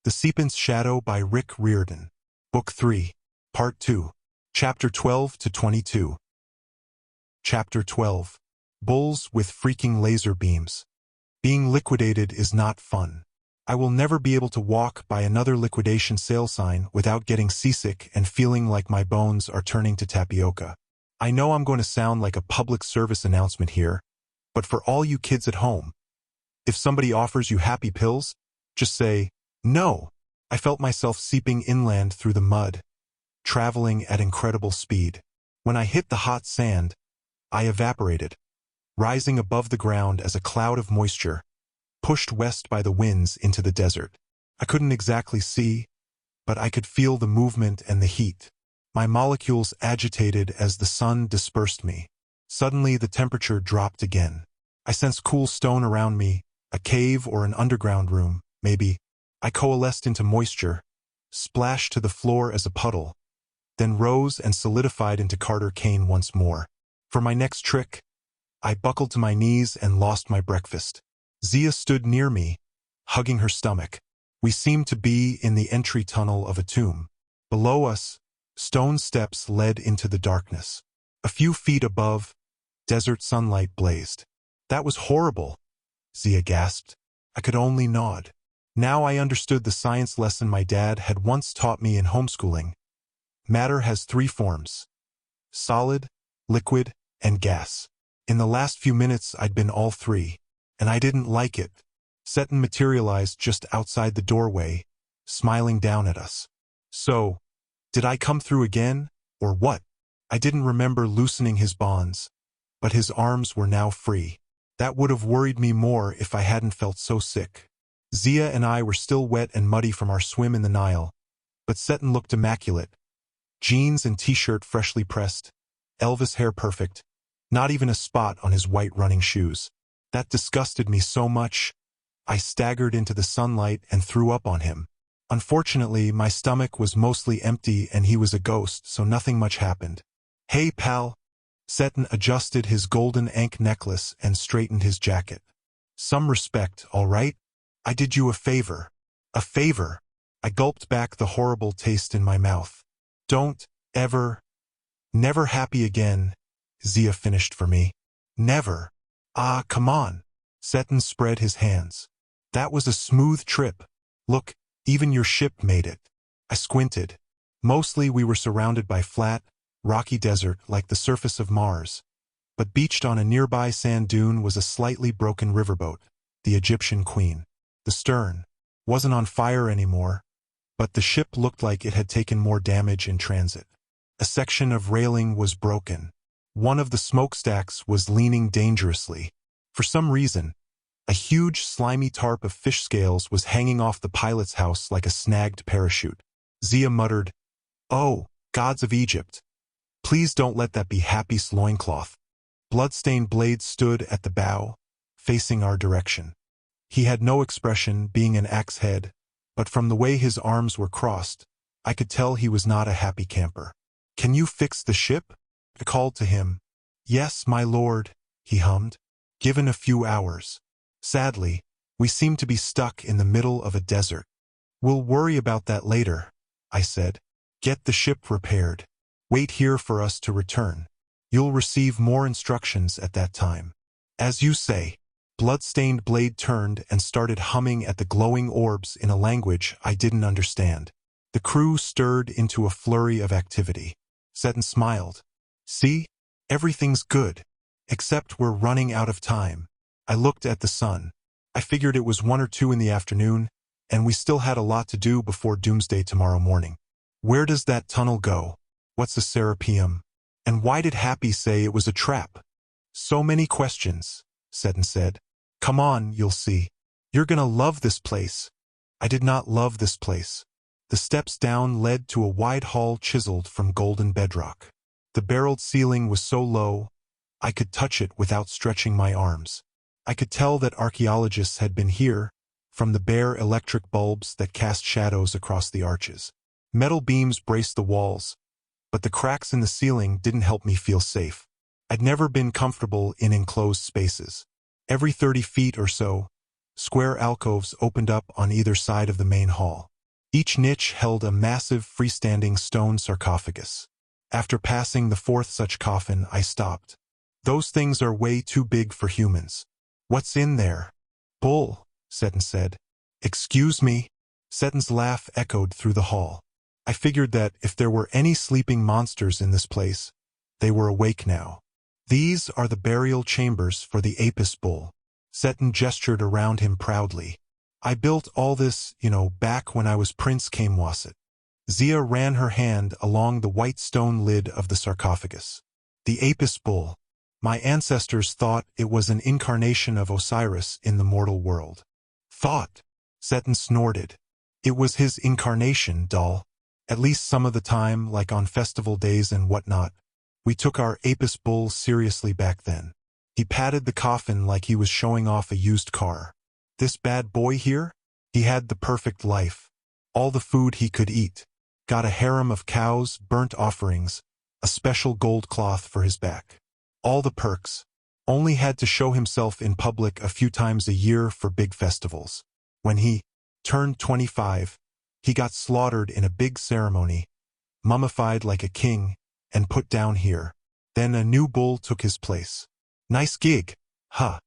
The Serpent's Shadow by Riordan. Book 3, Part 2, Chapter 12 to 22. Chapter 12. Bulls with freaking laser beams. Being liquidated is not fun. I will never be able to walk by another liquidation sale sign without getting seasick and feeling like my bones are turning to tapioca. I know I'm going to sound like a public service announcement here, but for all you kids at home, if somebody offers you happy pills, just say, no. I felt myself seeping inland through the mud, traveling at incredible speed. When I hit the hot sand, I evaporated, rising above the ground as a cloud of moisture, pushed west by the winds into the desert. I couldn't exactly see, but I could feel the movement and the heat. My molecules agitated as the sun dispersed me. Suddenly the temperature dropped again. I sensed cool stone around me, a cave or an underground room, maybe. I coalesced into moisture, splashed to the floor as a puddle, then rose and solidified into Kane once more. For my next trick, I buckled to my knees and lost my breakfast. Zia stood near me, hugging her stomach. We seemed to be in the entry tunnel of a tomb. Below us, stone steps led into the darkness. A few feet above, desert sunlight blazed. That was horrible, Zia gasped. I could only nod. Now I understood the science lesson my dad had once taught me in homeschooling. Matter has 3 forms: solid, liquid, and gas. In the last few minutes I'd been all 3, and I didn't like it. Seton materialized just outside the doorway, smiling down at us. So, did I come through again, or what? I didn't remember loosening his bonds, but his arms were now free. That would have worried me more if I hadn't felt so sick. Zia and I were still wet and muddy from our swim in the Nile, but Seton looked immaculate. Jeans and t-shirt freshly pressed, Elvis hair perfect, not even a spot on his white running shoes. That disgusted me so much, I staggered into the sunlight and threw up on him. Unfortunately, my stomach was mostly empty and he was a ghost, so nothing much happened. Hey, pal. Seton adjusted his golden ankh necklace and straightened his jacket. Some respect, all right? I did you a favor. A favor? I gulped back the horrible taste in my mouth. Don't, ever, never happy again, Zia finished for me. Never. Ah, come on. Seton spread his hands. That was a smooth trip. Look, even your ship made it. I squinted. Mostly we were surrounded by flat, rocky desert like the surface of Mars, but beached on a nearby sand dune was a slightly broken riverboat, the Egyptian Queen. The stern wasn't on fire anymore, but the ship looked like it had taken more damage in transit. A section of railing was broken. One of the smokestacks was leaning dangerously. For some reason, a huge slimy tarp of fish scales was hanging off the pilot's house like a snagged parachute. Zia muttered, "Oh, gods of Egypt. Please don't let that be Happy's loincloth." Bloodstained Blade stood at the bow, facing our direction. He had no expression, being an axe head, but from the way his arms were crossed, I could tell he was not a happy camper. "Can you fix the ship?" I called to him. "Yes, my lord," he hummed. "Given a few hours." Sadly, we seemed to be stuck in the middle of a desert. "We'll worry about that later," I said. "Get the ship repaired. Wait here for us to return. You'll receive more instructions at that time." "As you say." Bloodstained Blade turned and started humming at the glowing orbs in a language I didn't understand. The crew stirred into a flurry of activity. Seton smiled. "See? Everything's good. Except we're running out of time." I looked at the sun. I figured it was 1 or 2 in the afternoon, and we still had a lot to do before doomsday tomorrow morning. "Where does that tunnel go? What's a serapeum? And why did Happy say it was a trap?" "So many questions," Seton said. "Come on, you'll see. You're gonna love this place." I did not love this place. The steps down led to a wide hall chiseled from golden bedrock. The barreled ceiling was so low, I could touch it without stretching my arms. I could tell that archaeologists had been here, from the bare electric bulbs that cast shadows across the arches. Metal beams braced the walls, but the cracks in the ceiling didn't help me feel safe. I'd never been comfortable in enclosed spaces. Every 30 feet or so, square alcoves opened up on either side of the main hall. Each niche held a massive freestanding stone sarcophagus. After passing the fourth such coffin, I stopped. Those things are way too big for humans. What's in there? Bull, Seton said. Excuse me? Seton's laugh echoed through the hall. I figured that if there were any sleeping monsters in this place, they were awake now. These are the burial chambers for the Apis bull. Seton gestured around him proudly. I built all this, back when I was Prince Kamwasit. Zia ran her hand along the white stone lid of the sarcophagus. The Apis bull. My ancestors thought it was an incarnation of Osiris in the mortal world. Thought? Seton snorted. It was his incarnation, doll. At least some of the time, like on festival days and whatnot. We took our Apis bull seriously back then. He patted the coffin like he was showing off a used car. This bad boy here? He had the perfect life. All the food he could eat. Got a harem of cows, burnt offerings, a special gold cloth for his back. All the perks. Only had to show himself in public a few times a year for big festivals. When he turned 25, he got slaughtered in a big ceremony, mummified like a king, and put down here. Then a new bull took his place. Nice gig, huh?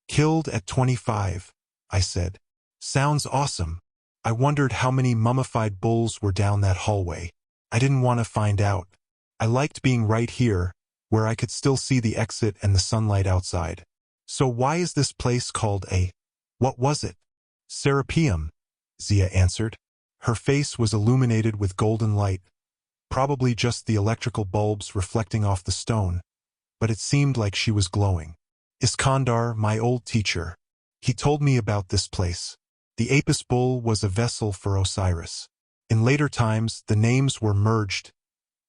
Killed at 25, I said. Sounds awesome. I wondered how many mummified bulls were down that hallway. I didn't want to find out. I liked being right here, where I could still see the exit and the sunlight outside. So why is this place called a... What was it? Serapeum, Zia answered. Her face was illuminated with golden light, probably just the electrical bulbs reflecting off the stone, but it seemed like she was glowing. Iskandar, my old teacher. He told me about this place. The Apis bull was a vessel for Osiris. In later times, the names were merged,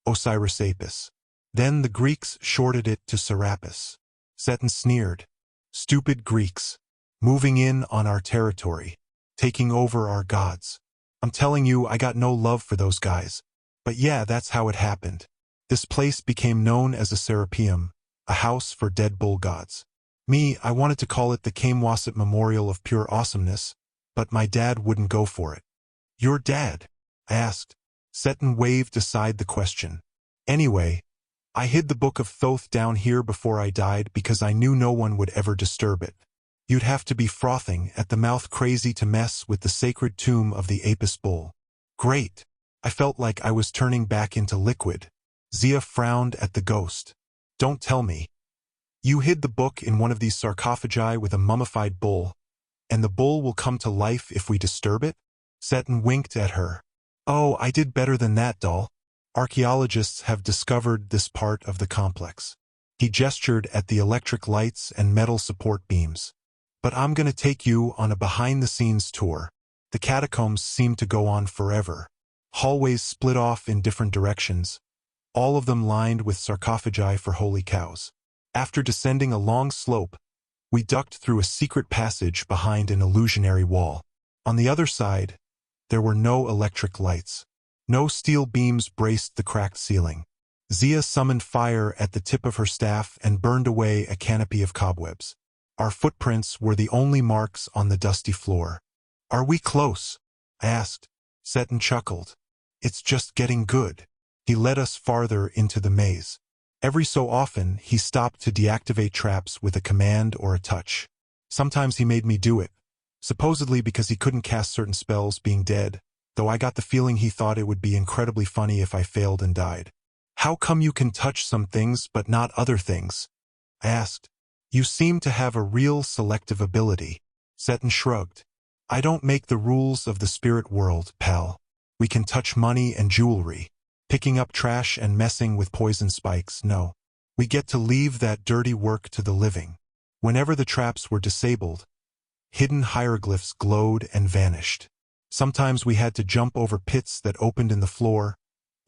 Osiris Apis. Then the Greeks shorted it to Serapis. Seton sneered. Stupid Greeks. Moving in on our territory. Taking over our gods. I'm telling you, I got no love for those guys. But yeah, that's how it happened. This place became known as a Serapeum, a house for dead bull gods. Me, I wanted to call it the Kamwasit Memorial of Pure Awesomeness, but my dad wouldn't go for it. Your dad? I asked. Seton waved aside the question. Anyway, I hid the Book of Thoth down here before I died because I knew no one would ever disturb it. You'd have to be frothing at the mouth crazy to mess with the sacred tomb of the Apis bull. Great. I felt like I was turning back into liquid. Zia frowned at the ghost. Don't tell me. You hid the book in one of these sarcophagi with a mummified bull, and the bull will come to life if we disturb it? Seton winked at her. Oh, I did better than that, doll. Archaeologists have discovered this part of the complex. He gestured at the electric lights and metal support beams. But I'm gonna take you on a behind-the-scenes tour. The catacombs seem to go on forever. Hallways split off in different directions, all of them lined with sarcophagi for holy cows. After descending a long slope, we ducked through a secret passage behind an illusionary wall. On the other side, there were no electric lights. No steel beams braced the cracked ceiling. Zia summoned fire at the tip of her staff and burned away a canopy of cobwebs. Our footprints were the only marks on the dusty floor. Are we close? I asked. Seton chuckled. It's just getting good. He led us farther into the maze. Every so often, he stopped to deactivate traps with a command or a touch. Sometimes he made me do it, supposedly because he couldn't cast certain spells being dead, though I got the feeling he thought it would be incredibly funny if I failed and died. How come you can touch some things but not other things? I asked. You seem to have a real selective ability. Seton shrugged. I don't make the rules of the spirit world, pal. We can touch money and jewelry. Picking up trash and messing with poison spikes, no. We get to leave that dirty work to the living. Whenever the traps were disabled, hidden hieroglyphs glowed and vanished. Sometimes we had to jump over pits that opened in the floor,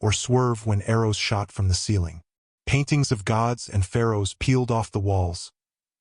or swerve when arrows shot from the ceiling. Paintings of gods and pharaohs peeled off the walls,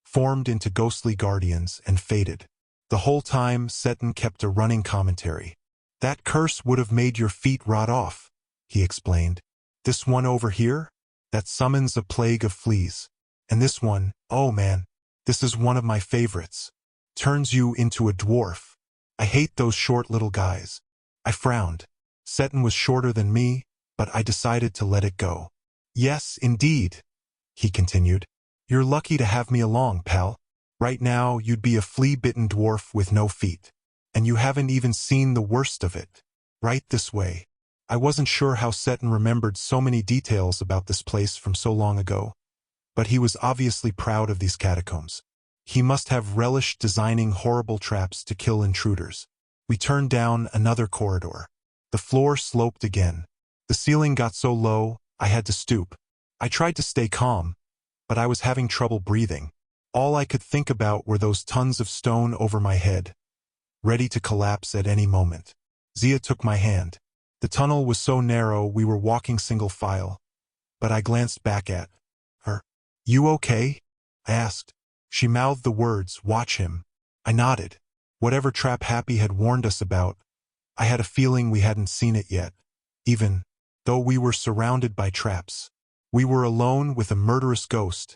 formed into ghostly guardians, and faded. The whole time, Seton kept a running commentary. That curse would have made your feet rot off, he explained. This one over here? That summons a plague of fleas. And this one, oh man, this is one of my favorites. Turns you into a dwarf. I hate those short little guys. I frowned. Seton was shorter than me, but I decided to let it go. Yes, indeed, he continued. You're lucky to have me along, pal. Right now, you'd be a flea-bitten dwarf with no feet. And you haven't even seen the worst of it. Right this way. I wasn't sure how Seton remembered so many details about this place from so long ago, but he was obviously proud of these catacombs. He must have relished designing horrible traps to kill intruders. We turned down another corridor. The floor sloped again. The ceiling got so low, I had to stoop. I tried to stay calm, but I was having trouble breathing. All I could think about were those tons of stone over my head, ready to collapse at any moment. Zia took my hand. The tunnel was so narrow we were walking single file, but I glanced back at her. You okay? I asked. She mouthed the words, watch him. I nodded. Whatever trap Happy had warned us about, I had a feeling we hadn't seen it yet. Even though we were surrounded by traps, we were alone with a murderous ghost,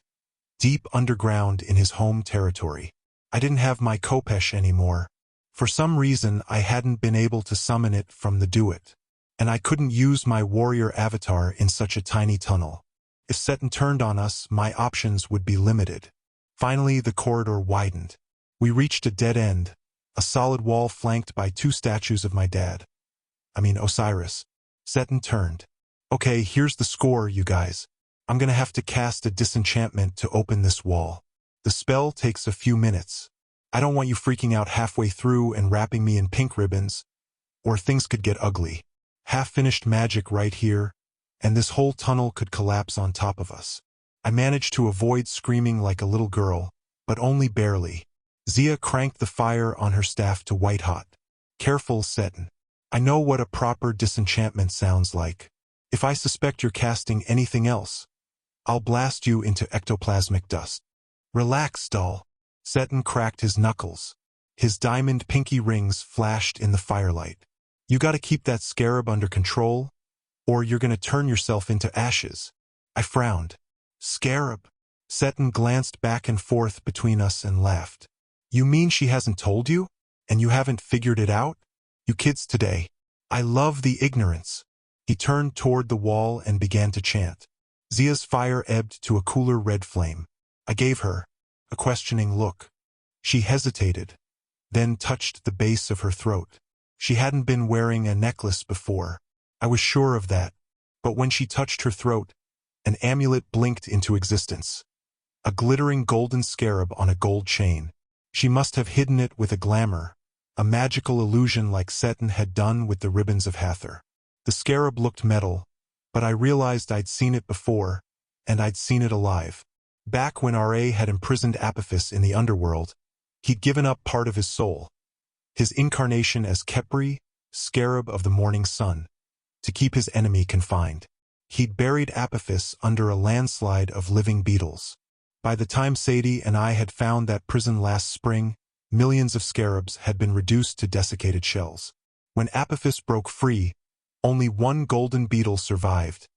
deep underground in his home territory. I didn't have my Kopesh anymore. For some reason, I hadn't been able to summon it from the Duet, and I couldn't use my warrior avatar in such a tiny tunnel. If Seton turned on us, my options would be limited. Finally, the corridor widened. We reached a dead end, a solid wall flanked by two statues of my dad. Osiris. Seton turned. Okay, here's the score, you guys. I'm gonna have to cast a disenchantment to open this wall. The spell takes a few minutes. I don't want you freaking out halfway through and wrapping me in pink ribbons, or things could get ugly. Half-finished magic right here, and this whole tunnel could collapse on top of us. I managed to avoid screaming like a little girl, but only barely. Zia cranked the fire on her staff to white-hot. Careful, Seton. I know what a proper disenchantment sounds like. If I suspect you're casting anything else, I'll blast you into ectoplasmic dust. Relax, doll. Seton cracked his knuckles. His diamond pinky rings flashed in the firelight. You gotta keep that scarab under control, or you're gonna turn yourself into ashes. I frowned. Scarab? Seton glanced back and forth between us and laughed. You mean she hasn't told you? And you haven't figured it out? You kids today. I love the ignorance. He turned toward the wall and began to chant. Zia's fire ebbed to a cooler red flame. I gave her a questioning look. She hesitated, then touched the base of her throat. She hadn't been wearing a necklace before. I was sure of that, but when she touched her throat, an amulet blinked into existence. A glittering golden scarab on a gold chain. She must have hidden it with a glamour, a magical illusion like Seton had done with the ribbons of Hathor. The scarab looked metal, but I realized I'd seen it before, and I'd seen it alive. Back when R.A. had imprisoned Apophis in the underworld, he'd given up part of his soul, his incarnation as Khepri, scarab of the morning sun, to keep his enemy confined. He'd buried Apophis under a landslide of living beetles. By the time Sadie and I had found that prison last spring, millions of scarabs had been reduced to desiccated shells. When Apophis broke free, only one golden beetle survived,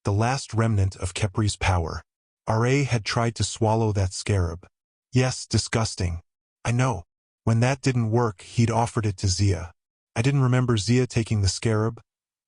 the last remnant of Khepri's power. R.A. had tried to swallow that scarab. Yes, disgusting. I know. When that didn't work, he'd offered it to Zia. I didn't remember Zia taking the scarab,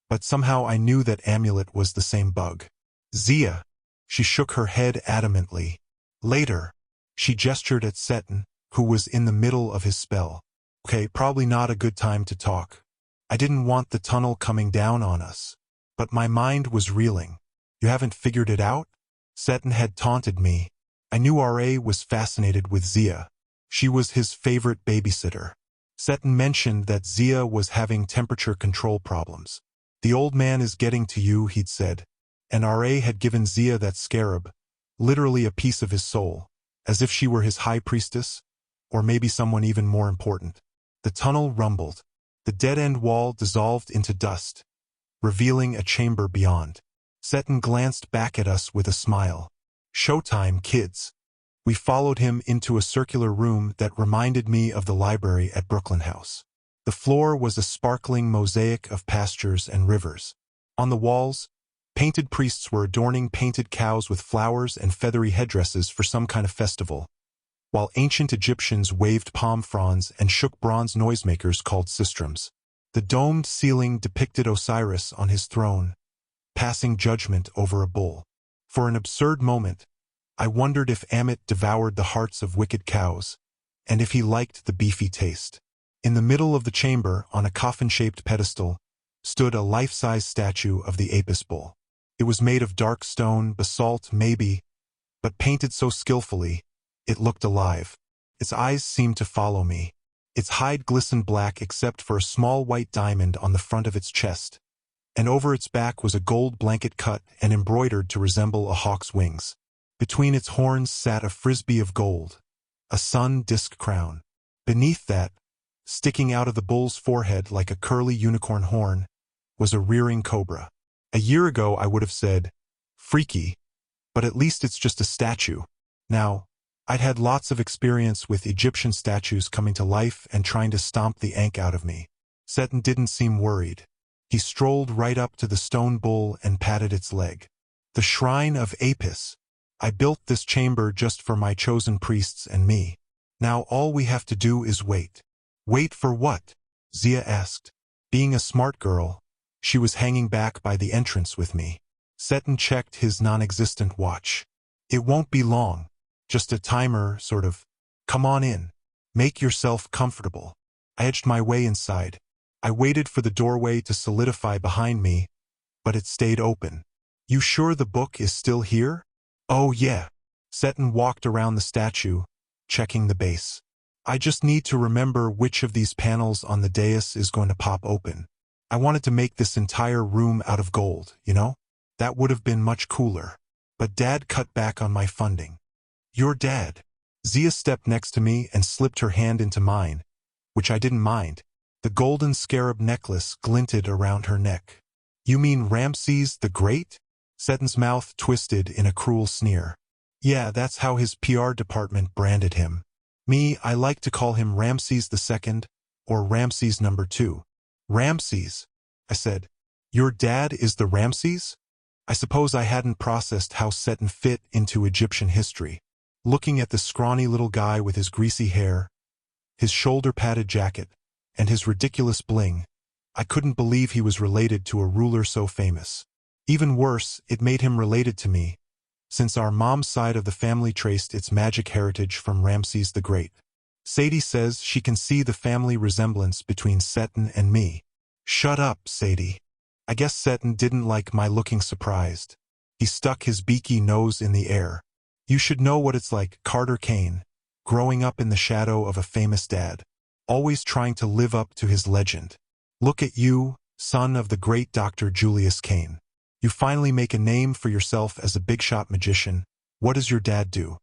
but somehow I knew that amulet was the same bug. Zia. She shook her head adamantly. Later, she gestured at Seton, who was in the middle of his spell. Okay, probably not a good time to talk. I didn't want the tunnel coming down on us, but my mind was reeling. You haven't figured it out? Seton had taunted me. I knew R.A. was fascinated with Zia. She was his favorite babysitter. Seton mentioned that Zia was having temperature control problems. The old man is getting to you, he'd said, and R.A. had given Zia that scarab, literally a piece of his soul, as if she were his high priestess, or maybe someone even more important. The tunnel rumbled. The dead-end wall dissolved into dust, revealing a chamber beyond. Seton glanced back at us with a smile. Showtime, kids. We followed him into a circular room that reminded me of the library at Brooklyn House. The floor was a sparkling mosaic of pastures and rivers. On the walls, painted priests were adorning painted cows with flowers and feathery headdresses for some kind of festival, while ancient Egyptians waved palm fronds and shook bronze noisemakers called sistrums. The domed ceiling depicted Osiris on his throne, passing judgment over a bull. For an absurd moment, I wondered if Amit devoured the hearts of wicked cows, and if he liked the beefy taste. In the middle of the chamber, on a coffin-shaped pedestal, stood a life-size statue of the Apis bull. It was made of dark stone, basalt maybe, but painted so skillfully, it looked alive. Its eyes seemed to follow me. Its hide glistened black except for a small white diamond on the front of its chest, and over its back was a gold blanket cut and embroidered to resemble a hawk's wings. Between its horns sat a frisbee of gold, a sun-disk crown. Beneath that, sticking out of the bull's forehead like a curly unicorn horn, was a rearing cobra. A year ago I would have said, freaky, but at least it's just a statue. Now, I'd had lots of experience with Egyptian statues coming to life and trying to stomp the ink out of me. Seton didn't seem worried. He strolled right up to the stone bull and patted its leg. The shrine of Apis. I built this chamber just for my chosen priests and me. Now all we have to do is wait. Wait for what? Zia asked. Being a smart girl, she was hanging back by the entrance with me. Seton checked his non-existent watch. It won't be long. Just a timer, sort of. Come on in. Make yourself comfortable. I edged my way inside. I waited for the doorway to solidify behind me, but it stayed open. You sure the book is still here? Oh yeah. Seton walked around the statue, checking the base. I just need to remember which of these panels on the dais is going to pop open. I wanted to make this entire room out of gold, you know? That would have been much cooler. But Dad cut back on my funding. Your dad. Zia stepped next to me and slipped her hand into mine, which I didn't mind. The golden scarab necklace glinted around her neck. You mean Ramses the Great? Seton's mouth twisted in a cruel sneer. Yeah, that's how his PR department branded him. Me, I like to call him Ramses II, or Ramses II. Ramses, I said. Your dad is the Ramses? I suppose I hadn't processed how Seton fit into Egyptian history. Looking at the scrawny little guy with his greasy hair, his shoulder-padded jacket, and his ridiculous bling, I couldn't believe he was related to a ruler so famous. Even worse, it made him related to me, since our mom's side of the family traced its magic heritage from Ramses the Great. Sadie says she can see the family resemblance between Seton and me. Shut up, Sadie. I guess Seton didn't like my looking surprised. He stuck his beaky nose in the air. You should know what it's like, Carter Kane, growing up in the shadow of a famous dad, always trying to live up to his legend. Look at you, son of the great Dr. Julius Kane. You finally make a name for yourself as a big-shot magician. What does your dad do?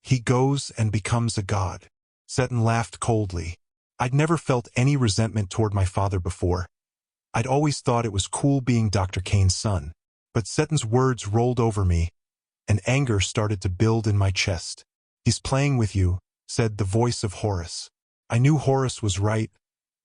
He goes and becomes a god. Seton laughed coldly. I'd never felt any resentment toward my father before. I'd always thought it was cool being Dr. Kane's son. But Seton's words rolled over me, and anger started to build in my chest. He's playing with you, said the voice of Horus. I knew Horus was right,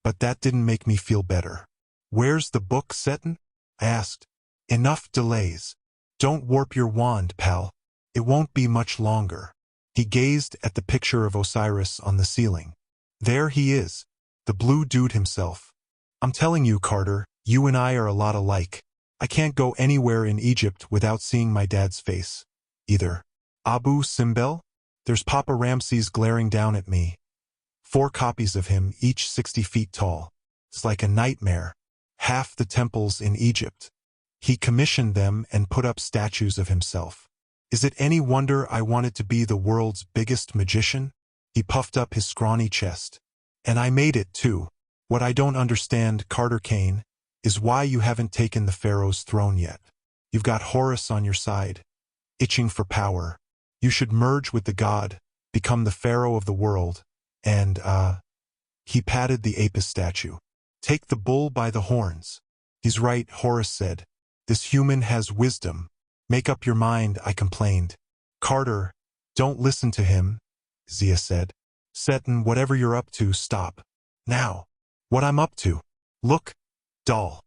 but that didn't make me feel better. Where's the book, Seton? I asked. Enough delays. Don't warp your wand, pal. It won't be much longer. He gazed at the picture of Osiris on the ceiling. There he is, the blue dude himself. I'm telling you, Carter, you and I are a lot alike. I can't go anywhere in Egypt without seeing my dad's face. Either. Abu Simbel? There's Papa Ramses glaring down at me. 4 copies of him, each 60 feet tall. It's like a nightmare. Half the temples in Egypt. He commissioned them and put up statues of himself. Is it any wonder I wanted to be the world's biggest magician? He puffed up his scrawny chest. And I made it too. What I don't understand, Carter Kane, is why you haven't taken the pharaoh's throne yet. You've got Horus on your side, itching for power. You should merge with the god, become the pharaoh of the world, and, he patted the Apis statue. Take the bull by the horns. He's right, Horus said. This human has wisdom. Make up your mind, I complained. Carter, don't listen to him, Zia said. Seton, whatever you're up to, stop. Now. What I'm up to. Look, doll.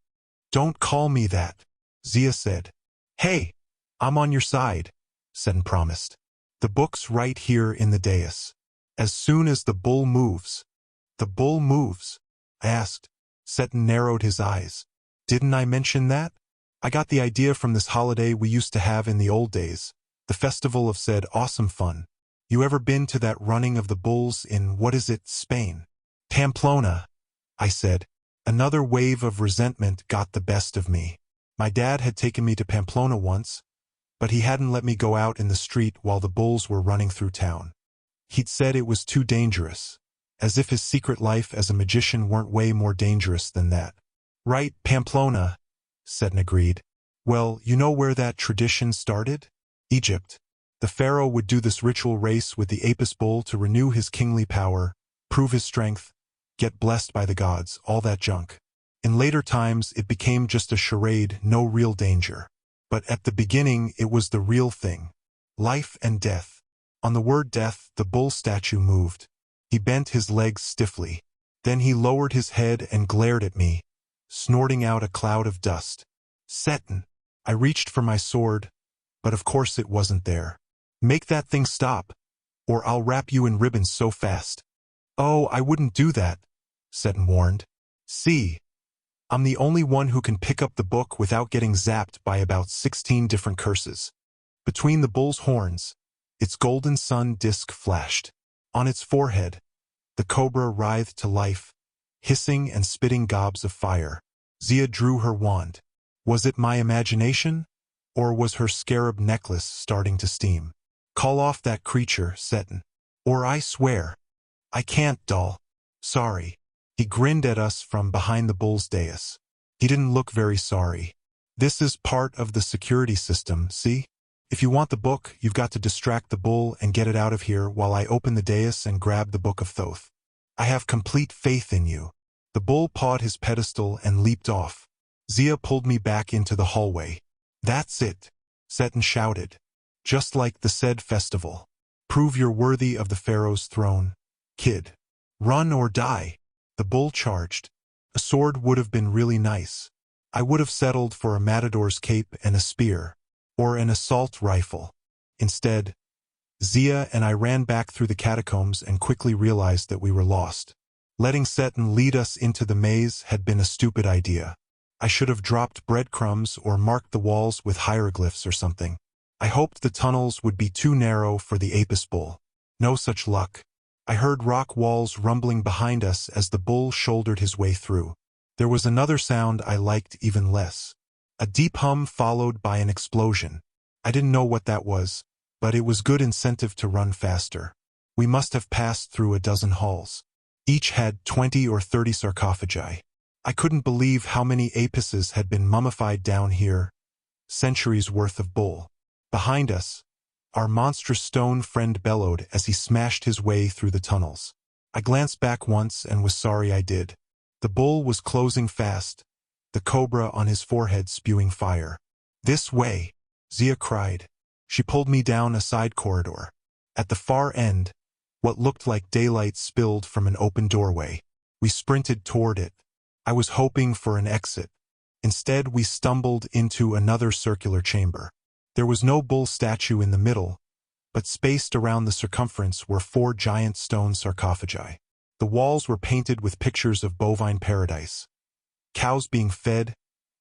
Don't call me that, Zia said. Hey, I'm on your side, Seton promised. The book's right here in the dais. As soon as the bull moves. The bull moves? I asked. Seton narrowed his eyes. Didn't I mention that? I got the idea from this holiday we used to have in the old days, the festival of said awesome fun. You ever been to that running of the bulls in, what is it, Spain? Pamplona, I said. Another wave of resentment got the best of me. My dad had taken me to Pamplona once, but he hadn't let me go out in the street while the bulls were running through town. He'd said it was too dangerous, as if his secret life as a magician weren't way more dangerous than that. Right, Pamplona, Seton agreed. Well, you know where that tradition started? Egypt. The pharaoh would do this ritual race with the Apis bull to renew his kingly power, prove his strength, get blessed by the gods, all that junk. In later times, it became just a charade, no real danger. But at the beginning, it was the real thing. Life and death. On the word death, the bull statue moved. He bent his legs stiffly. Then he lowered his head and glared at me, snorting out a cloud of dust. Seton. I reached for my sword, but of course it wasn't there. Make that thing stop, or I'll wrap you in ribbons so fast. Oh, I wouldn't do that, Seton warned. See, I'm the only one who can pick up the book without getting zapped by about 16 different curses. Between the bull's horns, its golden sun disk flashed. On its forehead, the cobra writhed to life, hissing and spitting gobs of fire. Zia drew her wand. Was it my imagination, or was her scarab necklace starting to steam? Call off that creature, Seton. Or I swear. I can't, doll. Sorry. He grinned at us from behind the bull's dais. He didn't look very sorry. This is part of the security system, see? If you want the book, you've got to distract the bull and get it out of here while I open the dais and grab the Book of Thoth. I have complete faith in you. The bull pawed his pedestal and leaped off. Zia pulled me back into the hallway. That's it, Seton shouted. Just like the said festival. Prove you're worthy of the pharaoh's throne, kid. Run or die. The bull charged. A sword would have been really nice. I would have settled for a matador's cape and a spear, or an assault rifle. Instead, Zia and I ran back through the catacombs and quickly realized that we were lost. Letting Seton lead us into the maze had been a stupid idea. I should have dropped breadcrumbs or marked the walls with hieroglyphs or something. I hoped the tunnels would be too narrow for the Apis bull. No such luck. I heard rock walls rumbling behind us as the bull shouldered his way through. There was another sound I liked even less. A deep hum followed by an explosion. I didn't know what that was, but it was good incentive to run faster. We must have passed through a dozen halls. Each had 20 or 30 sarcophagi. I couldn't believe how many apises had been mummified down here. Centuries worth of bull. Behind us, our monstrous stone friend bellowed as he smashed his way through the tunnels. I glanced back once and was sorry I did. The bull was closing fast, the cobra on his forehead spewing fire. This way, Zia cried. She pulled me down a side corridor. At the far end, what looked like daylight spilled from an open doorway. We sprinted toward it. I was hoping for an exit. Instead, we stumbled into another circular chamber. There was no bull statue in the middle, but spaced around the circumference were 4 giant stone sarcophagi. The walls were painted with pictures of bovine paradise. Cows being fed,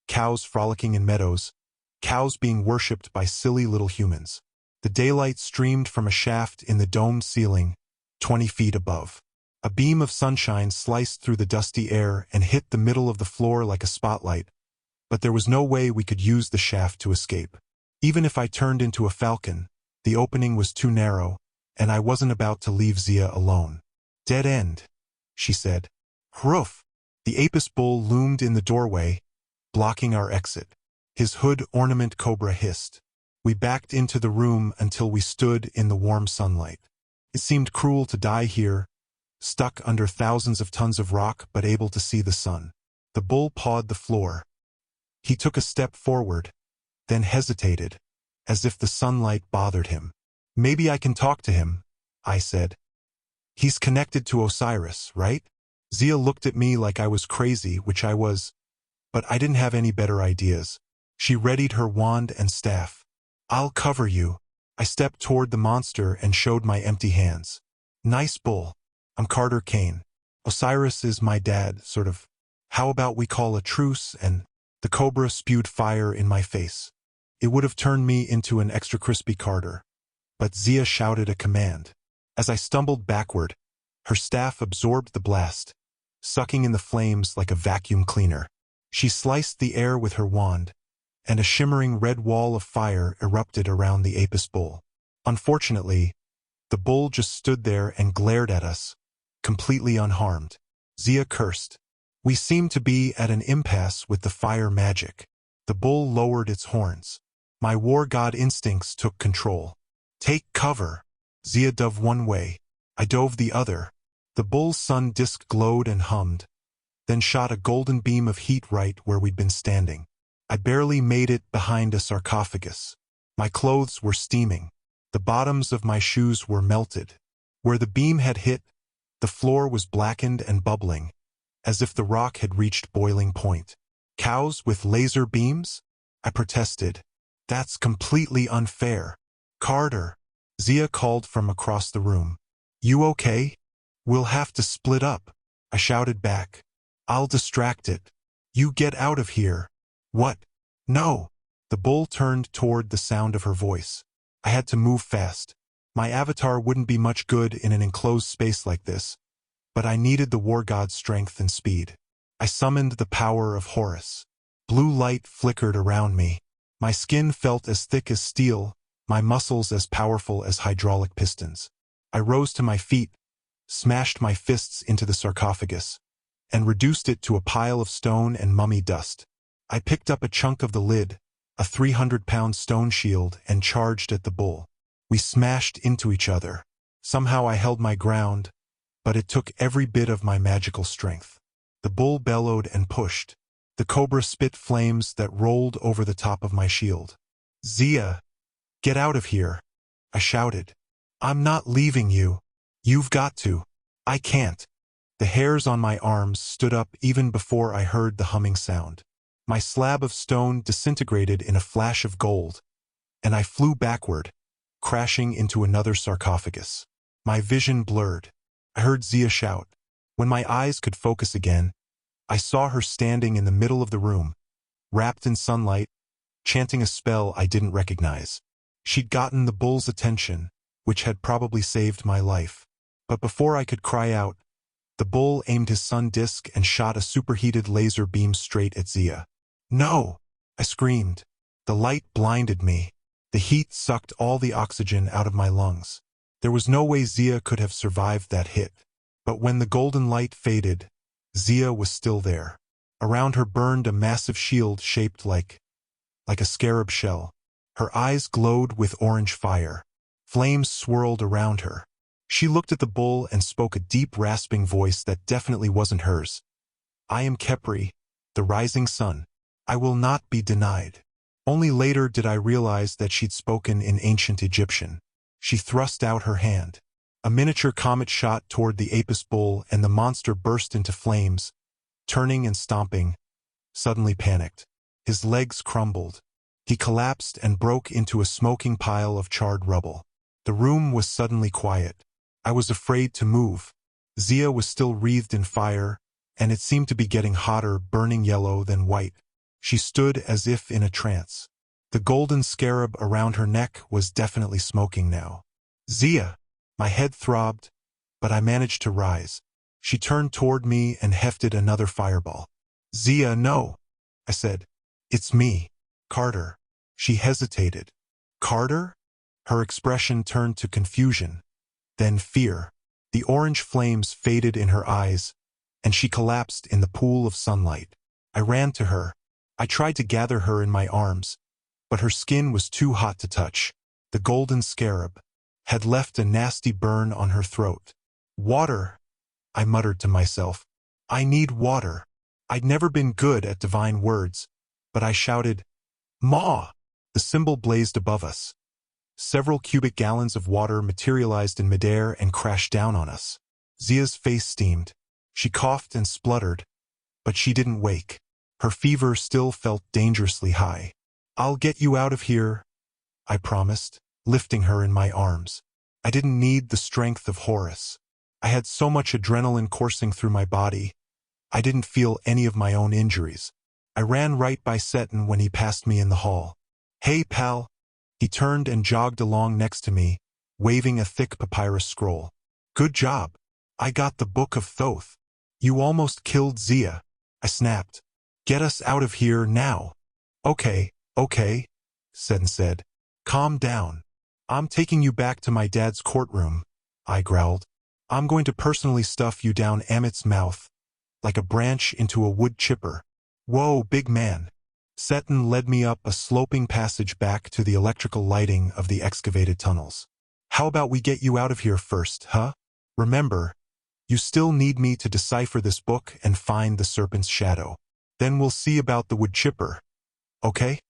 cows frolicking in meadows, cows being worshipped by silly little humans. The daylight streamed from a shaft in the domed ceiling, 20 feet above. A beam of sunshine sliced through the dusty air and hit the middle of the floor like a spotlight, but there was no way we could use the shaft to escape. Even if I turned into a falcon, the opening was too narrow, and I wasn't about to leave Zia alone. Dead end, she said. Hoof! The Apis bull loomed in the doorway, blocking our exit. His hood ornament cobra hissed. We backed into the room until we stood in the warm sunlight. It seemed cruel to die here, stuck under thousands of tons of rock but able to see the sun. The bull pawed the floor. He took a step forward, then hesitated, as if the sunlight bothered him. Maybe I can talk to him, I said. He's connected to Osiris, right? Zia looked at me like I was crazy, which I was, but I didn't have any better ideas. She readied her wand and staff. I'll cover you. I stepped toward the monster and showed my empty hands. Nice bull. I'm Carter Kane. Osiris is my dad, sort of. How about we call a truce? And the cobra spewed fire in my face. It would have turned me into an extra crispy Carter. But Zia shouted a command. As I stumbled backward, her staff absorbed the blast, sucking in the flames like a vacuum cleaner. She sliced the air with her wand, and a shimmering red wall of fire erupted around the Apophis bull. Unfortunately, the bull just stood there and glared at us, completely unharmed. Zia cursed. We seemed to be at an impasse with the fire magic. The bull lowered its horns. My war god instincts took control. Take cover. Zia dove one way. I dove the other. The bull's sun disk glowed and hummed, then shot a golden beam of heat right where we'd been standing. I barely made it behind a sarcophagus. My clothes were steaming. The bottoms of my shoes were melted. Where the beam had hit, the floor was blackened and bubbling, as if the rock had reached boiling point. Cows with laser beams? I protested. That's completely unfair. Carter, Zia called from across the room. You okay? We'll have to split up. I shouted back. I'll distract it. You get out of here. What? No. The bull turned toward the sound of her voice. I had to move fast. My avatar wouldn't be much good in an enclosed space like this, but I needed the war god's strength and speed. I summoned the power of Horus. Blue light flickered around me. My skin felt as thick as steel, my muscles as powerful as hydraulic pistons. I rose to my feet, smashed my fists into the sarcophagus, and reduced it to a pile of stone and mummy dust. I picked up a chunk of the lid, a 300-pound stone shield, and charged at the bull. We smashed into each other. Somehow I held my ground, but it took every bit of my magical strength. The bull bellowed and pushed. The cobra spit flames that rolled over the top of my shield. Zia, get out of here, I shouted. I'm not leaving you. You've got to. I can't. The hairs on my arms stood up even before I heard the humming sound. My slab of stone disintegrated in a flash of gold, and I flew backward, crashing into another sarcophagus. My vision blurred. I heard Zia shout. When my eyes could focus again, I saw her standing in the middle of the room, wrapped in sunlight, chanting a spell I didn't recognize. She'd gotten the bull's attention, which had probably saved my life. But before I could cry out, the bull aimed his sun disk and shot a superheated laser beam straight at Zia. No! I screamed. The light blinded me. The heat sucked all the oxygen out of my lungs. There was no way Zia could have survived that hit. But when the golden light faded, Zia was still there. Around her burned a massive shield shaped like a scarab shell. Her eyes glowed with orange fire. Flames swirled around her. She looked at the bull and spoke a deep rasping voice that definitely wasn't hers. I am Khepri, the rising sun. I will not be denied. Only later did I realize that she'd spoken in ancient Egyptian. She thrust out her hand. A miniature comet shot toward the Apophis bull and the monster burst into flames, turning and stomping, suddenly panicked. His legs crumbled. He collapsed and broke into a smoking pile of charred rubble. The room was suddenly quiet. I was afraid to move. Zia was still wreathed in fire, and it seemed to be getting hotter, burning yellow than white. She stood as if in a trance. The golden scarab around her neck was definitely smoking now. Zia! My head throbbed, but I managed to rise. She turned toward me and hefted another fireball. Zia, no! I said. It's me, Carter. She hesitated. Carter? Her expression turned to confusion, then fear. The orange flames faded in her eyes, and she collapsed in the pool of sunlight. I ran to her. I tried to gather her in my arms, but her skin was too hot to touch. The golden scarab had left a nasty burn on her throat. Water, I muttered to myself. I need water. I'd never been good at divine words, but I shouted, Ma! The symbol blazed above us. Several cubic gallons of water materialized in midair and crashed down on us. Zia's face steamed. She coughed and spluttered, but she didn't wake. Her fever still felt dangerously high. I'll get you out of here, I promised, lifting her in my arms. I didn't need the strength of Horus. I had so much adrenaline coursing through my body, I didn't feel any of my own injuries. I ran right by Seton when he passed me in the hall. "Hey, pal." He turned and jogged along next to me, waving a thick papyrus scroll. "Good job. I got the Book of Thoth." "You almost killed Zia," I snapped. "Get us out of here now." Okay, Seton said. "Calm down. I'm taking you back to my dad's courtroom," I growled. "I'm going to personally stuff you down Amit's mouth, like a branch into a wood chipper." "Whoa, big man." Seton led me up a sloping passage back to the electrical lighting of the excavated tunnels. "How about we get you out of here first, huh? Remember, you still need me to decipher this book and find the Serpent's shadow. Then we'll see about the wood chipper. Okay?"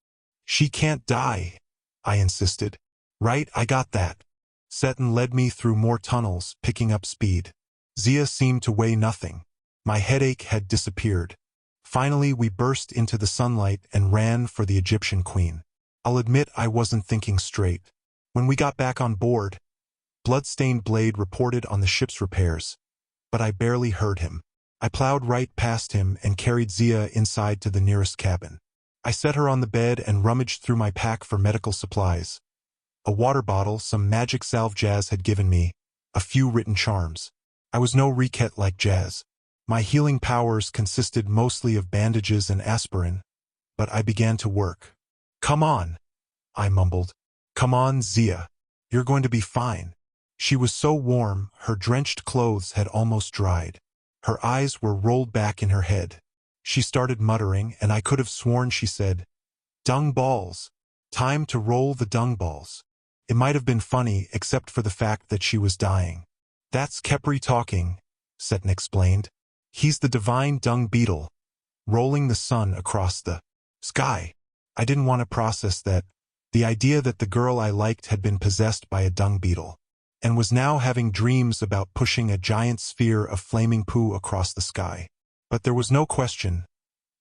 "She can't die," I insisted. "Right, I got that." Seton led me through more tunnels, picking up speed. Zia seemed to weigh nothing. My headache had disappeared. Finally, we burst into the sunlight and ran for the Egyptian queen. I'll admit I wasn't thinking straight. When we got back on board, Bloodstained Blade reported on the ship's repairs, but I barely heard him. I plowed right past him and carried Zia inside to the nearest cabin. I set her on the bed and rummaged through my pack for medical supplies. A water bottle, some magic salve Jazz had given me, a few written charms. I was no Riquette like Jazz. My healing powers consisted mostly of bandages and aspirin, but I began to work. "Come on," I mumbled. "Come on, Zia. You're going to be fine." She was so warm, her drenched clothes had almost dried. Her eyes were rolled back in her head. She started muttering, and I could have sworn she said, "Dung balls. Time to roll the dung balls." It might have been funny, except for the fact that she was dying. "That's Khepri talking," Seton explained. "He's the divine dung beetle, rolling the sun across the sky." I didn't want to process that. The idea that the girl I liked had been possessed by a dung beetle, and was now having dreams about pushing a giant sphere of flaming poo across the sky. But there was no question.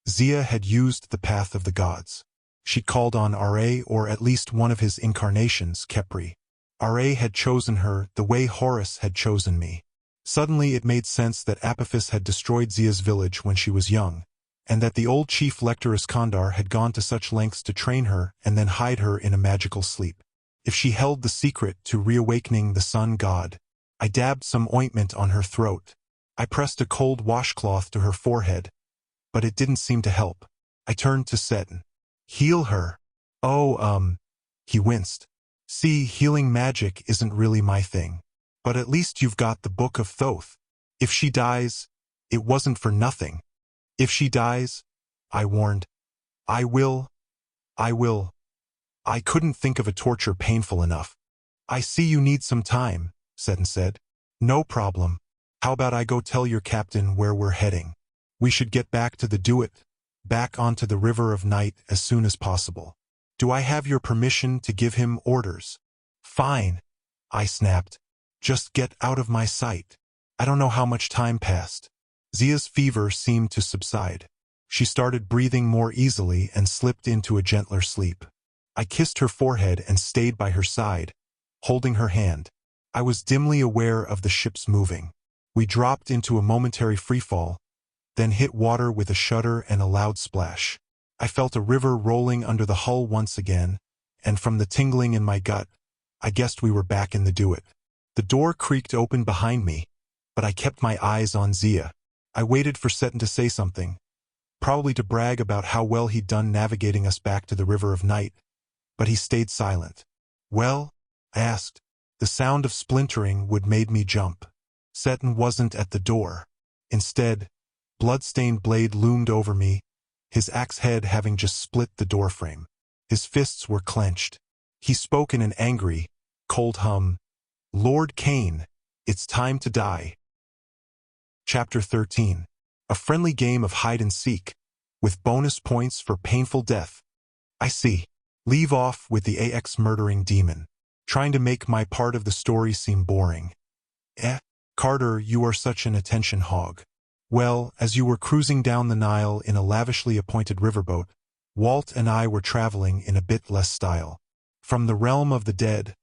Zia had used the path of the gods. She'd called on Ra, or at least one of his incarnations, Khepri. Ra had chosen her the way Horus had chosen me. Suddenly it made sense that Apophis had destroyed Zia's village when she was young, and that the old chief Lector Iskandar had gone to such lengths to train her and then hide her in a magical sleep. If she held the secret to reawakening the sun god, I dabbed some ointment on her throat. I pressed a cold washcloth to her forehead, but it didn't seem to help. I turned to Seton. "Heal her." "Oh, he winced. "See, healing magic isn't really my thing. But at least you've got the Book of Thoth. If she dies, it wasn't for nothing." "If she dies," I warned, I will. I couldn't think of a torture painful enough. "I see you need some time," Seton said. "No problem. How about I go tell your captain where we're heading? We should get back to the Duat, back onto the River of Night as soon as possible. Do I have your permission to give him orders?" "Fine," I snapped. "Just get out of my sight." I don't know how much time passed. Zia's fever seemed to subside. She started breathing more easily and slipped into a gentler sleep. I kissed her forehead and stayed by her side, holding her hand. I was dimly aware of the ships moving. We dropped into a momentary freefall, then hit water with a shudder and a loud splash. I felt a river rolling under the hull once again, and from the tingling in my gut, I guessed we were back in the Duat. The door creaked open behind me, but I kept my eyes on Zia. I waited for Seton to say something, probably to brag about how well he'd done navigating us back to the River of Night, but he stayed silent. "Well?" I asked. The sound of splintering would made me jump. Seton wasn't at the door. Instead, Bloodstained Blade loomed over me, his axe head having just split the doorframe. His fists were clenched. He spoke in an angry, cold hum. "Lord Kane, it's time to die." Chapter 13. A friendly game of hide-and-seek, with bonus points for painful death. I see. Leave off with the AX murdering demon. Trying to make my part of the story seem boring. Carter, you are such an attention hog. Well, as you were cruising down the Nile in a lavishly appointed riverboat, Walt and I were traveling in a bit less style. From the realm of the dead,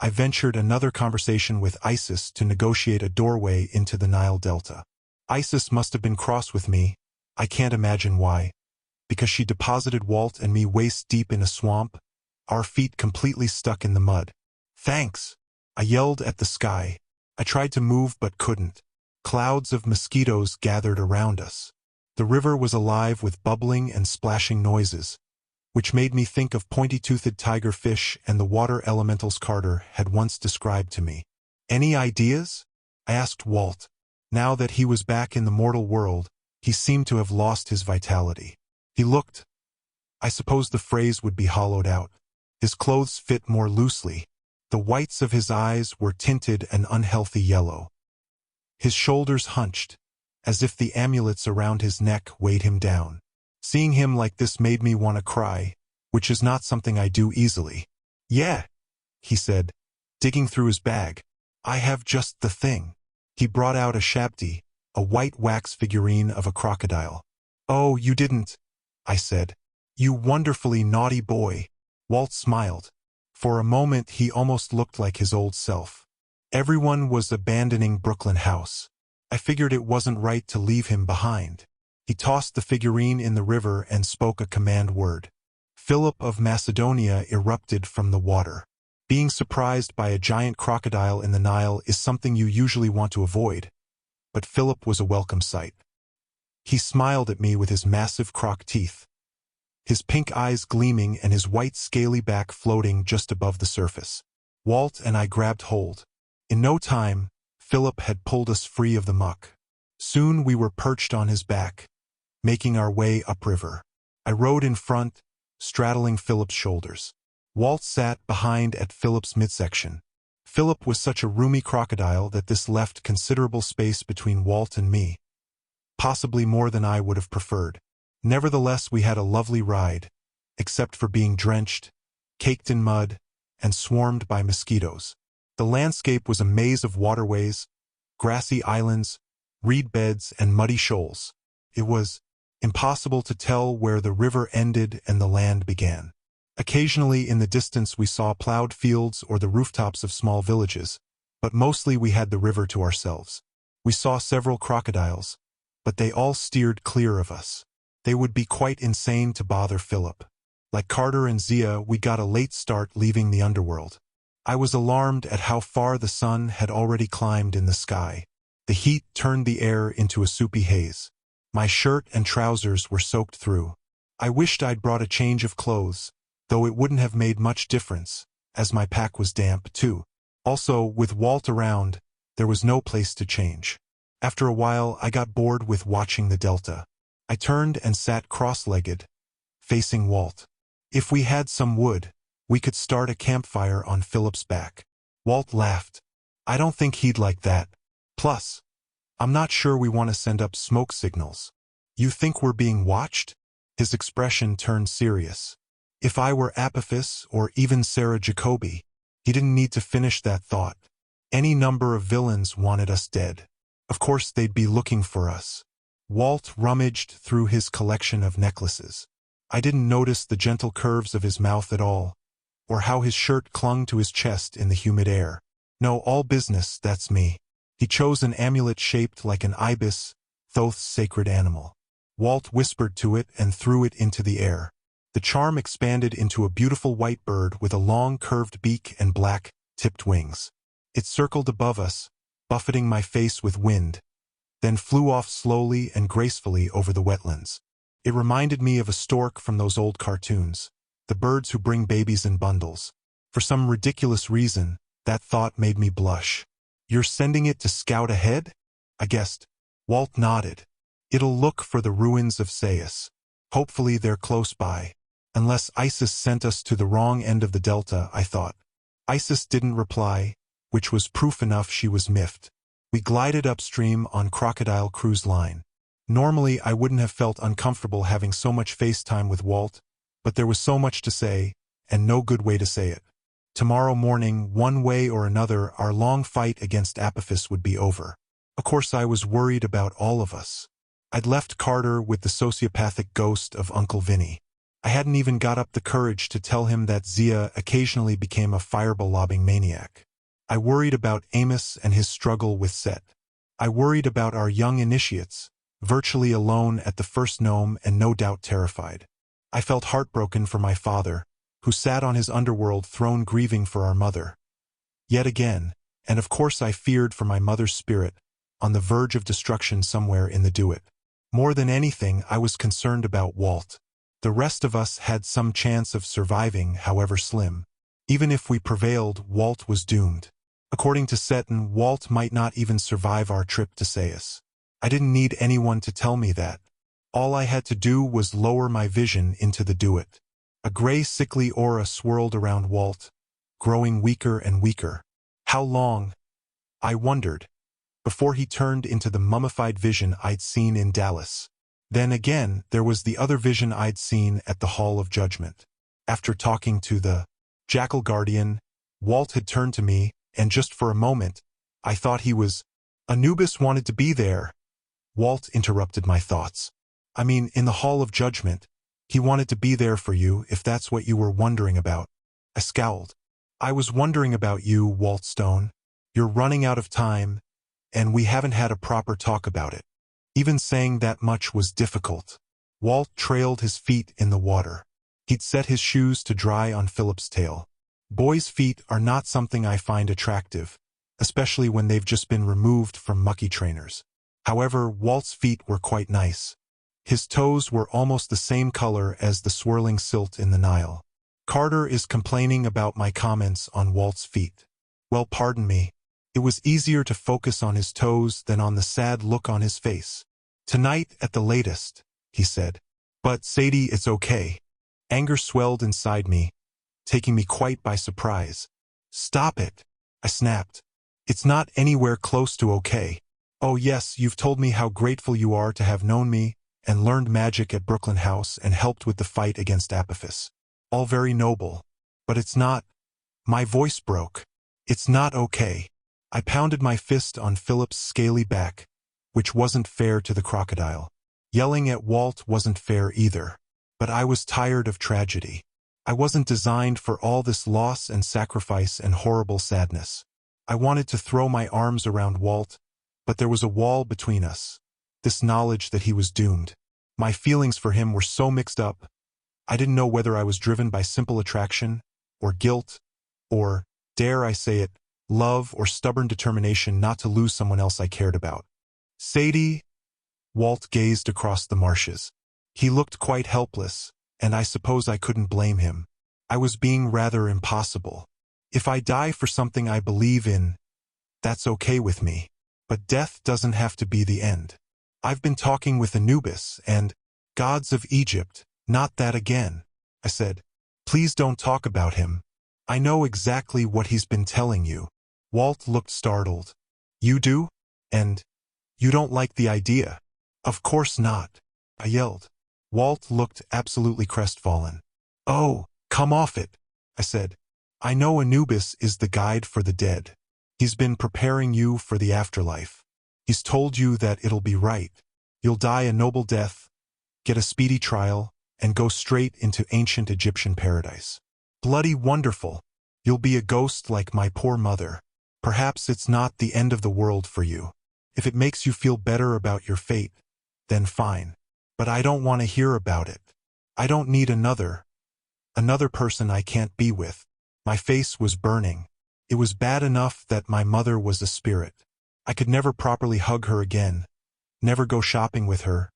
I ventured another conversation with Isis to negotiate a doorway into the Nile Delta. Isis must have been cross with me. I can't imagine why. Because she deposited Walt and me waist deep in a swamp, our feet completely stuck in the mud. Thanks! I yelled at the sky. I tried to move but couldn't. Clouds of mosquitoes gathered around us. The river was alive with bubbling and splashing noises, which made me think of pointy-toothed tiger fish and the water elementals Carter had once described to me. Any ideas? I asked Walt. Now that he was back in the mortal world, he seemed to have lost his vitality. He looked. I suppose the phrase would be hollowed out. His clothes fit more loosely. The whites of his eyes were tinted an unhealthy yellow. His shoulders hunched, as if the amulets around his neck weighed him down. Seeing him like this made me want to cry, which is not something I do easily. Yeah, he said, digging through his bag. I have just the thing. He brought out a shabti, a white wax figurine of a crocodile. Oh, you didn't, I said. You wonderfully naughty boy. Walt smiled. For a moment he almost looked like his old self. Everyone was abandoning Brooklyn House. I figured it wasn't right to leave him behind. He tossed the figurine in the river and spoke a command word. Philip of Macedonia erupted from the water. Being surprised by a giant crocodile in the Nile is something you usually want to avoid, but Philip was a welcome sight. He smiled at me with his massive croc teeth, his pink eyes gleaming and his white scaly back floating just above the surface. Walt and I grabbed hold. In no time, Philip had pulled us free of the muck. Soon we were perched on his back, making our way upriver. I rode in front, straddling Philip's shoulders. Walt sat behind at Philip's midsection. Philip was such a roomy crocodile that this left considerable space between Walt and me, possibly more than I would have preferred. Nevertheless, we had a lovely ride, except for being drenched, caked in mud, and swarmed by mosquitoes. The landscape was a maze of waterways, grassy islands, reed beds, and muddy shoals. It was impossible to tell where the river ended and the land began. Occasionally in the distance we saw plowed fields or the rooftops of small villages, but mostly we had the river to ourselves. We saw several crocodiles, but they all steered clear of us. They would be quite insane to bother Philip. Like Carter and Zia, we got a late start leaving the underworld. I was alarmed at how far the sun had already climbed in the sky. The heat turned the air into a soupy haze. My shirt and trousers were soaked through. I wished I'd brought a change of clothes, though it wouldn't have made much difference, as my pack was damp too. Also, with Walt around, there was no place to change. After a while, I got bored with watching the delta. I turned and sat cross-legged, facing Walt. If we had some wood, we could start a campfire on Philip's back. Walt laughed. I don't think he'd like that. Plus, I'm not sure we want to send up smoke signals. You think we're being watched? His expression turned serious. If I were Apophis or even Sarah Jacobi, he didn't need to finish that thought. Any number of villains wanted us dead. Of course they'd be looking for us. Walt rummaged through his collection of necklaces. I didn't notice the gentle curves of his mouth at all, or how his shirt clung to his chest in the humid air. No, all business, that's me. He chose an amulet shaped like an ibis, Thoth's sacred animal. Walt whispered to it and threw it into the air. The charm expanded into a beautiful white bird with a long curved beak and black, tipped wings. It circled above us, buffeting my face with wind, then flew off slowly and gracefully over the wetlands. It reminded me of a stork from those old cartoons, the birds who bring babies in bundles. For some ridiculous reason, that thought made me blush. You're sending it to scout ahead? I guessed. Walt nodded. It'll look for the ruins of Sais. Hopefully they're close by. Unless Isis sent us to the wrong end of the delta, I thought. Isis didn't reply, which was proof enough she was miffed. We glided upstream on Crocodile Cruise Line. Normally I wouldn't have felt uncomfortable having so much FaceTime with Walt, but there was so much to say, and no good way to say it. Tomorrow morning, one way or another, our long fight against Apophis would be over. Of course I was worried about all of us. I'd left Carter with the sociopathic ghost of Uncle Vinny. I hadn't even got up the courage to tell him that Zia occasionally became a fireball-lobbing maniac. I worried about Amos and his struggle with Set. I worried about our young initiates, virtually alone at the first gnome and no doubt terrified. I felt heartbroken for my father, who sat on his underworld throne grieving for our mother. Yet again, and of course I feared for my mother's spirit, on the verge of destruction somewhere in the Duat. More than anything, I was concerned about Walt. The rest of us had some chance of surviving, however slim. Even if we prevailed, Walt was doomed. According to Seton, Walt might not even survive our trip to Sais. I didn't need anyone to tell me that. All I had to do was lower my vision into the Duat. A gray, sickly aura swirled around Walt, growing weaker and weaker. How long, I wondered, before he turned into the mummified vision I'd seen in Dallas? Then again, there was the other vision I'd seen at the Hall of Judgment. After talking to the Jackal Guardian, Walt had turned to me, and just for a moment, I thought he was. Anubis wanted to be there. Walt interrupted my thoughts. I mean, in the Hall of Judgment, he wanted to be there for you, if that's what you were wondering about. I scowled. I was wondering about you, Walt Stone. You're running out of time, and we haven't had a proper talk about it. Even saying that much was difficult. Walt trailed his feet in the water. He'd set his shoes to dry on Philip's tail. Boys' feet are not something I find attractive, especially when they've just been removed from mucky trainers. However, Walt's feet were quite nice. His toes were almost the same color as the swirling silt in the Nile. Carter is complaining about my comments on Walt's feet. Well, pardon me. It was easier to focus on his toes than on the sad look on his face. Tonight at the latest, he said. But Sadie, it's okay. Anger swelled inside me, taking me quite by surprise. Stop it, I snapped. It's not anywhere close to okay. Oh yes, you've told me how grateful you are to have known me, and learned magic at Brooklyn House and helped with the fight against Apophis. All very noble. But it's not. My voice broke. It's not okay. I pounded my fist on Philip's scaly back, which wasn't fair to the crocodile. Yelling at Walt wasn't fair either. But I was tired of tragedy. I wasn't designed for all this loss and sacrifice and horrible sadness. I wanted to throw my arms around Walt, but there was a wall between us. This knowledge that he was doomed. My feelings for him were so mixed up. I didn't know whether I was driven by simple attraction, or guilt, or, dare I say it, love or stubborn determination not to lose someone else I cared about. Sadie? Walt gazed across the marshes. He looked quite helpless, and I suppose I couldn't blame him. I was being rather impossible. If I die for something I believe in, that's okay with me. But death doesn't have to be the end. I've been talking with Anubis and gods of Egypt, not that again, I said. Please don't talk about him. I know exactly what he's been telling you. Walt looked startled. You do? And you don't like the idea? Of course not, I yelled. Walt looked absolutely crestfallen. Oh, come off it, I said. I know Anubis is the guide for the dead. He's been preparing you for the afterlife. He's told you that it'll be right. You'll die a noble death, get a speedy trial, and go straight into ancient Egyptian paradise. Bloody wonderful. You'll be a ghost like my poor mother. Perhaps it's not the end of the world for you. If it makes you feel better about your fate, then fine. But I don't want to hear about it. I don't need another person I can't be with. My face was burning. It was bad enough that my mother was a spirit. I could never properly hug her again, never go shopping with her,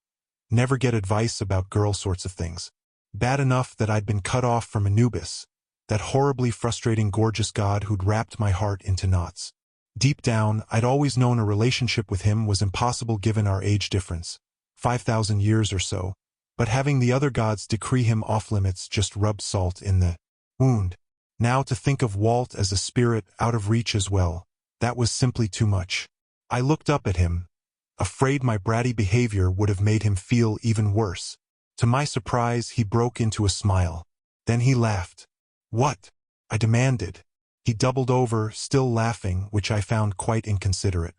never get advice about girl sorts of things. Bad enough that I'd been cut off from Anubis, that horribly frustrating gorgeous god who'd wrapped my heart into knots. Deep down, I'd always known a relationship with him was impossible given our age difference, 5,000 years or so, but having the other gods decree him off-limits just rubbed salt in the wound. Now to think of Walt as a spirit out of reach as well, that was simply too much. I looked up at him, afraid my bratty behavior would have made him feel even worse. To my surprise, he broke into a smile. Then he laughed. What? I demanded. He doubled over, still laughing, which I found quite inconsiderate.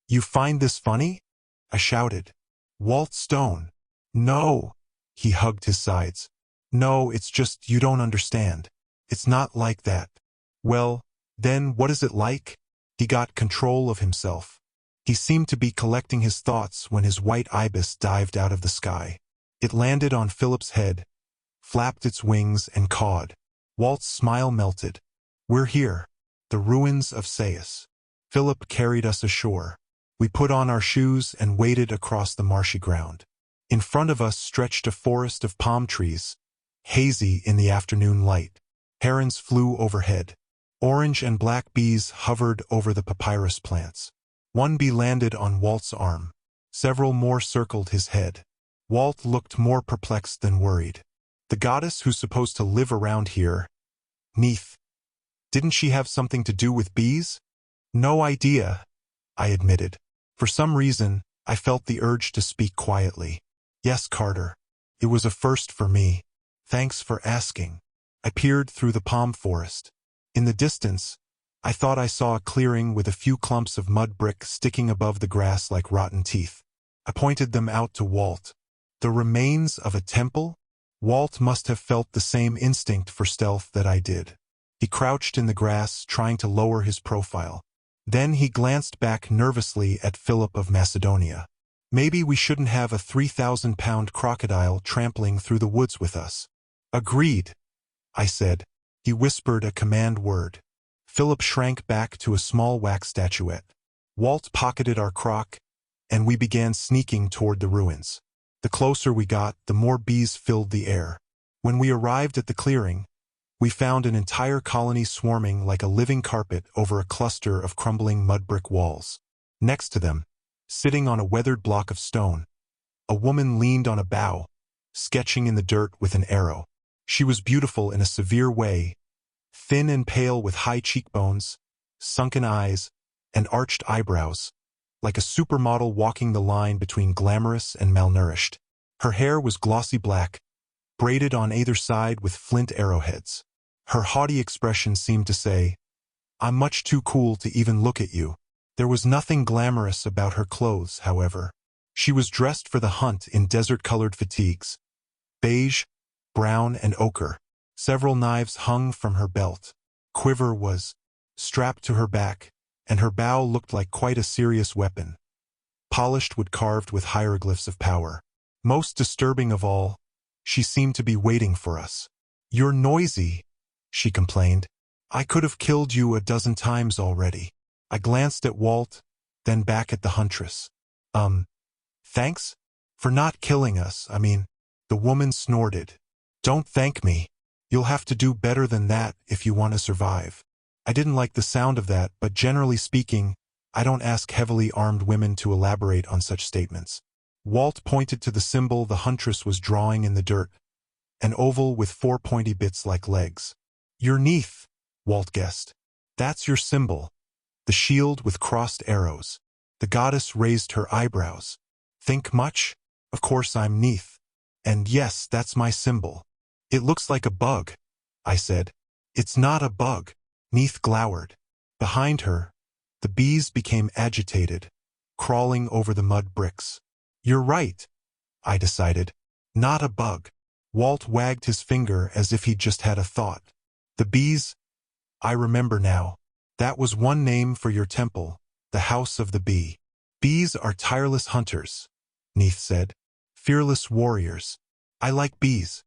You find this funny? I shouted. Walt Stone. No. He hugged his sides. No, it's just you don't understand. It's not like that. Well, then what is it like? He got control of himself. He seemed to be collecting his thoughts when his white ibis dived out of the sky. It landed on Philip's head, flapped its wings, and cawed. Walt's smile melted. "We're here. The ruins of Sais." Philip carried us ashore. We put on our shoes and waded across the marshy ground. In front of us stretched a forest of palm trees, hazy in the afternoon light. Herons flew overhead. Orange and black bees hovered over the papyrus plants. One bee landed on Walt's arm. Several more circled his head. Walt looked more perplexed than worried. "The goddess who's supposed to live around here, Neith, didn't she have something to do with bees?" "No idea," I admitted. For some reason, I felt the urge to speak quietly. "Yes, Carter. It was a first for me. Thanks for asking." I peered through the palm forest. In the distance, I thought I saw a clearing with a few clumps of mud brick sticking above the grass like rotten teeth. I pointed them out to Walt. The remains of a temple? Walt must have felt the same instinct for stealth that I did. He crouched in the grass, trying to lower his profile. Then he glanced back nervously at Philip of Macedonia. "Maybe we shouldn't have a 3,000-pound crocodile trampling through the woods with us." "Agreed," I said. He whispered a command word. Philip shrank back to a small wax statuette. Walt pocketed our crock, and we began sneaking toward the ruins. The closer we got, the more bees filled the air. When we arrived at the clearing, we found an entire colony swarming like a living carpet over a cluster of crumbling mud brick walls. Next to them, sitting on a weathered block of stone, a woman leaned on a bough, sketching in the dirt with an arrow. She was beautiful in a severe way, thin and pale with high cheekbones, sunken eyes, and arched eyebrows, like a supermodel walking the line between glamorous and malnourished. Her hair was glossy black, braided on either side with flint arrowheads. Her haughty expression seemed to say, "I'm much too cool to even look at you." There was nothing glamorous about her clothes, however. She was dressed for the hunt in desert-colored fatigues, beige, brown, and ochre. Several knives hung from her belt. Quiver was strapped to her back, and her bow looked like quite a serious weapon, polished wood carved with hieroglyphs of power. Most disturbing of all, she seemed to be waiting for us. "You're noisy," she complained. "I could have killed you a dozen times already." I glanced at Walt, then back at the huntress. Thanks? For not killing us, I mean." The woman snorted. "Don't thank me. You'll have to do better than that if you want to survive." I didn't like the sound of that, but generally speaking, I don't ask heavily armed women to elaborate on such statements. Walt pointed to the symbol the huntress was drawing in the dirt, an oval with 4 pointy bits like legs. "Your Neith," Walt guessed. "That's your symbol. The shield with crossed arrows." The goddess raised her eyebrows. "Think much? Of course I'm Neith. And yes, that's my symbol." "It looks like a bug," I said. "It's not a bug." Neith glowered. Behind her, the bees became agitated, crawling over the mud bricks. "You're right," I decided. "Not a bug." Walt wagged his finger as if he'd just had a thought. "The bees? I remember now. That was one name for your temple, the House of the Bee." "Bees are tireless hunters," Neith said. "Fearless warriors. I like bees."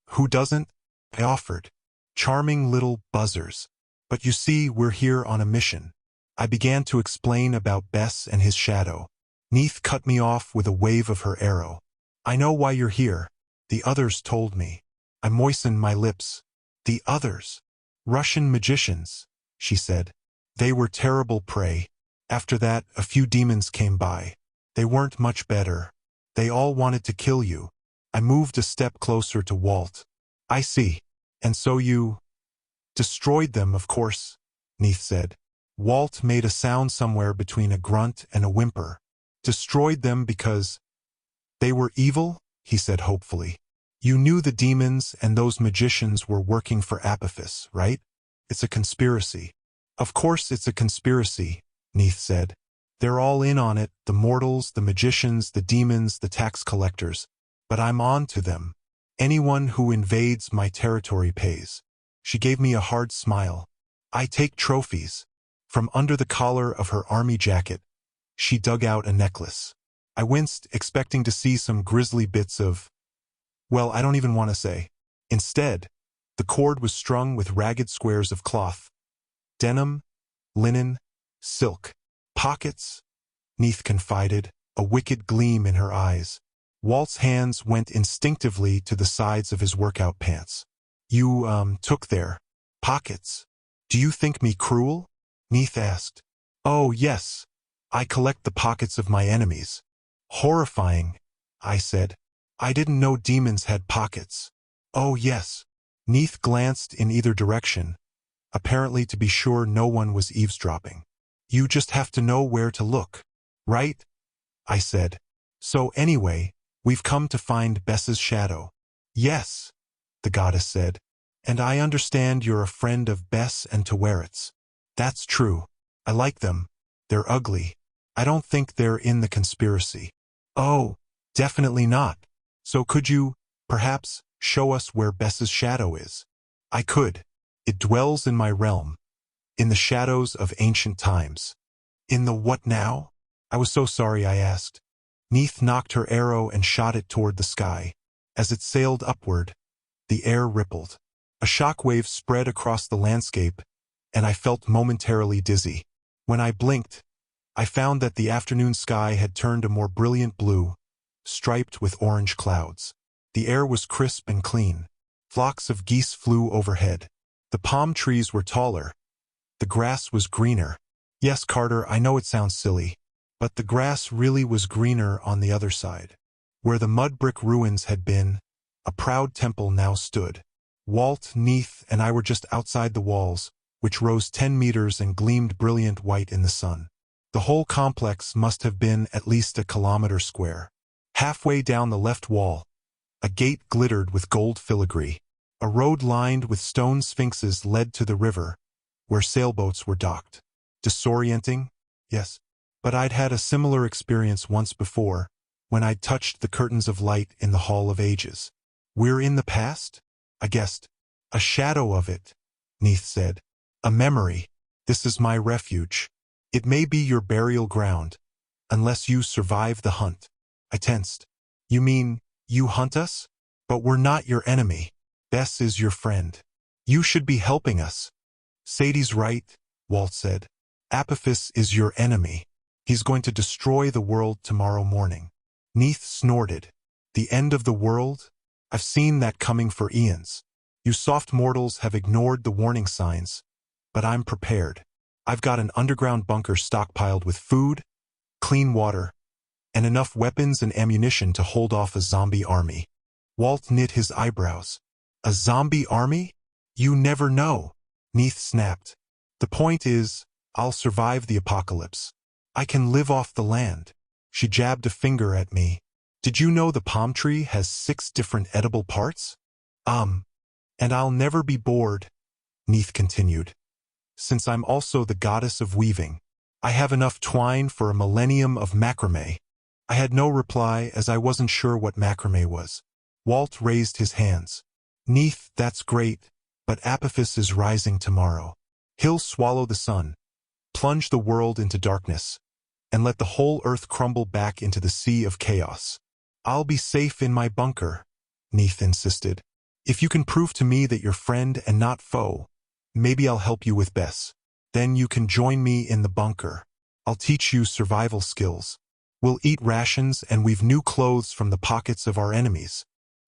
Who doesn't?" I offered. "Charming little buzzers. But you see, we're here on a mission." I began to explain about Bess and his shadow. Neith cut me off with a wave of her arrow. "I know why you're here. The others told me." I moistened my lips. "The others? Russian magicians," she said. "They were terrible prey. After that, a few demons came by. They weren't much better. They all wanted to kill you." I moved a step closer to Walt. "I see. And so you destroyed them, of course," Neith said. Walt made a sound somewhere between a grunt and a whimper. "Destroyed them because they were evil?" he said hopefully. "You knew the demons and those magicians were working for Apophis, right? It's a conspiracy." "Of course it's a conspiracy," Neith said. "They're all in on it, the mortals, the magicians, the demons, the tax collectors. But I'm on to them. Anyone who invades my territory pays." She gave me a hard smile. "I take trophies." From under the collar of her army jacket, She dug out a necklace. I winced, expecting to see some grisly bits of, well, I don't even want to say. Instead, the cord was strung with ragged squares of cloth. Denim, linen, silk. Pockets, Neith confided, a wicked gleam in her eyes. Walt's hands went instinctively to the sides of his workout pants. You, took their pockets. Do you think me cruel? Neith asked. Oh, yes. I collect the pockets of my enemies. Horrifying, I said. I didn't know demons had pockets. Oh, yes. Neith glanced in either direction, apparently to be sure no one was eavesdropping. You just have to know where to look, right? I said. So anyway, we've come to find Bess's shadow. Yes, the goddess said. And I understand you're a friend of Bess and Tewerit's. That's true. I like them. They're ugly. I don't think they're in the conspiracy. Oh, definitely not. So could you, perhaps, show us where Bess's shadow is? I could. It dwells in my realm, in the shadows of ancient times. In the what now? I was so sorry I asked. Neith knocked her arrow and shot it toward the sky. As it sailed upward, the air rippled. A shockwave spread across the landscape, and I felt momentarily dizzy. When I blinked, I found that the afternoon sky had turned a more brilliant blue, striped with orange clouds. The air was crisp and clean. Flocks of geese flew overhead. The palm trees were taller. The grass was greener. Yes, Carter, I know it sounds silly, but the grass really was greener on the other side. Where the mud brick ruins had been, a proud temple now stood. Walt, Neith, and I were just outside the walls, which rose 10 meters and gleamed brilliant white in the sun. The whole complex must have been at least 1 kilometer square. Halfway down the left wall, a gate glittered with gold filigree. A road lined with stone sphinxes led to the river, where sailboats were docked. Disorienting? Yes. But I'd had a similar experience once before, when I'd touched the curtains of light in the Hall of Ages. We're in the past? I guessed. A shadow of it, Neith said. A memory. This is my refuge. It may be your burial ground, unless you survive the hunt. I tensed. You mean, you hunt us? But we're not your enemy. Bess is your friend. You should be helping us. Sadie's right, Walt said. Apophis is your enemy. He's going to destroy the world tomorrow morning. Neith snorted. The end of the world? I've seen that coming for eons. You soft mortals have ignored the warning signs, but I'm prepared. I've got an underground bunker stockpiled with food, clean water, and enough weapons and ammunition to hold off a zombie army. Walt knit his eyebrows. A zombie army? You never know, Neith snapped. The point is, I'll survive the apocalypse. I can live off the land. She jabbed a finger at me. Did you know the palm tree has 6 different edible parts? And I'll never be bored, Neith continued. Since I'm also the goddess of weaving, I have enough twine for a millennium of macrame. I had no reply as I wasn't sure what macrame was. Walt raised his hands. Neith, that's great, but Apophis is rising tomorrow. He'll swallow the sun, plunge the world into darkness, and let the whole earth crumble back into the sea of chaos. I'll be safe in my bunker, Neith insisted. If you can prove to me that you're friend and not foe, maybe I'll help you with Bess. Then you can join me in the bunker. I'll teach you survival skills. We'll eat rations and weave new clothes from the pockets of our enemies.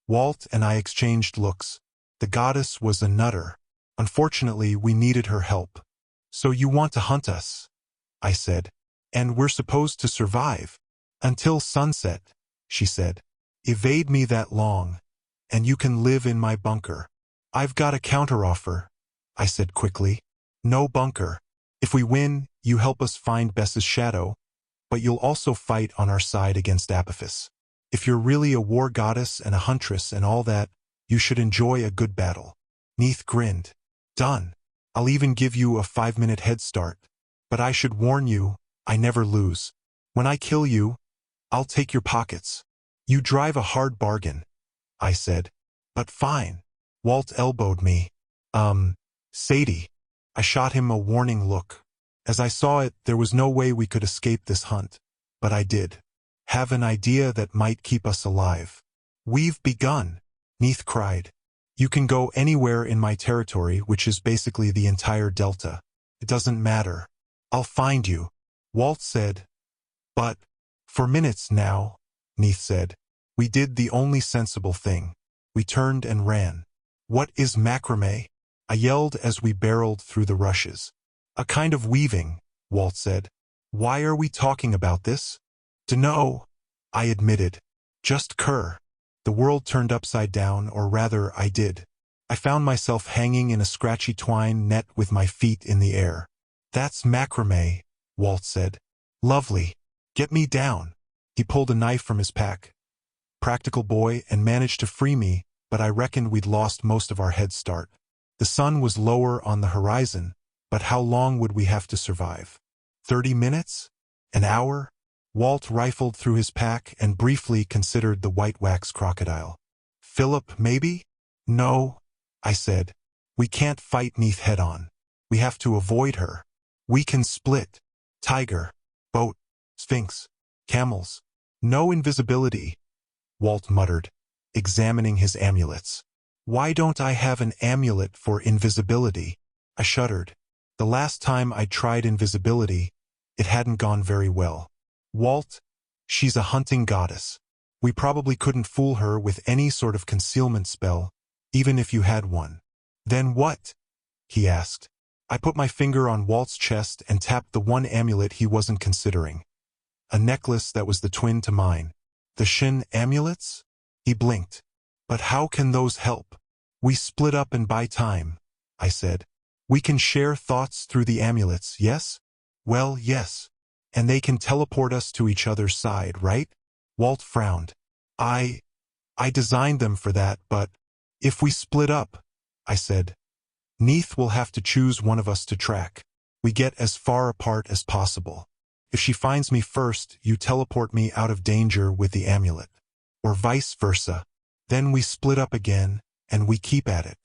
Walt and I exchanged looks. The goddess was a nutter. Unfortunately, we needed her help. So you want to hunt us? I said. And we're supposed to survive. Until sunset, she said. Evade me that long, and you can live in my bunker. I've got a counteroffer, I said quickly. No bunker. If we win, you help us find Bess's shadow, but you'll also fight on our side against Apophis. If you're really a war goddess and a huntress and all that, you should enjoy a good battle. Neith grinned. Done. I'll even give you a 5-minute head start. But I should warn you, I never lose. When I kill you, I'll take your pockets. You drive a hard bargain, I said. But fine. Walt elbowed me. Sadie. I shot him a warning look. As I saw it, there was no way we could escape this hunt. But I did have an idea that might keep us alive. "We've begun," Neith cried. "You can go anywhere in my territory, which is basically the entire delta. It doesn't matter. I'll find you," Walt said. "But for minutes now," Neith said, "we did the only sensible thing. We turned and ran." "What is macrame?" I yelled as we barreled through the rushes. "A kind of weaving," Walt said. "Why are we talking about this?" "Dunno," I admitted. "Just cur." The world turned upside down, or rather, I did. I found myself hanging in a scratchy twine net with my feet in the air. "That's macrame," Walt said. "Lovely. Get me down." He pulled a knife from his pack. Practical boy, and managed to free me, but I reckoned we'd lost most of our head start. The sun was lower on the horizon, but how long would we have to survive? 30 minutes? An hour? Walt rifled through his pack and briefly considered the white wax crocodile. "Philip, maybe?" "No," I said. "We can't fight Neith head-on. We have to avoid her. We can split. Tiger, boat, sphinx, camels. No invisibility," Walt muttered, examining his amulets. "Why don't I have an amulet for invisibility?" I shuddered. The last time I tried invisibility, it hadn't gone very well. "Walt, she's a hunting goddess. We probably couldn't fool her with any sort of concealment spell, even if you had one." "Then what?" he asked. I put my finger on Walt's chest and tapped the one amulet he wasn't considering. A necklace that was the twin to mine. "The Shin amulets?" He blinked. "But how can those help?" "We split up and buy time," I said. "We can share thoughts through the amulets, yes?" "Well, yes. And they can teleport us to each other's side, right?" Walt frowned. I designed them for that, but if we split up," I said, "Neith will have to choose one of us to track. We get as far apart as possible. If she finds me first, you teleport me out of danger with the amulet. Or vice versa. Then we split up again, and we keep at it."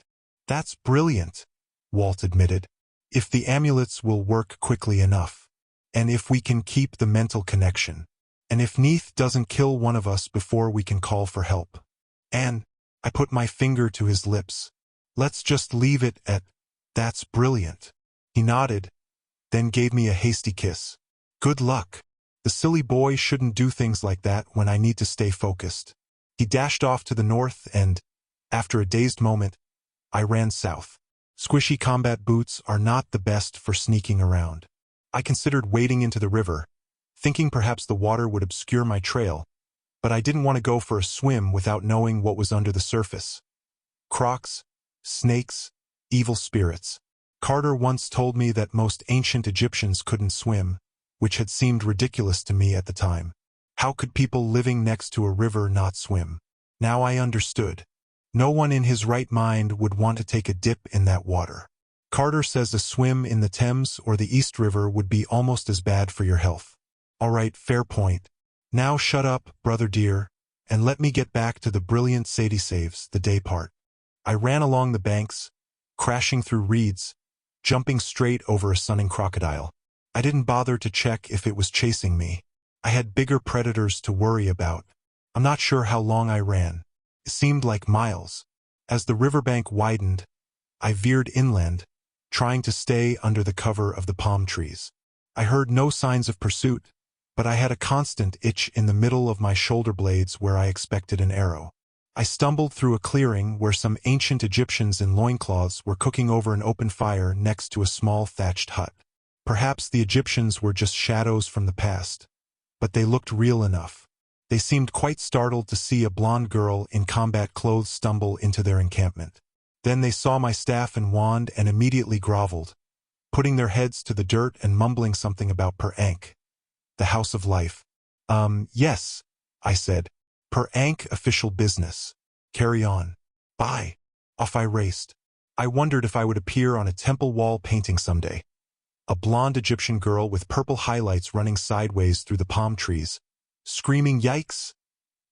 "That's brilliant," Walt admitted. "If the amulets will work quickly enough. And if we can keep the mental connection. And if Neith doesn't kill one of us before we can call for help. And," I put my finger to his lips, "let's just leave it at, that's brilliant." He nodded, then gave me a hasty kiss. "Good luck. The silly boy shouldn't do things like that when I need to stay focused." He dashed off to the north and, after a dazed moment, I ran south. Squishy combat boots are not the best for sneaking around. I considered wading into the river, thinking perhaps the water would obscure my trail, but I didn't want to go for a swim without knowing what was under the surface. Crocs, snakes, evil spirits. Carter once told me that most ancient Egyptians couldn't swim, which had seemed ridiculous to me at the time. How could people living next to a river not swim? Now I understood. No one in his right mind would want to take a dip in that water. Carter says a swim in the Thames or the East River would be almost as bad for your health. All right, fair point. Now shut up, brother dear, and let me get back to the brilliant Sadie saves the day part. I ran along the banks, crashing through reeds, jumping straight over a sunning crocodile. I didn't bother to check if it was chasing me. I had bigger predators to worry about. I'm not sure how long I ran. It seemed like miles. As the riverbank widened, I veered inland, trying to stay under the cover of the palm trees. I heard no signs of pursuit, but I had a constant itch in the middle of my shoulder blades where I expected an arrow. I stumbled through a clearing where some ancient Egyptians in loincloths were cooking over an open fire next to a small thatched hut. Perhaps the Egyptians were just shadows from the past, but they looked real enough. They seemed quite startled to see a blonde girl in combat clothes stumble into their encampment. Then they saw my staff and wand and immediately groveled, putting their heads to the dirt and mumbling something about Per Ankh, the House of Life. Yes, I said. Per Ankh official business. Carry on. Bye. Off I raced. I wondered if I would appear on a temple wall painting someday. A blonde Egyptian girl with purple highlights running sideways through the palm trees, screaming yikes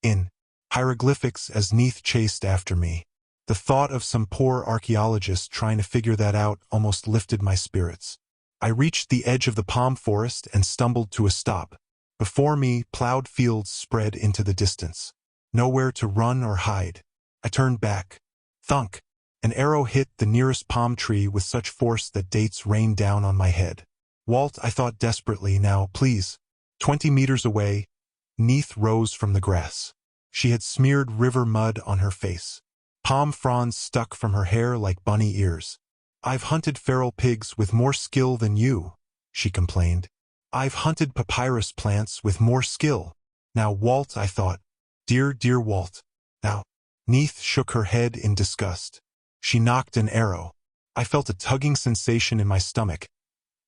in hieroglyphics as Neith chased after me. The thought of some poor archaeologist trying to figure that out almost lifted my spirits. I reached the edge of the palm forest and stumbled to a stop. Before me, plowed fields spread into the distance. Nowhere to run or hide. I turned back. Thunk! An arrow hit the nearest palm tree with such force that dates rained down on my head. Walt, I thought desperately, now, please. 20 meters away, Neith rose from the grass. She had smeared river mud on her face. Palm fronds stuck from her hair like bunny ears. I've hunted feral pigs with more skill than you, she complained. I've hunted papyrus plants with more skill. Now, Walt, I thought. Dear, dear Walt. Now. Neith shook her head in disgust. She knocked an arrow. I felt a tugging sensation in my stomach,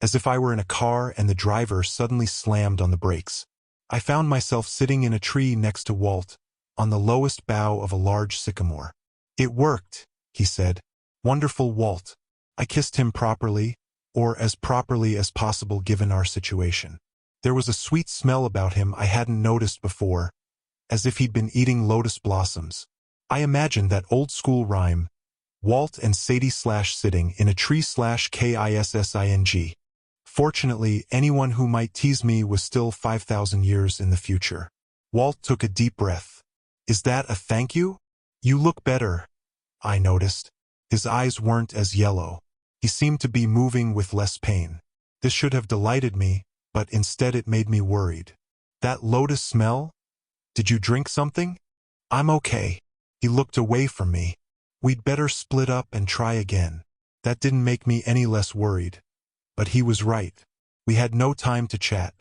as if I were in a car and the driver suddenly slammed on the brakes. I found myself sitting in a tree next to Walt, on the lowest bough of a large sycamore. It worked, he said. Wonderful, Walt. I kissed him properly, or as properly as possible given our situation. There was a sweet smell about him I hadn't noticed before, as if he'd been eating lotus blossoms. I imagined that old-school rhyme, Walt and Sadie sitting in a tree kissing. Fortunately, anyone who might tease me was still 5,000 years in the future. Walt took a deep breath. Is that a thank you? You look better, I noticed. His eyes weren't as yellow. He seemed to be moving with less pain. This should have delighted me, but instead it made me worried. That lotus smell? Did you drink something? I'm okay. He looked away from me. We'd better split up and try again. That didn't make me any less worried. But he was right. We had no time to chat.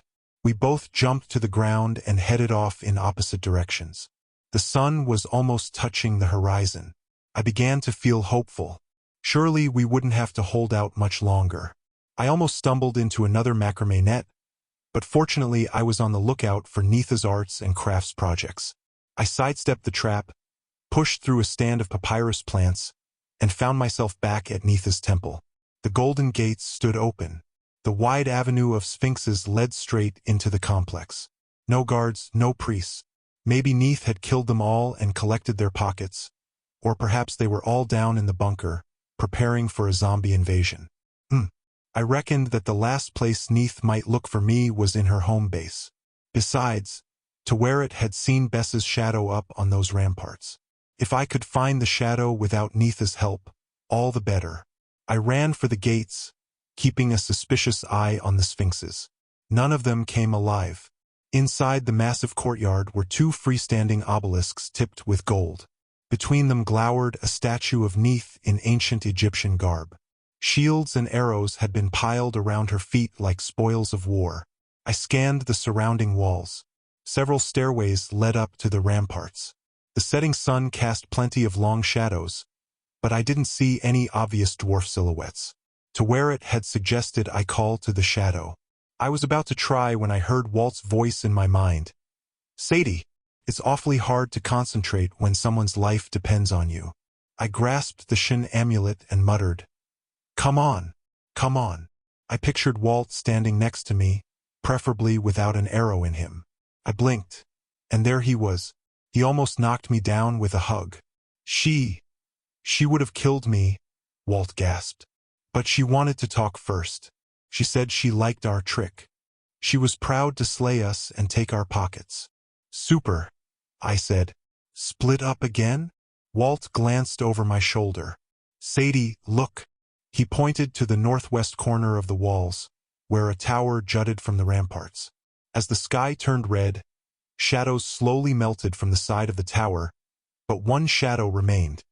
We both jumped to the ground and headed off in opposite directions. The sun was almost touching the horizon. I began to feel hopeful. Surely we wouldn't have to hold out much longer. I almost stumbled into another macrame net, but fortunately I was on the lookout for Neith's arts and crafts projects. I sidestepped the trap, pushed through a stand of papyrus plants, and found myself back at Neith's temple. The golden gates stood open. The wide avenue of sphinxes led straight into the complex. No guards, no priests. Maybe Neith had killed them all and collected their pockets, or perhaps they were all down in the bunker, preparing for a zombie invasion. I reckoned that the last place Neith might look for me was in her home base. Besides, Taweret had seen Bess's shadow up on those ramparts. If I could find the shadow without Neith's help, all the better. I ran for the gates, keeping a suspicious eye on the sphinxes. None of them came alive. Inside the massive courtyard were two freestanding obelisks tipped with gold. Between them glowered a statue of Neith in ancient Egyptian garb. Shields and arrows had been piled around her feet like spoils of war. I scanned the surrounding walls. Several stairways led up to the ramparts. The setting sun cast plenty of long shadows, but I didn't see any obvious dwarf silhouettes. Taweret had suggested I call to the shadow. I was about to try when I heard Walt's voice in my mind. Sadie, it's awfully hard to concentrate when someone's life depends on you. I grasped the Shin amulet and muttered, Come on, come on. I pictured Walt standing next to me, preferably without an arrow in him. I blinked, and there he was. He almost knocked me down with a hug. She would have killed me, Walt gasped. But she wanted to talk first. She said she liked our trick. She was proud to slay us and take our pockets. Super, I said. Split up again? Walt glanced over my shoulder. Sadie, look. He pointed to the northwest corner of the walls, where a tower jutted from the ramparts. As the sky turned red, shadows slowly melted from the side of the tower, but one shadow remained.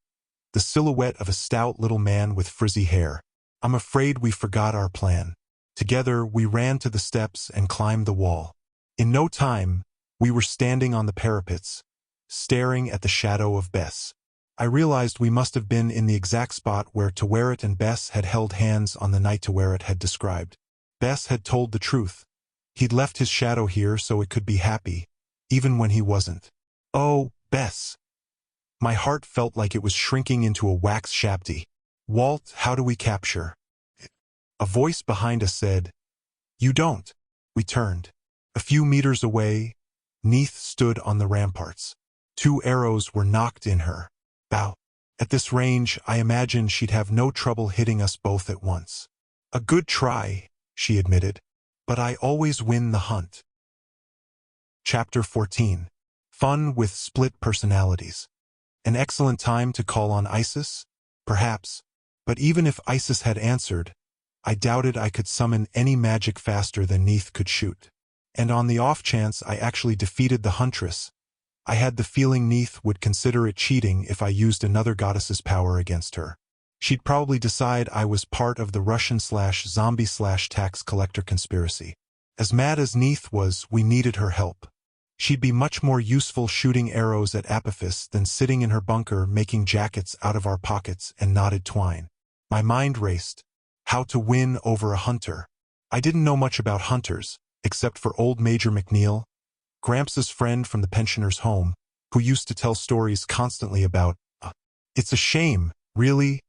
The silhouette of a stout little man with frizzy hair. I'm afraid we forgot our plan. Together, we ran to the steps and climbed the wall. In no time, we were standing on the parapets, staring at the shadow of Bess. I realized we must have been in the exact spot where Taweret and Bess had held hands on the night Taweret had described. Bess had told the truth. He'd left his shadow here so it could be happy, even when he wasn't. Oh, Bess. My heart felt like it was shrinking into a wax shabty. Walt, how do we capture? A voice behind us said, You don't. We turned. A few meters away, Neith stood on the ramparts. 2 arrows were knocked in her. Bow. At this range, I imagined she'd have no trouble hitting us both at once. A good try, she admitted. But I always win the hunt. Chapter 14. Fun with split personalities. An excellent time to call on Isis? Perhaps. But even if Isis had answered, I doubted I could summon any magic faster than Neith could shoot. And on the off chance I actually defeated the huntress, I had the feeling Neith would consider it cheating if I used another goddess's power against her. She'd probably decide I was part of the Russian/zombie/tax collector conspiracy. As mad as Neith was, we needed her help. She'd be much more useful shooting arrows at Apophis than sitting in her bunker making jackets out of our pockets and knotted twine. My mind raced. How to win over a hunter. I didn't know much about hunters, except for old Major McNeil, Gramps' friend from the pensioner's home, who used to tell stories constantly about, It's a shame, really,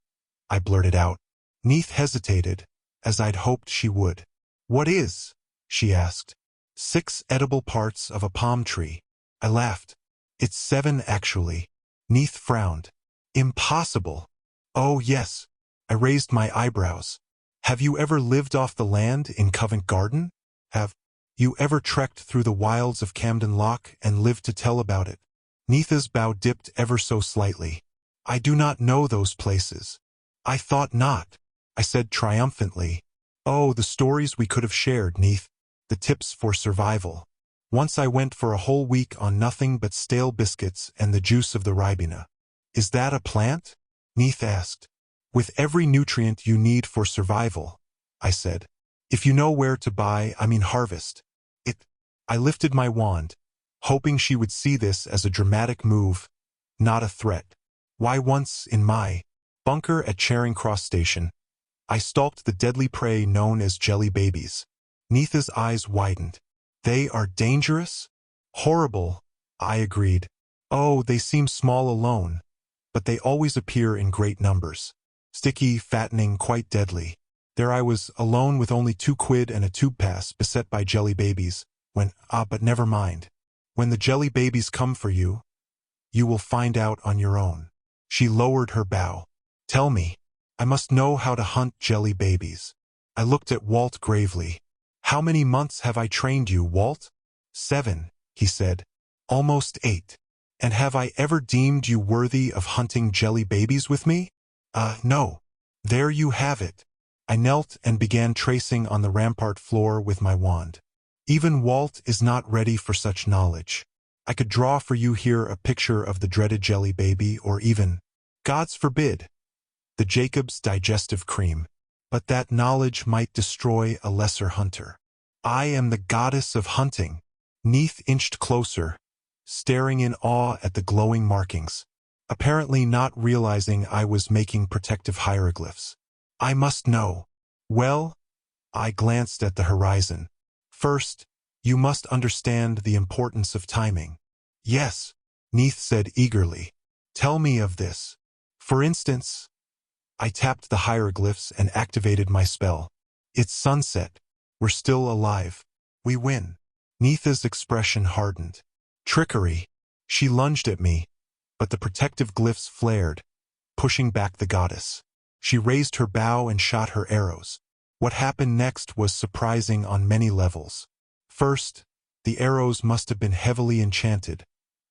I blurted out. Neith hesitated, as I'd hoped she would. What is? She asked. 6 edible parts of a palm tree. I laughed. It's 7 actually. Neith frowned. Impossible. Oh yes. I raised my eyebrows. Have you ever lived off the land in Covent Garden? Have you ever trekked through the wilds of Camden Loch and lived to tell about it? Neith's bow dipped ever so slightly. I do not know those places. I thought not, I said triumphantly. Oh, the stories we could have shared, Neith. The tips for survival. Once I went for a whole week on nothing but stale biscuits and the juice of the ribena. Is that a plant? Neith asked. With every nutrient you need for survival, I said. If you know where to buy, harvest. I lifted my wand, hoping she would see this as a dramatic move, not a threat. Why once, in my bunker at Charing Cross Station, I stalked the deadly prey known as jelly babies. Neith's eyes widened. They are dangerous? Horrible, I agreed. Oh, they seem small alone, but they always appear in great numbers. Sticky, fattening, quite deadly. There I was, alone with only 2 quid and a tube pass, beset by jelly babies, but never mind. When the jelly babies come for you, you will find out on your own. She lowered her bow. Tell me. I must know how to hunt jelly babies. I looked at Walt gravely. How many months have I trained you, Walt? 7, he said. Almost 8. And have I ever deemed you worthy of hunting jelly babies with me? No. There you have it. I knelt and began tracing on the rampart floor with my wand. Even Walt is not ready for such knowledge. I could draw for you here a picture of the dreaded jelly baby, or even, God's forbid, the Jacob's digestive cream. But that knowledge might destroy a lesser hunter. I am the goddess of hunting. Neith inched closer, staring in awe at the glowing markings, apparently not realizing I was making protective hieroglyphs. I must know. Well, I glanced at the horizon. First, you must understand the importance of timing. Yes, Neith said eagerly. Tell me of this. For instance, I tapped the hieroglyphs and activated my spell. It's sunset. We're still alive. We win. Neith's expression hardened. Trickery. She lunged at me, but the protective glyphs flared, pushing back the goddess. She raised her bow and shot her arrows. What happened next was surprising on many levels. First, the arrows must have been heavily enchanted,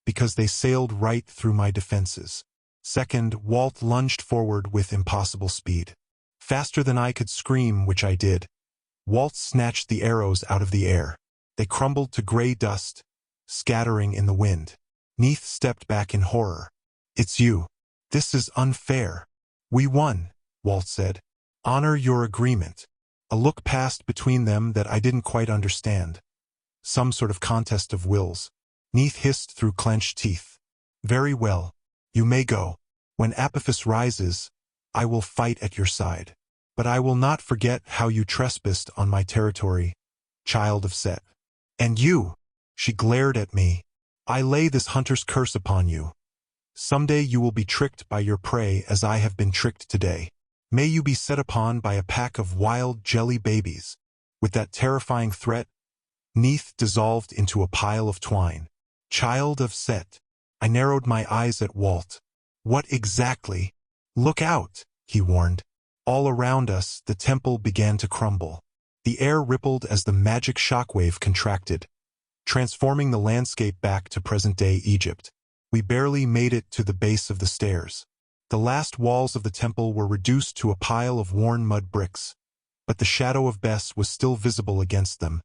because they sailed right through my defenses. Second, Walt lunged forward with impossible speed. Faster than I could scream, which I did. Walt snatched the arrows out of the air. They crumbled to gray dust, scattering in the wind. Neith stepped back in horror. It's you. This is unfair. We won, Walt said. Honor your agreement. A look passed between them that I didn't quite understand. Some sort of contest of wills. Neith hissed through clenched teeth. Very well. You may go. When Apophis rises, I will fight at your side. But I will not forget how you trespassed on my territory, child of Set. And you, she glared at me. I lay this hunter's curse upon you. Someday you will be tricked by your prey as I have been tricked today. May you be set upon by a pack of wild jelly babies. With that terrifying threat, Neith dissolved into a pile of twine. Child of Set. I narrowed my eyes at Walt. What exactly? Look out, he warned. All around us, the temple began to crumble. The air rippled as the magic shockwave contracted, transforming the landscape back to present-day Egypt. We barely made it to the base of the stairs. The last walls of the temple were reduced to a pile of worn mud bricks, but the shadow of Bes was still visible against them,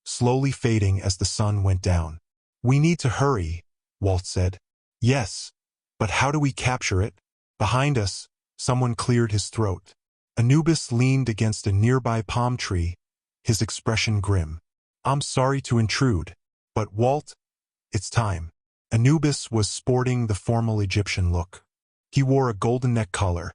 slowly fading as the sun went down. "We need to hurry," Walt said. "Yes, but how do we capture it?" Behind us, someone cleared his throat. Anubis leaned against a nearby palm tree, his expression grim. "I'm sorry to intrude, but Walt, it's time." Anubis was sporting the formal Egyptian look. He wore a golden neck collar,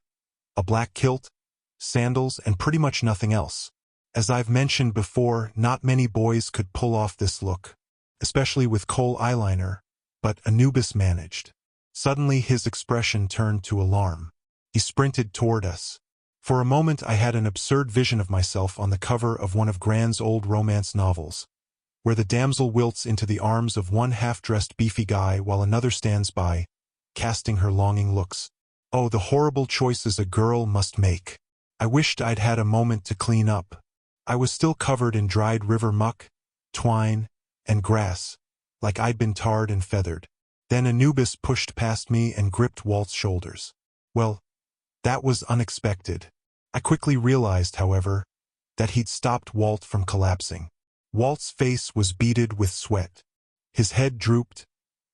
a black kilt, sandals, and pretty much nothing else. As I've mentioned before, not many boys could pull off this look, especially with kohl eyeliner, but Anubis managed. Suddenly his expression turned to alarm. He sprinted toward us. For a moment I had an absurd vision of myself on the cover of one of Grant's old romance novels, where the damsel wilts into the arms of one half-dressed beefy guy while another stands by, casting her longing looks. Oh, the horrible choices a girl must make. I wished I'd had a moment to clean up. I was still covered in dried river muck, twine, and grass, like I'd been tarred and feathered. Then Anubis pushed past me and gripped Walt's shoulders. Well, that was unexpected. I quickly realized, however, that he'd stopped Walt from collapsing. Walt's face was beaded with sweat. His head drooped,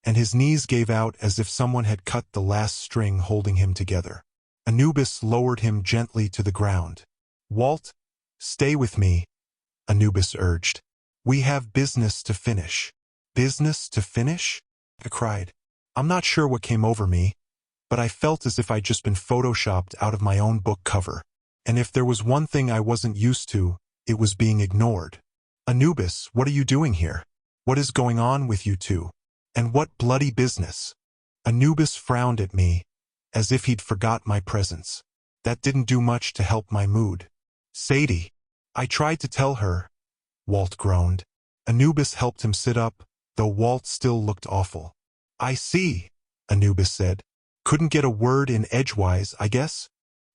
and his knees gave out as if someone had cut the last string holding him together. Anubis lowered him gently to the ground. "Walt, stay with me," Anubis urged. "We have business to finish." "Business to finish?" I cried. I'm not sure what came over me, but I felt as if I'd just been photoshopped out of my own book cover. And if there was one thing I wasn't used to, it was being ignored. "Anubis, what are you doing here? What is going on with you two? And what bloody business?" Anubis frowned at me, as if he'd forgot my presence. That didn't do much to help my mood. "Sadie, I tried to tell her," Walt groaned. Anubis helped him sit up, though Walt still looked awful. "I see," Anubis said. "Couldn't get a word in edgewise, I guess?"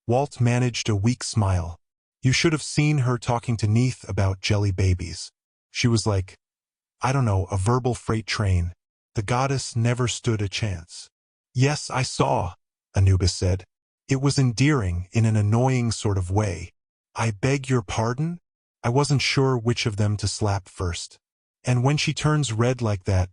Walt managed a weak smile. "You should have seen her talking to Neith about jelly babies. She was like, I don't know, a verbal freight train. The goddess never stood a chance." "Yes, I saw," Anubis said. "It was endearing in an annoying sort of way." "I beg your pardon?" I wasn't sure which of them to slap first. "And when she turns red like that,"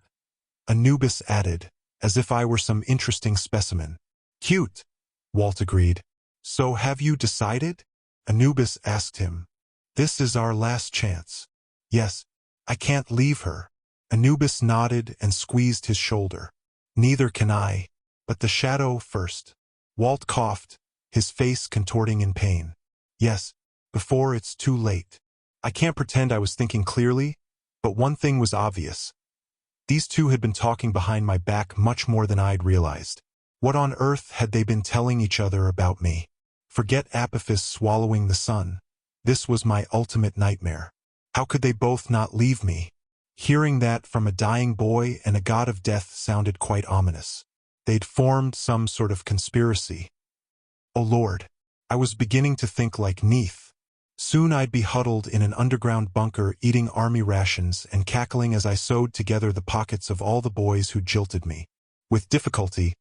Anubis added, as if I were some interesting specimen. "Cute," Walt agreed. "So have you decided?" Anubis asked him. "This is our last chance." "Yes, I can't leave her." Anubis nodded and squeezed his shoulder. "Neither can I. But the shadow first." Walt coughed, his face contorting in pain. "Yes, before it's too late." I can't pretend I was thinking clearly, but one thing was obvious. These two had been talking behind my back much more than I'd realized. What on earth had they been telling each other about me? Forget Apophis swallowing the sun. This was my ultimate nightmare. How could they both not leave me? Hearing that from a dying boy and a god of death sounded quite ominous. They'd formed some sort of conspiracy. Oh Lord, I was beginning to think like Neith. Soon I'd be huddled in an underground bunker eating army rations and cackling as I sewed together the pockets of all the boys who jilted me. With difficulty,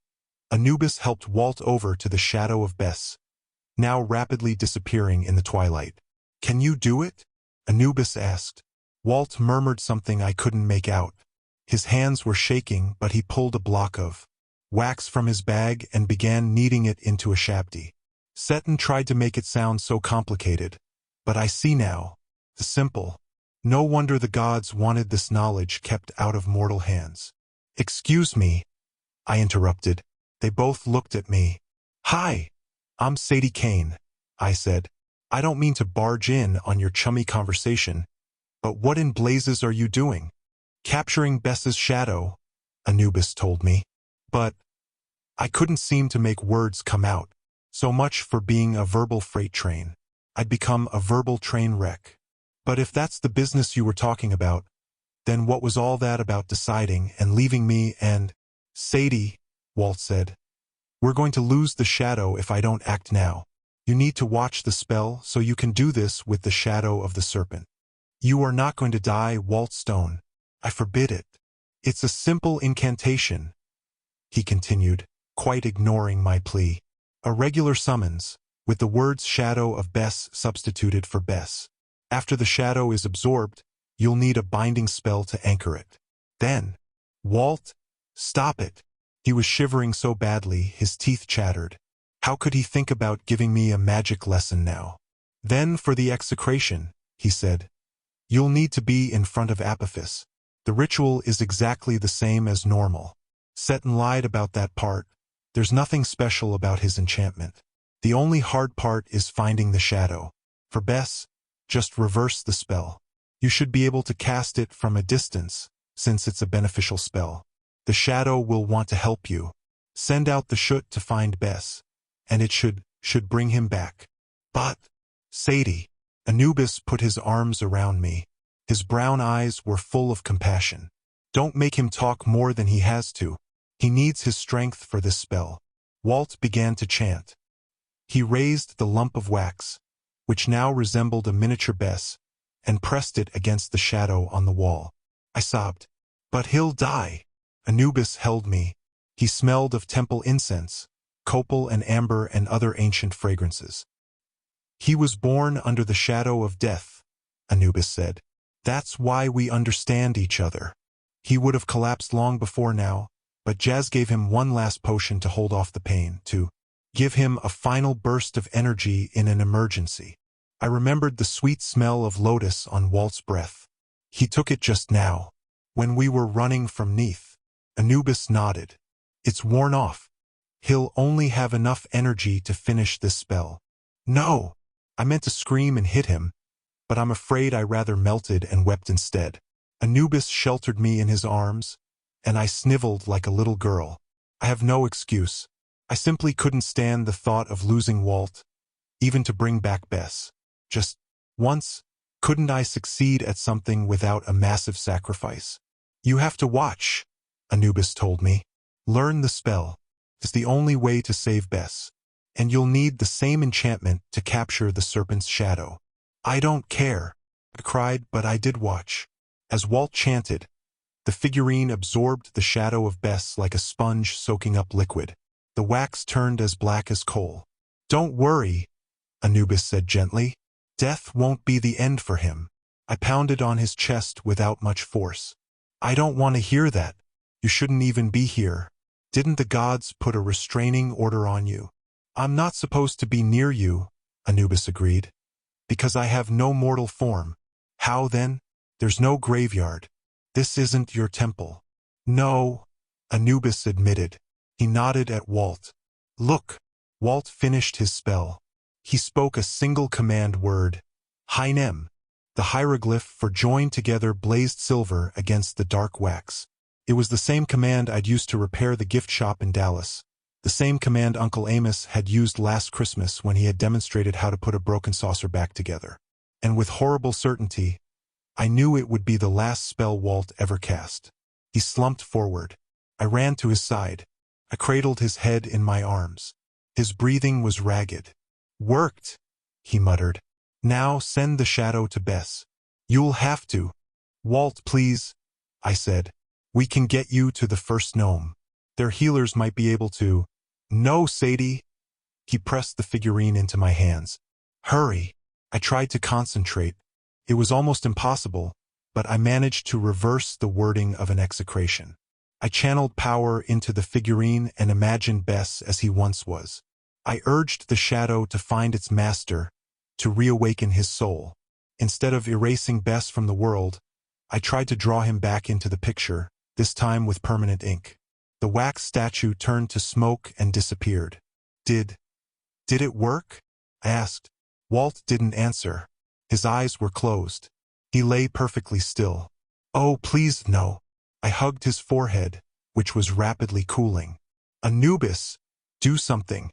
Anubis helped Walt over to the shadow of Bes, now rapidly disappearing in the twilight. "Can you do it?" Anubis asked. Walt murmured something I couldn't make out. His hands were shaking, but he pulled a block of wax from his bag and began kneading it into a shabdi. Seton tried to make it sound so complicated, but I see now. The simple. No wonder the gods wanted this knowledge kept out of mortal hands. "Excuse me," I interrupted. They both looked at me. "Hi, I'm Sadie Kane," I said. "I don't mean to barge in on your chummy conversation, but what in blazes are you doing?" "Capturing Bes's shadow," Anubis told me. But I couldn't seem to make words come out. So much for being a verbal freight train. I'd become a verbal train wreck. But if that's the business you were talking about, then what was all that about deciding and leaving me and... "Sadie," Walt said, "we're going to lose the shadow if I don't act now." You need to watch the spell so you can do this with the shadow of the serpent. You are not going to die, Walt Stone. I forbid it. It's a simple incantation, he continued, quite ignoring my plea. A regular summons, with the words shadow of Bess substituted for Bess. After the shadow is absorbed, you'll need a binding spell to anchor it. Then, Walt, stop it. He was shivering so badly, his teeth chattered. How could he think about giving me a magic lesson now? Then for the execration, he said. You'll need to be in front of Apophis. The ritual is exactly the same as normal. Seton lied about that part. There's nothing special about his enchantment. The only hard part is finding the shadow. For Bess, just reverse the spell. You should be able to cast it from a distance, since it's a beneficial spell. The shadow will want to help you. Send out the shoot to find Bess, and it should bring him back. But, Sadie, Anubis put his arms around me. His brown eyes were full of compassion. Don't make him talk more than he has to. He needs his strength for this spell. Walt began to chant. He raised the lump of wax, which now resembled a miniature Bess, and pressed it against the shadow on the wall. I sobbed. But he'll die. Anubis held me. He smelled of temple incense, copal and amber and other ancient fragrances. He was born under the shadow of death, Anubis said. That's why we understand each other. He would have collapsed long before now, but Jazz gave him one last potion to hold off the pain, to give him a final burst of energy in an emergency. I remembered the sweet smell of lotus on Walt's breath. He took it just now, when we were running from Neath. Anubis nodded. It's worn off. He'll only have enough energy to finish this spell. No! I meant to scream and hit him, but I'm afraid I rather melted and wept instead. Anubis sheltered me in his arms, and I sniveled like a little girl. I have no excuse. I simply couldn't stand the thought of losing Walt, even to bring back Bess. Just once, couldn't I succeed at something without a massive sacrifice? You have to watch, Anubis told me. Learn the spell. It's the only way to save Bess. And you'll need the same enchantment to capture the serpent's shadow. I don't care, I cried, but I did watch. As Walt chanted, the figurine absorbed the shadow of Bess like a sponge soaking up liquid. The wax turned as black as coal. Don't worry, Anubis said gently. Death won't be the end for him. I pounded on his chest without much force. I don't want to hear that. You shouldn't even be here. Didn't the gods put a restraining order on you? I'm not supposed to be near you, Anubis agreed. Because I have no mortal form. How then? There's no graveyard. This isn't your temple. No, Anubis admitted. He nodded at Walt. Look. Walt finished his spell. He spoke a single command word. Hynem. The hieroglyph for joined together blazed silver against the dark wax. It was the same command I'd used to repair the gift shop in Dallas. The same command Uncle Amos had used last Christmas when he had demonstrated how to put a broken saucer back together. And with horrible certainty, I knew it would be the last spell Walt ever cast. He slumped forward. I ran to his side. I cradled his head in my arms. His breathing was ragged. Worked, he muttered. Now send the shadow to Bess. You'll have to. Walt, please, I said. We can get you to the first gnome. Their healers might be able to. No, Sadie. He pressed the figurine into my hands. Hurry. I tried to concentrate. It was almost impossible, but I managed to reverse the wording of an execration. I channeled power into the figurine and imagined Bess as he once was. I urged the shadow to find its master, to reawaken his soul. Instead of erasing Bess from the world, I tried to draw him back into the picture, this time with permanent ink. The wax statue turned to smoke and disappeared. Did it work? I asked. Walt didn't answer. His eyes were closed. He lay perfectly still. Oh, please, no. I hugged his forehead, which was rapidly cooling. Anubis, do something.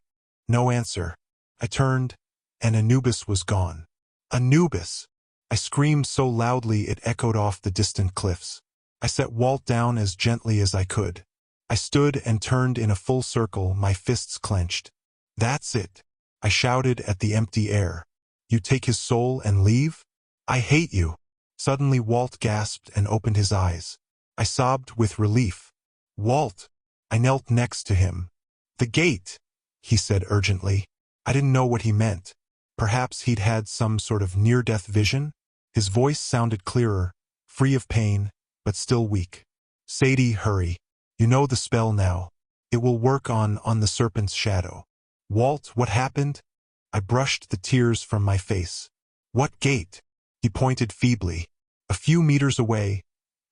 No answer. I turned, and Anubis was gone. Anubis! I screamed so loudly it echoed off the distant cliffs. I set Walt down as gently as I could. I stood and turned in a full circle, my fists clenched. That's it. I shouted at the empty air. You take his soul and leave? I hate you. Suddenly Walt gasped and opened his eyes. I sobbed with relief. Walt! I knelt next to him. The gate, he said urgently. I didn't know what he meant. Perhaps he'd had some sort of near-death vision? His voice sounded clearer, free of pain, but still weak. Sadie, hurry. You know the spell now. It will work on the serpent's shadow. Walt, what happened? I brushed the tears from my face. What gate? He pointed feebly. A few meters away,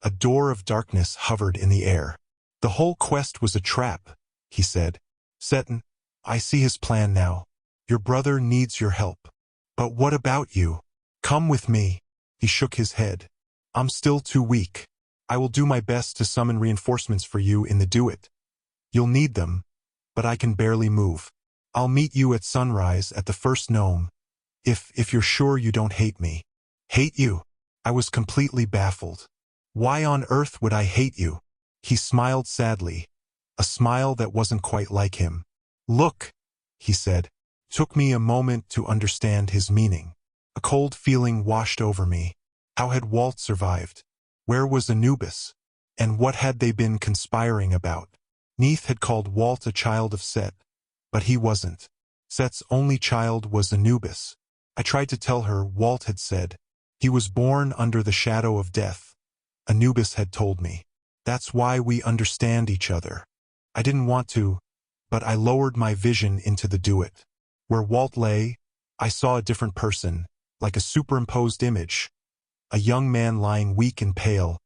a door of darkness hovered in the air. The whole quest was a trap, he said. Seton, I see his plan now. Your brother needs your help. But what about you? Come with me. He shook his head. I'm still too weak. I will do my best to summon reinforcements for you in the Do-It. You'll need them, but I can barely move. I'll meet you at sunrise at the first gnome, if you're sure you don't hate me. Hate you? I was completely baffled. Why on earth would I hate you? He smiled sadly, a smile that wasn't quite like him. Look, he said. Took me a moment to understand his meaning. A cold feeling washed over me. How had Walt survived? Where was Anubis? And what had they been conspiring about? Neith had called Walt a child of Set, but he wasn't. Set's only child was Anubis. I tried to tell her, Walt had said. He was born under the shadow of death. Anubis had told me. That's why we understand each other. I didn't want to, but I lowered my vision into the Do-It. Where Walt lay, I saw a different person, like a superimposed image. A young man lying weak and pale,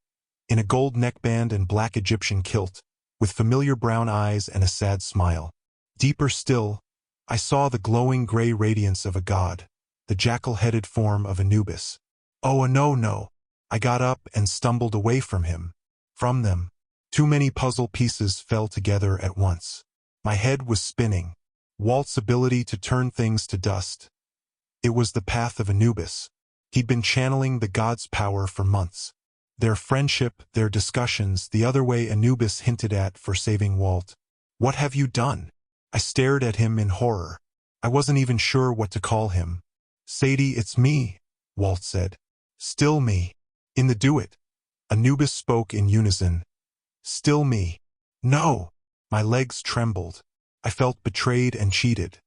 in a gold neckband and black Egyptian kilt, with familiar brown eyes and a sad smile. Deeper still, I saw the glowing gray radiance of a god, the jackal-headed form of Anubis. Oh, no. I got up and stumbled away from him. From them, too many puzzle pieces fell together at once. My head was spinning. Walt's ability to turn things to dust. It was the path of Anubis. He'd been channeling the god's power for months. Their friendship, their discussions, the other way Anubis hinted at for saving Walt. What have you done? I stared at him in horror. I wasn't even sure what to call him. Sadie, it's me, Walt said. Still me. In the Do-It. Anubis spoke in unison. Still me. No. My legs trembled. I felt betrayed and cheated.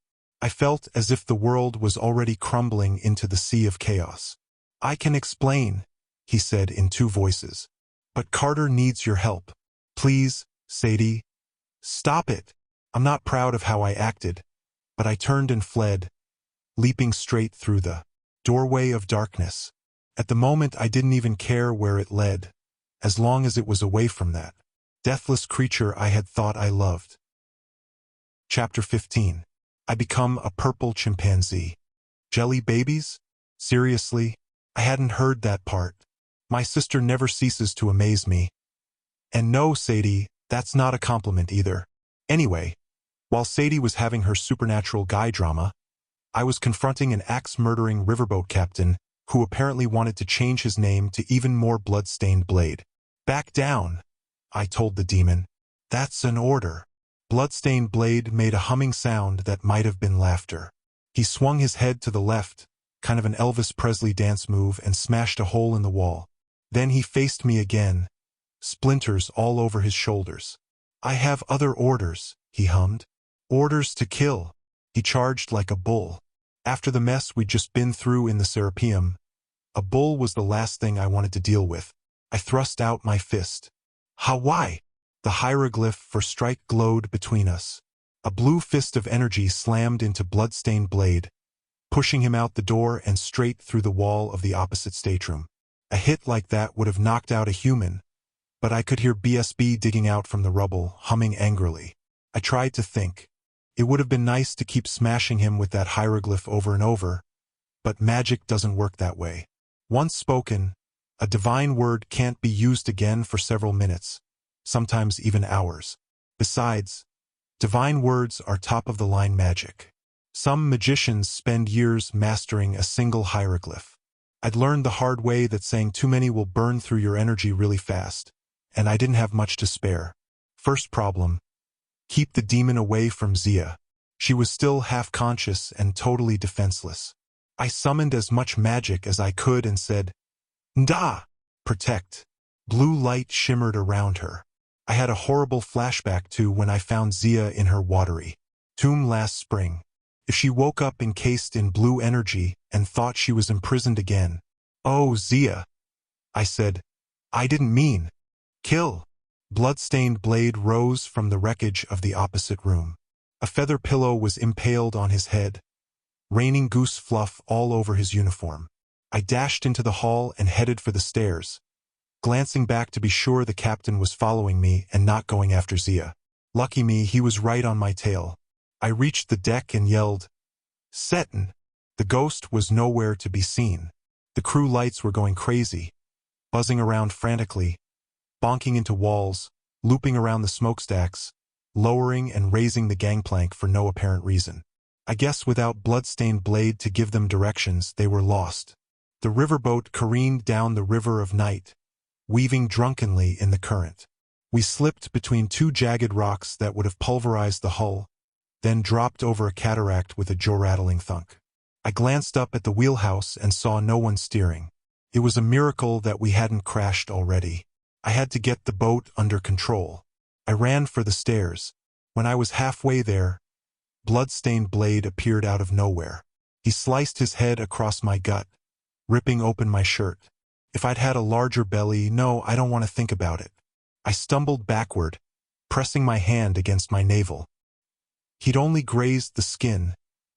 I felt as if the world was already crumbling into the sea of chaos. I can explain, he said in two voices. But Carter needs your help. Please, Sadie. Stop it. I'm not proud of how I acted, but I turned and fled, leaping straight through the doorway of darkness. At the moment I didn't even care where it led, as long as it was away from that deathless creature I had thought I loved. Chapter 15. I become a purple chimpanzee. Jelly babies? Seriously? I hadn't heard that part. My sister never ceases to amaze me. And no, Sadie, that's not a compliment either. Anyway, while Sadie was having her supernatural guy drama, I was confronting an axe-murdering riverboat captain who apparently wanted to change his name to even more blood-stained Blade. Back down, I told the demon. That's an order. Bloodstained Blade made a humming sound that might have been laughter. He swung his head to the left, kind of an Elvis Presley dance move, and smashed a hole in the wall. Then he faced me again, splinters all over his shoulders. I have other orders, he hummed. Orders to kill. He charged like a bull. After the mess we'd just been through in the Serapeum, a bull was the last thing I wanted to deal with. I thrust out my fist. Why? The hieroglyph for strike glowed between us. A blue fist of energy slammed into Bloodstained Blade, pushing him out the door and straight through the wall of the opposite stateroom. A hit like that would have knocked out a human, but I could hear BSB digging out from the rubble, humming angrily. I tried to think. It would have been nice to keep smashing him with that hieroglyph over and over, but magic doesn't work that way. Once spoken, a divine word can't be used again for several minutes, sometimes even hours. Besides, divine words are top-of-the-line magic. Some magicians spend years mastering a single hieroglyph. I'd learned the hard way that saying too many will burn through your energy really fast, and I didn't have much to spare. First problem: keep the demon away from Zia. She was still half-conscious and totally defenseless. I summoned as much magic as I could and said, "Nda! Protect." Blue light shimmered around her. I had a horrible flashback to when I found Zia in her watery tomb last spring. If she woke up encased in blue energy and thought she was imprisoned again. "Oh, Zia," I said. "I didn't mean. Kill." Blood-stained blade rose from the wreckage of the opposite room. A feather pillow was impaled on his head, raining goose fluff all over his uniform. I dashed into the hall and headed for the stairs, glancing back to be sure the captain was following me and not going after Zia. Lucky me, he was right on my tail. I reached the deck and yelled, "Seton!" The ghost was nowhere to be seen. The crew lights were going crazy, buzzing around frantically, bonking into walls, looping around the smokestacks, lowering and raising the gangplank for no apparent reason. I guess without blood-stained blade to give them directions, they were lost. The riverboat careened down the river of night, weaving drunkenly in the current. We slipped between two jagged rocks that would have pulverized the hull, then dropped over a cataract with a jaw-rattling thunk. I glanced up at the wheelhouse and saw no one steering. It was a miracle that we hadn't crashed already. I had to get the boat under control. I ran for the stairs. When I was halfway there, blood-stained blade appeared out of nowhere. He sliced his head across my gut, ripping open my shirt. If I'd had a larger belly, no, I don't want to think about it. I stumbled backward, pressing my hand against my navel. He'd only grazed the skin,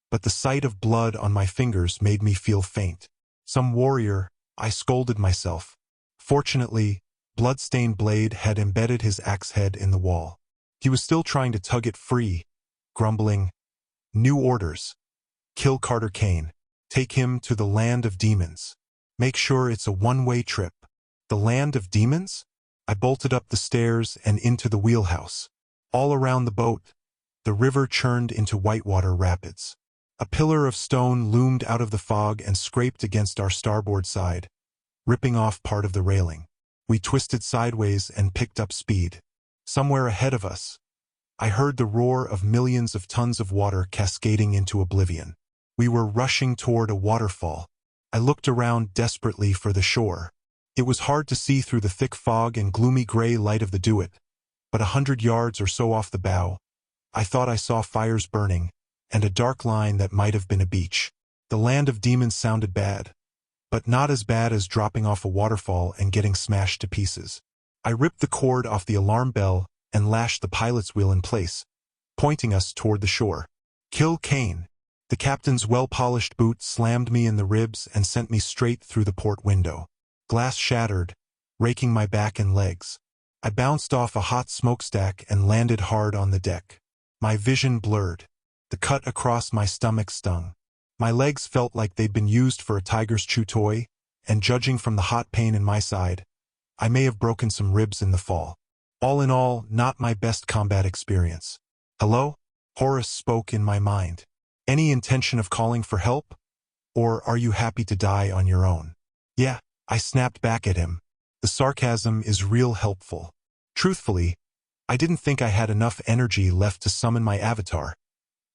but the sight of blood on my fingers made me feel faint. Some warrior, I scolded myself. Fortunately, blood-stained blade had embedded his axe head in the wall. He was still trying to tug it free, grumbling, "New orders. Kill Carter Kane. Take him to the land of demons. Make sure it's a one-way trip." The land of demons? I bolted up the stairs and into the wheelhouse. All around the boat, the river churned into whitewater rapids. A pillar of stone loomed out of the fog and scraped against our starboard side, ripping off part of the railing. We twisted sideways and picked up speed. Somewhere ahead of us, I heard the roar of millions of tons of water cascading into oblivion. We were rushing toward a waterfall. I looked around desperately for the shore. It was hard to see through the thick fog and gloomy gray light of the Duet, but 100 yards or so off the bow, I thought I saw fires burning, and a dark line that might have been a beach. The land of demons sounded bad, but not as bad as dropping off a waterfall and getting smashed to pieces. I ripped the cord off the alarm bell and lashed the pilot's wheel in place, pointing us toward the shore. "Kill Kane." The captain's well-polished boot slammed me in the ribs and sent me straight through the port window. Glass shattered, raking my back and legs. I bounced off a hot smokestack and landed hard on the deck. My vision blurred. The cut across my stomach stung. My legs felt like they'd been used for a tiger's chew toy, and judging from the hot pain in my side, I may have broken some ribs in the fall. All in all, not my best combat experience. "Hello?" Horace spoke in my mind. "Any intention of calling for help? Or are you happy to die on your own?" "Yeah," I snapped back at him. The sarcasm is real helpful. Truthfully, I didn't think I had enough energy left to summon my avatar,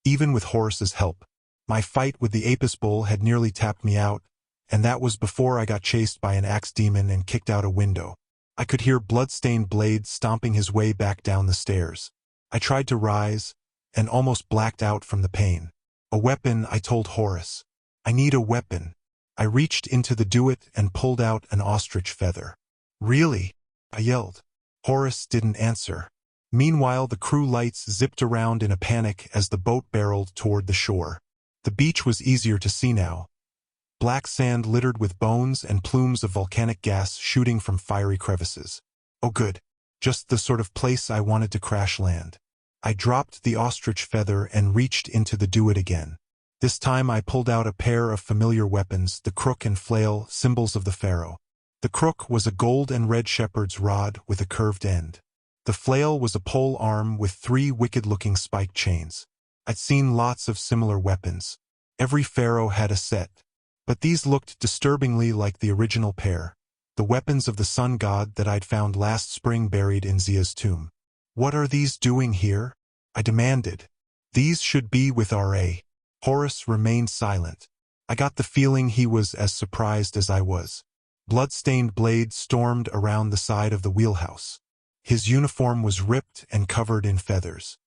even with Horace's help. My fight with the Apis bull had nearly tapped me out, and that was before I got chased by an axe demon and kicked out a window. I could hear blood-stained blade stomping his way back down the stairs. I tried to rise, and almost blacked out from the pain. "A weapon," I told Horace. "I need a weapon." I reached into the Duet and pulled out an ostrich feather. "Really?" I yelled. Horace didn't answer. Meanwhile, the crew lights zipped around in a panic as the boat barreled toward the shore. The beach was easier to see now. Black sand littered with bones and plumes of volcanic gas shooting from fiery crevices. Oh good. Just the sort of place I wanted to crash land. I dropped the ostrich feather and reached into the Duet again. This time I pulled out a pair of familiar weapons, the crook and flail, symbols of the pharaoh. The crook was a gold and red shepherd's rod with a curved end. The flail was a pole arm with 3 wicked-looking spiked chains. I'd seen lots of similar weapons. Every pharaoh had a set. But these looked disturbingly like the original pair, the weapons of the sun god that I'd found last spring buried in Zia's tomb. "What are these doing here?" I demanded. These should be with R.A. Horace remained silent. I got the feeling he was as surprised as I was. Blood-stained blade stormed around the side of the wheelhouse. His uniform was ripped and covered in feathers.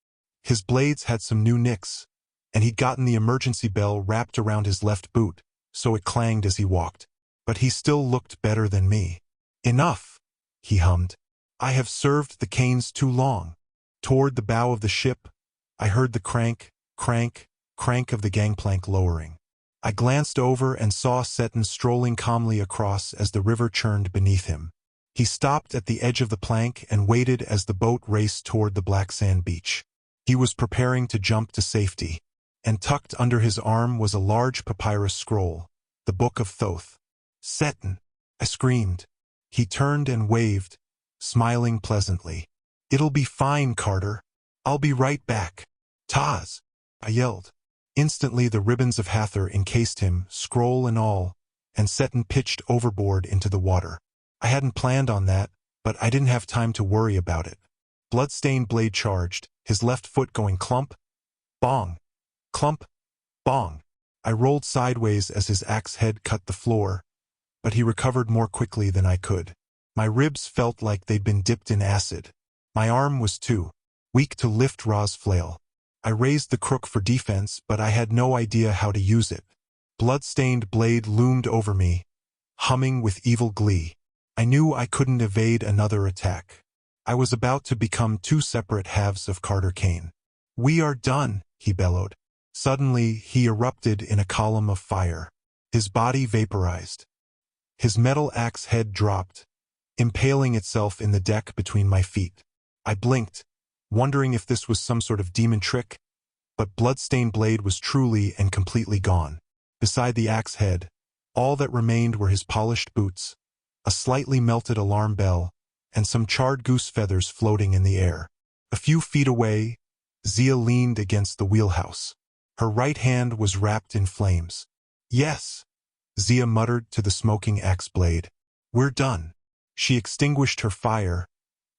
His blades had some new nicks, and he'd gotten the emergency bell wrapped around his left boot, so it clanged as he walked. But he still looked better than me. "Enough," he hummed. "I have served the Kanes too long." Toward the bow of the ship, I heard the crank, crank, crank of the gangplank lowering. I glanced over and saw Seton strolling calmly across as the river churned beneath him. He stopped at the edge of the plank and waited as the boat raced toward the black sand beach. He was preparing to jump to safety, and tucked under his arm was a large papyrus scroll, the Book of Thoth. "Seton!" I screamed. He turned and waved, smiling pleasantly. "It'll be fine, Carter. I'll be right back." "Taz!" I yelled. Instantly the ribbons of Hathor encased him, scroll and all, and Seton pitched overboard into the water. I hadn't planned on that, but I didn't have time to worry about it. Blood-stained blade charged, his left foot going clump, bong, clump, bong. I rolled sideways as his axe head cut the floor, but he recovered more quickly than I could. My ribs felt like they'd been dipped in acid. My arm was too weak to lift Ra's flail. I raised the crook for defense, but I had no idea how to use it. Blood-stained blade loomed over me, humming with evil glee. I knew I couldn't evade another attack. I was about to become two separate halves of Carter Kane. "We are done," he bellowed. Suddenly, he erupted in a column of fire. His body vaporized. His metal axe head dropped, impaling itself in the deck between my feet. I blinked, wondering if this was some sort of demon trick, but Bloodstained Blade was truly and completely gone. Beside the axe head, all that remained were his polished boots, a slightly melted alarm bell, and some charred goose feathers floating in the air. A few feet away, Zia leaned against the wheelhouse. Her right hand was wrapped in flames. "Yes," Zia muttered to the smoking axe blade. "We're done." She extinguished her fire,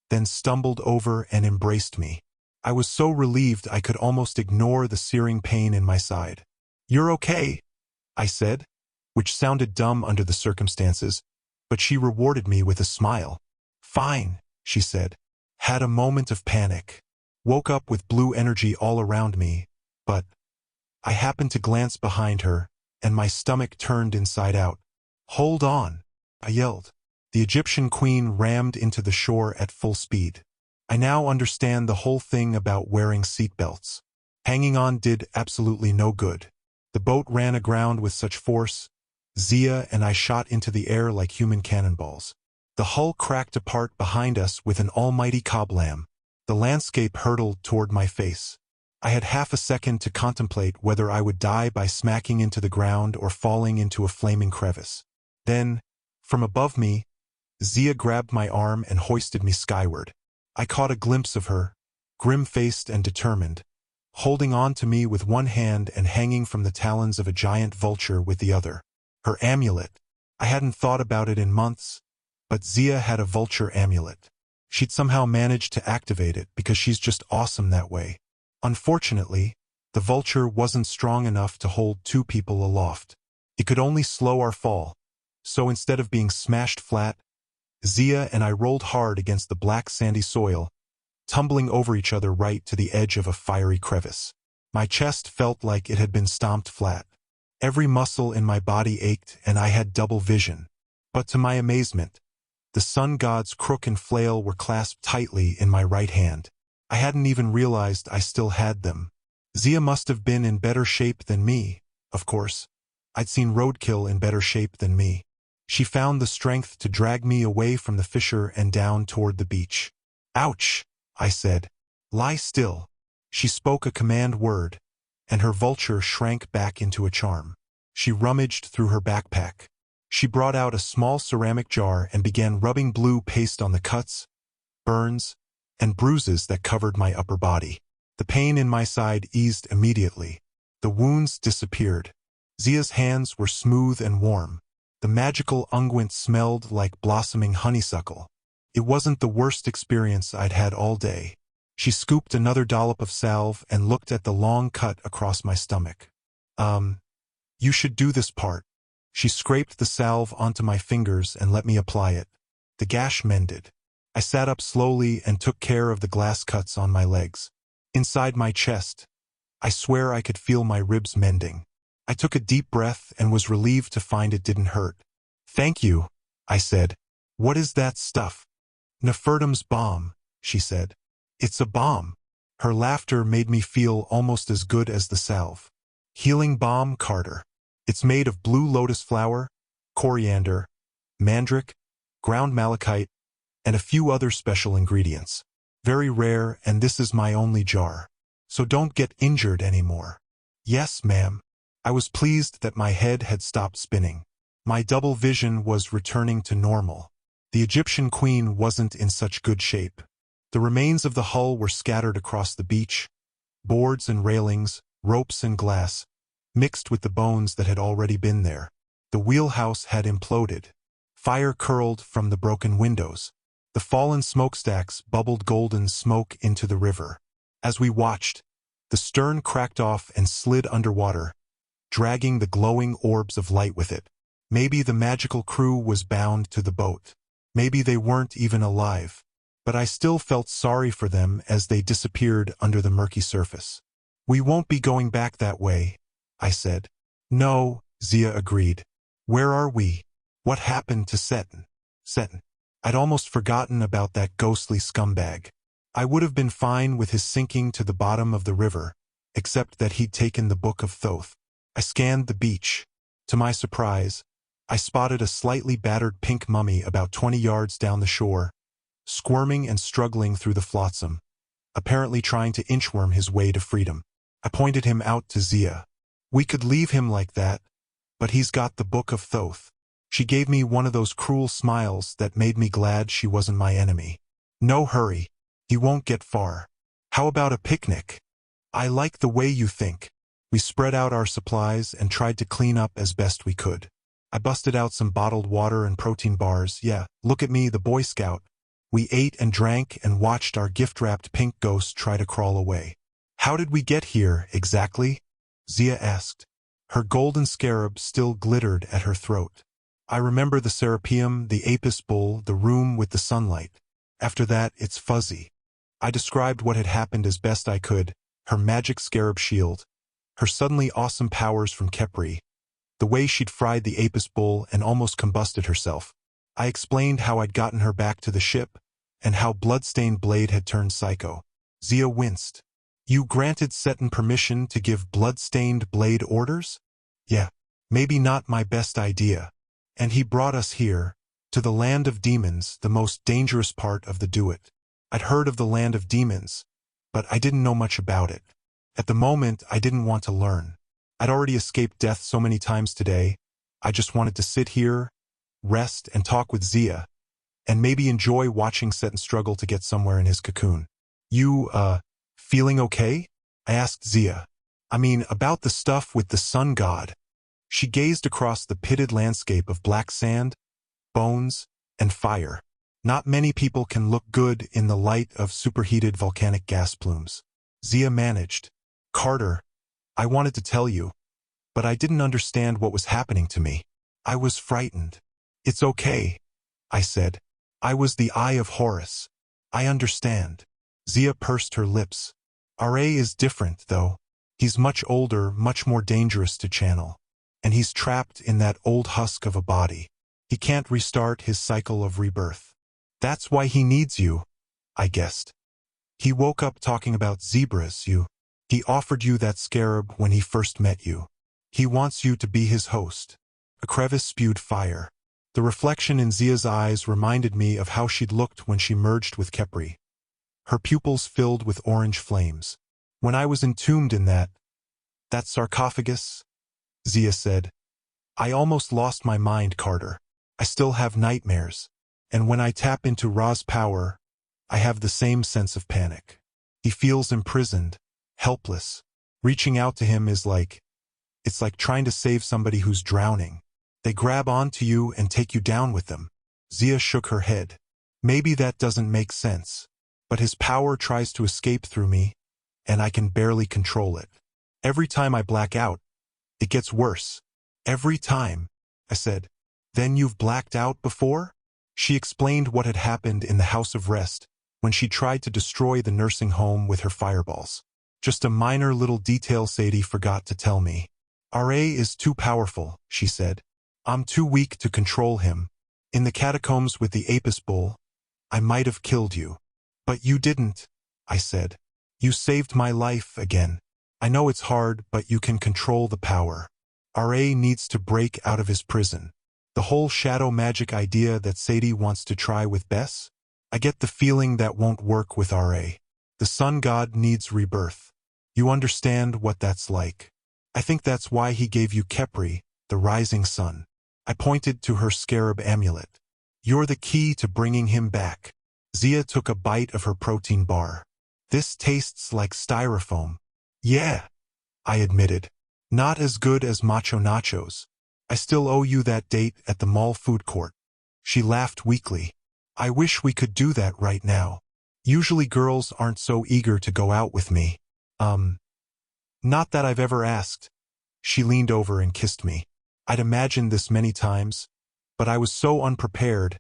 then stumbled over and embraced me. I was so relieved I could almost ignore the searing pain in my side. "You're okay," I said, which sounded dumb under the circumstances, but she rewarded me with a smile. "Fine," she said. Had a moment of panic. Woke up with blue energy all around me, but I happened to glance behind her, and my stomach turned inside out. "Hold on," I yelled. The Egyptian queen rammed into the shore at full speed. I now understand the whole thing about wearing seatbelts. Hanging on did absolutely no good. The boat ran aground with such force, Zia and I shot into the air like human cannonballs. The hull cracked apart behind us with an almighty kablam. The landscape hurtled toward my face. I had half a second to contemplate whether I would die by smacking into the ground or falling into a flaming crevice. Then, from above me, Zia grabbed my arm and hoisted me skyward. I caught a glimpse of her, grim-faced and determined, holding on to me with one hand and hanging from the talons of a giant vulture with the other. Her amulet. I hadn't thought about it in months, but Zia had a vulture amulet. She'd somehow managed to activate it because she's just awesome that way. Unfortunately, the vulture wasn't strong enough to hold two people aloft. It could only slow our fall, so instead of being smashed flat, Zia and I rolled hard against the black sandy soil, tumbling over each other right to the edge of a fiery crevice. My chest felt like it had been stomped flat. Every muscle in my body ached and I had double vision. But to my amazement, the sun god's crook and flail were clasped tightly in my right hand. I hadn't even realized I still had them. Zia must have been in better shape than me, of course. I'd seen roadkill in better shape than me. She found the strength to drag me away from the fissure and down toward the beach. "Ouch," I said. "Lie still." She spoke a command word, and her vulture shrank back into a charm. She rummaged through her backpack. She brought out a small ceramic jar and began rubbing blue paste on the cuts, burns, and bruises that covered my upper body. The pain in my side eased immediately. The wounds disappeared. Zia's hands were smooth and warm. The magical unguent smelled like blossoming honeysuckle. It wasn't the worst experience I'd had all day. She scooped another dollop of salve and looked at the long cut across my stomach. You should do this part. She scraped the salve onto my fingers and let me apply it. The gash mended. I sat up slowly and took care of the glass cuts on my legs. Inside my chest, I swear I could feel my ribs mending. I took a deep breath and was relieved to find it didn't hurt. "Thank you," I said. "What is that stuff?" "Nefertum's balm," she said. "It's a balm." Her laughter made me feel almost as good as the salve. "Healing balm, Carter. It's made of blue lotus flower, coriander, mandrake, ground malachite, and a few other special ingredients. Very rare, and this is my only jar. So don't get injured anymore." "Yes, ma'am." I was pleased that my head had stopped spinning. My double vision was returning to normal. The Egyptian queen wasn't in such good shape. The remains of the hull were scattered across the beach, boards and railings, ropes and glass, mixed with the bones that had already been there. The wheelhouse had imploded. Fire curled from the broken windows. The fallen smokestacks bubbled golden smoke into the river. As we watched, the stern cracked off and slid underwater, dragging the glowing orbs of light with it. Maybe the magical crew was bound to the boat. Maybe they weren't even alive. But I still felt sorry for them as they disappeared under the murky surface. "We won't be going back that way," I said. "No," Zia agreed. "Where are we? What happened to Seton?" Seton. I'd almost forgotten about that ghostly scumbag. I would have been fine with his sinking to the bottom of the river, except that he'd taken the Book of Thoth. I scanned the beach. To my surprise, I spotted a slightly battered pink mummy about 20 yards down the shore, squirming and struggling through the flotsam, apparently trying to inchworm his way to freedom. I pointed him out to Zia. "We could leave him like that, but he's got the Book of Thoth." She gave me one of those cruel smiles that made me glad she wasn't my enemy. "No hurry. He won't get far. How about a picnic?" "I like the way you think." We spread out our supplies and tried to clean up as best we could. I busted out some bottled water and protein bars. Yeah, look at me, the Boy Scout. We ate and drank and watched our gift-wrapped pink ghost try to crawl away. "How did we get here, exactly?" Zia asked. Her golden scarab still glittered at her throat. I remember the serapeum, the Apis bull, the room with the sunlight. After that, it's fuzzy. I described what had happened as best I could: her magic scarab shield, her suddenly awesome powers from Khepri, the way she'd fried the Apis bull and almost combusted herself. I explained how I'd gotten her back to the ship, and how Bloodstained Blade had turned psycho. Zia winced. "You granted Seton permission to give Bloodstained Blade orders?" "Yeah, maybe not my best idea. And he brought us here, to the land of demons, the most dangerous part of the Duat. I'd heard of the land of demons, but I didn't know much about it. At the moment, I didn't want to learn. I'd already escaped death so many times today. I just wanted to sit here, rest, and talk with Zia, and maybe enjoy watching Seton struggle to get somewhere in his cocoon." "You, feeling okay?" I asked Zia. "I mean, about the stuff with the sun god." She gazed across the pitted landscape of black sand, bones, and fire. "Not many people can look good in the light of superheated volcanic gas plumes." Zia managed. "Carter, I wanted to tell you, but I didn't understand what was happening to me. I was frightened." "It's okay," I said. "I was the Eye of Horus. I understand." Zia pursed her lips. "Ra is different, though. He's much older, much more dangerous to channel. And he's trapped in that old husk of a body. He can't restart his cycle of rebirth. That's why he needs you," I guessed. "He woke up talking about zebras, He offered you that scarab when he first met you. He wants you to be his host." A crevice spewed fire. The reflection in Zia's eyes reminded me of how she'd looked when she merged with Khepri. Her pupils filled with orange flames. "When I was entombed in that sarcophagus," Zia said, "I almost lost my mind, Carter. I still have nightmares. And when I tap into Ra's power, I have the same sense of panic. He feels imprisoned, helpless. Reaching out to him is it's like trying to save somebody who's drowning. They grab onto you and take you down with them." Zia shook her head. "Maybe that doesn't make sense." but his power tries to escape through me, and I can barely control it. Every time I black out, it gets worse. Every time, I said. Then you've blacked out before? She explained what had happened in the House of Rest when she tried to destroy the nursing home with her fireballs. Just a minor little detail Sadie forgot to tell me. RA is too powerful, she said. I'm too weak to control him. In the catacombs with the Apis bull, I might have killed you. But you didn't, I said. You saved my life again. I know it's hard, but you can control the power. RA needs to break out of his prison. The whole shadow magic idea that Sadie wants to try with Bess? I get the feeling that won't work with RA. The sun god needs rebirth. You understand what that's like. I think that's why he gave you Khepri, the rising sun. I pointed to her scarab amulet. You're the key to bringing him back. Zia took a bite of her protein bar. This tastes like styrofoam. Yeah, I admitted. Not as good as macho nachos. I still owe you that date at the mall food court. She laughed weakly. I wish we could do that right now. Usually girls aren't so eager to go out with me. Not that I've ever asked. She leaned over and kissed me. I'd imagined this many times, but I was so unprepared,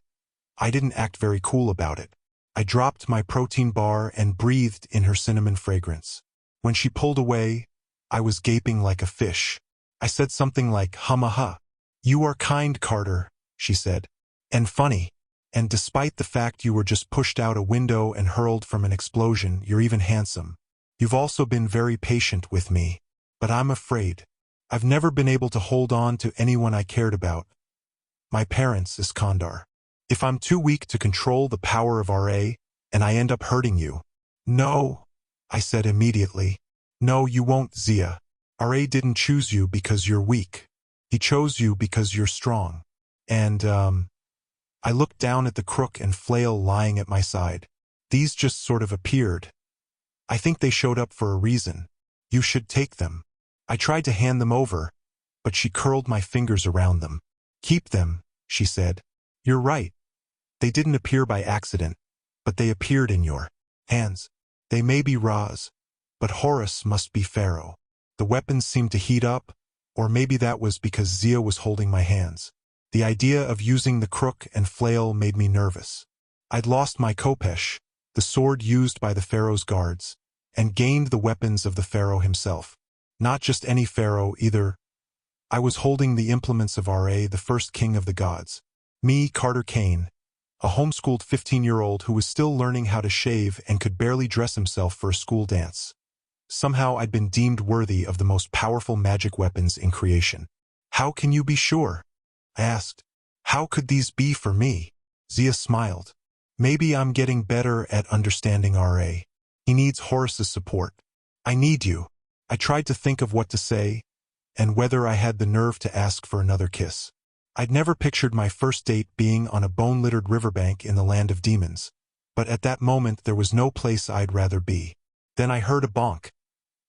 I didn't act very cool about it. I dropped my protein bar and breathed in her cinnamon fragrance. When she pulled away, I was gaping like a fish. I said something like, "Hum-a-ha. You are kind, Carter," she said. "And funny. And despite the fact you were just pushed out a window and hurled from an explosion, you're even handsome. You've also been very patient with me. But I'm afraid. I've never been able to hold on to anyone I cared about. My parents, Iskandar. If I'm too weak to control the power of RA, and I end up hurting you." "No," I said immediately. "No, you won't, Zia. RA didn't choose you because you're weak. He chose you because you're strong." And, I looked down at the crook and flail lying at my side. These just sort of appeared. I think they showed up for a reason. You should take them. I tried to hand them over, but she curled my fingers around them. "Keep them," she said. "You're right. They didn't appear by accident, but they appeared in your hands. They may be Ra's, but Horus must be Pharaoh." The weapons seemed to heat up, or maybe that was because Zia was holding my hands. The idea of using the crook and flail made me nervous. I'd lost my khopesh, the sword used by the Pharaoh's guards, and gained the weapons of the Pharaoh himself. Not just any Pharaoh either. I was holding the implements of Ra, the first king of the gods. Me, Carter Kane, a homeschooled 15-year-old who was still learning how to shave and could barely dress himself for a school dance. Somehow I'd been deemed worthy of the most powerful magic weapons in creation. "How can you be sure?" I asked. "How could these be for me?" Zia smiled. "Maybe I'm getting better at understanding RA. He needs Horus's support. I need you." I tried to think of what to say, and whether I had the nerve to ask for another kiss. I'd never pictured my first date being on a bone-littered riverbank in the land of demons, but at that moment there was no place I'd rather be. Then I heard a bonk.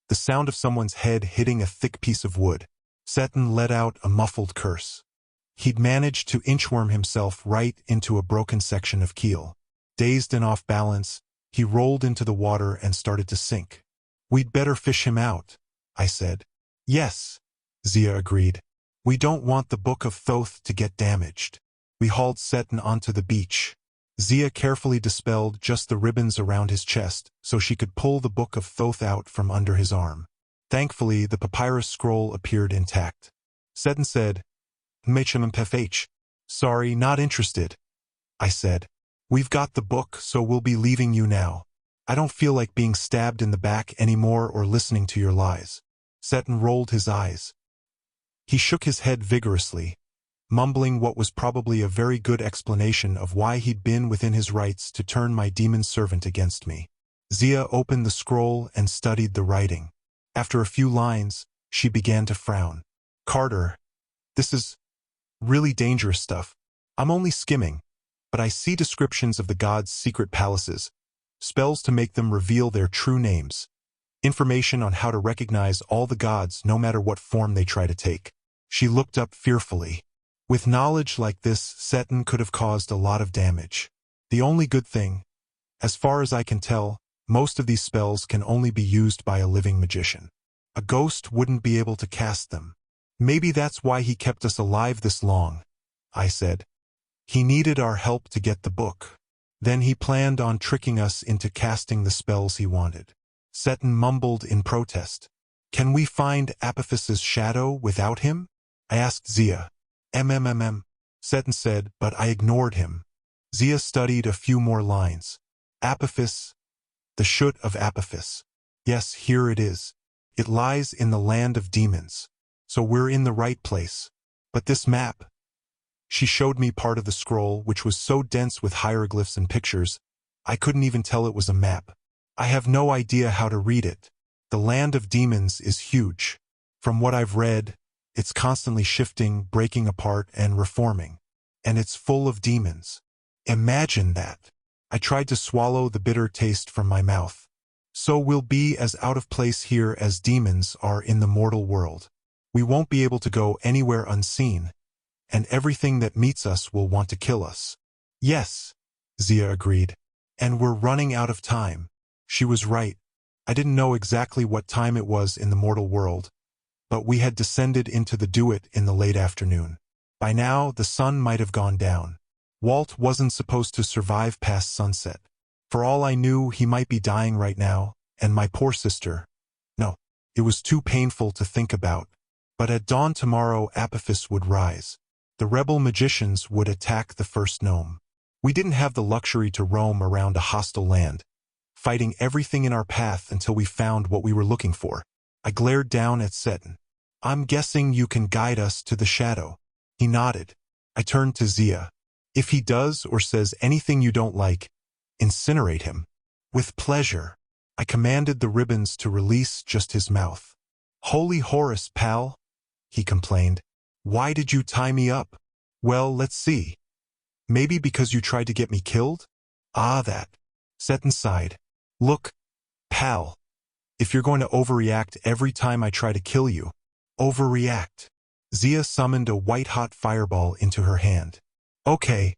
The sound of someone's head hitting a thick piece of wood. Seton let out a muffled curse. He'd managed to inchworm himself right into a broken section of keel. Dazed and off balance, he rolled into the water and started to sink. "We'd better fish him out," I said. "Yes," Zia agreed. "We don't want the Book of Thoth to get damaged." We hauled Seton onto the beach. Zia carefully dispelled just the ribbons around his chest so she could pull the Book of Thoth out from under his arm. Thankfully, the papyrus scroll appeared intact. Seton said, "Mhmph. Sorry, not interested." I said, "We've got the book, so we'll be leaving you now. I don't feel like being stabbed in the back anymore or listening to your lies." Seton rolled his eyes. He shook his head vigorously, mumbling what was probably a very good explanation of why he'd been within his rights to turn my demon servant against me. Zia opened the scroll and studied the writing. After a few lines, she began to frown. "Carter, this is really dangerous stuff. I'm only skimming, but I see descriptions of the gods' secret palaces, spells to make them reveal their true names, information on how to recognize all the gods no matter what form they try to take." She looked up fearfully. With knowledge like this, Seton could have caused a lot of damage. The only good thing, As far as I can tell, most of these spells can only be used by a living magician. A ghost wouldn't be able to cast them. Maybe that's why he kept us alive this long, I said. He needed our help to get the book. Then he planned on tricking us into casting the spells he wanted. Seton mumbled in protest. Can we find Apophis's shadow without him? I asked Zia. Seton said, but I ignored him. Zia studied a few more lines. Apophis, the shoot of Apophis. Yes, here it is. It lies in the land of demons. So we're in the right place. But this map... She showed me part of the scroll, which was so dense with hieroglyphs and pictures, I couldn't even tell it was a map. I have no idea how to read it. The land of demons is huge. From what I've read, it's constantly shifting, breaking apart, and reforming. And it's full of demons. Imagine that. I tried to swallow the bitter taste from my mouth. So we'll be as out of place here as demons are in the mortal world. We won't be able to go anywhere unseen, and everything that meets us will want to kill us. Yes, Zia agreed. And we're running out of time. She was right. I didn't know exactly what time it was in the mortal world, but we had descended into the Duat in the late afternoon. By now, the sun might have gone down. Walt wasn't supposed to survive past sunset. For all I knew, he might be dying right now, and my poor sister. No, it was too painful to think about. But at dawn tomorrow, Apophis would rise. The rebel magicians would attack the first gnome. We didn't have the luxury to roam around a hostile land, fighting everything in our path until we found what we were looking for. I glared down at Seton. I'm guessing you can guide us to the shadow. He nodded. I turned to Zia. If he does or says anything you don't like, incinerate him. With pleasure. I commanded the ribbons to release just his mouth. Holy Horus, pal, he complained. Why did you tie me up? Well, let's see. Maybe because you tried to get me killed? Ah, that. Seton sighed. Look, pal. If you're going to overreact every time I try to kill you, overreact. Zia summoned a white-hot fireball into her hand. Okay,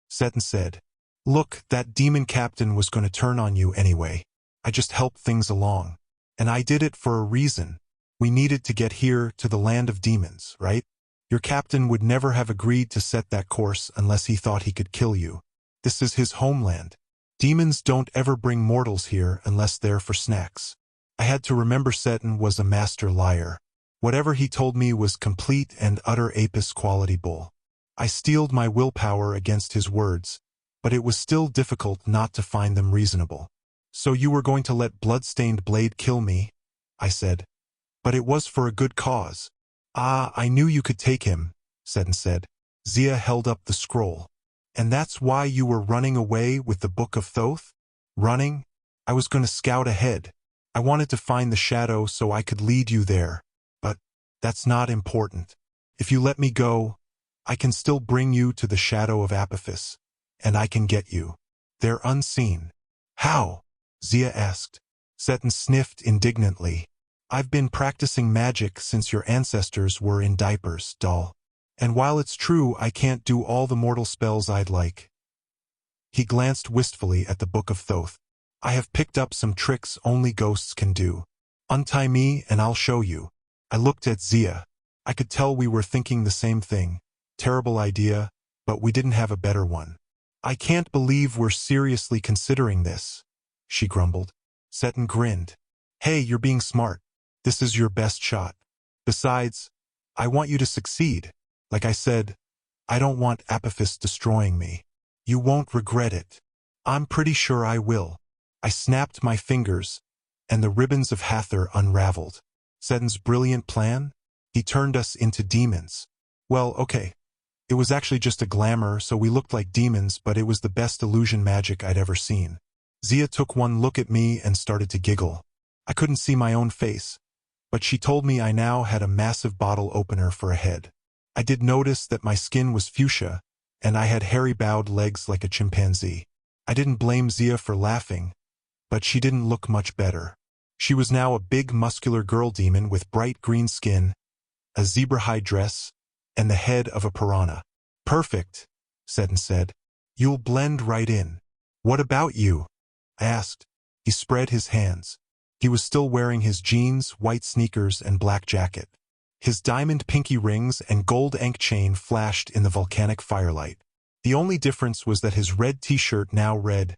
Seton said. Look, that demon captain was going to turn on you anyway. I just helped things along. And I did it for a reason. We needed to get here to the land of demons, right? Your captain would never have agreed to set that course unless he thought he could kill you. This is his homeland. Demons don't ever bring mortals here unless they're for snacks. I had to remember Seton was a master liar. Whatever he told me was complete and utter Apis quality bull. I steeled my willpower against his words, but it was still difficult not to find them reasonable. So you were going to let blood-stained blade kill me? I said. But it was for a good cause. Ah, I knew you could take him, Seton said. Zia held up the scroll. And that's why you were running away with the Book of Thoth? Running? I was going to scout ahead. I wanted to find the shadow so I could lead you there. But that's not important. If you let me go, I can still bring you to the shadow of Apophis, and I can get you. They're unseen. How? Zia asked. Seton sniffed indignantly. I've been practicing magic since your ancestors were in diapers, doll. And while it's true I can't do all the mortal spells I'd like. He glanced wistfully at the Book of Thoth. I have picked up some tricks only ghosts can do. Untie me and I'll show you. I looked at Zia. I could tell we were thinking the same thing. Terrible idea, but we didn't have a better one. I can't believe we're seriously considering this, she grumbled. Seton grinned. Hey, you're being smart. This is your best shot. Besides, I want you to succeed. Like I said, I don't want Apophis destroying me. You won't regret it. I'm pretty sure I will. I snapped my fingers, and the ribbons of Hathor unraveled. Seton's brilliant plan? He turned us into demons. Well, okay. It was actually just a glamour, so we looked like demons, but it was the best illusion magic I'd ever seen. Zia took one look at me and started to giggle. I couldn't see my own face, but she told me I now had a massive bottle opener for a head. I did notice that my skin was fuchsia, and I had hairy bowed legs like a chimpanzee. I didn't blame Zia for laughing, but she didn't look much better. She was now a big muscular girl demon with bright green skin, a zebra-hide dress, and the head of a piranha. Perfect, Seton said. You'll blend right in. "What about you?" I asked. He spread his hands. He was still wearing his jeans, white sneakers, and black jacket. His diamond pinky rings and gold ankh chain flashed in the volcanic firelight. The only difference was that his red t-shirt now read,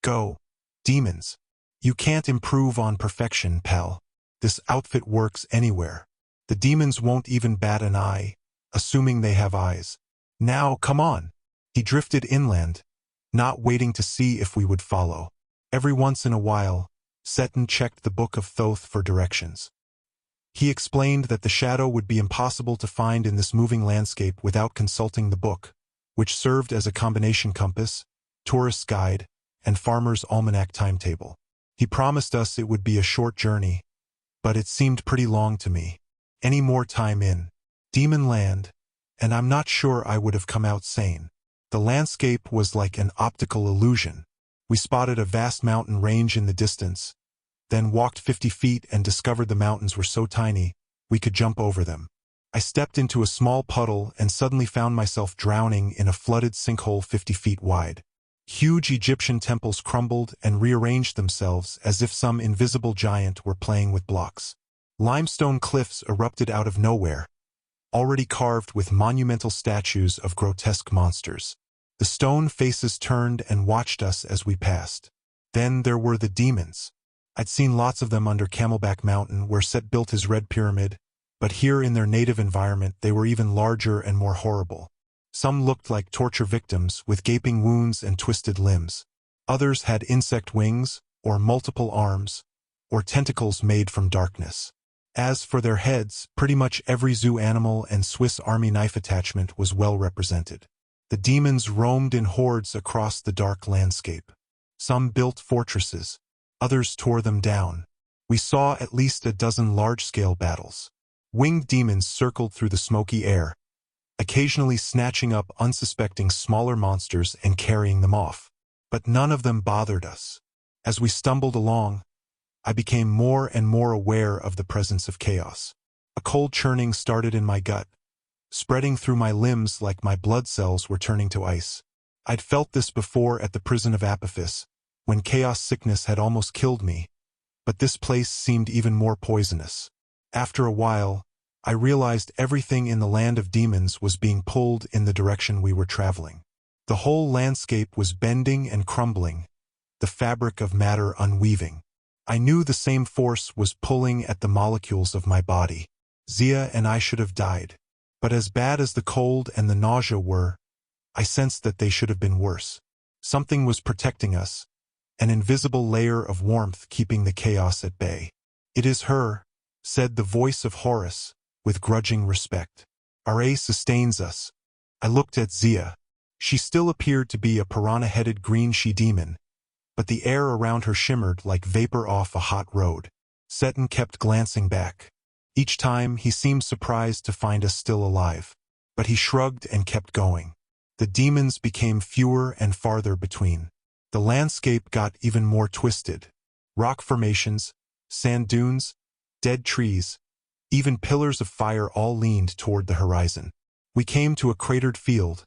"Go, demons. You can't improve on perfection, pal. This outfit works anywhere. The demons won't even bat an eye, assuming they have eyes. Now, come on." He drifted inland, not waiting to see if we would follow. Every once in a while, Seton checked the Book of Thoth for directions. He explained that the shadow would be impossible to find in this moving landscape without consulting the book, which served as a combination compass, tourist's guide, and farmer's almanac timetable. He promised us it would be a short journey, but it seemed pretty long to me. Any more time in Demon Land, and I'm not sure I would have come out sane. The landscape was like an optical illusion. We spotted a vast mountain range in the distance, then walked 50 feet and discovered the mountains were so tiny, we could jump over them. I stepped into a small puddle and suddenly found myself drowning in a flooded sinkhole 50 feet wide. Huge Egyptian temples crumbled and rearranged themselves as if some invisible giant were playing with blocks. Limestone cliffs erupted out of nowhere, already carved with monumental statues of grotesque monsters. The stone faces turned and watched us as we passed. Then there were the demons. I'd seen lots of them under Camelback Mountain where Set built his red pyramid, but here in their native environment they were even larger and more horrible. Some looked like torture victims with gaping wounds and twisted limbs. Others had insect wings, or multiple arms, or tentacles made from darkness. As for their heads, pretty much every zoo animal and Swiss Army knife attachment was well represented. The demons roamed in hordes across the dark landscape. Some built fortresses, others tore them down. We saw at least a dozen large-scale battles. Winged demons circled through the smoky air, occasionally snatching up unsuspecting smaller monsters and carrying them off. But none of them bothered us. As we stumbled along, I became more and more aware of the presence of chaos. A cold churning started in my gut, spreading through my limbs like my blood cells were turning to ice. I'd felt this before at the prison of Apophis, when chaos sickness had almost killed me, but this place seemed even more poisonous. After a while, I realized everything in the land of demons was being pulled in the direction we were traveling. The whole landscape was bending and crumbling, the fabric of matter unweaving. I knew the same force was pulling at the molecules of my body. Zia and I should have died. But as bad as the cold and the nausea were, I sensed that they should have been worse. Something was protecting us, an invisible layer of warmth keeping the chaos at bay. "It is her," said the voice of Horus, with grudging respect. "Ra sustains us." I looked at Zia. She still appeared to be a piranha-headed green she-demon, but the air around her shimmered like vapor off a hot road. Seton kept glancing back. Each time he seemed surprised to find us still alive, but he shrugged and kept going. The demons became fewer and farther between. The landscape got even more twisted. Rock formations, sand dunes, dead trees, even pillars of fire all leaned toward the horizon. We came to a cratered field,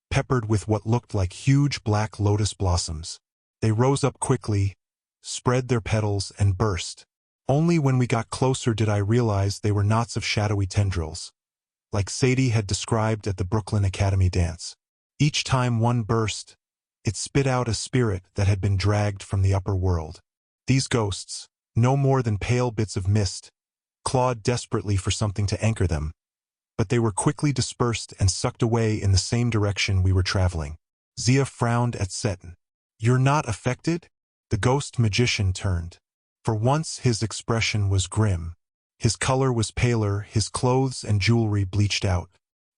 peppered with what looked like huge black lotus blossoms. They rose up quickly, spread their petals, and burst. Only when we got closer did I realize they were knots of shadowy tendrils, like Sadie had described at the Brooklyn Academy dance. Each time one burst, it spit out a spirit that had been dragged from the upper world. These ghosts, no more than pale bits of mist, clawed desperately for something to anchor them, but they were quickly dispersed and sucked away in the same direction we were traveling. Zia frowned at Seton. "You're not affected?" The ghost magician turned. For once his expression was grim. His color was paler, his clothes and jewelry bleached out.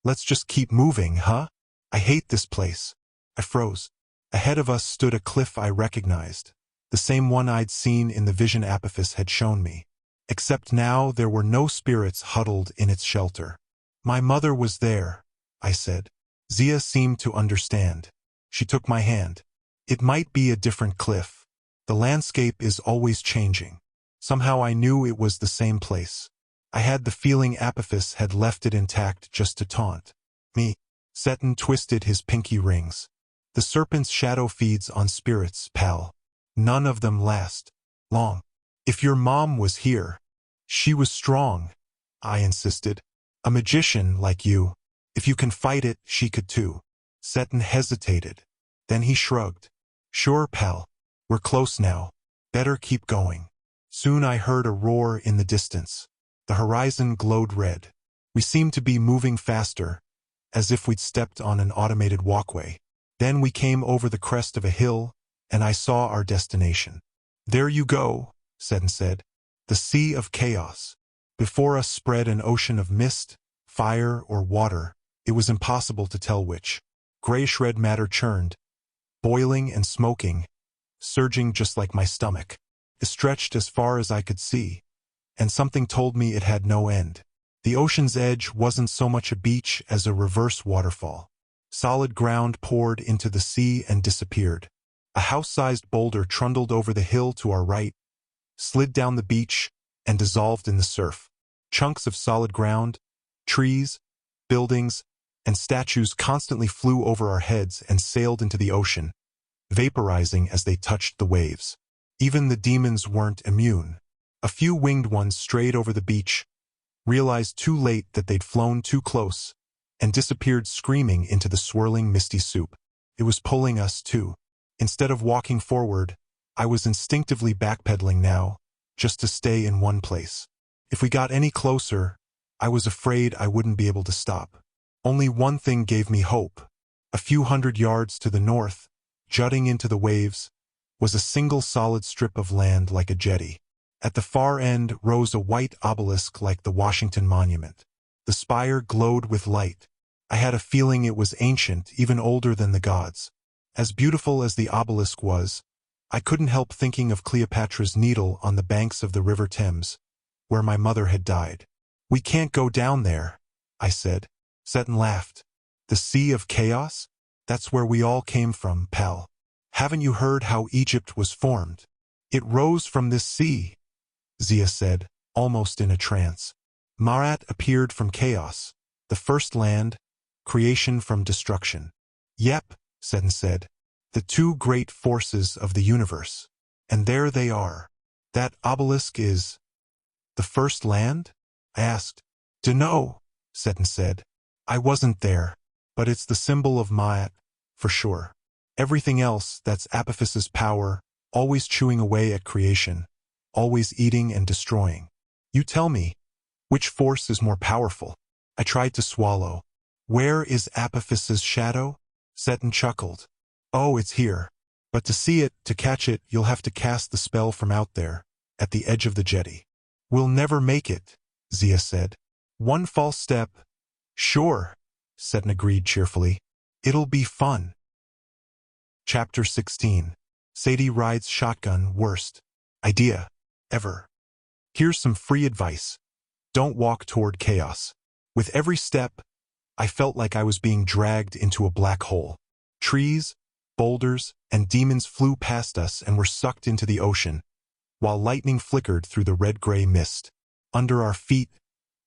"Let's just keep moving, huh? I hate this place." I froze. Ahead of us stood a cliff I recognized, the same one I'd seen in the vision Apophis had shown me. Except now there were no spirits huddled in its shelter. "My mother was there," I said. Zia seemed to understand. She took my hand. "It might be a different cliff. The landscape is always changing." Somehow I knew it was the same place. I had the feeling Apophis had left it intact just to taunt me. Seton twisted his pinky rings. The serpent's shadow feeds on spirits, pal. None of them last long. If your mom was here, she was strong, I insisted. A magician like you. If you can fight it, she could too. Seton hesitated. Then he shrugged. Sure, pal. We're close now. Better keep going. Soon I heard a roar in the distance. The horizon glowed red. We seemed to be moving faster, as if we'd stepped on an automated walkway. Then we came over the crest of a hill, and I saw our destination. There you go, Seton said. The Sea of Chaos. Before us spread an ocean of mist, fire, or water. It was impossible to tell which. Grayish-red matter churned, boiling and smoking, surging just like my stomach. It stretched as far as I could see, and something told me it had no end. The ocean's edge wasn't so much a beach as a reverse waterfall. Solid ground poured into the sea and disappeared. A house-sized boulder trundled over the hill to our right, slid down the beach, and dissolved in the surf. Chunks of solid ground, trees, buildings, and statues constantly flew over our heads and sailed into the ocean, vaporizing as they touched the waves. Even the demons weren't immune. A few winged ones strayed over the beach, realized too late that they'd flown too close, and disappeared screaming into the swirling misty soup. It was pulling us too. Instead of walking forward, I was instinctively backpedaling now, just to stay in one place. If we got any closer, I was afraid I wouldn't be able to stop. Only one thing gave me hope. A few hundred yards to the north, jutting into the waves, was a single solid strip of land like a jetty. At the far end rose a white obelisk like the Washington Monument. The spire glowed with light. I had a feeling it was ancient, even older than the gods. As beautiful as the obelisk was, I couldn't help thinking of Cleopatra's Needle on the banks of the River Thames, where my mother had died. We can't go down there, I said. Seton laughed. The Sea of Chaos? That's where we all came from, pal. Haven't you heard how Egypt was formed? It rose from this sea, Zia said, almost in a trance. Marat appeared from chaos, the first land, creation from destruction. Yep, Seton said, the two great forces of the universe. And there they are. That obelisk is the first land? I asked. Dunno, Seton said. I wasn't there, but it's the symbol of Maat, for sure. Everything else, that's Apophis's power, always chewing away at creation, always eating and destroying. You tell me, which force is more powerful? I tried to swallow. Where is Apophis's shadow? Seton chuckled. Oh, it's here. But to see it, to catch it, you'll have to cast the spell from out there, at the edge of the jetty. We'll never make it, Zia said. One false step. Sure, Seton agreed cheerfully. It'll be fun. Chapter 16. Sadie rides shotgun worst idea ever. Here's some free advice. Don't walk toward chaos. With every step, I felt like I was being dragged into a black hole. Trees, boulders, and demons flew past us and were sucked into the ocean, while lightning flickered through the red-gray mist. Under our feet,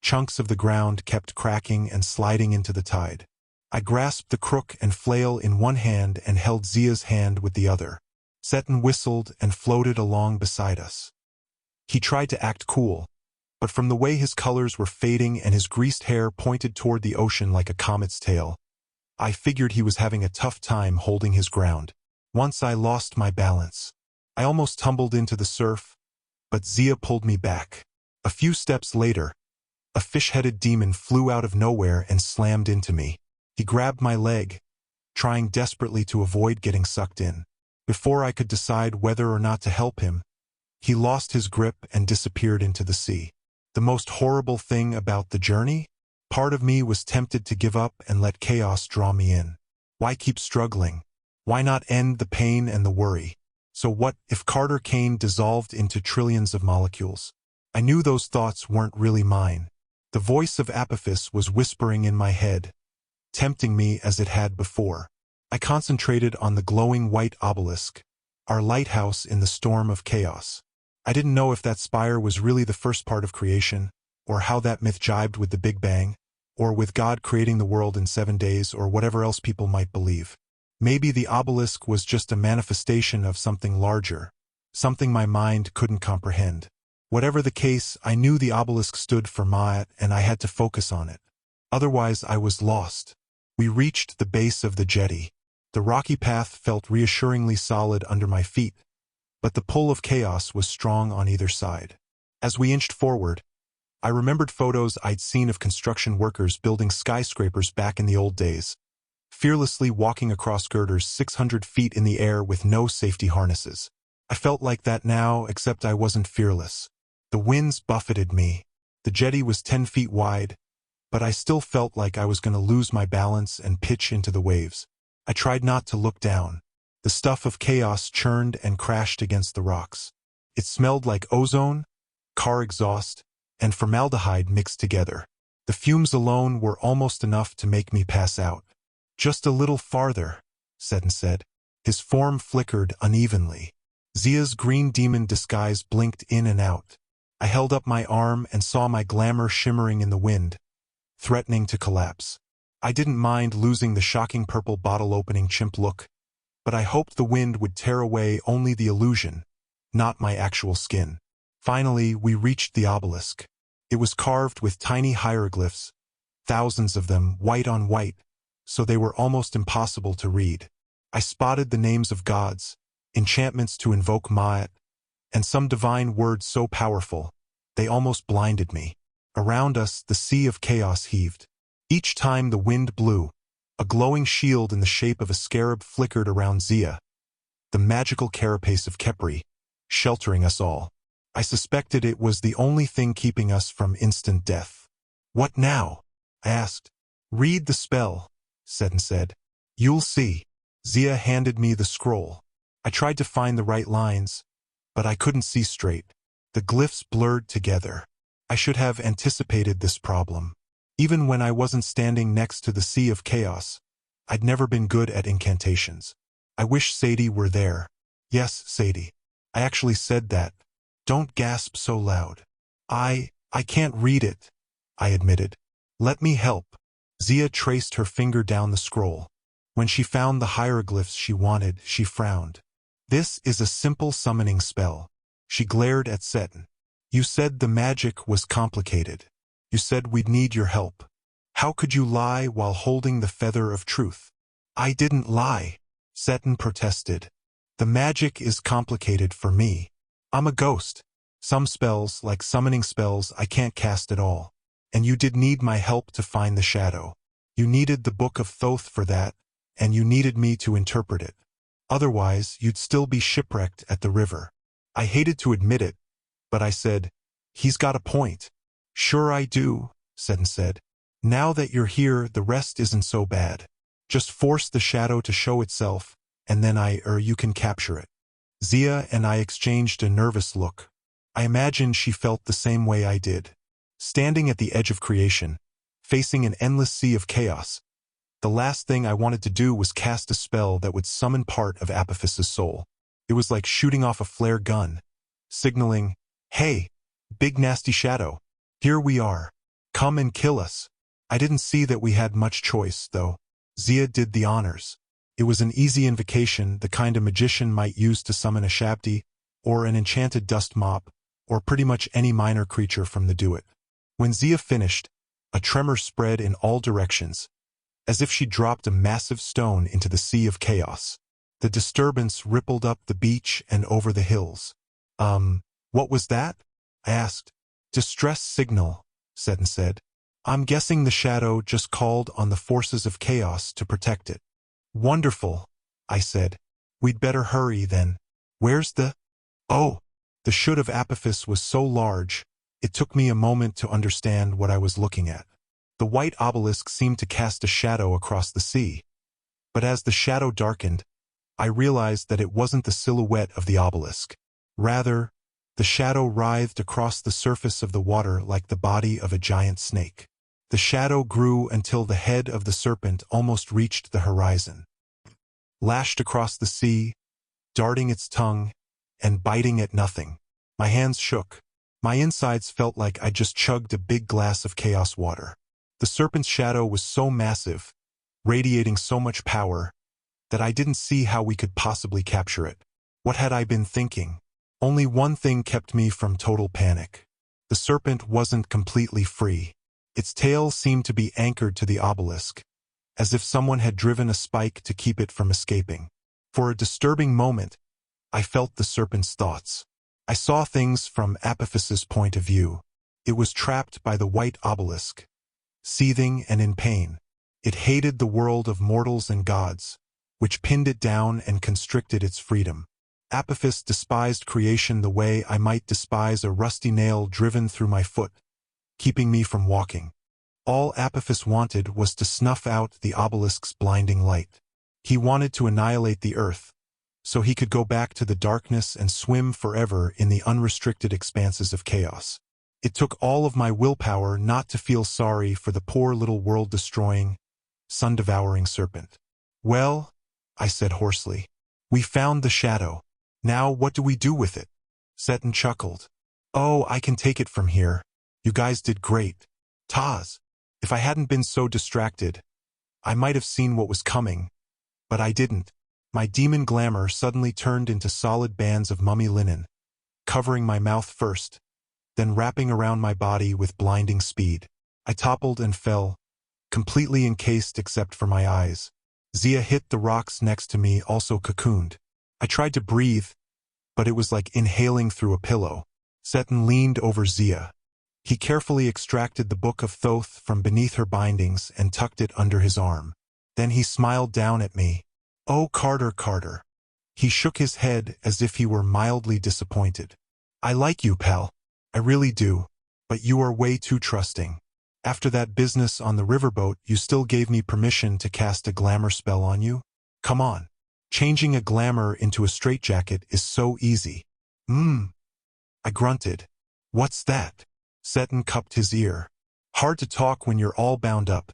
chunks of the ground kept cracking and sliding into the tide. I grasped the crook and flail in one hand and held Zia's hand with the other. Seton whistled and floated along beside us. He tried to act cool, but from the way his colors were fading and his greased hair pointed toward the ocean like a comet's tail, I figured he was having a tough time holding his ground. Once I lost my balance. I almost tumbled into the surf, but Zia pulled me back. A few steps later, a fish-headed demon flew out of nowhere and slammed into me. He grabbed my leg, trying desperately to avoid getting sucked in. Before I could decide whether or not to help him, he lost his grip and disappeared into the sea. The most horrible thing about the journey? Part of me was tempted to give up and let chaos draw me in. Why keep struggling? Why not end the pain and the worry? So what if Carter Kane dissolved into trillions of molecules? I knew those thoughts weren't really mine. The voice of Apophis was whispering in my head, tempting me as it had before. I concentrated on the glowing white obelisk, our lighthouse in the storm of chaos. I didn't know if that spire was really the first part of creation, or how that myth jibed with the Big Bang, or with God creating the world in 7 days, or whatever else people might believe. Maybe the obelisk was just a manifestation of something larger, something my mind couldn't comprehend. Whatever the case, I knew the obelisk stood for Ma'at and I had to focus on it. Otherwise, I was lost. We reached the base of the jetty. The rocky path felt reassuringly solid under my feet, but the pull of chaos was strong on either side. As we inched forward, I remembered photos I'd seen of construction workers building skyscrapers back in the old days, fearlessly walking across girders 600 feet in the air with no safety harnesses. I felt like that now, except I wasn't fearless. The winds buffeted me. The jetty was 10 feet wide, but I still felt like I was going to lose my balance and pitch into the waves. I tried not to look down. The stuff of chaos churned and crashed against the rocks. It smelled like ozone, car exhaust, and formaldehyde mixed together. The fumes alone were almost enough to make me pass out. "Just a little farther," Sadie said. His form flickered unevenly. Zia's green demon disguise blinked in and out. I held up my arm and saw my glamour shimmering in the wind, threatening to collapse. I didn't mind losing the shocking purple bottle-opening chimp look, but I hoped the wind would tear away only the illusion, not my actual skin. Finally, we reached the obelisk. It was carved with tiny hieroglyphs, thousands of them, white on white, so they were almost impossible to read. I spotted the names of gods, enchantments to invoke Ma'at, and some divine words so powerful, they almost blinded me. Around us, the sea of chaos heaved. Each time the wind blew, a glowing shield in the shape of a scarab flickered around Zia, the magical carapace of Khepri, sheltering us all. I suspected it was the only thing keeping us from instant death. "What now?" I asked. "Read the spell," Sadie said. "You'll see." Zia handed me the scroll. I tried to find the right lines, but I couldn't see straight. The glyphs blurred together. I should have anticipated this problem. Even when I wasn't standing next to the sea of chaos, I'd never been good at incantations. I wish Sadie were there. "Yes, Sadie. I actually said that. Don't gasp so loud." I can't read it," I admitted. "Let me help." Zia traced her finger down the scroll. When she found the hieroglyphs she wanted, she frowned. "This is a simple summoning spell." She glared at Sadie. "You said the magic was complicated. You said we'd need your help. How could you lie while holding the feather of truth?" "I didn't lie," Sadie protested. "The magic is complicated for me. I'm a ghost. Some spells, like summoning spells, I can't cast at all. And you did need my help to find the shadow. You needed the Book of Thoth for that, and you needed me to interpret it. Otherwise, you'd still be shipwrecked at the river." I hated to admit it, but I said, "He's got a point." "Sure I do," Sadie said. "Now that you're here, the rest isn't so bad. Just force the shadow to show itself, and then you can capture it." Zia and I exchanged a nervous look. I imagine she felt the same way I did. Standing at the edge of creation, facing an endless sea of chaos, the last thing I wanted to do was cast a spell that would summon part of Apophis's soul. It was like shooting off a flare gun, signaling, "Hey, big nasty shadow, here we are. Come and kill us." I didn't see that we had much choice, though. Zia did the honors. It was an easy invocation, the kind a magician might use to summon a shabti, or an enchanted dust mop, or pretty much any minor creature from the Do It. When Zia finished, a tremor spread in all directions, as if she dropped a massive stone into the sea of chaos. The disturbance rippled up the beach and over the hills. What was that?" I asked. "Distress signal," Sadie said. "I'm guessing the shadow just called on the forces of chaos to protect it." "Wonderful," I said. "We'd better hurry then. Where's the—" "Oh!" The shoot of Apophis was so large, it took me a moment to understand what I was looking at. The white obelisk seemed to cast a shadow across the sea. But as the shadow darkened, I realized that it wasn't the silhouette of the obelisk. Rather, the shadow writhed across the surface of the water like the body of a giant snake. The shadow grew until the head of the serpent almost reached the horizon. Lashed across the sea, darting its tongue, and biting at nothing. My hands shook. My insides felt like I'd just chugged a big glass of chaos water. The serpent's shadow was so massive, radiating so much power, that I didn't see how we could possibly capture it. What had I been thinking? Only one thing kept me from total panic. The serpent wasn't completely free. Its tail seemed to be anchored to the obelisk, as if someone had driven a spike to keep it from escaping. For a disturbing moment, I felt the serpent's thoughts. I saw things from Apophis's point of view. It was trapped by the white obelisk, seething and in pain. It hated the world of mortals and gods, which pinned it down and constricted its freedom. Apophis despised creation the way I might despise a rusty nail driven through my foot, keeping me from walking. All Apophis wanted was to snuff out the obelisk's blinding light. He wanted to annihilate the earth, so he could go back to the darkness and swim forever in the unrestricted expanses of chaos. It took all of my willpower not to feel sorry for the poor little world-destroying, sun-devouring serpent. "Well," I said hoarsely, "we found the shadow. Now what do we do with it?" Seton chuckled. "Oh, I can take it from here. You guys did great. Taz, if I hadn't been so distracted, I might have seen what was coming, but I didn't." My demon glamour suddenly turned into solid bands of mummy linen, covering my mouth first, then wrapping around my body with blinding speed. I toppled and fell, completely encased except for my eyes. Zia hit the rocks next to me, also cocooned. I tried to breathe, but it was like inhaling through a pillow. Seton leaned over Zia. He carefully extracted the Book of Thoth from beneath her bindings and tucked it under his arm. Then he smiled down at me. "Oh, Carter." He shook his head as if he were mildly disappointed. "I like you, pal. I really do. But you are way too trusting. After that business on the riverboat, you still gave me permission to cast a glamour spell on you? Come on. Changing a glamour into a straitjacket is so easy." I grunted. "What's that?" Seton cupped his ear. "Hard to talk when you're all bound up,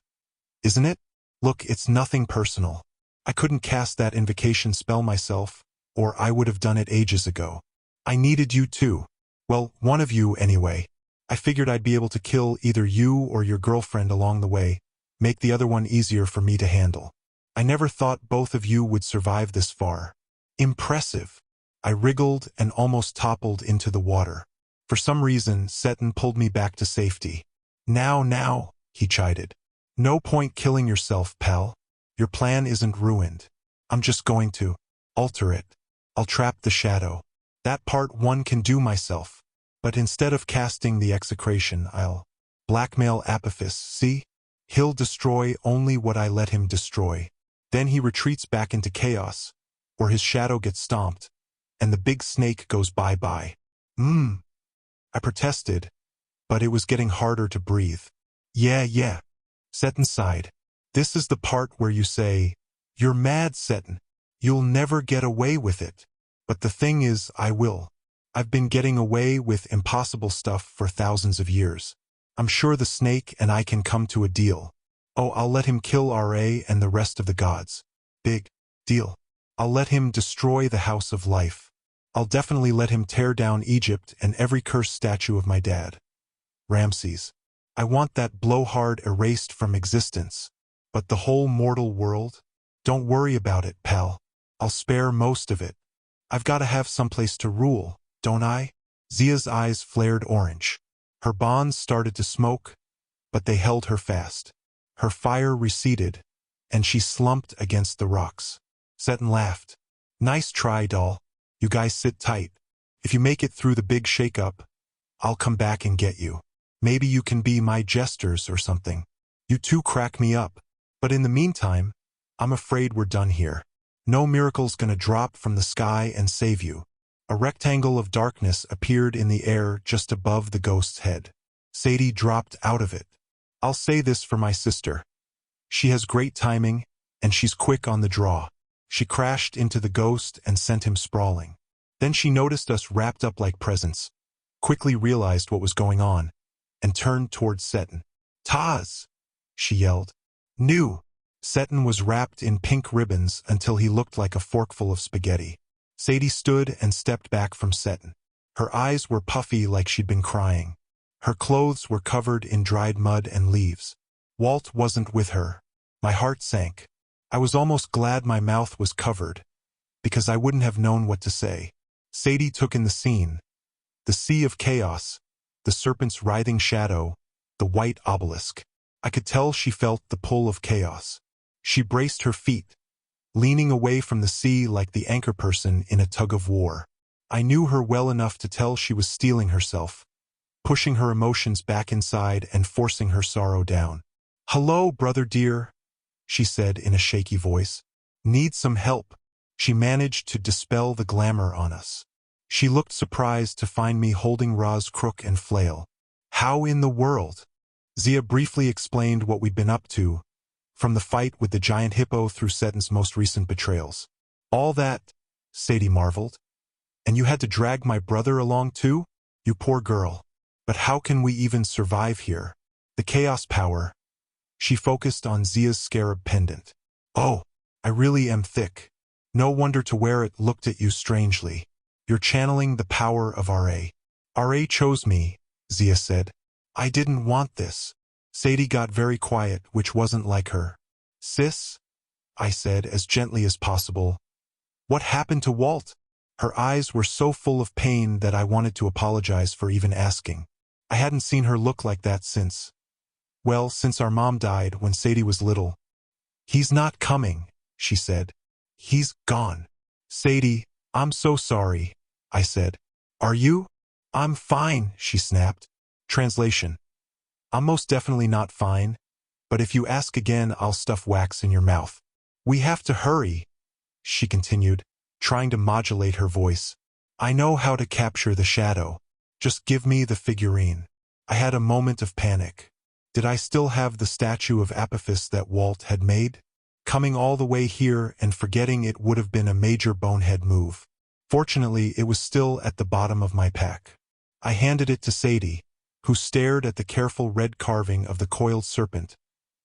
isn't it? Look, it's nothing personal. I couldn't cast that invocation spell myself, or I would have done it ages ago. I needed you too. Well, one of you anyway. I figured I'd be able to kill either you or your girlfriend along the way, make the other one easier for me to handle. I never thought both of you would survive this far." "Impressive." I wriggled and almost toppled into the water. For some reason, Seton pulled me back to safety. Now, he chided. "No point killing yourself, pal. Your plan isn't ruined. I'm just going to alter it. I'll trap the shadow. That part one can do myself. But instead of casting the execration, I'll blackmail Apophis, see? He'll destroy only what I let him destroy. Then he retreats back into chaos, or his shadow gets stomped, and the big snake goes bye-bye." I protested, but it was getting harder to breathe. Yeah. Seton sighed. "This is the part where you say, 'You're mad, Seton. You'll never get away with it.' But the thing is, I will. I've been getting away with impossible stuff for thousands of years. I'm sure the snake and I can come to a deal. Oh, I'll let him kill Ra and the rest of the gods. Big deal. I'll let him destroy the House of Life. I'll definitely let him tear down Egypt and every cursed statue of my dad, Ramses. I want that blowhard erased from existence. But the whole mortal world? Don't worry about it, pal. I'll spare most of it. I've got to have someplace to rule, don't I?" Zia's eyes flared orange. Her bonds started to smoke, but they held her fast. Her fire receded, and she slumped against the rocks. Seton laughed. "Nice try, doll. You guys sit tight. If you make it through the big shake-up, I'll come back and get you. Maybe you can be my jesters or something. You two crack me up. But in the meantime, I'm afraid we're done here. No miracle's gonna drop from the sky and save you." A rectangle of darkness appeared in the air just above the ghost's head. Sadie dropped out of it. "I'll say this for my sister. She has great timing, and she's quick on the draw." She crashed into the ghost and sent him sprawling. Then she noticed us wrapped up like presents, quickly realized what was going on, and turned towards Seton. "Taz!" she yelled. "New!" Seton was wrapped in pink ribbons until he looked like a forkful of spaghetti. Sadie stood and stepped back from Seton. Her eyes were puffy like she'd been crying. Her clothes were covered in dried mud and leaves. Walt wasn't with her. My heart sank. I was almost glad my mouth was covered, because I wouldn't have known what to say. Sadie took in the scene. The sea of chaos, the serpent's writhing shadow, the white obelisk. I could tell she felt the pull of chaos. She braced her feet, leaning away from the sea like the anchor person in a tug of war. I knew her well enough to tell she was steeling herself, pushing her emotions back inside and forcing her sorrow down. "Hello, brother dear," she said in a shaky voice. "Need some help?" She managed to dispel the glamour on us. She looked surprised to find me holding Ra's crook and flail. "How in the world?" Zia briefly explained what we'd been up to, from the fight with the giant hippo through Seton's most recent betrayals. "All that?" Sadie marveled. "And you had to drag my brother along too? You poor girl. But how can we even survive here? The chaos power." She focused on Zia's scarab pendant. "Oh, I really am thick. No wonder to wear it looked at you strangely. You're channeling the power of RA. RA chose me," Zia said. "I didn't want this." Sadie got very quiet, which wasn't like her. "Sis," I said as gently as possible, "what happened to Walt?" Her eyes were so full of pain that I wanted to apologize for even asking. I hadn't seen her look like that since our mom died when Sadie was little. "He's not coming," she said. "He's gone." "Sadie, I'm so sorry," I said. "Are you?" "I'm fine," she snapped. Translation: "I'm most definitely not fine, but if you ask again, I'll stuff wax in your mouth." "We have to hurry," she continued, trying to modulate her voice. "I know how to capture the shadow. Just give me the figurine." I had a moment of panic. Did I still have the statue of Apophis that Walt had made? Coming all the way here and forgetting it would have been a major bonehead move. Fortunately, it was still at the bottom of my pack. I handed it to Sadie, who stared at the careful red carving of the coiled serpent,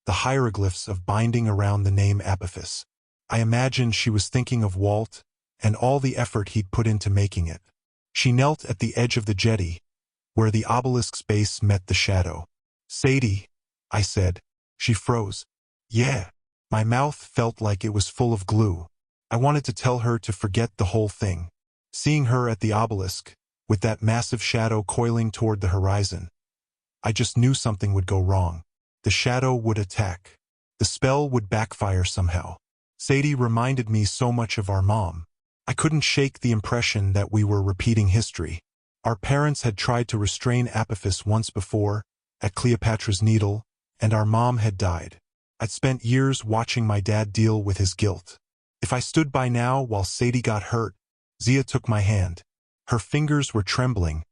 the hieroglyphs of binding around the name Apophis. I imagined she was thinking of Walt and all the effort he'd put into making it. She knelt at the edge of the jetty, where the obelisk's base met the shadow. "Sadie," I said. She froze. "Yeah." My mouth felt like it was full of glue. I wanted to tell her to forget the whole thing. Seeing her at the obelisk, with that massive shadow coiling toward the horizon, I just knew something would go wrong. The shadow would attack. The spell would backfire somehow. Sadie reminded me so much of our mom. I couldn't shake the impression that we were repeating history. Our parents had tried to restrain Apophis once before, at Cleopatra's Needle, and our mom had died. I'd spent years watching my dad deal with his guilt. If I stood by now while Sadie got hurt, Zia took my hand. Her fingers were trembling,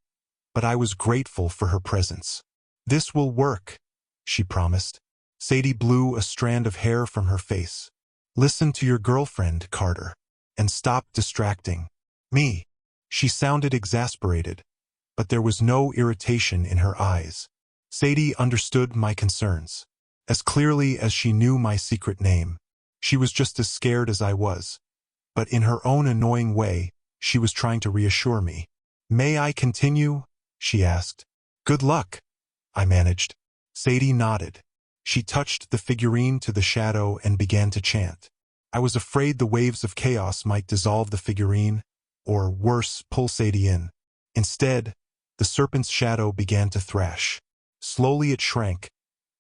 but I was grateful for her presence. "This will work," she promised. Sadie blew a strand of hair from her face. "Listen to your girlfriend, Carter, and stop distracting me." She sounded exasperated, but there was no irritation in her eyes. Sadie understood my concerns as clearly as she knew my secret name. She was just as scared as I was, but in her own annoying way, she was trying to reassure me. "May I continue?" she asked. "Good luck," I managed. Sadie nodded. She touched the figurine to the shadow and began to chant. I was afraid the waves of chaos might dissolve the figurine, or worse, pull Sadie in. Instead, the serpent's shadow began to thrash. Slowly it shrank,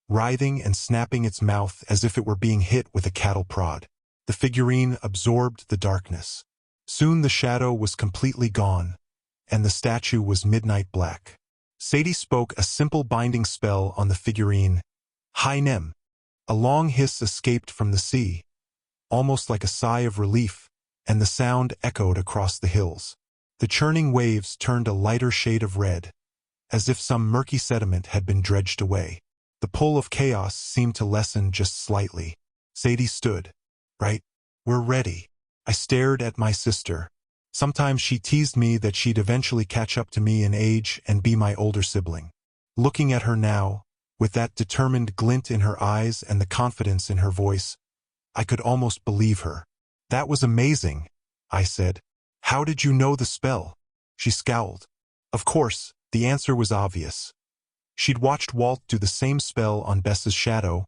writhing and snapping its mouth as if it were being hit with a cattle prod. The figurine absorbed the darkness. Soon the shadow was completely gone, and the statue was midnight black. Sadie spoke a simple binding spell on the figurine. "Hi-Nem." A long hiss escaped from the sea, almost like a sigh of relief, and the sound echoed across the hills. The churning waves turned a lighter shade of red, as if some murky sediment had been dredged away. The pull of chaos seemed to lessen just slightly. Sadie stood. "Right, we're ready." I stared at my sister. Sometimes she teased me that she'd eventually catch up to me in age and be my older sibling. Looking at her now, with that determined glint in her eyes and the confidence in her voice, I could almost believe her. "That was amazing," I said. "How did you know the spell?" She scowled. Of course, the answer was obvious. She'd watched Walt do the same spell on Bess's shadow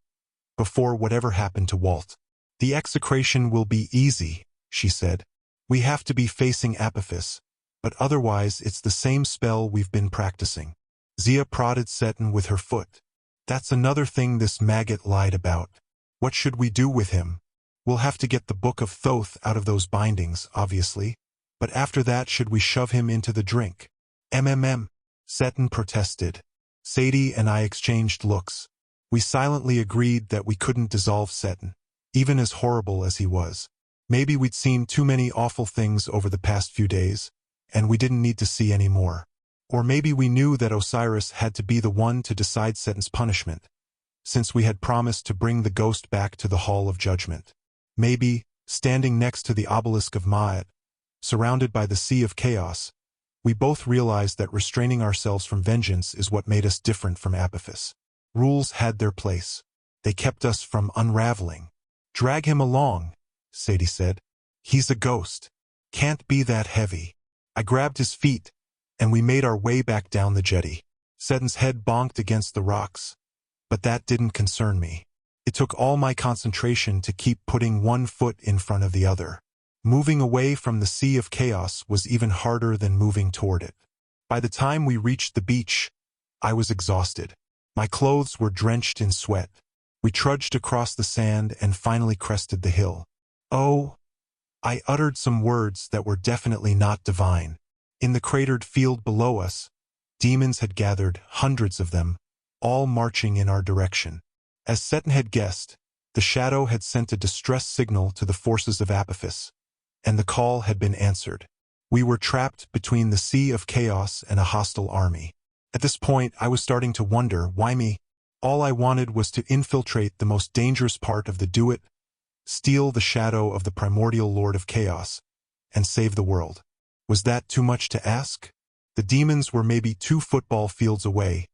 before whatever happened to Walt. The execration will be easy, she said. We have to be facing Apophis, but otherwise it's the same spell we've been practicing. Zia prodded Seton with her foot. That's another thing this maggot lied about. What should we do with him? We'll have to get the Book of Thoth out of those bindings, obviously. But after that, should we shove him into the drink? Seton protested. Sadie and I exchanged looks. We silently agreed that we couldn't dissolve Seton, even as horrible as he was. Maybe we'd seen too many awful things over the past few days, and we didn't need to see any more. Or maybe we knew that Osiris had to be the one to decide Seton's punishment, since we had promised to bring the ghost back to the Hall of Judgment. Maybe, standing next to the obelisk of Ma'at, surrounded by the Sea of Chaos, we both realized that restraining ourselves from vengeance is what made us different from Apophis. Rules had their place. They kept us from unraveling. Drag him along, Sadie said. He's a ghost. Can't be that heavy. I grabbed his feet, and we made our way back down the jetty. Seton's head bonked against the rocks, but that didn't concern me. It took all my concentration to keep putting one foot in front of the other. Moving away from the Sea of Chaos was even harder than moving toward it. By the time we reached the beach, I was exhausted. My clothes were drenched in sweat. We trudged across the sand and finally crested the hill. Oh, I uttered some words that were definitely not divine. In the cratered field below us, demons had gathered, hundreds of them, all marching in our direction. As Seton had guessed, the shadow had sent a distress signal to the forces of Apophis, and the call had been answered. We were trapped between the Sea of Chaos and a hostile army. At this point, I was starting to wonder, why me? All I wanted was to infiltrate the most dangerous part of the do-it, steal the shadow of the primordial Lord of Chaos, and save the world. Was that too much to ask? The demons were maybe 2 football fields away,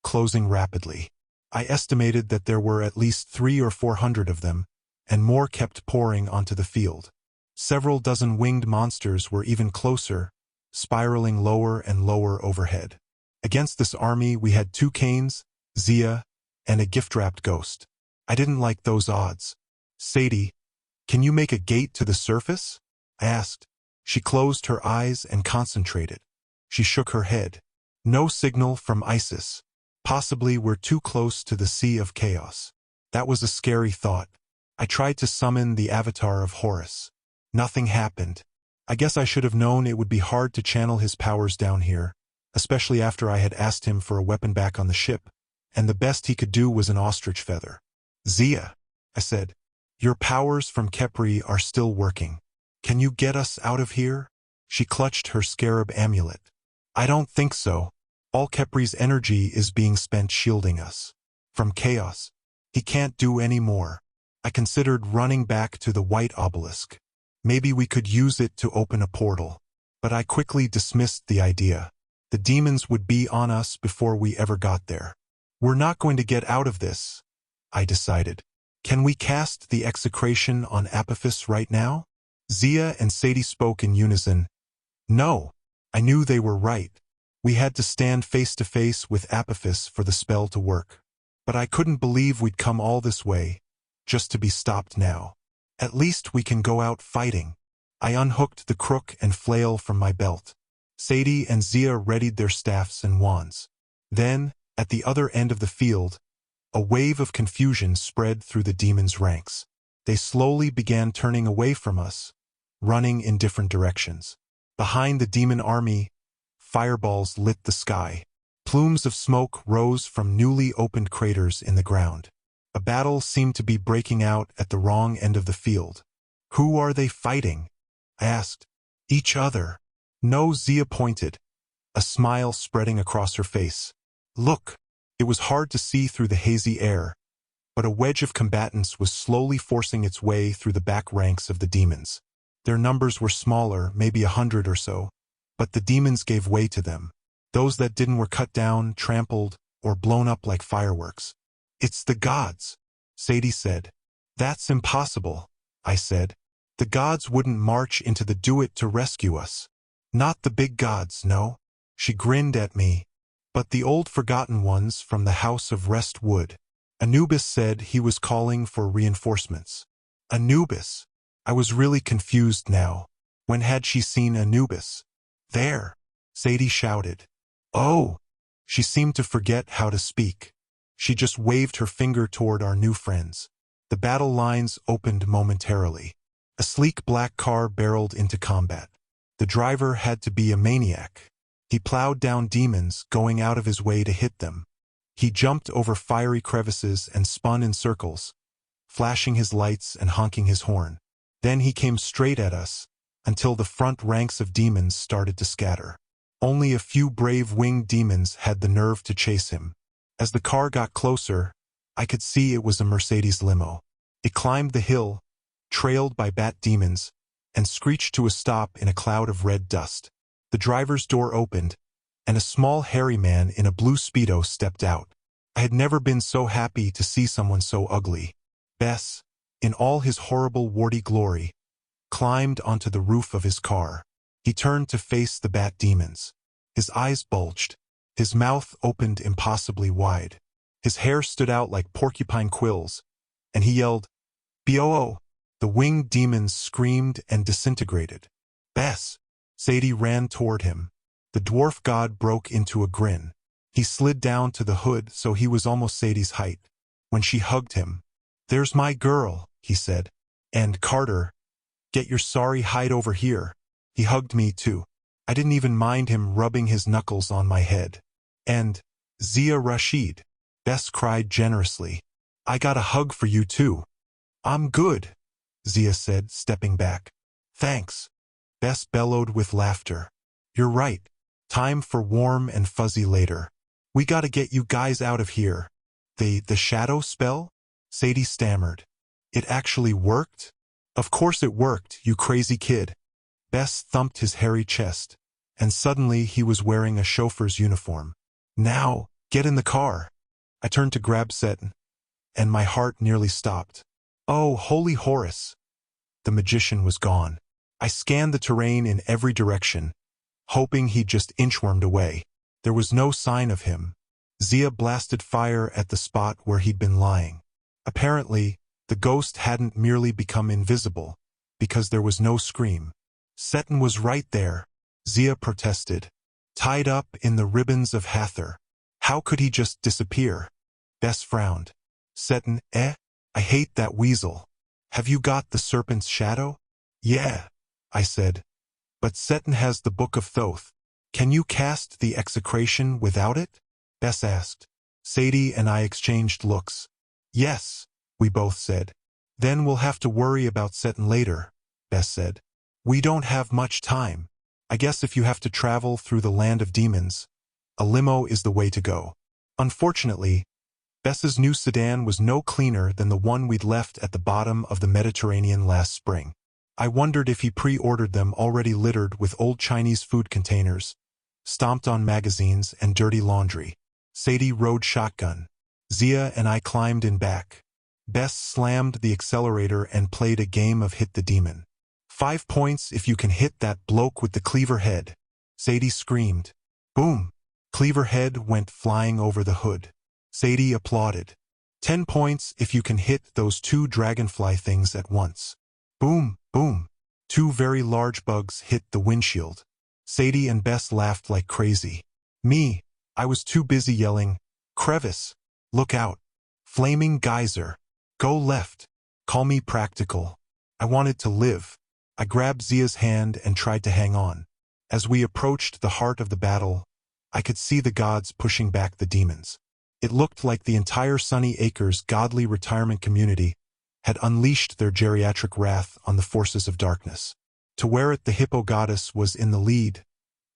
closing rapidly. I estimated that there were at least 300 or 400 of them, and more kept pouring onto the field. Several dozen winged monsters were even closer, spiraling lower and lower overhead. Against this army we had 2 Kanes, Zia, and a gift-wrapped ghost. I didn't like those odds. Sadie, can you make a gate to the surface? I asked. She closed her eyes and concentrated. She shook her head. No signal from Isis. Possibly we're too close to the Sea of Chaos. That was a scary thought. I tried to summon the avatar of Horus. Nothing happened. I guess I should have known it would be hard to channel his powers down here, especially after I had asked him for a weapon back on the ship, and the best he could do was an ostrich feather. Zia, I said, your powers from Khepri are still working. Can you get us out of here? She clutched her scarab amulet. I don't think so. All Khepri's energy is being spent shielding us from chaos. He can't do any more. I considered running back to the white obelisk. Maybe we could use it to open a portal. But I quickly dismissed the idea. The demons would be on us before we ever got there. We're not going to get out of this, I decided. Can we cast the execration on Apophis right now? Zia and Sadie spoke in unison. No. I knew they were right. We had to stand face to face with Apophis for the spell to work. But I couldn't believe we'd come all this way, just to be stopped now. At least we can go out fighting. I unhooked the crook and flail from my belt. Sadie and Zia readied their staffs and wands. Then, at the other end of the field, a wave of confusion spread through the demons' ranks. They slowly began turning away from us, running in different directions. Behind the demon army, fireballs lit the sky. Plumes of smoke rose from newly opened craters in the ground. A battle seemed to be breaking out at the wrong end of the field. Who are they fighting? I asked. Each other. No, Zia pointed, a smile spreading across her face. Look. It was hard to see through the hazy air, but a wedge of combatants was slowly forcing its way through the back ranks of the demons. Their numbers were smaller, maybe 100 or so, but the demons gave way to them. Those that didn't were cut down, trampled, or blown up like fireworks. It's the gods, Sadie said. That's impossible, I said. The gods wouldn't march into the do-it to rescue us. Not the big gods, no. She grinned at me. But the old forgotten ones from the House of Rest would. Anubis said he was calling for reinforcements. Anubis. I was really confused now. When had she seen Anubis? There! Sadie shouted. Oh! She seemed to forget how to speak. She just waved her finger toward our new friends. The battle lines opened momentarily. A sleek black car barreled into combat. The driver had to be a maniac. He plowed down demons, going out of his way to hit them. He jumped over fiery crevices and spun in circles, flashing his lights and honking his horn. Then he came straight at us, until the front ranks of demons started to scatter. Only a few brave winged demons had the nerve to chase him. As the car got closer, I could see it was a Mercedes limo. It climbed the hill, trailed by bat demons, and screeched to a stop in a cloud of red dust. The driver's door opened, and a small hairy man in a blue Speedo stepped out. I had never been so happy to see someone so ugly. Bess, in all his horrible warty glory, climbed onto the roof of his car. He turned to face the bat demons. His eyes bulged. His mouth opened impossibly wide. His hair stood out like porcupine quills, and he yelled, "Boo!" The winged demons screamed and disintegrated. Bess! Sadie ran toward him. The dwarf god broke into a grin. He slid down to the hood so he was almost Sadie's height. When she hugged him, "There's my girl," he said. "And Carter, get your sorry hide over here." He hugged me too. I didn't even mind him rubbing his knuckles on my head. "And Zia Rashid," Bess cried generously. "I got a hug for you too." "I'm good," Zia said, stepping back. "Thanks." Bess bellowed with laughter. "You're right. Time for warm and fuzzy later. We gotta get you guys out of here." The shadow spell?" Sadie stammered. "It actually worked?" "Of course it worked, you crazy kid." Bess thumped his hairy chest, and suddenly he was wearing a chauffeur's uniform. "Now, get in the car." I turned to grab Seton, and my heart nearly stopped. Oh, holy Horus! The magician was gone. I scanned the terrain in every direction, hoping he'd just inchwormed away. There was no sign of him. Zia blasted fire at the spot where he'd been lying. Apparently, the ghost hadn't merely become invisible, because there was no scream. Seton was right there, Zia protested, tied up in the ribbons of Hathor. How could he just disappear? Bess frowned. Seton, I hate that weasel. Have you got the Serpent's shadow? Yeah, I said. But Seton has the Book of Thoth. Can you cast the execration without it? Bess asked. Sadie and I exchanged looks. Yes, we both said. Then we'll have to worry about Seton later, Bess said. We don't have much time. I guess if you have to travel through the land of demons, a limo is the way to go. Unfortunately, Bess's new sedan was no cleaner than the one we'd left at the bottom of the Mediterranean last spring. I wondered if he pre-ordered them already littered with old Chinese food containers, stomped-on magazines, and dirty laundry. Sadie rode shotgun. Zia and I climbed in back. Bess slammed the accelerator and played a game of Hit the Demon. 5 points if you can hit that bloke with the cleaver head. Sadie screamed. Boom! Cleaver head went flying over the hood. Sadie applauded. 10 points if you can hit those 2 dragonfly things at once. Boom, boom. 2 very large bugs hit the windshield. Sadie and Bess laughed like crazy. Me, I was too busy yelling, Crevice, look out. Flaming geyser. Go left. Call me practical. I wanted to live. I grabbed Zia's hand and tried to hang on. As we approached the heart of the battle, I could see the gods pushing back the demons. It looked like the entire Sunny Acres godly retirement community had unleashed their geriatric wrath on the forces of darkness. To wear it, the hippo goddess was in the lead,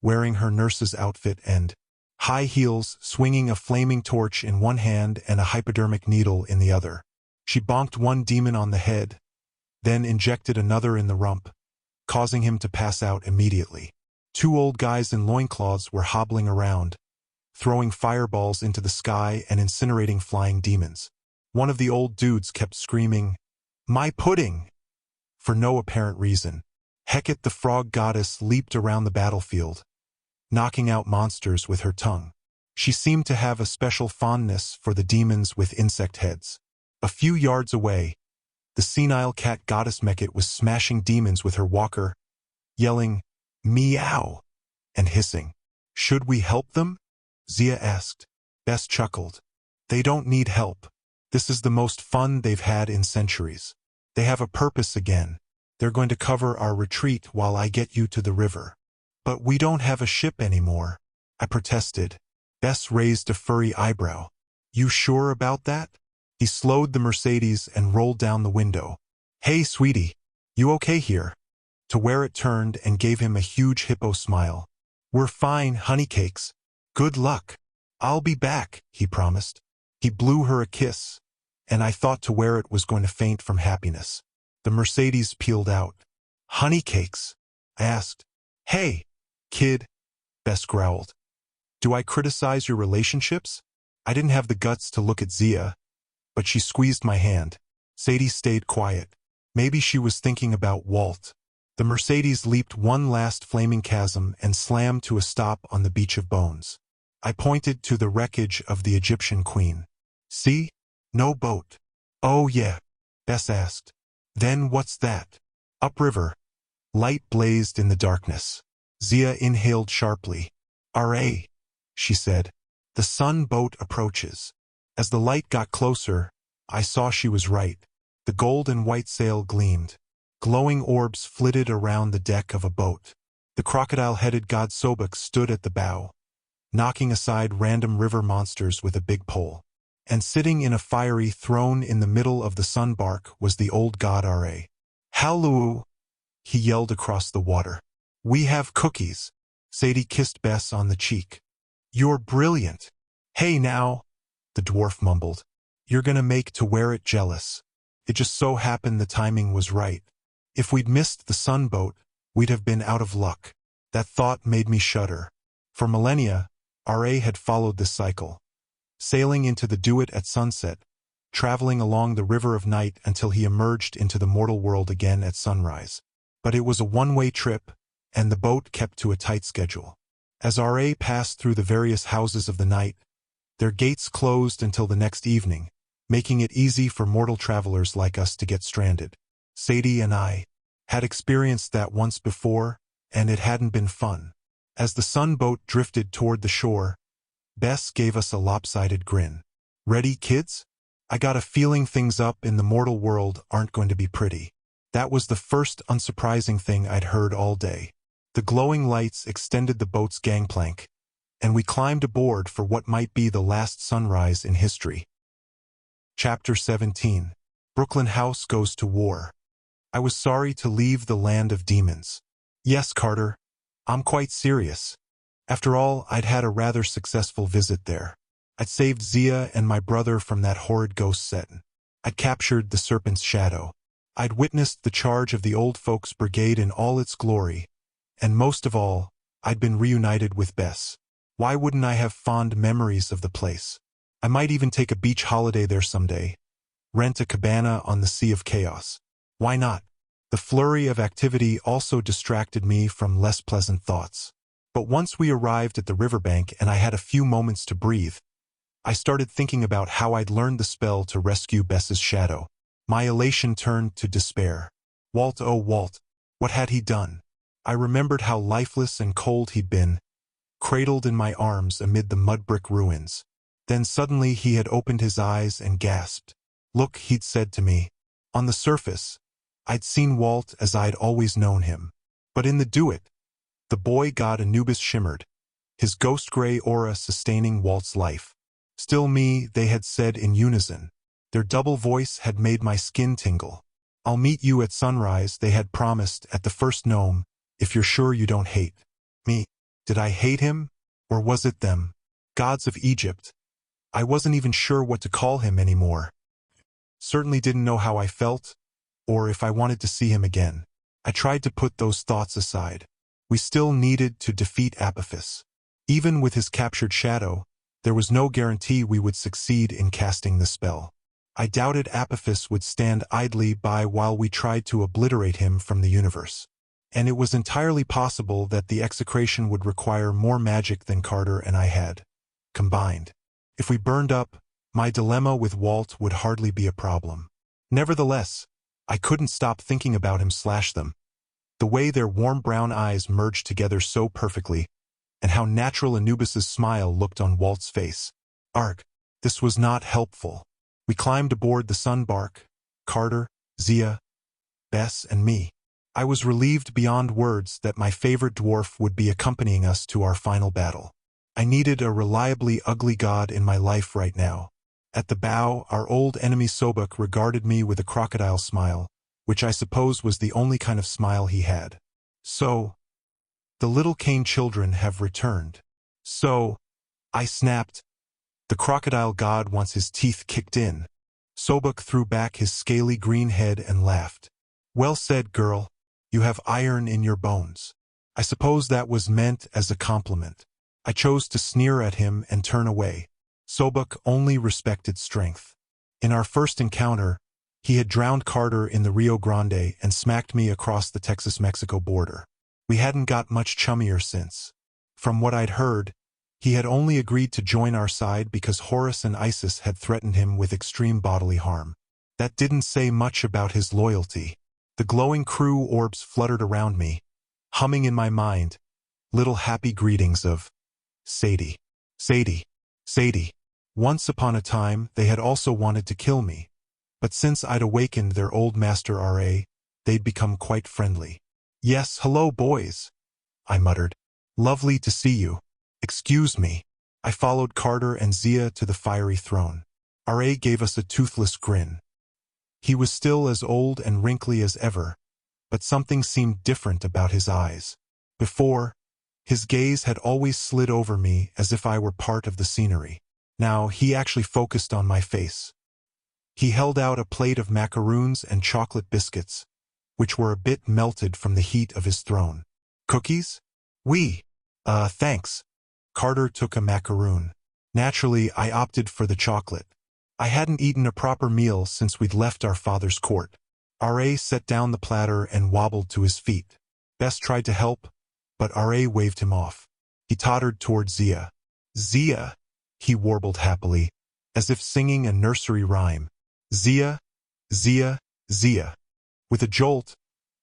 wearing her nurse's outfit and high heels, swinging a flaming torch in one hand and a hypodermic needle in the other. She bonked one demon on the head, then injected another in the rump, causing him to pass out immediately. 2 old guys in loincloths were hobbling around, throwing fireballs into the sky and incinerating flying demons. One of the old dudes kept screaming, "My pudding!" for no apparent reason. Hecate the frog goddess leaped around the battlefield, knocking out monsters with her tongue. She seemed to have a special fondness for the demons with insect heads. A few yards away, The senile cat goddess Mekhet was smashing demons with her walker, yelling, "Meow," and hissing. "Should we help them?" Zia asked. Bess chuckled. "They don't need help. This is the most fun they've had in centuries. They have a purpose again. They're going to cover our retreat while I get you to the river." "But we don't have a ship anymore," I protested. Bess raised a furry eyebrow. "You sure about that?" He slowed the Mercedes and rolled down the window. "Hey, sweetie, you okay here?" To where it turned and gave him a huge hippo smile. "We're fine, honeycakes. Good luck." "I'll be back," he promised. He blew her a kiss, and I thought to where it was going to faint from happiness. The Mercedes peeled out. "Honeycakes?" I asked. "Hey, kid," Bess growled. "Do I criticize your relationships?" I didn't have the guts to look at Zia, but she squeezed my hand. Sadie stayed quiet. Maybe she was thinking about Walt. The Mercedes leaped one last flaming chasm and slammed to a stop on the beach of bones. I pointed to the wreckage of the Egyptian queen. "See? No boat." "Oh yeah," Bess asked. "Then what's that?" "Upriver." Light blazed in the darkness. Zia inhaled sharply. "R.A.," she said. "The sun boat approaches." As the light got closer, I saw she was right. The gold and white sail gleamed. Glowing orbs flitted around the deck of a boat. The crocodile-headed god Sobek stood at the bow, knocking aside random river monsters with a big pole. And sitting in a fiery throne in the middle of the sun bark was the old god Ra. "Halloo!" he yelled across the water. "We have cookies." Sadie kissed Bess on the cheek. "You're brilliant." "Hey now," the dwarf mumbled. "You're gonna make to wear it jealous." It just so happened the timing was right. If we'd missed the sun boat, we'd have been out of luck. That thought made me shudder. For millennia, Ra had followed this cycle, sailing into the Duat at sunset, traveling along the river of night until he emerged into the mortal world again at sunrise. But it was a one-way trip, and the boat kept to a tight schedule. As Ra passed through the various houses of the night, their gates closed until the next evening, making it easy for mortal travelers like us to get stranded. Sadie and I had experienced that once before, and it hadn't been fun. As the sun boat drifted toward the shore, Bess gave us a lopsided grin. "Ready, kids? I got a feeling things up in the mortal world aren't going to be pretty." That was the first unsurprising thing I'd heard all day. The glowing lights extended the boat's gangplank, and we climbed aboard for what might be the last sunrise in history. Chapter 17. Brooklyn House Goes to War. I was sorry to leave the land of demons. Yes, Carter, I'm quite serious. After all, I'd had a rather successful visit there. I'd saved Zia and my brother from that horrid ghost setting. I'd captured the Serpent's shadow. I'd witnessed the charge of the Old Folks Brigade in all its glory, and most of all, I'd been reunited with Bess. Why wouldn't I have fond memories of the place? I might even take a beach holiday there someday, rent a cabana on the Sea of Chaos. Why not? The flurry of activity also distracted me from less pleasant thoughts. But once we arrived at the riverbank and I had a few moments to breathe, I started thinking about how I'd learned the spell to rescue Bess's shadow. My elation turned to despair. Walt, oh Walt, what had he done? I remembered how lifeless and cold he'd been, cradled in my arms amid the mud-brick ruins. Then suddenly he had opened his eyes and gasped. "Look," he'd said to me. On the surface, I'd seen Walt as I'd always known him. But in the Duat, the boy god Anubis shimmered, his ghost-gray aura sustaining Walt's life. "Still me," they had said in unison. Their double voice had made my skin tingle. "I'll meet you at sunrise," they had promised at the first gnome, "if you're sure you don't hate me." Did I hate him? Or was it them? Gods of Egypt. I wasn't even sure what to call him anymore. Certainly didn't know how I felt, or if I wanted to see him again. I tried to put those thoughts aside. We still needed to defeat Apophis. Even with his captured shadow, there was no guarantee we would succeed in casting the spell. I doubted Apophis would stand idly by while we tried to obliterate him from the universe. And it was entirely possible that the execration would require more magic than Carter and I had combined. If we burned up, my dilemma with Walt would hardly be a problem. Nevertheless, I couldn't stop thinking about him slash them. The way their warm brown eyes merged together so perfectly, and how natural Anubis's smile looked on Walt's face. Arg, this was not helpful. We climbed aboard the Sunbark, Carter, Zia, Bess, and me. I was relieved beyond words that my favorite dwarf would be accompanying us to our final battle. I needed a reliably ugly god in my life right now. At the bow, our old enemy Sobek regarded me with a crocodile smile, which I suppose was the only kind of smile he had. So, the little Kane children have returned. So, I snapped. The crocodile god wants his teeth kicked in. Sobek threw back his scaly green head and laughed. Well said, girl. You have iron in your bones. I suppose that was meant as a compliment. I chose to sneer at him and turn away. Sobek only respected strength. In our first encounter, he had drowned Carter in the Rio Grande and smacked me across the Texas-Mexico border. We hadn't got much chummier since. From what I'd heard, he had only agreed to join our side because Horus and Isis had threatened him with extreme bodily harm. That didn't say much about his loyalty. The glowing crew orbs fluttered around me, humming in my mind, little happy greetings of Sadie, Sadie, Sadie. Once upon a time, they had also wanted to kill me, but since I'd awakened their old master R.A., they'd become quite friendly. Yes, hello, boys, I muttered. Lovely to see you. Excuse me. I followed Carter and Zia to the fiery throne. R.A. gave us a toothless grin. He was still as old and wrinkly as ever, but something seemed different about his eyes. Before, his gaze had always slid over me as if I were part of the scenery. Now he actually focused on my face. He held out a plate of macaroons and chocolate biscuits, which were a bit melted from the heat of his throne. Cookies? Oui. Thanks. Carter took a macaroon. Naturally, I opted for the chocolate. I hadn't eaten a proper meal since we'd left our father's court. R.A. set down the platter and wobbled to his feet. Bess tried to help, but R.A. waved him off. He tottered toward Zia. Zia, he warbled happily, as if singing a nursery rhyme. Zia, Zia, Zia. With a jolt,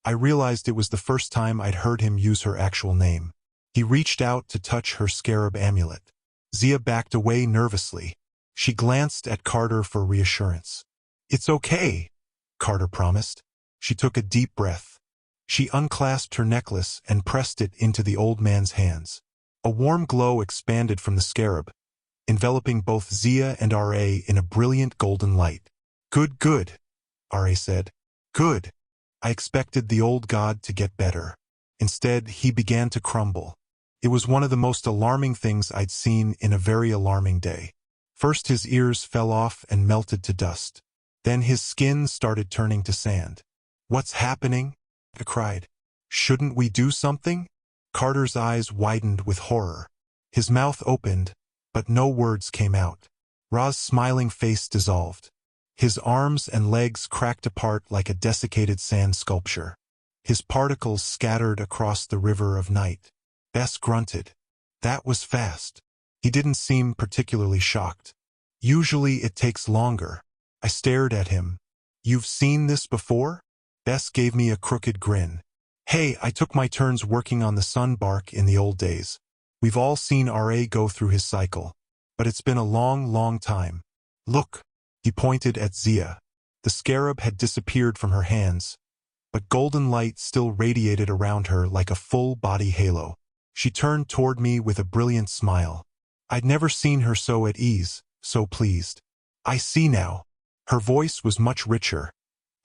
I realized it was the first time I'd heard him use her actual name. He reached out to touch her scarab amulet. Zia backed away nervously. She glanced at Carter for reassurance. It's okay, Carter promised. She took a deep breath. She unclasped her necklace and pressed it into the old man's hands. A warm glow expanded from the scarab, enveloping both Zia and R.A. in a brilliant golden light. Good, good, R.A. said. Good. I expected the old god to get better. Instead, he began to crumble. It was one of the most alarming things I'd seen in a very alarming day. First his ears fell off and melted to dust. Then his skin started turning to sand. What's happening? I cried. Shouldn't we do something? Carter's eyes widened with horror. His mouth opened, but no words came out. Ra's smiling face dissolved. His arms and legs cracked apart like a desiccated sand sculpture. His particles scattered across the river of night. Bess grunted. That was fast. He didn't seem particularly shocked. Usually it takes longer. I stared at him. You've seen this before? Bess gave me a crooked grin. Hey, I took my turns working on the Sunbark in the old days. We've all seen R.A. go through his cycle. But it's been a long, long time. Look. He pointed at Zia. The scarab had disappeared from her hands, but golden light still radiated around her like a full-body halo. She turned toward me with a brilliant smile. I'd never seen her so at ease, so pleased. I see now. Her voice was much richer,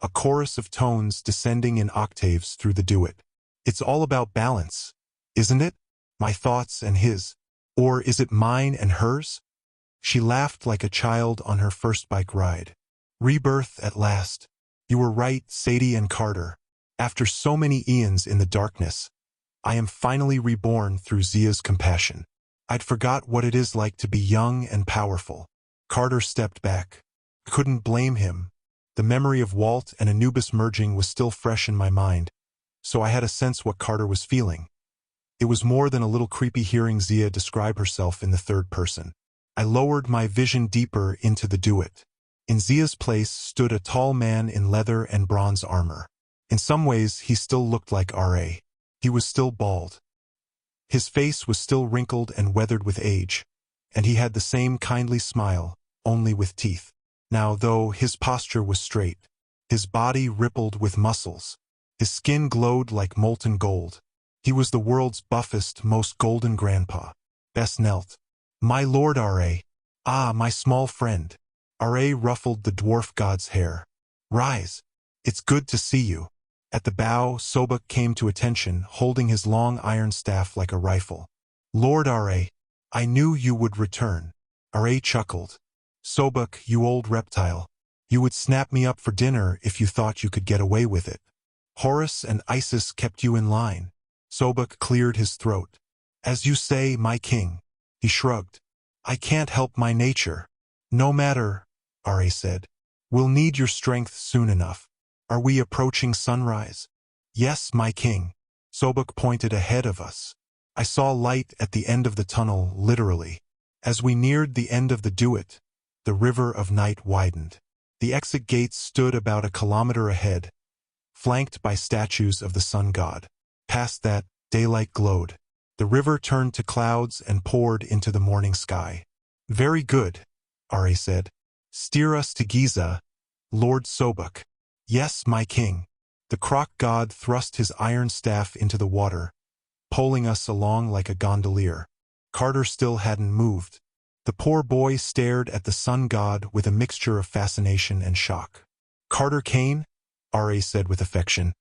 a chorus of tones descending in octaves through the duet. It's all about balance, isn't it? My thoughts and his. Or is it mine and hers? She laughed like a child on her first bike ride. Rebirth at last. You were right, Sadie and Carter. After so many eons in the darkness, I am finally reborn through Zia's compassion. I'd forgot what it is like to be young and powerful. Carter stepped back. I couldn't blame him. The memory of Walt and Anubis merging was still fresh in my mind, so I had a sense what Carter was feeling. It was more than a little creepy hearing Zia describe herself in the third person. I lowered my vision deeper into the duet. In Zia's place stood a tall man in leather and bronze armor. In some ways, he still looked like R.A. He was still bald. His face was still wrinkled and weathered with age, and he had the same kindly smile, only with teeth. Now, though his posture was straight, his body rippled with muscles, his skin glowed like molten gold. He was the world's buffest, most golden grandpa. Bess knelt. "My lord R.A. Ah, my small friend." R.A. ruffled the dwarf god's hair. "Rise. It's good to see you." At the bow, Sobek came to attention, holding his long iron staff like a rifle. "Lord R.A., I knew you would return." R.A. chuckled. "Sobek, you old reptile. You would snap me up for dinner if you thought you could get away with it. Horus and Isis kept you in line." Sobek cleared his throat. "As you say, my king." He shrugged. "I can't help my nature." "No matter," R.A. said. "We'll need your strength soon enough. Are we approaching sunrise?" "Yes, my king." Sobek pointed ahead of us. I saw light at the end of the tunnel, literally. As we neared the end of the Duat, the river of night widened. The exit gates stood about a kilometer ahead, flanked by statues of the sun god. Past that, daylight glowed. The river turned to clouds and poured into the morning sky. "Very good," R.A. said. "Steer us to Giza, Lord Sobek." "Yes, my king." The croc god thrust his iron staff into the water, poling us along like a gondolier. Carter still hadn't moved. The poor boy stared at the sun god with a mixture of fascination and shock. "Carter Kane," R.A. said with affection,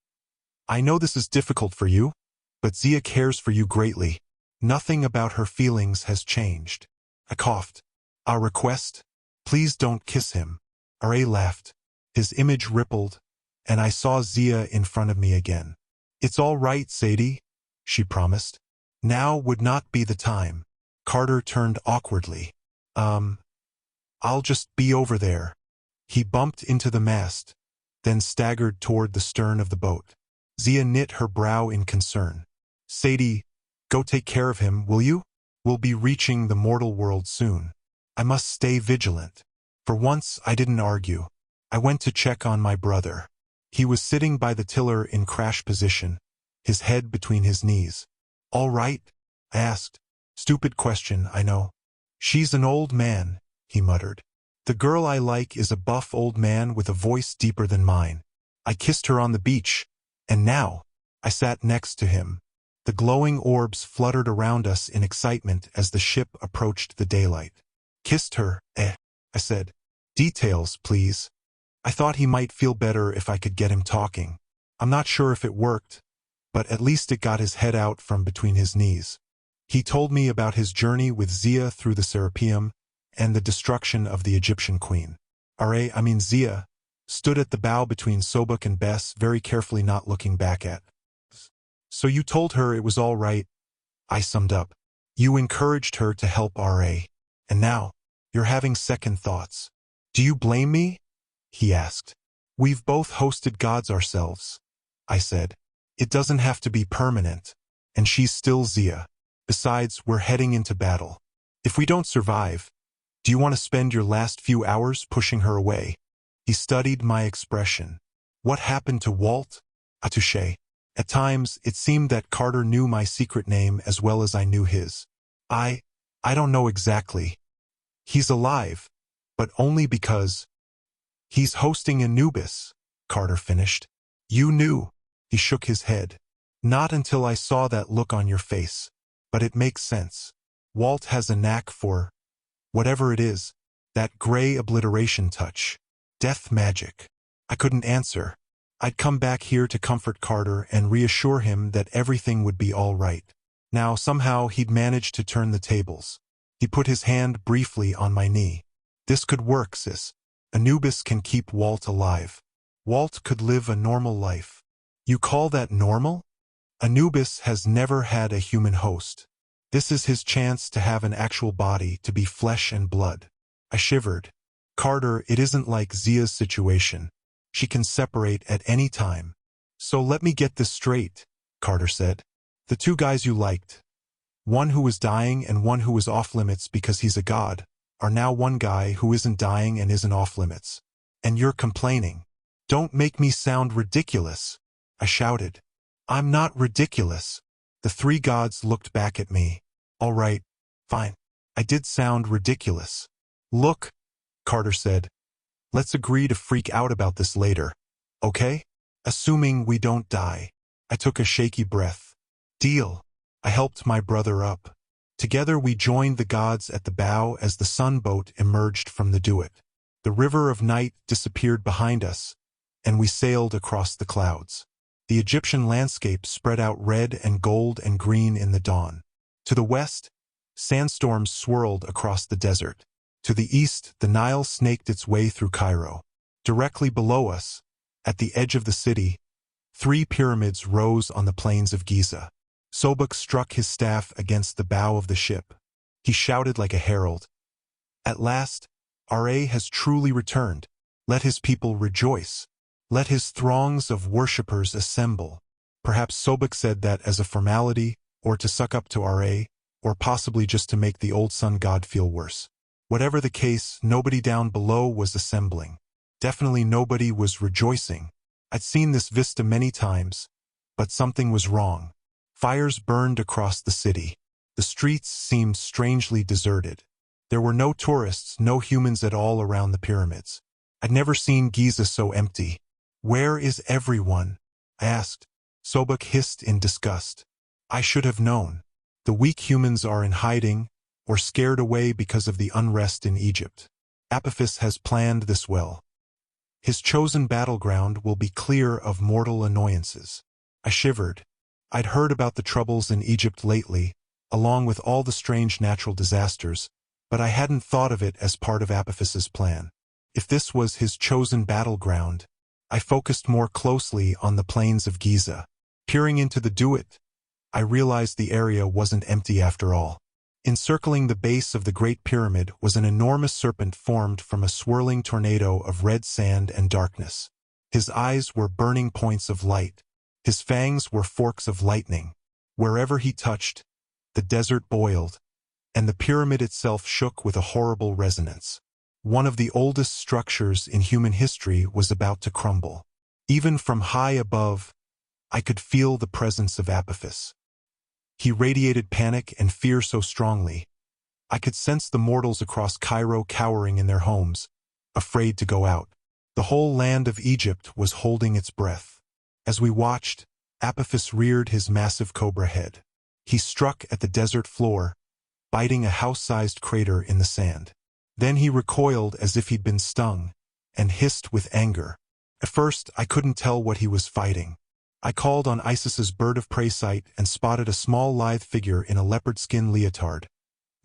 "I know this is difficult for you, but Zia cares for you greatly. Nothing about her feelings has changed." I coughed. "Our request? Please don't kiss him." R.A. laughed. His image rippled, and I saw Zia in front of me again. "It's all right, Sadie," she promised. "Now would not be the time." Carter turned awkwardly. I'll just be over there." He bumped into the mast, then staggered toward the stern of the boat. Zia knit her brow in concern. "Sadie, go take care of him, will you? We'll be reaching the mortal world soon. I must stay vigilant." For once, I didn't argue. I went to check on my brother. He was sitting by the tiller in crash position, his head between his knees. "All right?" I asked. Stupid question, I know. "She's an old man," he muttered. "The girl I like is a buff old man with a voice deeper than mine. I kissed her on the beach, and now I sat next to him." The glowing orbs fluttered around us in excitement as the ship approached the daylight. "Kissed her, eh?" I said. "Details, please." I thought he might feel better if I could get him talking. I'm not sure if it worked, but at least it got his head out from between his knees. He told me about his journey with Zia through the Serapeium and the destruction of the Egyptian queen. Zia, stood at the bow between Sobek and Bess, very carefully not looking back at. "So you told her it was all right," I summed up. "You encouraged her to help R.A. And now, you're having second thoughts. Do you blame me?" he asked. "We've both hosted gods ourselves," I said. "It doesn't have to be permanent. And she's still Zia. Besides, we're heading into battle. If we don't survive, do you want to spend your last few hours pushing her away?" He studied my expression. "What happened to Walt?" "Touché." At times, it seemed that Carter knew my secret name as well as I knew his. I don't know exactly. He's alive, but only because he's hosting Anubis," Carter finished. "You knew." He shook his head. "Not until I saw that look on your face. But it makes sense. Walt has a knack for whatever it is, that gray obliteration touch. Death magic." I couldn't answer. I'd come back here to comfort Carter and reassure him that everything would be all right. Now somehow he'd managed to turn the tables. He put his hand briefly on my knee. "This could work, sis. Anubis can keep Walt alive. Walt could live a normal life." "You call that normal?" "Anubis has never had a human host. This is his chance to have an actual body, to be flesh and blood." I shivered. "Carter, it isn't like Zia's situation. She can separate at any time." "So let me get this straight," Carter said. "The two guys you liked, one who was dying and one who was off limits because he's a god, are now one guy who isn't dying and isn't off limits. And you're complaining. Don't make me sound ridiculous, I shouted. I'm not ridiculous. The three gods looked back at me. All right, fine. I did sound ridiculous. Look, Carter said. Let's agree to freak out about this later, okay? Assuming we don't die. I took a shaky breath. Deal. I helped my brother up. Together we joined the gods at the bow as the sun boat emerged from the Duet. The river of night disappeared behind us, and we sailed across the clouds. The Egyptian landscape spread out red and gold and green in the dawn. To the west, sandstorms swirled across the desert. To the east, the Nile snaked its way through Cairo. Directly below us, at the edge of the city, 3 pyramids rose on the plains of Giza. Sobek struck his staff against the bow of the ship. He shouted like a herald. At last, Ra has truly returned. Let his people rejoice. Let his throngs of worshippers assemble. Perhaps Sobek said that as a formality, or to suck up to Ra, or possibly just to make the old sun god feel worse. Whatever the case, nobody down below was assembling. Definitely nobody was rejoicing. I'd seen this vista many times, but something was wrong. Fires burned across the city. The streets seemed strangely deserted. There were no tourists, no humans at all around the pyramids. I'd never seen Giza so empty. Where is everyone? I asked. Sobek hissed in disgust. I should have known. The weak humans are in hiding, or scared away because of the unrest in Egypt. Apophis has planned this well. His chosen battleground will be clear of mortal annoyances. I shivered. I'd heard about the troubles in Egypt lately, along with all the strange natural disasters, but I hadn't thought of it as part of Apophis's plan. If this was his chosen battleground, I focused more closely on the plains of Giza. Peering into the Duet, I realized the area wasn't empty after all. Encircling the base of the Great Pyramid was an enormous serpent formed from a swirling tornado of red sand and darkness. His eyes were burning points of light. His fangs were forks of lightning. Wherever he touched, the desert boiled, and the pyramid itself shook with a horrible resonance. One of the oldest structures in human history was about to crumble. Even from high above, I could feel the presence of Apophis. He radiated panic and fear so strongly. I could sense the mortals across Cairo cowering in their homes, afraid to go out. The whole land of Egypt was holding its breath. As we watched, Apophis reared his massive cobra head. He struck at the desert floor, biting a house-sized crater in the sand. Then he recoiled as if he'd been stung, and hissed with anger. At first, I couldn't tell what he was fighting. I called on Isis's bird of prey sight and spotted a small lithe figure in a leopard skin leotard,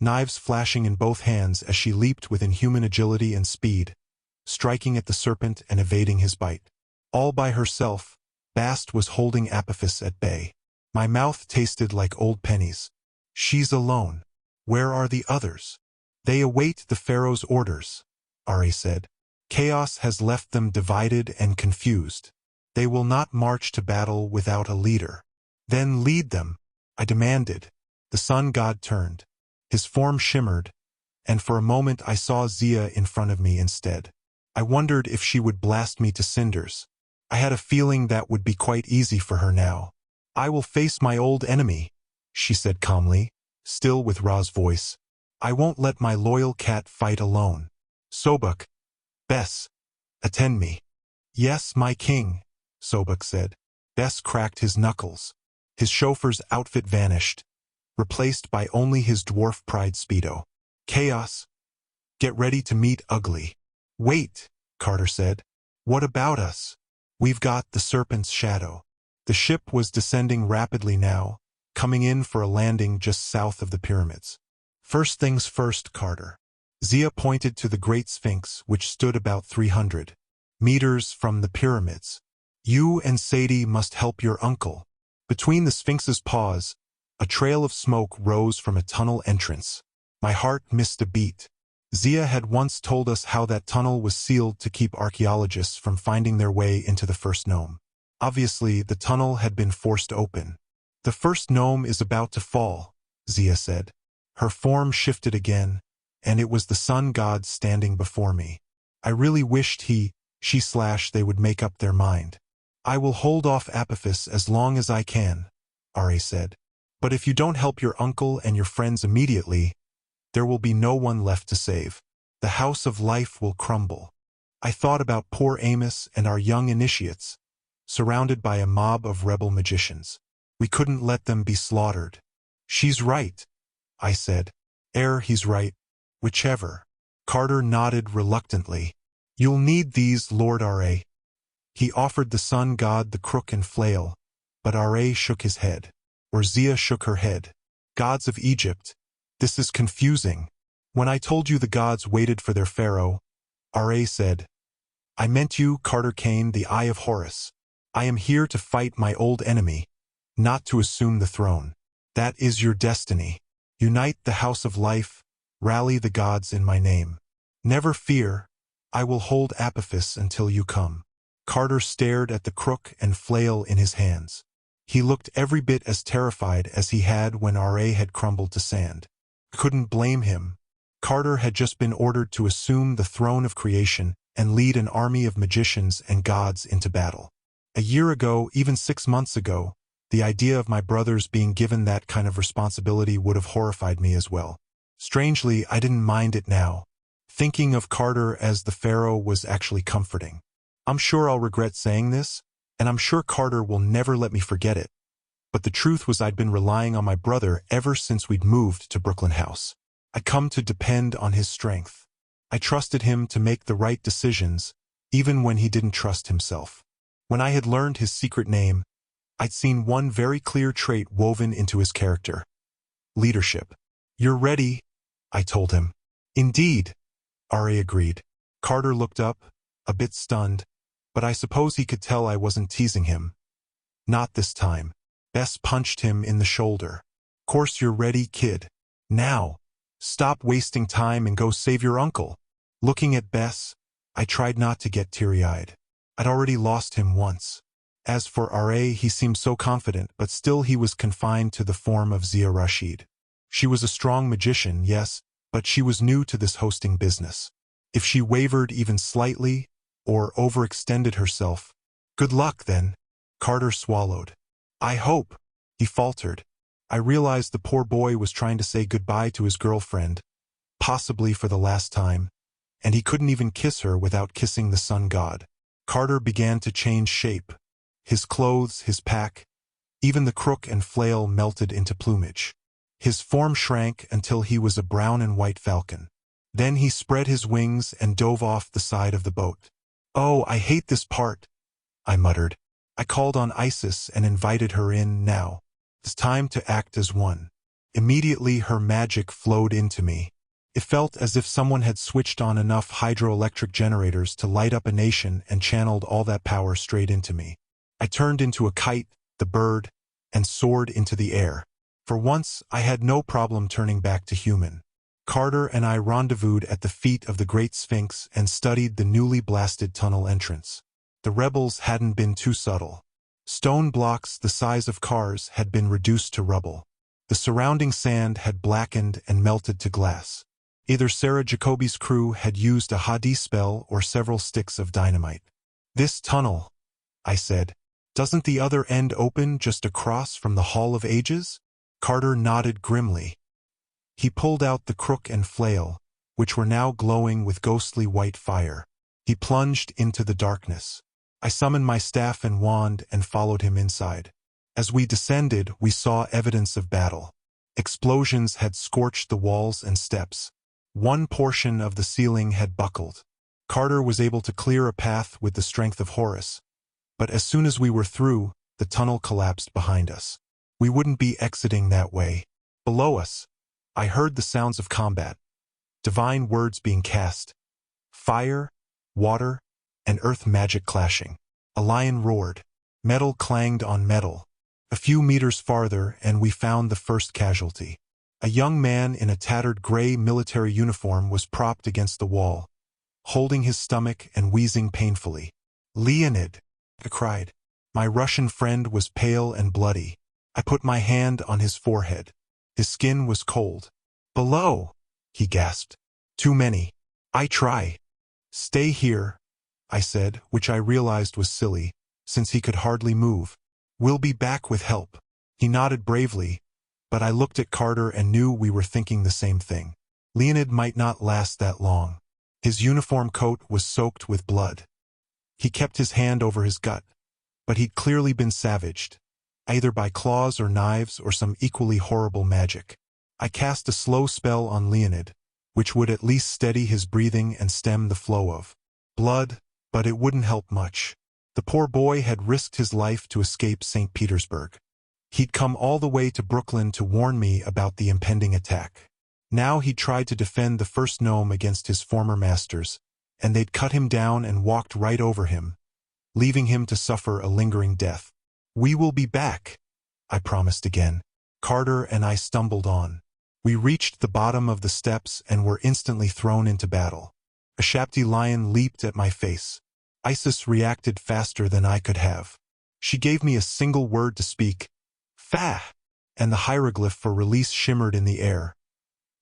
knives flashing in both hands as she leaped with inhuman agility and speed, striking at the serpent and evading his bite. All by herself, Bast was holding Apophis at bay. My mouth tasted like old pennies. She's alone. Where are the others? They await the pharaoh's orders, Ra said. Chaos has left them divided and confused. They will not march to battle without a leader. Then lead them, I demanded. The sun god turned. His form shimmered, and for a moment I saw Zia in front of me instead. I wondered if she would blast me to cinders. I had a feeling that would be quite easy for her now. I will face my old enemy, she said calmly, still with Ra's voice. I won't let my loyal cat fight alone. Sobek, Bess, attend me. Yes, my king, Sobek said. Bess cracked his knuckles. His chauffeur's outfit vanished, replaced by only his dwarf pride speedo. Chaos. Get ready to meet ugly. Wait, Carter said. What about us? We've got the Serpent's shadow. The ship was descending rapidly now, coming in for a landing just south of the pyramids. First things first, Carter. Zia pointed to the Great Sphinx, which stood about 300 meters from the pyramids. You and Sadie must help your uncle. Between the Sphinx's paws, a trail of smoke rose from a tunnel entrance. My heart missed a beat. Zia had once told us how that tunnel was sealed to keep archaeologists from finding their way into the first gnome. Obviously, the tunnel had been forced open. The first gnome is about to fall, Zia said. Her form shifted again, and it was the sun god standing before me. I really wished they would make up their mind. I will hold off Apophis as long as I can, Ra said. But if you don't help your uncle and your friends immediately, there will be no one left to save. The house of life will crumble. I thought about poor Amos and our young initiates, surrounded by a mob of rebel magicians. We couldn't let them be slaughtered. She's right, I said. He's right. Whichever. Carter nodded reluctantly. You'll need these, Lord Ra. He offered the sun god the crook and flail, but Ra shook his head. Or Zia shook her head. Gods of Egypt, this is confusing. When I told you the gods waited for their pharaoh, Ra said, I meant you, Carter Kane, the Eye of Horus. I am here to fight my old enemy, not to assume the throne. That is your destiny. Unite the house of life, rally the gods in my name. Never fear, I will hold Apophis until you come. Carter stared at the crook and flail in his hands. He looked every bit as terrified as he had when Ra had crumbled to sand. Couldn't blame him. Carter had just been ordered to assume the throne of creation and lead an army of magicians and gods into battle. A year ago, even 6 months ago, the idea of my brothers being given that kind of responsibility would have horrified me as well. Strangely, I didn't mind it now. Thinking of Carter as the pharaoh was actually comforting. I'm sure I'll regret saying this, and I'm sure Carter will never let me forget it. But the truth was I'd been relying on my brother ever since we'd moved to Brooklyn House. I'd come to depend on his strength. I trusted him to make the right decisions, even when he didn't trust himself. When I had learned his secret name, I'd seen one very clear trait woven into his character. Leadership. You're ready, I told him. Indeed, Ra agreed. Carter looked up, a bit stunned, but I suppose he could tell I wasn't teasing him. Not this time. Bess punched him in the shoulder. Course you're ready, kid. Now, stop wasting time and go save your uncle. Looking at Bess, I tried not to get teary-eyed. I'd already lost him once. As for Ra, he seemed so confident, but still he was confined to the form of Zia Rashid. She was a strong magician, yes, but she was new to this hosting business. If she wavered even slightly, or overextended herself, good luck then. Carter swallowed. I hope, he faltered. I realized the poor boy was trying to say goodbye to his girlfriend, possibly for the last time, and he couldn't even kiss her without kissing the sun god. Carter began to change shape. His clothes, his pack, even the crook and flail melted into plumage. His form shrank until he was a brown and white falcon. Then he spread his wings and dove off the side of the boat. Oh, I hate this part, I muttered. I called on Isis and invited her in now. It's time to act as one. Immediately her magic flowed into me. It felt as if someone had switched on enough hydroelectric generators to light up a nation and channeled all that power straight into me. I turned into a kite, the bird, and soared into the air. For once, I had no problem turning back to human. Carter and I rendezvoused at the feet of the Great Sphinx and studied the newly blasted tunnel entrance. The rebels hadn't been too subtle. Stone blocks the size of cars had been reduced to rubble. The surrounding sand had blackened and melted to glass. Either Sarah Jacoby's crew had used a Hadi spell or several sticks of dynamite. This tunnel, I said, doesn't the other end open just across from the Hall of Ages? Carter nodded grimly. He pulled out the crook and flail, which were now glowing with ghostly white fire. He plunged into the darkness. I summoned my staff and wand and followed him inside. As we descended, we saw evidence of battle. Explosions had scorched the walls and steps. One portion of the ceiling had buckled. Carter was able to clear a path with the strength of Horus. But as soon as we were through, the tunnel collapsed behind us. We wouldn't be exiting that way. Below us, I heard the sounds of combat. Divine words being cast. Fire, water, and earth magic clashing. A lion roared. Metal clanged on metal. A few meters farther, and we found the first casualty. A young man in a tattered gray military uniform was propped against the wall, holding his stomach and wheezing painfully. Leonid, I cried. My Russian friend was pale and bloody. I put my hand on his forehead. His skin was cold. Below, he gasped. Too many. I try. Stay here, I said, which I realized was silly, since he could hardly move. We'll be back with help. He nodded bravely, but I looked at Carter and knew we were thinking the same thing. Leonid might not last that long. His uniform coat was soaked with blood. He kept his hand over his gut, but he'd clearly been savaged, either by claws or knives or some equally horrible magic. I cast a slow spell on Leonid, which would at least steady his breathing and stem the flow of blood, but it wouldn't help much. The poor boy had risked his life to escape St. Petersburg. He'd come all the way to Brooklyn to warn me about the impending attack. Now he tried to defend the first gnome against his former masters, and they'd cut him down and walked right over him, leaving him to suffer a lingering death. We will be back, I promised again. Carter and I stumbled on. We reached the bottom of the steps and were instantly thrown into battle. A Shapti lion leaped at my face. Isis reacted faster than I could have. She gave me a single word to speak, "Fa!" and the hieroglyph for release shimmered in the air.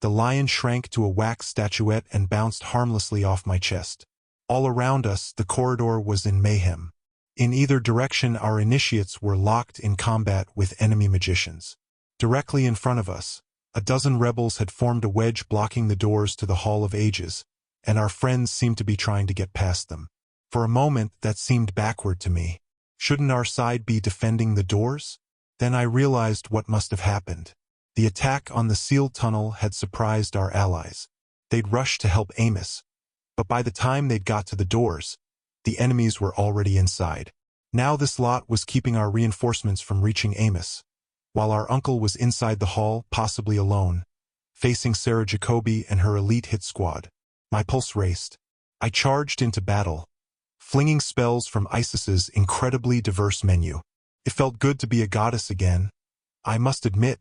The lion shrank to a wax statuette and bounced harmlessly off my chest. All around us, the corridor was in mayhem. In either direction, our initiates were locked in combat with enemy magicians. Directly in front of us, a dozen rebels had formed a wedge blocking the doors to the Hall of Ages, and our friends seemed to be trying to get past them. For a moment, that seemed backward to me. Shouldn't our side be defending the doors? Then I realized what must have happened. The attack on the sealed tunnel had surprised our allies. They'd rushed to help Amos, but by the time they'd got to the doors, the enemies were already inside. Now this lot was keeping our reinforcements from reaching Amos, while our uncle was inside the hall, possibly alone, facing Sarah Jacobi and her elite hit squad. My pulse raced. I charged into battle, flinging spells from Isis's incredibly diverse menu. It felt good to be a goddess again, I must admit,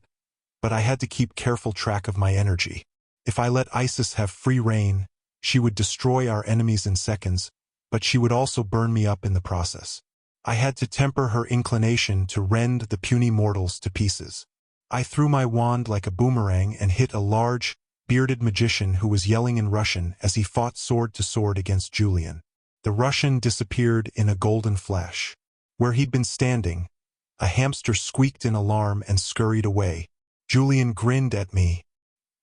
but I had to keep careful track of my energy. If I let Isis have free rein, she would destroy our enemies in seconds, but she would also burn me up in the process. I had to temper her inclination to rend the puny mortals to pieces. I threw my wand like a boomerang and hit a large, bearded magician who was yelling in Russian as he fought sword to sword against Julian. The Russian disappeared in a golden flash. Where he'd been standing, a hamster squeaked in alarm and scurried away. Julian grinned at me.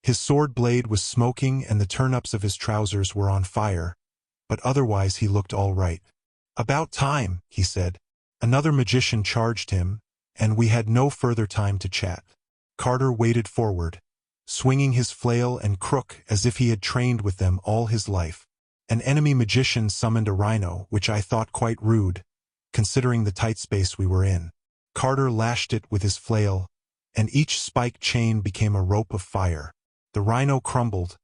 His sword blade was smoking and the turn-ups of his trousers were on fire, but otherwise he looked all right. "About time," he said. Another magician charged him, and we had no further time to chat. Carter waded forward, swinging his flail and crook as if he had trained with them all his life. An enemy magician summoned a rhino, which I thought quite rude, considering the tight space we were in. Carter lashed it with his flail, and each spiked chain became a rope of fire. The rhino crumbled,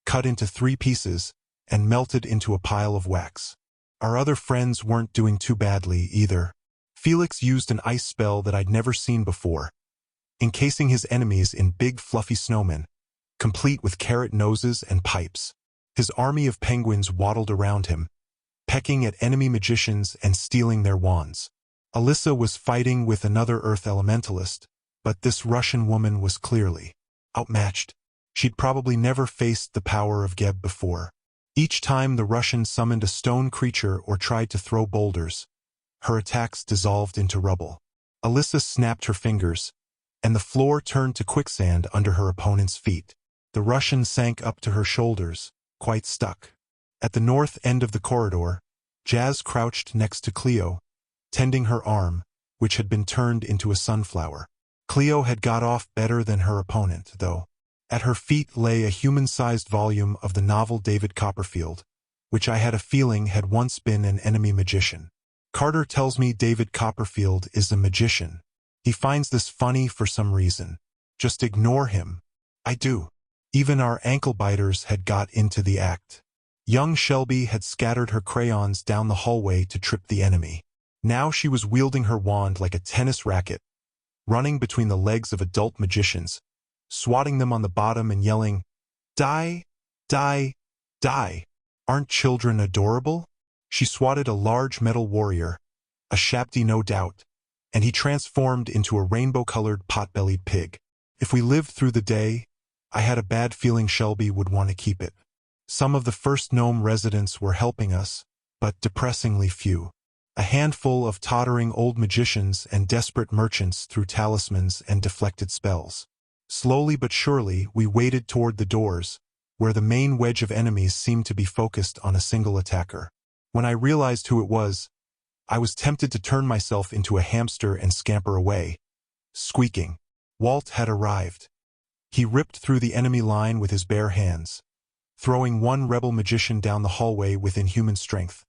cut into 3 pieces, and melted into a pile of wax. Our other friends weren't doing too badly either. Felix used an ice spell that I'd never seen before, encasing his enemies in big fluffy snowmen, complete with carrot noses and pipes. His army of penguins waddled around him, pecking at enemy magicians and stealing their wands. Alyssa was fighting with another earth elementalist, but this Russian woman was clearly outmatched. She'd probably never faced the power of Geb before. Each time the Russian summoned a stone creature or tried to throw boulders, her attacks dissolved into rubble. Alyssa snapped her fingers, and the floor turned to quicksand under her opponent's feet. The Russian sank up to her shoulders, quite stuck. At the north end of the corridor, Jazz crouched next to Cleo, tending her arm, which had been turned into a sunflower. Cleo had got off better than her opponent, though. At her feet lay a human-sized volume of the novel David Copperfield, which I had a feeling had once been an enemy magician. Carter tells me David Copperfield is a magician. He finds this funny for some reason. Just ignore him. I do. Even our ankle-biters had got into the act. Young Shelby had scattered her crayons down the hallway to trip the enemy. Now she was wielding her wand like a tennis racket, running between the legs of adult magicians, swatting them on the bottom and yelling, "Die, die, die. Aren't children adorable?" She swatted a large metal warrior, a Shapti no doubt, and he transformed into a rainbow-colored pot-bellied pig. If we lived through the day, I had a bad feeling Shelby would want to keep it. Some of the first gnome residents were helping us, but depressingly few. A handful of tottering old magicians and desperate merchants threw talismans and deflected spells. Slowly but surely, we waded toward the doors, where the main wedge of enemies seemed to be focused on a single attacker. When I realized who it was, I was tempted to turn myself into a hamster and scamper away, squeaking. Walt had arrived. He ripped through the enemy line with his bare hands, throwing one rebel magician down the hallway with inhuman strength,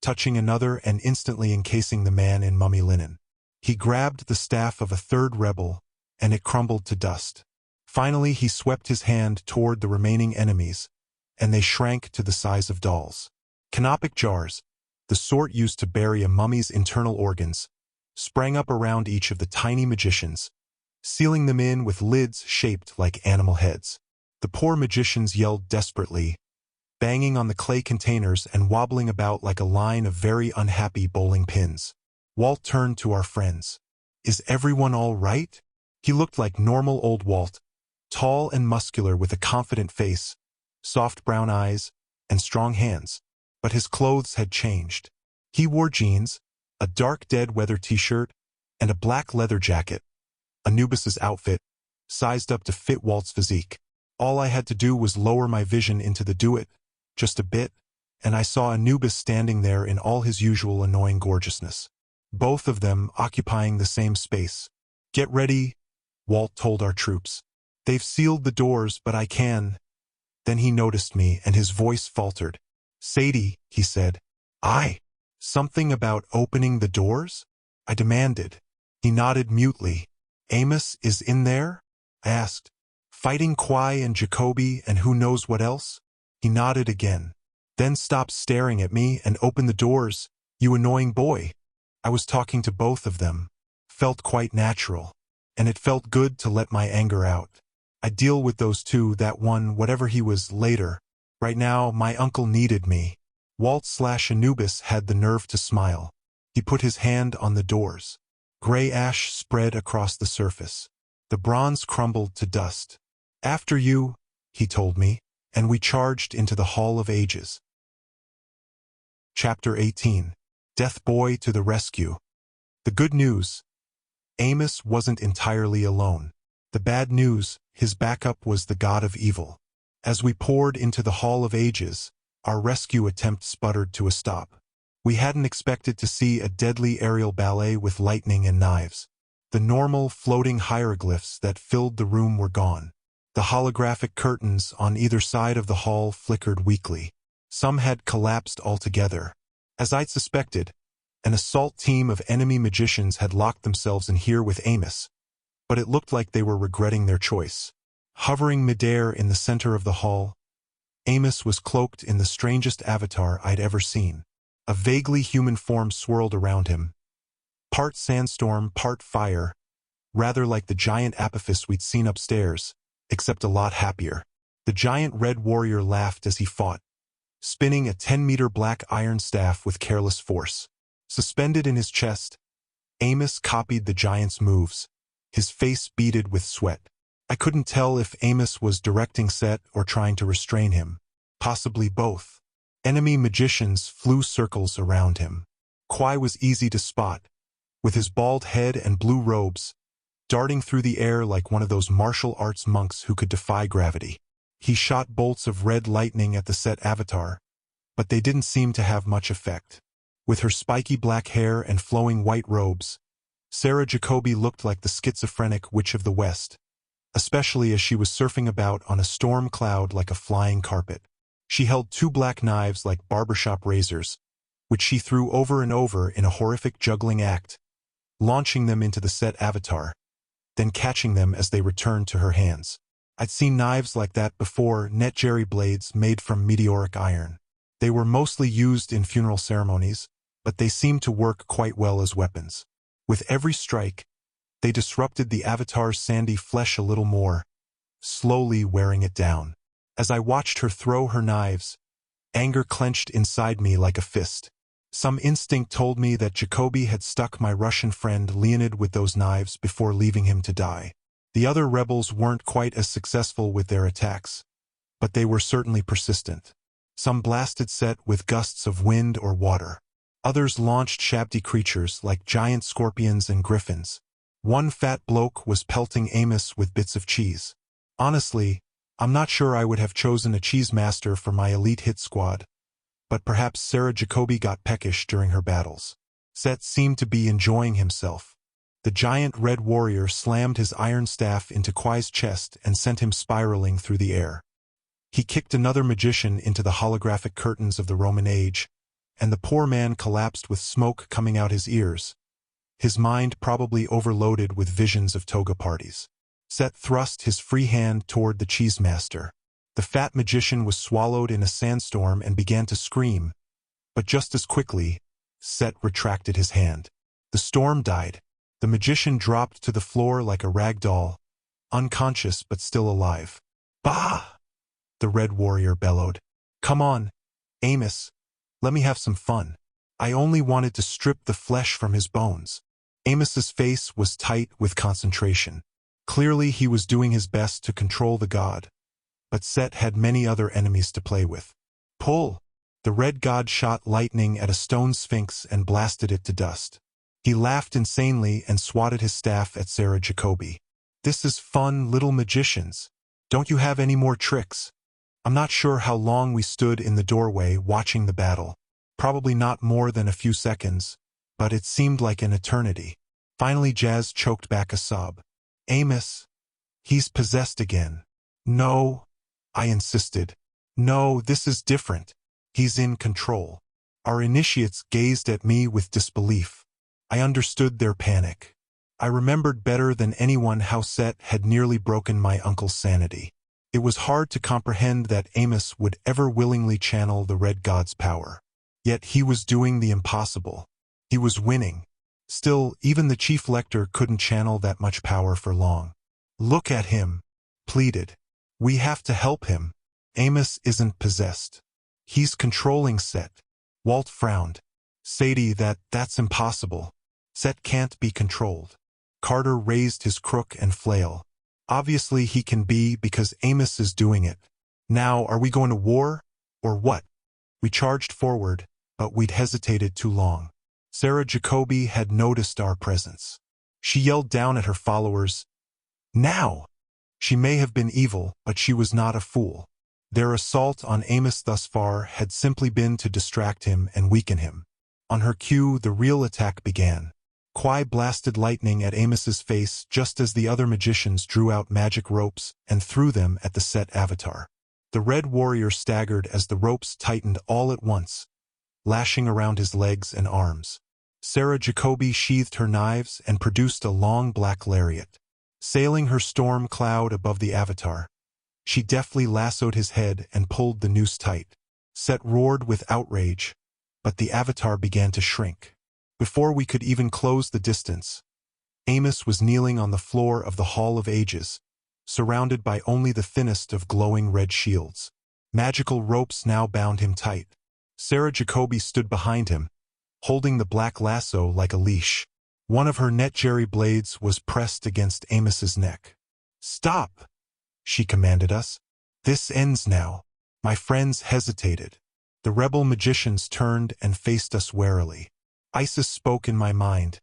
touching another and instantly encasing the man in mummy linen. He grabbed the staff of a third rebel, and it crumbled to dust. Finally, he swept his hand toward the remaining enemies, and they shrank to the size of dolls. Canopic jars, the sort used to bury a mummy's internal organs, sprang up around each of the tiny magicians, sealing them in with lids shaped like animal heads. The poor magicians yelled desperately, banging on the clay containers and wobbling about like a line of very unhappy bowling pins. Walt turned to our friends. "Is everyone all right?" He looked like normal old Walt, tall and muscular with a confident face, soft brown eyes, and strong hands. But his clothes had changed. He wore jeans, a dark dead weather t-shirt, and a black leather jacket, Anubis's outfit, sized up to fit Walt's physique. All I had to do was lower my vision into the do-it, just a bit, and I saw Anubis standing there in all his usual annoying gorgeousness. Both of them occupying the same space. "Get ready," Walt told our troops. "They've sealed the doors, but I can." Then he noticed me, and his voice faltered. "Sadie," he said. "Aye. Something about opening the doors?" I demanded. He nodded mutely. "Amos is in there?" I asked. "Fighting Quai and Jacoby and who knows what else?" He nodded again. "Then stop staring at me and open the doors, you annoying boy." I was talking to both of them. Felt quite natural. And it felt good to let my anger out. I'd deal with those two, that one, whatever he was, later. Right now, my uncle needed me. Walt/Anubis had the nerve to smile. He put his hand on the doors. Gray ash spread across the surface. The bronze crumbled to dust. "After you," he told me, and we charged into the Hall of Ages. Chapter 18. Death Boy to the Rescue. The good news: Amos wasn't entirely alone. The bad news: his backup was the god of evil. As we poured into the Hall of Ages, our rescue attempt sputtered to a stop. We hadn't expected to see a deadly aerial ballet with lightning and knives. The normal, floating hieroglyphs that filled the room were gone. The holographic curtains on either side of the hall flickered weakly. Some had collapsed altogether. As I'd suspected, an assault team of enemy magicians had locked themselves in here with Amos, but it looked like they were regretting their choice. Hovering midair in the center of the hall, Amos was cloaked in the strangest avatar I'd ever seen. A vaguely human form swirled around him, part sandstorm, part fire, rather like the giant Apophis we'd seen upstairs, except a lot happier. The giant red warrior laughed as he fought, spinning a 10-meter black iron staff with careless force. Suspended in his chest, Amos copied the giant's moves, his face beaded with sweat. I couldn't tell if Amos was directing set or trying to restrain him. Possibly both. Enemy magicians flew circles around him. Quai was easy to spot, with his bald head and blue robes, darting through the air like one of those martial arts monks who could defy gravity. He shot bolts of red lightning at the set avatar, but they didn't seem to have much effect. With her spiky black hair and flowing white robes, Sarah Jacoby looked like the schizophrenic witch of the West, especially as she was surfing about on a storm cloud like a flying carpet. She held two black knives like barbershop razors, which she threw over and over in a horrific juggling act, launching them into the set avatar, then catching them as they returned to her hands. I'd seen knives like that before, net jerry blades made from meteoric iron. They were mostly used in funeral ceremonies, but they seemed to work quite well as weapons. With every strike, they disrupted the avatar's sandy flesh a little more, slowly wearing it down. As I watched her throw her knives, anger clenched inside me like a fist. Some instinct told me that Jacoby had stuck my Russian friend Leonid with those knives before leaving him to die. The other rebels weren't quite as successful with their attacks, but they were certainly persistent. Some blasted Set with gusts of wind or water. Others launched shabby creatures like giant scorpions and griffins. One fat bloke was pelting Amos with bits of cheese. Honestly, I'm not sure I would have chosen a cheese master for my elite hit squad, but perhaps Sarah Jacoby got peckish during her battles. Set seemed to be enjoying himself. The giant red warrior slammed his iron staff into Kwai's chest and sent him spiraling through the air. He kicked another magician into the holographic curtains of the Roman age, and the poor man collapsed with smoke coming out his ears, his mind probably overloaded with visions of toga parties. Set thrust his free hand toward the cheese master. The fat magician was swallowed in a sandstorm and began to scream, but just as quickly, Set retracted his hand. The storm died. The magician dropped to the floor like a rag doll, unconscious but still alive. Bah! The red warrior bellowed. Come on, Amos. Let me have some fun. I only wanted to strip the flesh from his bones. Amos's face was tight with concentration. Clearly he was doing his best to control the god, but Set had many other enemies to play with. Pull! The red god shot lightning at a stone sphinx and blasted it to dust. He laughed insanely and swatted his staff at Sarah Jacoby. This is fun, little magicians. Don't you have any more tricks? I'm not sure how long we stood in the doorway watching the battle. Probably not more than a few seconds, but it seemed like an eternity. Finally Jazz choked back a sob. Amos, he's possessed again. No, I insisted. No, this is different. He's in control. Our initiates gazed at me with disbelief. I understood their panic. I remembered better than anyone how Set had nearly broken my uncle's sanity. It was hard to comprehend that Amos would ever willingly channel the Red God's power. Yet he was doing the impossible. He was winning. Still, even the chief lector couldn't channel that much power for long. Look at him, pleaded. We have to help him. Amos isn't possessed. He's controlling Set. Walt frowned. Sadie, that's impossible. Set can't be controlled. Carter raised his crook and flail. Obviously he can be because Amos is doing it. Now, are we going to war? Or what? We charged forward, but we'd hesitated too long. Sarah Jacoby had noticed our presence. She yelled down at her followers, now! She may have been evil, but she was not a fool. Their assault on Amos thus far had simply been to distract him and weaken him. On her cue, the real attack began. Kwai blasted lightning at Amos's face just as the other magicians drew out magic ropes and threw them at the Set avatar. The red warrior staggered as the ropes tightened all at once, lashing around his legs and arms. Sarah Jacoby sheathed her knives and produced a long black lariat. Sailing her storm cloud above the avatar, she deftly lassoed his head and pulled the noose tight. Set roared with outrage, but the avatar began to shrink. Before we could even close the distance, Amos was kneeling on the floor of the Hall of Ages, surrounded by only the thinnest of glowing red shields. Magical ropes now bound him tight. Sarah Jacoby stood behind him, holding the black lasso like a leash. One of her net-jerry blades was pressed against Amos's neck. Stop, she commanded us. This ends now. My friends hesitated. The rebel magicians turned and faced us warily. Isis spoke in my mind.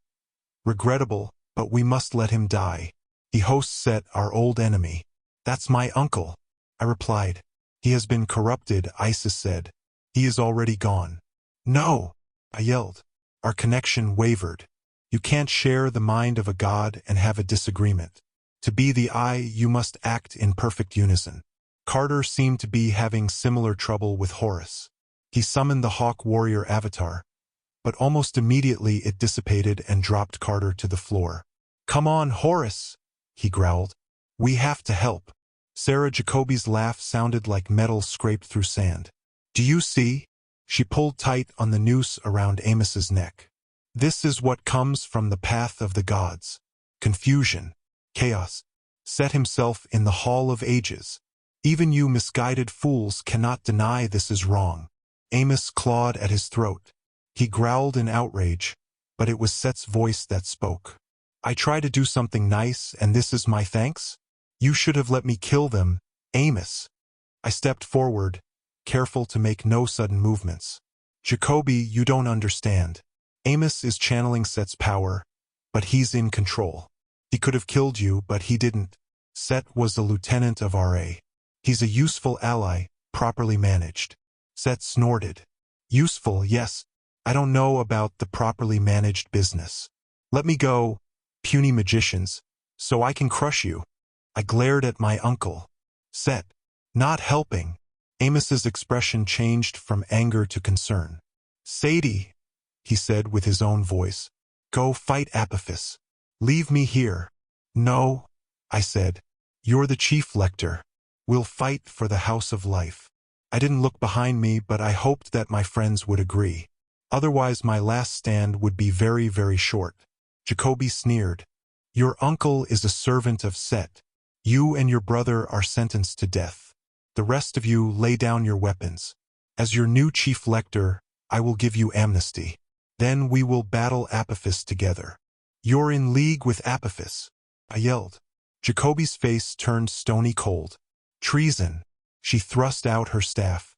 Regrettable, but we must let him die. He hosts Set, our old enemy. That's my uncle, I replied. He has been corrupted, Isis said. He is already gone. No, I yelled. Our connection wavered. You can't share the mind of a god and have a disagreement. To be the eye, you must act in perfect unison. Carter seemed to be having similar trouble with Horus. He summoned the Hawk Warrior avatar, but almost immediately it dissipated and dropped Carter to the floor. Come on, Horus, he growled. We have to help. Sarah Jacoby's laugh sounded like metal scraped through sand. Do you see? She pulled tight on the noose around Amos's neck. This is what comes from the path of the gods. Confusion. Chaos. Set himself in the Hall of Ages. Even you misguided fools cannot deny this is wrong. Amos clawed at his throat. He growled in outrage, but it was Set's voice that spoke. I try to do something nice, and this is my thanks? You should have let me kill them, Amos. I stepped forward, careful to make no sudden movements. Jacoby, you don't understand. Amos is channeling Set's power, but he's in control. He could have killed you, but he didn't. Set was a lieutenant of RA. He's a useful ally, properly managed. Set snorted. Useful, yes. I don't know about the properly managed business. Let me go, puny magicians, so I can crush you. I glared at my uncle. Set. Not helping. Amos's expression changed from anger to concern. Sadie, he said with his own voice, go fight Apophis. Leave me here. No, I said. You're the chief lector. We'll fight for the House of Life. I didn't look behind me, but I hoped that my friends would agree. Otherwise my last stand would be very, very short. Jacoby sneered. Your uncle is a servant of Set. You and your brother are sentenced to death. The rest of you lay down your weapons. As your new chief lector, I will give you amnesty. Then we will battle Apophis together. You're in league with Apophis, I yelled. Jacoby's face turned stony cold. Treason. She thrust out her staff.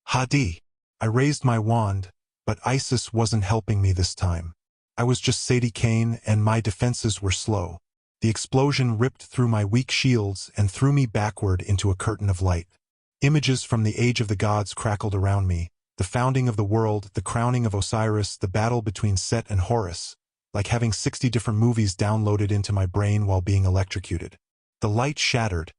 Hadi. I raised my wand, but Isis wasn't helping me this time. I was just Sadie Kane, and my defenses were slow. The explosion ripped through my weak shields and threw me backward into a curtain of light. Images from the Age of the Gods crackled around me, the founding of the world, the crowning of Osiris, the battle between Set and Horus, like having 60 different movies downloaded into my brain while being electrocuted. The light shattered,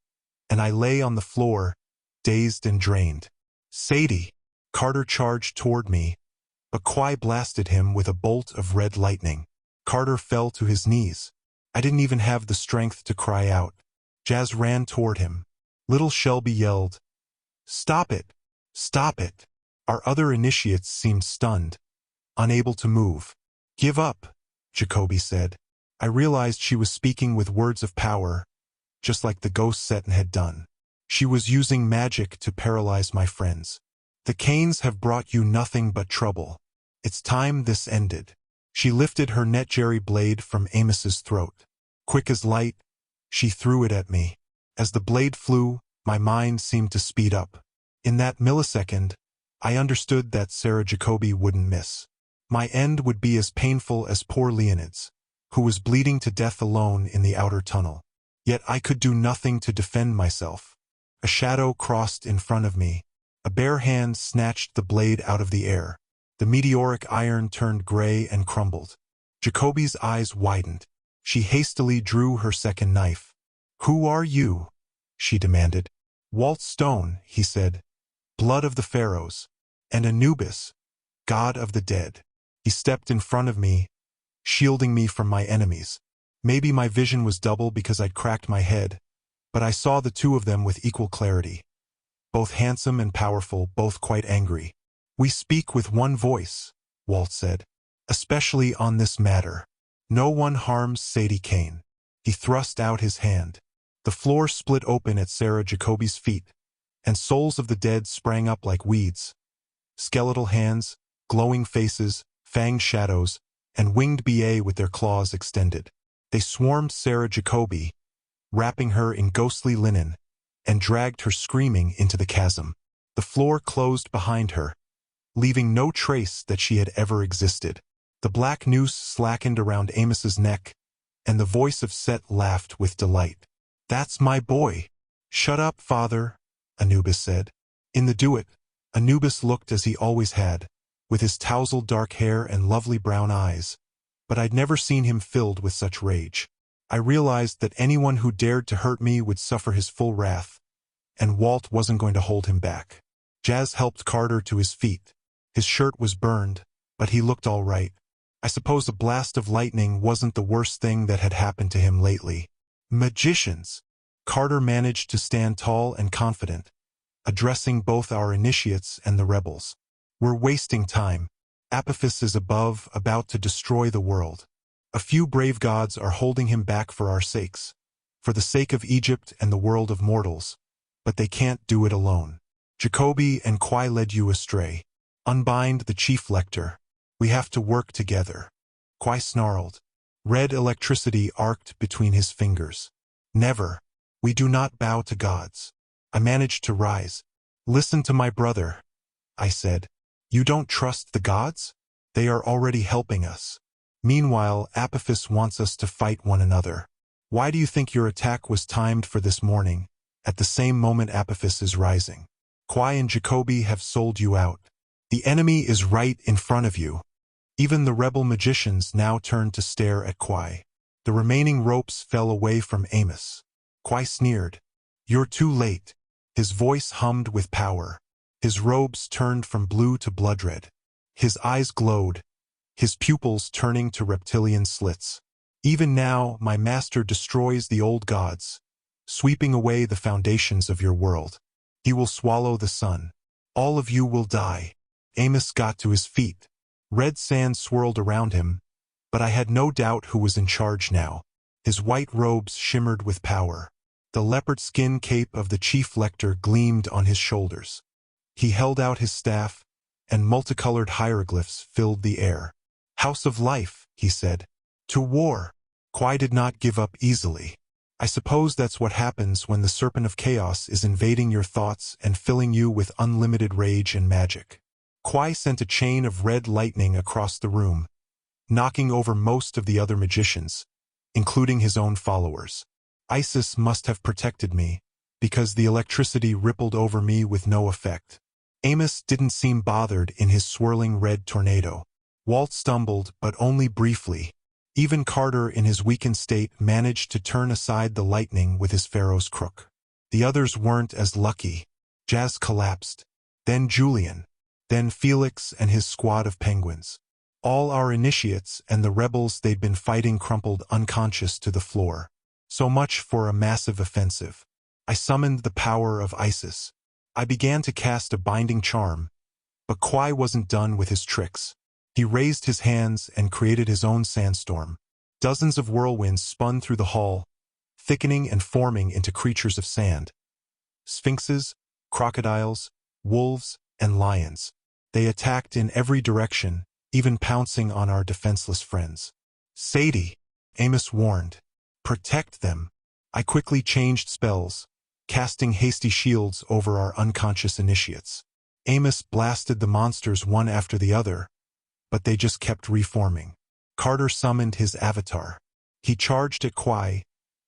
and I lay on the floor, dazed and drained. Sadie! Carter charged toward me, but Kwai blasted him with a bolt of red lightning. Carter fell to his knees. I didn't even have the strength to cry out. Jazz ran toward him. Little Shelby yelled, Stop it! Stop it! Our other initiates seemed stunned, unable to move. Give up, Jacoby said. I realized she was speaking with words of power, just like the ghost Set had done. She was using magic to paralyze my friends. The Kanes have brought you nothing but trouble. It's time this ended. She lifted her Netjerry blade from Amos's throat. Quick as light, she threw it at me. As the blade flew, my mind seemed to speed up. In that millisecond, I understood that Sarah Jacoby wouldn't miss. My end would be as painful as poor Leonid's, who was bleeding to death alone in the outer tunnel. Yet I could do nothing to defend myself. A shadow crossed in front of me. A bare hand snatched the blade out of the air. The meteoric iron turned gray and crumbled. Jacoby's eyes widened. She hastily drew her second knife. Who are you? She demanded. Walt Stone, he said. Blood of the pharaohs. And Anubis, god of the dead. He stepped in front of me, shielding me from my enemies. Maybe my vision was double because I'd cracked my head, but I saw the two of them with equal clarity. Both handsome and powerful, both quite angry. We speak with one voice, Walt said. Especially on this matter. No one harms Sadie Kane. He thrust out his hand. The floor split open at Sarah Jacoby's feet, and souls of the dead sprang up like weeds. Skeletal hands, glowing faces, fanged shadows, and winged BA with their claws extended. They swarmed Sarah Jacoby, wrapping her in ghostly linen, and dragged her screaming into the chasm. The floor closed behind her, leaving no trace that she had ever existed. The black noose slackened around Amos's neck, and the voice of Set laughed with delight. That's my boy. Shut up, father, Anubis said. In the duet, Anubis looked as he always had, with his tousled dark hair and lovely brown eyes, but I'd never seen him filled with such rage. I realized that anyone who dared to hurt me would suffer his full wrath, and Walt wasn't going to hold him back. Jazz helped Carter to his feet. His shirt was burned, but he looked all right. I suppose a blast of lightning wasn't the worst thing that had happened to him lately. Magicians! Carter managed to stand tall and confident, addressing both our initiates and the rebels. We're wasting time. Apophis is above, about to destroy the world. A few brave gods are holding him back for our sakes, for the sake of Egypt and the world of mortals, but they can't do it alone. Jacoby and Kwai led you astray. Unbind the chief lector. We have to work together. Kwai snarled. Red electricity arced between his fingers. Never. We do not bow to gods. I managed to rise. Listen to my brother, I said. You don't trust the gods? They are already helping us. Meanwhile, Apophis wants us to fight one another. Why do you think your attack was timed for this morning, at the same moment Apophis is rising? Quai and Jacoby have sold you out. The enemy is right in front of you. Even the rebel magicians now turned to stare at Quai. The remaining ropes fell away from Amos. Quai sneered. You're too late. His voice hummed with power. His robes turned from blue to blood red. His eyes glowed, his pupils turning to reptilian slits. Even now, my master destroys the old gods, sweeping away the foundations of your world. He will swallow the sun. All of you will die. Amos got to his feet. Red sand swirled around him, but I had no doubt who was in charge now. His white robes shimmered with power. The leopard skin cape of the chief lector gleamed on his shoulders. He held out his staff, and multicolored hieroglyphs filled the air. House of Life, he said. To war. Quai did not give up easily. I suppose that's what happens when the Serpent of Chaos is invading your thoughts and filling you with unlimited rage and magic. Quai sent a chain of red lightning across the room, knocking over most of the other magicians, including his own followers. Isis must have protected me, because the electricity rippled over me with no effect. Amos didn't seem bothered in his swirling red tornado. Walt stumbled, but only briefly. Even Carter in his weakened state managed to turn aside the lightning with his pharaoh's crook. The others weren't as lucky. Jazz collapsed. Then Julian. Then Felix and his squad of penguins. All our initiates and the rebels they'd been fighting crumpled unconscious to the floor. So much for a massive offensive. I summoned the power of Isis. I began to cast a binding charm, but Quai wasn't done with his tricks. He raised his hands and created his own sandstorm. Dozens of whirlwinds spun through the hall, thickening and forming into creatures of sand. Sphinxes, crocodiles, wolves, and lions. They attacked in every direction, even pouncing on our defenseless friends. Sadie, Amos warned. Protect them. I quickly changed spells, casting hasty shields over our unconscious initiates. Amos blasted the monsters one after the other, but they just kept reforming. Carter summoned his avatar. He charged at Quai,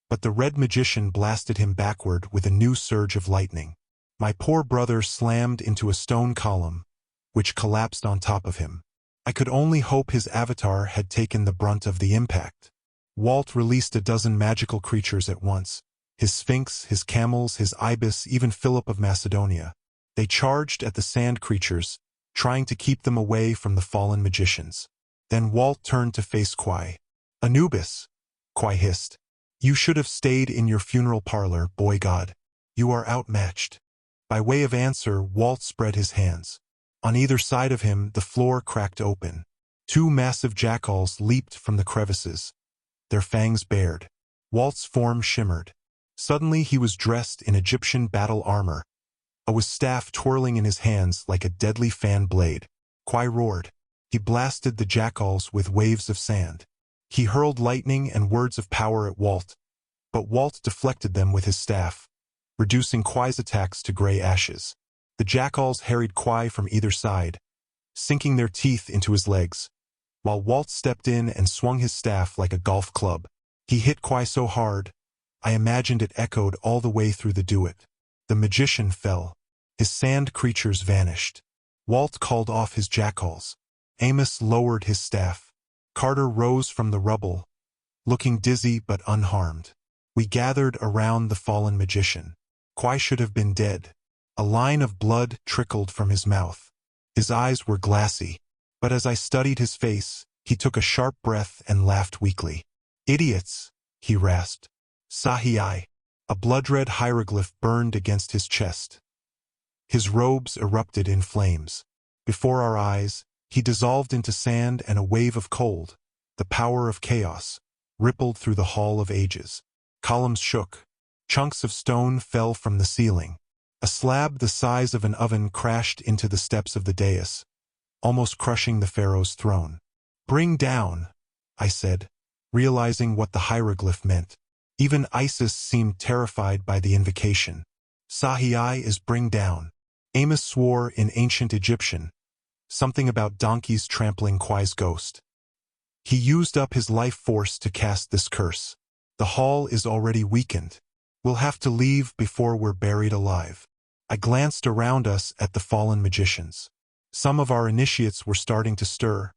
but the red magician blasted him backward with a new surge of lightning. My poor brother slammed into a stone column, which collapsed on top of him. I could only hope his avatar had taken the brunt of the impact. Walt released a dozen magical creatures at once. His sphinx, his camels, his ibis, even Philip of Macedonia. They charged at the sand creatures, trying to keep them away from the fallen magicians. Then Walt turned to face Quai. Anubis, Quai hissed. You should have stayed in your funeral parlor, boy god. You are outmatched. By way of answer, Walt spread his hands. On either side of him, the floor cracked open. Two massive jackals leaped from the crevices, their fangs bared. Walt's form shimmered. Suddenly he was dressed in Egyptian battle armor, a staff twirling in his hands like a deadly fan blade. Quai roared. He blasted the jackals with waves of sand. He hurled lightning and words of power at Walt, but Walt deflected them with his staff, reducing Quai's attacks to gray ashes. The jackals harried Quai from either side, sinking their teeth into his legs, while Walt stepped in and swung his staff like a golf club. He hit Quai so hard, I imagined it echoed all the way through the duet. The magician fell. His sand creatures vanished. Walt called off his jackals. Amos lowered his staff. Carter rose from the rubble, looking dizzy but unharmed. We gathered around the fallen magician. Quai should have been dead. A line of blood trickled from his mouth. His eyes were glassy, but as I studied his face, he took a sharp breath and laughed weakly. Idiots, he rasped. Sahi. A blood-red hieroglyph burned against his chest. His robes erupted in flames. Before our eyes, he dissolved into sand, and a wave of cold, the power of chaos, rippled through the Hall of Ages. Columns shook. Chunks of stone fell from the ceiling. A slab the size of an oven crashed into the steps of the dais, almost crushing the pharaoh's throne. Bring down, I said, realizing what the hieroglyph meant. Even Isis seemed terrified by the invocation. Sahi is bring down. Amos swore in ancient Egyptian, something about donkeys trampling Quai's ghost. He used up his life force to cast this curse. The hall is already weakened. We'll have to leave before we're buried alive. I glanced around us at the fallen magicians. Some of our initiates were starting to stir,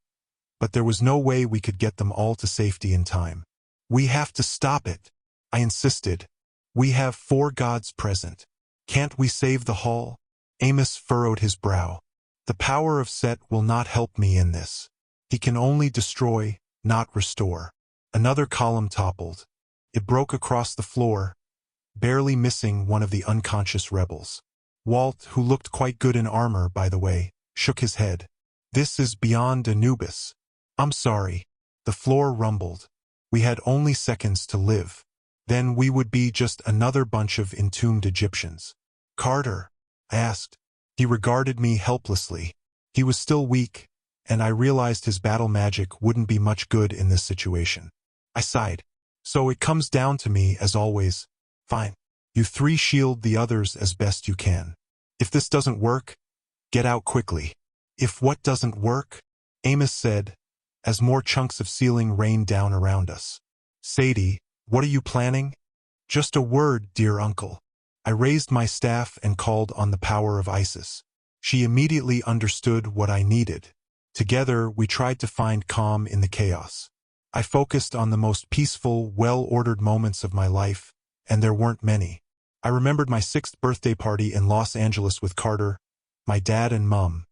but there was no way we could get them all to safety in time. We have to stop it, I insisted. We have 4 gods present. Can't we save the hall? Amos furrowed his brow. The power of Set will not help me in this. He can only destroy, not restore. Another column toppled. It broke across the floor, barely missing one of the unconscious rebels. Walt, who looked quite good in armor, by the way, shook his head. This is beyond Anubis. I'm sorry. The floor rumbled. We had only seconds to live. Then we would be just another bunch of entombed Egyptians. Carter? I asked. He regarded me helplessly. He was still weak, and I realized his battle magic wouldn't be much good in this situation. I sighed. So it comes down to me, as always. Fine. You 3 shield the others as best you can. If this doesn't work, get out quickly. If what doesn't work? Amos said, as more chunks of ceiling rained down around us. Sadie, what are you planning? Just a word, dear uncle. I raised my staff and called on the power of Isis. She immediately understood what I needed. Together, we tried to find calm in the chaos. I focused on the most peaceful, well-ordered moments of my life, and there weren't many. I remembered my 6th birthday party in Los Angeles with Carter, my dad and Mom.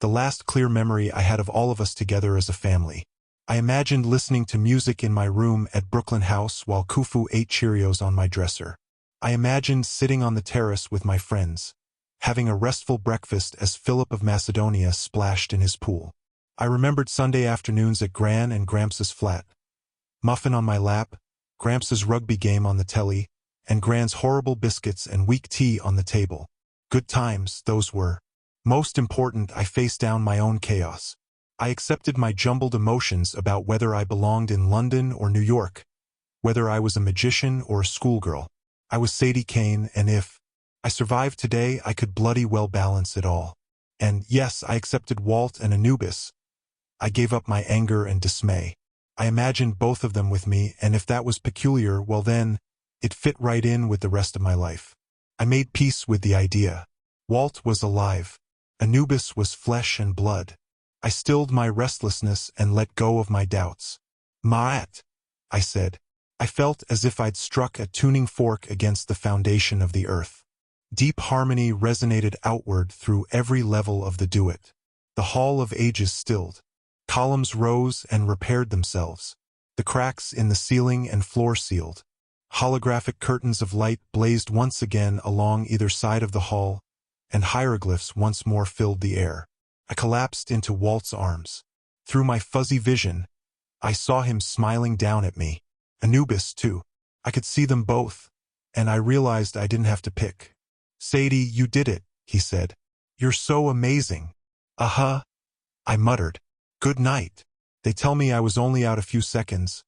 The last clear memory I had of all of us together as a family. I imagined listening to music in my room at Brooklyn House while Khufu ate Cheerios on my dresser. I imagined sitting on the terrace with my friends, having a restful breakfast as Philip of Macedonia splashed in his pool. I remembered Sunday afternoons at Gran and Gramps' flat. Muffin on my lap, Gramps' rugby game on the telly, and Gran's horrible biscuits and weak tea on the table. Good times, those were. Most important, I faced down my own chaos. I accepted my jumbled emotions about whether I belonged in London or New York, whether I was a magician or a schoolgirl. I was Sadie Kane, and if I survived today, I could bloody well balance it all. And yes, I accepted Walt and Anubis. I gave up my anger and dismay. I imagined both of them with me, and if that was peculiar, well then, it fit right in with the rest of my life. I made peace with the idea. Walt was alive. Anubis was flesh and blood. I stilled my restlessness and let go of my doubts. Ma'at, I said. I felt as if I'd struck a tuning fork against the foundation of the earth. Deep harmony resonated outward through every level of the duet. The Hall of Ages stilled. Columns rose and repaired themselves. The cracks in the ceiling and floor sealed. Holographic curtains of light blazed once again along either side of the hall, and hieroglyphs once more filled the air. I collapsed into Walt's arms. Through my fuzzy vision, I saw him smiling down at me. Anubis, too. I could see them both, and I realized I didn't have to pick. Sadie, you did it, he said. You're so amazing. Uh-huh, I muttered. Good night. They tell me I was only out a few seconds,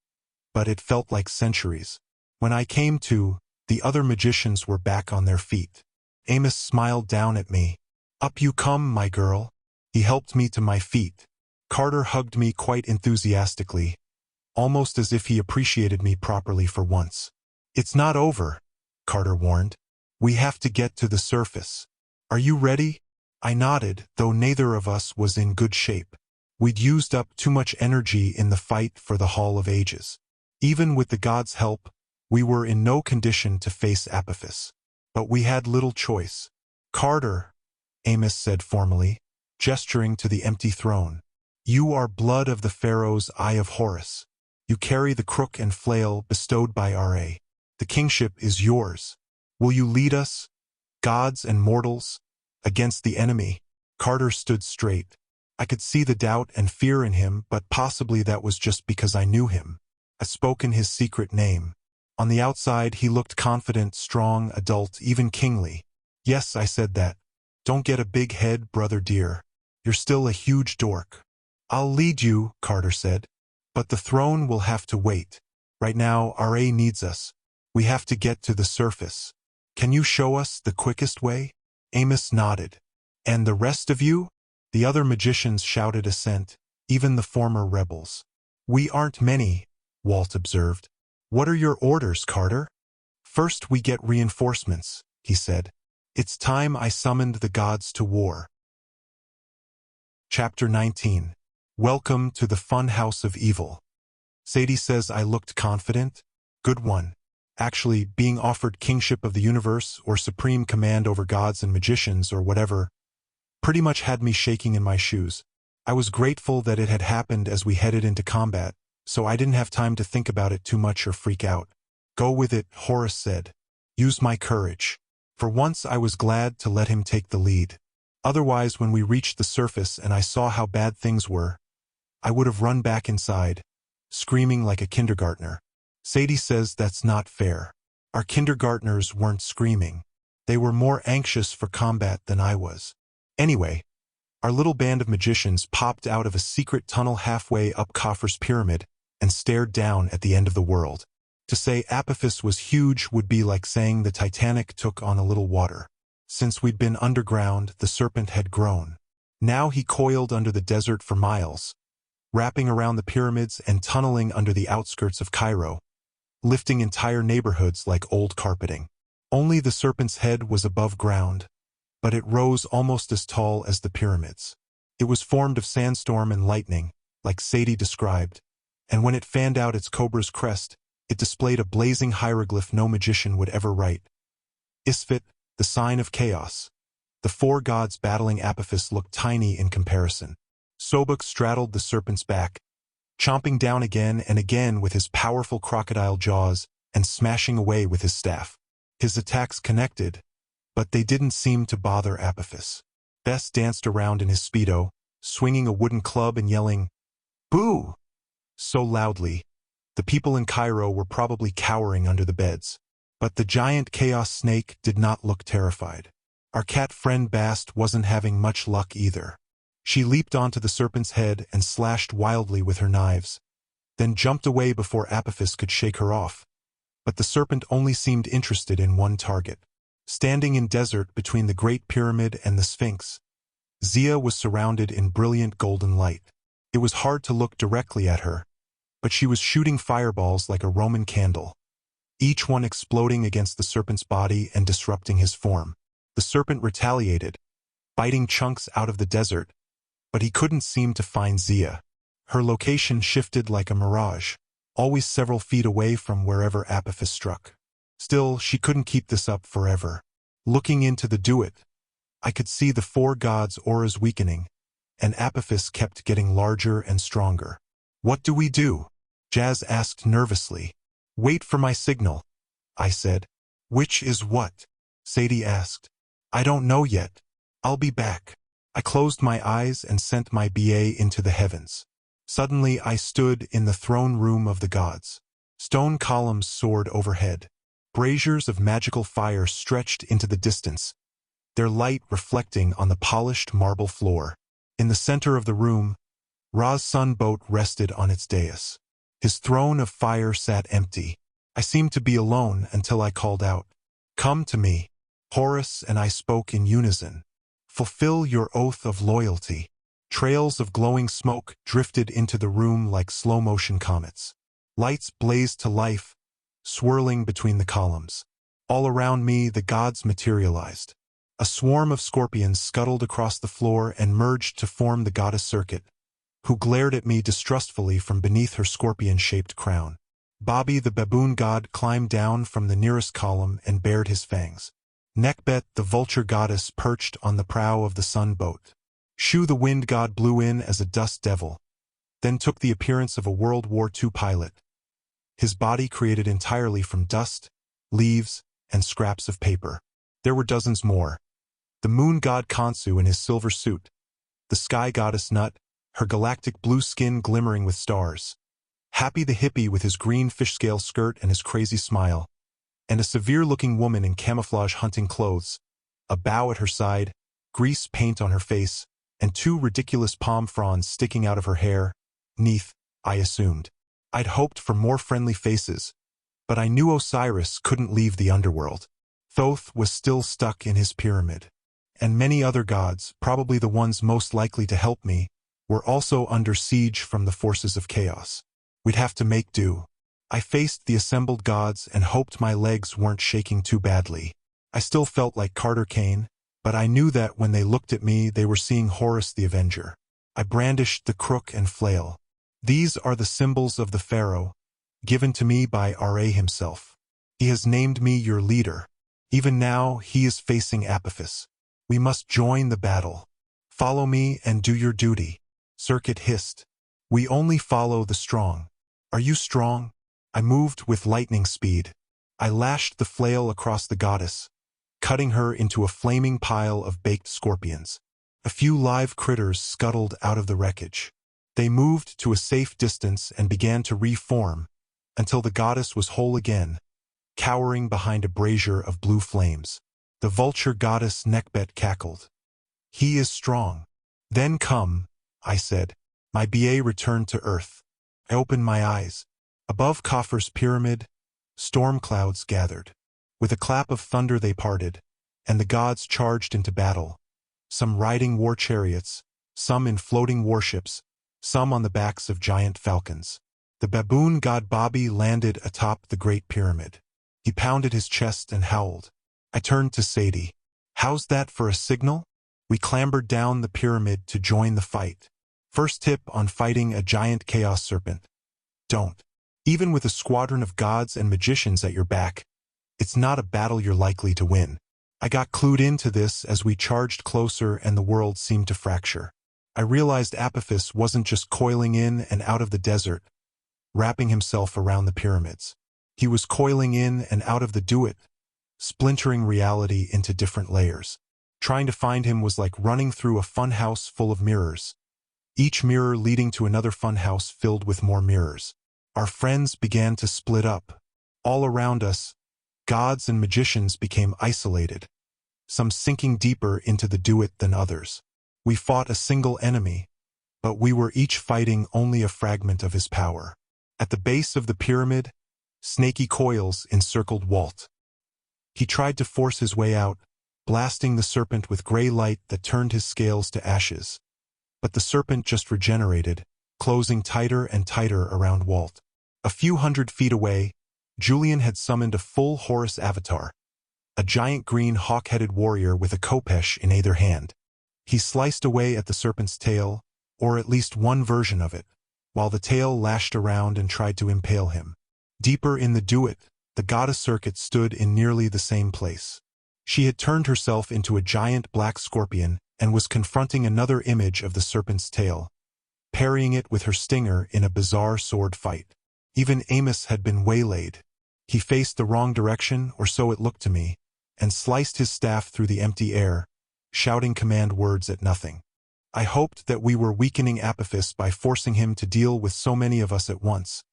but it felt like centuries. When I came to, the other magicians were back on their feet. Amos smiled down at me. Up you come, my girl. He helped me to my feet. Carter hugged me quite enthusiastically, almost as if he appreciated me properly for once. It's not over, Carter warned. We have to get to the surface. Are you ready? I nodded, though neither of us was in good shape. We'd used up too much energy in the fight for the Hall of Ages. Even with the gods' help, we were in no condition to face Apophis. But we had little choice. Carter, Amos said formally, gesturing to the empty throne. You are blood of the Pharaoh's Eye of Horus. You carry the crook and flail bestowed by Ra. The kingship is yours. Will you lead us, gods and mortals, against the enemy? Carter stood straight. I could see the doubt and fear in him, but possibly that was just because I knew him. I spoke in his secret name. On the outside, he looked confident, strong, adult, even kingly. Yes, I said that. Don't get a big head, brother dear. You're still a huge dork. I'll lead you, Carter said. But the throne will have to wait. Right now, Ra needs us. We have to get to the surface. Can you show us the quickest way? Amos nodded. And the rest of you? The other magicians shouted assent, even the former rebels. We aren't many, Walt observed. What are your orders, Carter? First we get reinforcements, he said. It's time I summoned the gods to war. Chapter 19. Welcome to the fun house of evil. Sadie says I looked confident. Good one. Actually, being offered kingship of the universe or supreme command over gods and magicians or whatever pretty much had me shaking in my shoes. I was grateful that it had happened as we headed into combat, so I didn't have time to think about it too much or freak out. Go with it, Horace said. Use my courage. For once I was glad to let him take the lead. Otherwise, when we reached the surface and I saw how bad things were, I would have run back inside, screaming like a kindergartner. Sadie says that's not fair. Our kindergartners weren't screaming. They were more anxious for combat than I was. Anyway, our little band of magicians popped out of a secret tunnel halfway up Khafre's pyramid and stared down at the end of the world. To say Apophis was huge would be like saying the Titanic took on a little water. Since we'd been underground, the Serpent had grown. Now he coiled under the desert for miles, wrapping around the pyramids and tunneling under the outskirts of Cairo, lifting entire neighborhoods like old carpeting. Only the Serpent's head was above ground, but it rose almost as tall as the pyramids. It was formed of sandstorm and lightning, like Sadie described, and when it fanned out its cobra's crest, it displayed a blazing hieroglyph no magician would ever write. Isfit, the sign of chaos. The four gods battling Apophis looked tiny in comparison. Sobuk straddled the Serpent's back, chomping down again and again with his powerful crocodile jaws and smashing away with his staff. His attacks connected, but they didn't seem to bother Apophis. Bess danced around in his Speedo, swinging a wooden club and yelling, "Boo!" so loudly, the people in Cairo were probably cowering under the beds. But the giant chaos snake did not look terrified. Our cat friend Bast wasn't having much luck either. She leaped onto the Serpent's head and slashed wildly with her knives, then jumped away before Apophis could shake her off. But the Serpent only seemed interested in one target. Standing in desert between the Great Pyramid and the Sphinx, Zia was surrounded in brilliant golden light. It was hard to look directly at her, but she was shooting fireballs like a Roman candle, each one exploding against the Serpent's body and disrupting his form. The Serpent retaliated, biting chunks out of the desert, but he couldn't seem to find Zia. Her location shifted like a mirage, always several feet away from wherever Apophis struck. Still, she couldn't keep this up forever. Looking into the duet, I could see the four gods' auras weakening, and Apophis kept getting larger and stronger. What do we do? Jazz asked nervously. Wait for my signal, I said. Which is what? Sadie asked. I don't know yet. I'll be back. I closed my eyes and sent my BA into the heavens. Suddenly I stood in the throne room of the gods. Stone columns soared overhead. Braziers of magical fire stretched into the distance, their light reflecting on the polished marble floor. In the center of the room, Ra's sun boat rested on its dais. His throne of fire sat empty. I seemed to be alone until I called out, "Come to me." Horus and I spoke in unison. Fulfill your oath of loyalty. Trails of glowing smoke drifted into the room like slow-motion comets. Lights blazed to life, swirling between the columns. All around me, the gods materialized. A swarm of scorpions scuttled across the floor and merged to form the goddess Circuit, who glared at me distrustfully from beneath her scorpion-shaped crown. Bobby, the baboon god, climbed down from the nearest column and bared his fangs. Nekbet, the vulture goddess, perched on the prow of the sun boat. Shu, the wind god, blew in as a dust devil, then took the appearance of a World War II pilot, his body created entirely from dust, leaves, and scraps of paper. There were dozens more. The moon god Khonsu in his silver suit, the sky goddess Nut, her galactic blue skin glimmering with stars, Happy the hippie with his green fish-scale skirt and his crazy smile, and a severe-looking woman in camouflage hunting clothes, a bow at her side, grease paint on her face, and two ridiculous palm fronds sticking out of her hair. Neath, I assumed. I'd hoped for more friendly faces, but I knew Osiris couldn't leave the underworld. Thoth was still stuck in his pyramid. and many other gods, probably the ones most likely to help me, were also under siege from the forces of chaos. We'd have to make do. I faced the assembled gods and hoped my legs weren't shaking too badly. I still felt like Kane, but I knew that when they looked at me they were seeing Horus the Avenger. I brandished the crook and flail. These are the symbols of the Pharaoh, given to me by Ra himself. He has named me your leader. Even now he is facing Apophis. We must join the battle. Follow me and do your duty. Serpent hissed. We only follow the strong. Are you strong? I moved with lightning speed. I lashed the flail across the goddess, cutting her into a flaming pile of baked scorpions. A few live critters scuttled out of the wreckage. They moved to a safe distance and began to reform, until the goddess was whole again, cowering behind a brazier of blue flames. The vulture goddess Nekhbet cackled. He is strong. Then come, I said. My BA returned to earth. I opened my eyes. Above Khafre's pyramid, storm clouds gathered. With a clap of thunder they parted, and the gods charged into battle, some riding war chariots, some in floating warships, some on the backs of giant falcons. The baboon god Babi landed atop the Great Pyramid. He pounded his chest and howled. I turned to Sadie. How's that for a signal? We clambered down the pyramid to join the fight. First tip on fighting a giant chaos serpent. Don't. Even with a squadron of gods and magicians at your back, it's not a battle you're likely to win. I got clued into this as we charged closer and the world seemed to fracture. I realized Apophis wasn't just coiling in and out of the desert, wrapping himself around the pyramids. He was coiling in and out of the Duat, splintering reality into different layers. Trying to find him was like running through a funhouse full of mirrors, each mirror leading to another funhouse filled with more mirrors. Our friends began to split up. All around us, gods and magicians became isolated, some sinking deeper into the Duat than others. We fought a single enemy, but we were each fighting only a fragment of his power. At the base of the pyramid, snaky coils encircled Walt. He tried to force his way out, blasting the serpent with gray light that turned his scales to ashes. But the serpent just regenerated, closing tighter and tighter around Walt. A few hundred feet away, Julian had summoned a full Horus avatar, a giant green hawk-headed warrior with a khopesh in either hand. He sliced away at the serpent's tail, or at least one version of it, while the tail lashed around and tried to impale him. Deeper in the Duat, the goddess Serpent stood in nearly the same place. She had turned herself into a giant black scorpion and was confronting another image of the serpent's tail, parrying it with her stinger in a bizarre sword fight. Even Amos had been waylaid. He faced the wrong direction, or so it looked to me, and sliced his staff through the empty air, shouting command words at nothing. I hoped that we were weakening Apophis by forcing him to deal with so many of us at once,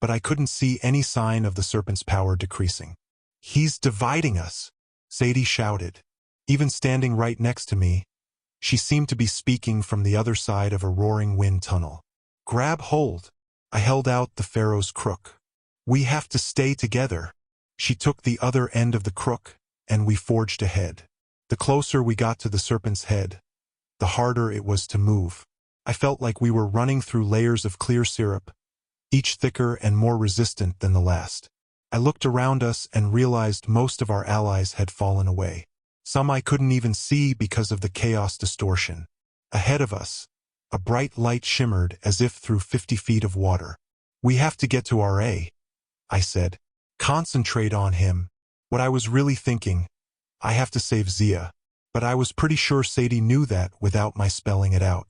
but I couldn't see any sign of the serpent's power decreasing. He's dividing us, Sadie shouted. Even standing right next to me, she seemed to be speaking from the other side of a roaring wind tunnel. Grab hold. I held out the Pharaoh's crook. We have to stay together. She took the other end of the crook, and we forged ahead. The closer we got to the serpent's head, the harder it was to move. I felt like we were running through layers of clear syrup, each thicker and more resistant than the last. I looked around us and realized most of our allies had fallen away. Some I couldn't even see because of the chaos distortion. Ahead of us, a bright light shimmered as if through 50 feet of water. We have to get to Ra, I said. Concentrate on him. What I was really thinking, I have to save Zia. But I was pretty sure Sadie knew that without my spelling it out.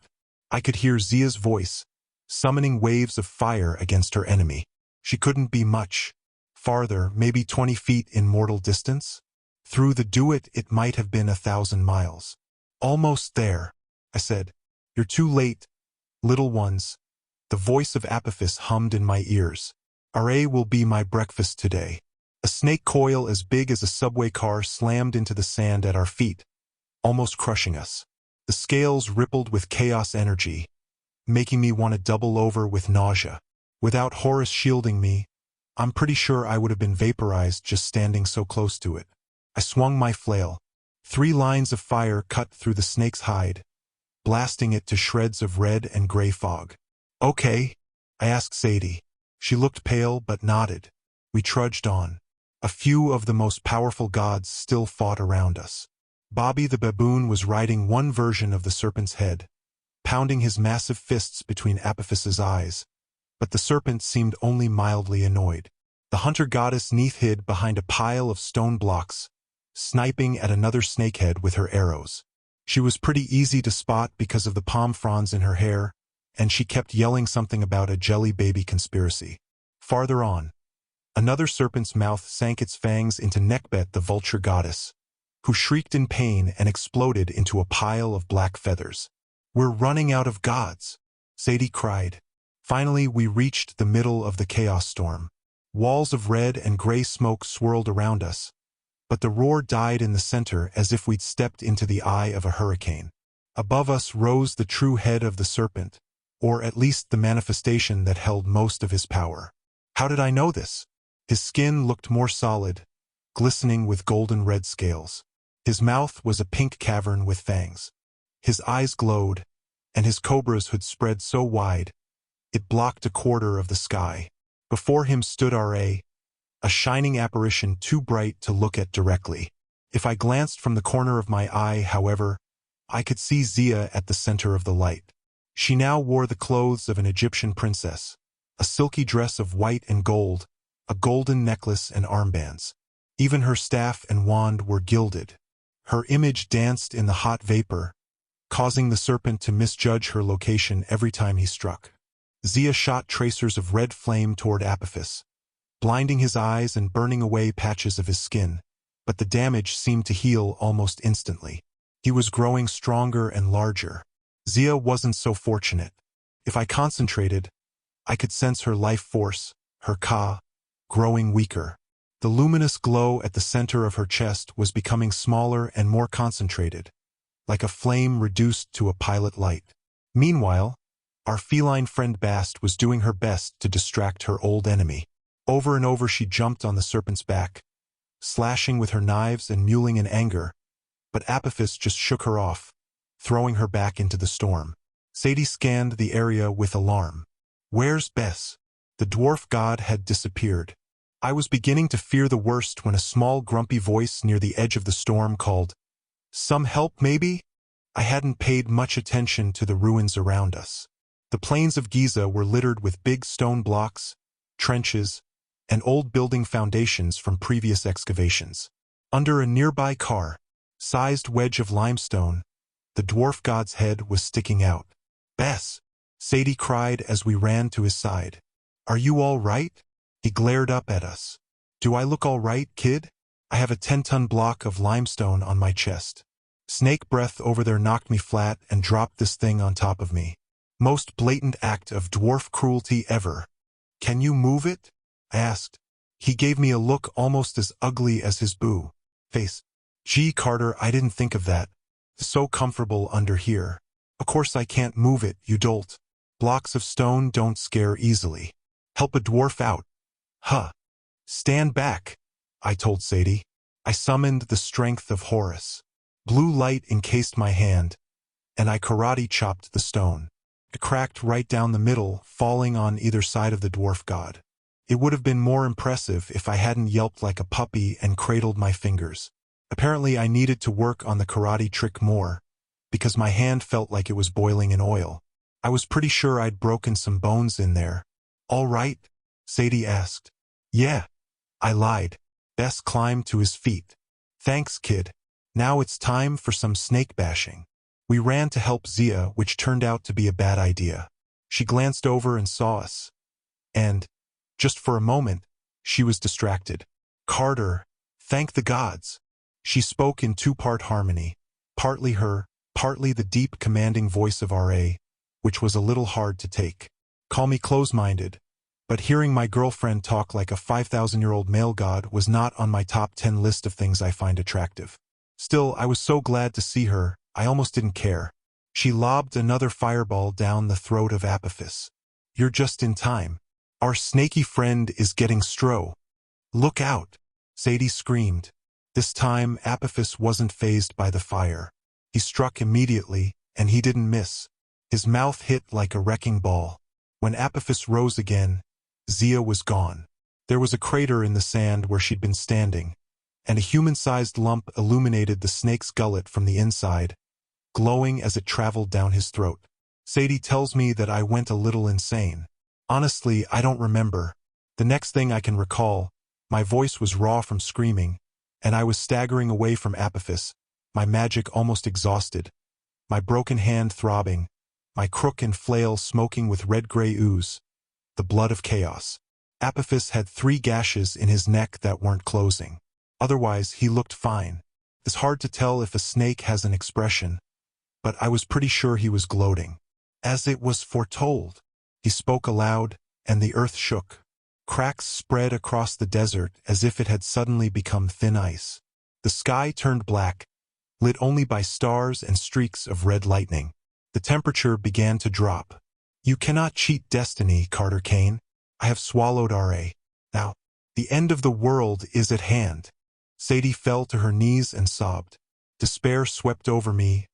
I could hear Zia's voice, summoning waves of fire against her enemy. She couldn't be much farther, maybe 20 feet in mortal distance. Through the Duat it might have been 1,000 miles. Almost there, I said. You're too late, little ones. The voice of Apophis hummed in my ears. Ra will be my breakfast today. A snake coil as big as a subway car slammed into the sand at our feet, almost crushing us. The scales rippled with chaos energy, making me want to double over with nausea. Without Horus shielding me, I'm pretty sure I would have been vaporized just standing so close to it. I swung my flail, 3 lines of fire cut through the snake's hide, blasting it to shreds of red and gray fog. "Okay?" I asked Sadie. She looked pale but nodded. We trudged on. A few of the most powerful gods still fought around us. Bobby the baboon was riding one version of the serpent's head, pounding his massive fists between Apophis's eyes, but the serpent seemed only mildly annoyed. The hunter goddess Neith hid behind a pile of stone blocks, sniping at another snakehead with her arrows. She was pretty easy to spot because of the palm fronds in her hair, and she kept yelling something about a jelly baby conspiracy. Farther on, another serpent's mouth sank its fangs into Nekhbet the vulture goddess, who shrieked in pain and exploded into a pile of black feathers. "We're running out of gods," Sadie cried. Finally, we reached the middle of the chaos storm. Walls of red and gray smoke swirled around us, but the roar died in the center as if we'd stepped into the eye of a hurricane. Above us rose the true head of the serpent, or at least the manifestation that held most of his power. How did I know this? His skin looked more solid, glistening with golden red scales. His mouth was a pink cavern with fangs. His eyes glowed, and his cobra's hood spread so wide, it blocked a quarter of the sky. Before him stood R.A., a shining apparition too bright to look at directly. If I glanced from the corner of my eye, however, I could see Zia at the center of the light. She now wore the clothes of an Egyptian princess, a silky dress of white and gold, a golden necklace and armbands. Even her staff and wand were gilded. Her image danced in the hot vapor, causing the serpent to misjudge her location every time he struck. Zia shot tracers of red flame toward Apophis, blinding his eyes and burning away patches of his skin, but the damage seemed to heal almost instantly. He was growing stronger and larger. Zia wasn't so fortunate. If I concentrated, I could sense her life force, her ka, growing weaker. The luminous glow at the center of her chest was becoming smaller and more concentrated, like a flame reduced to a pilot light. Meanwhile, our feline friend Bast was doing her best to distract her old enemy. Over and over she jumped on the serpent's back, slashing with her knives and mewling in anger, but Apophis just shook her off, throwing her back into the storm. Sadie scanned the area with alarm. "Where's Bess?" The dwarf god had disappeared. I was beginning to fear the worst when a small grumpy voice near the edge of the storm called, "Some help, maybe?" I hadn't paid much attention to the ruins around us. The plains of Giza were littered with big stone blocks, trenches, and old building foundations from previous excavations. Under a nearby car-sized wedge of limestone, the dwarf god's head was sticking out. "Bess!" Sadie cried as we ran to his side. "Are you all right?" He glared up at us. "Do I look all right, kid? I have a 10-ton block of limestone on my chest. Snake breath over there knocked me flat and dropped this thing on top of me. Most blatant act of dwarf cruelty ever. Can you move it?" I asked. He gave me a look almost as ugly as his boo face. "Gee, Carter, I didn't think of that. So comfortable under here. Of course I can't move it, you dolt. Blocks of stone don't scare easily. Help a dwarf out." "Huh. Stand back," I told Sadie. I summoned the strength of Horus. Blue light encased my hand, and I karate chopped the stone. It cracked right down the middle, falling on either side of the dwarf god. It would have been more impressive if I hadn't yelped like a puppy and cradled my fingers. Apparently I needed to work on the karate trick more, because my hand felt like it was boiling in oil. I was pretty sure I'd broken some bones in there. "All right?" Sadie asked. "Yeah," I lied. Bess climbed to his feet. "Thanks, kid. Now it's time for some snake bashing." We ran to help Zia, which turned out to be a bad idea. She glanced over and saw us. And, just for a moment, she was distracted. "Carter, thank the gods." She spoke in two-part harmony, partly her, partly the deep commanding voice of R.A., which was a little hard to take. Call me close-minded, but hearing my girlfriend talk like a 5,000-year-old male god was not on my top 10 list of things I find attractive. Still, I was so glad to see her, I almost didn't care. She lobbed another fireball down the throat of Apophis. "You're just in time. Our snaky friend is getting stro." "Look out!" Sadie screamed. This time, Apophis wasn't fazed by the fire. He struck immediately, and he didn't miss. His mouth hit like a wrecking ball. When Apophis rose again, Zia was gone. There was a crater in the sand where she'd been standing, and a human-sized lump illuminated the snake's gullet from the inside, glowing as it traveled down his throat. Sadie tells me that I went a little insane. Honestly, I don't remember. The next thing I can recall, my voice was raw from screaming, and I was staggering away from Apophis, my magic almost exhausted, my broken hand throbbing, my crook and flail smoking with red-gray ooze, the blood of chaos. Apophis had 3 gashes in his neck that weren't closing. Otherwise, he looked fine. It's hard to tell if a snake has an expression, but I was pretty sure he was gloating. As it was foretold, he spoke aloud, and the earth shook. Cracks spread across the desert as if it had suddenly become thin ice. The sky turned black, lit only by stars and streaks of red lightning. The temperature began to drop. You cannot cheat destiny, Carter Kane. I have swallowed R.A. Now, the end of the world is at hand. Sadie fell to her knees and sobbed. Despair swept over me,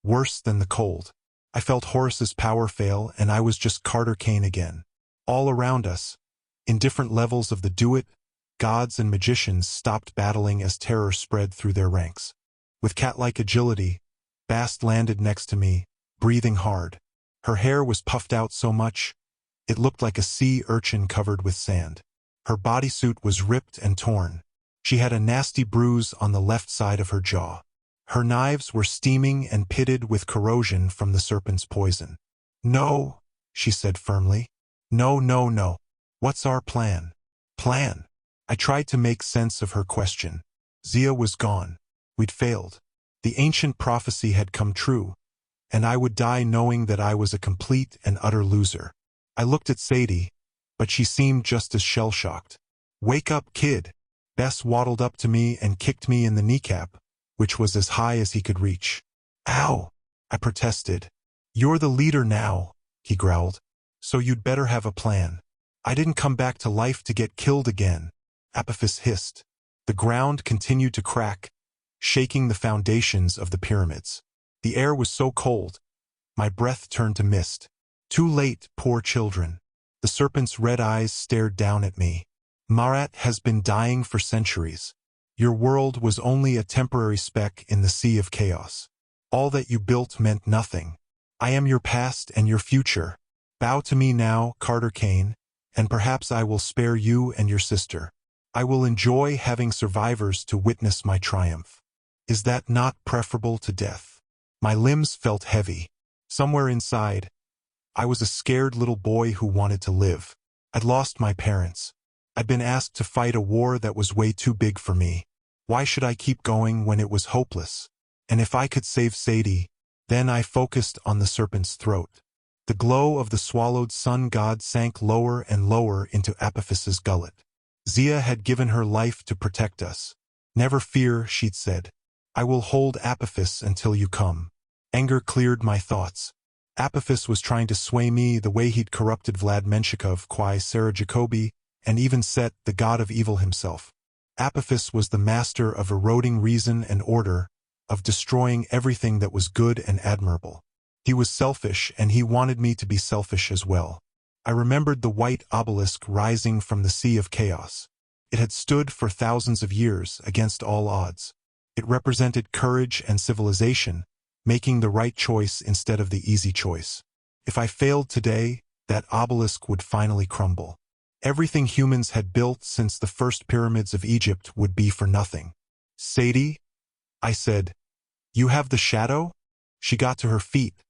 worse than the cold. I felt Horus's power fail, and I was just Carter Kane again. All around us, in different levels of the do-it, gods and magicians stopped battling as terror spread through their ranks. With cat-like agility, Bast landed next to me, breathing hard. Her hair was puffed out so much, it looked like a sea urchin covered with sand. Her bodysuit was ripped and torn. She had a nasty bruise on the left side of her jaw. Her knives were steaming and pitted with corrosion from the serpent's poison. "No," she said firmly. "No, no, no. What's our plan?" "Plan?" I tried to make sense of her question. Zia was gone. We'd failed. The ancient prophecy had come true, and I would die knowing that I was a complete and utter loser. I looked at Sadie, but she seemed just as shell-shocked. "Wake up, kid." Bess waddled up to me and kicked me in the kneecap, which was as high as he could reach. "Ow!" I protested. "You're the leader now," he growled, "so you'd better have a plan." "I didn't come back to life to get killed again," Apophis hissed. The ground continued to crack, shaking the foundations of the pyramids. The air was so cold, my breath turned to mist. "Too late, poor children." The serpent's red eyes stared down at me. "Marat has been dying for centuries. Your world was only a temporary speck in the sea of chaos. All that you built meant nothing. I am your past and your future. Bow to me now, Carter Kane, and perhaps I will spare you and your sister. I will enjoy having survivors to witness my triumph. Is that not preferable to death?" My limbs felt heavy. Somewhere inside, I was a scared little boy who wanted to live. I'd lost my parents. I'd been asked to fight a war that was way too big for me. Why should I keep going when it was hopeless? And if I could save Sadie, then I focused on the serpent's throat. The glow of the swallowed sun god sank lower and lower into Apophis's gullet. Zia had given her life to protect us. "Never fear," she'd said. "I will hold Apophis until you come." Anger cleared my thoughts. Apophis was trying to sway me the way he'd corrupted Vlad Menshikov, Kwai Sarah Jacobi, and even Set, the god of evil himself. Apophis was the master of eroding reason and order, of destroying everything that was good and admirable. He was selfish, and he wanted me to be selfish as well. I remembered the white obelisk rising from the sea of chaos. It had stood for thousands of years against all odds. It represented courage and civilization, making the right choice instead of the easy choice. If I failed today, that obelisk would finally crumble. Everything humans had built since the first pyramids of Egypt would be for nothing. "Sadie," I said, "you have the shadow?" She got to her feet,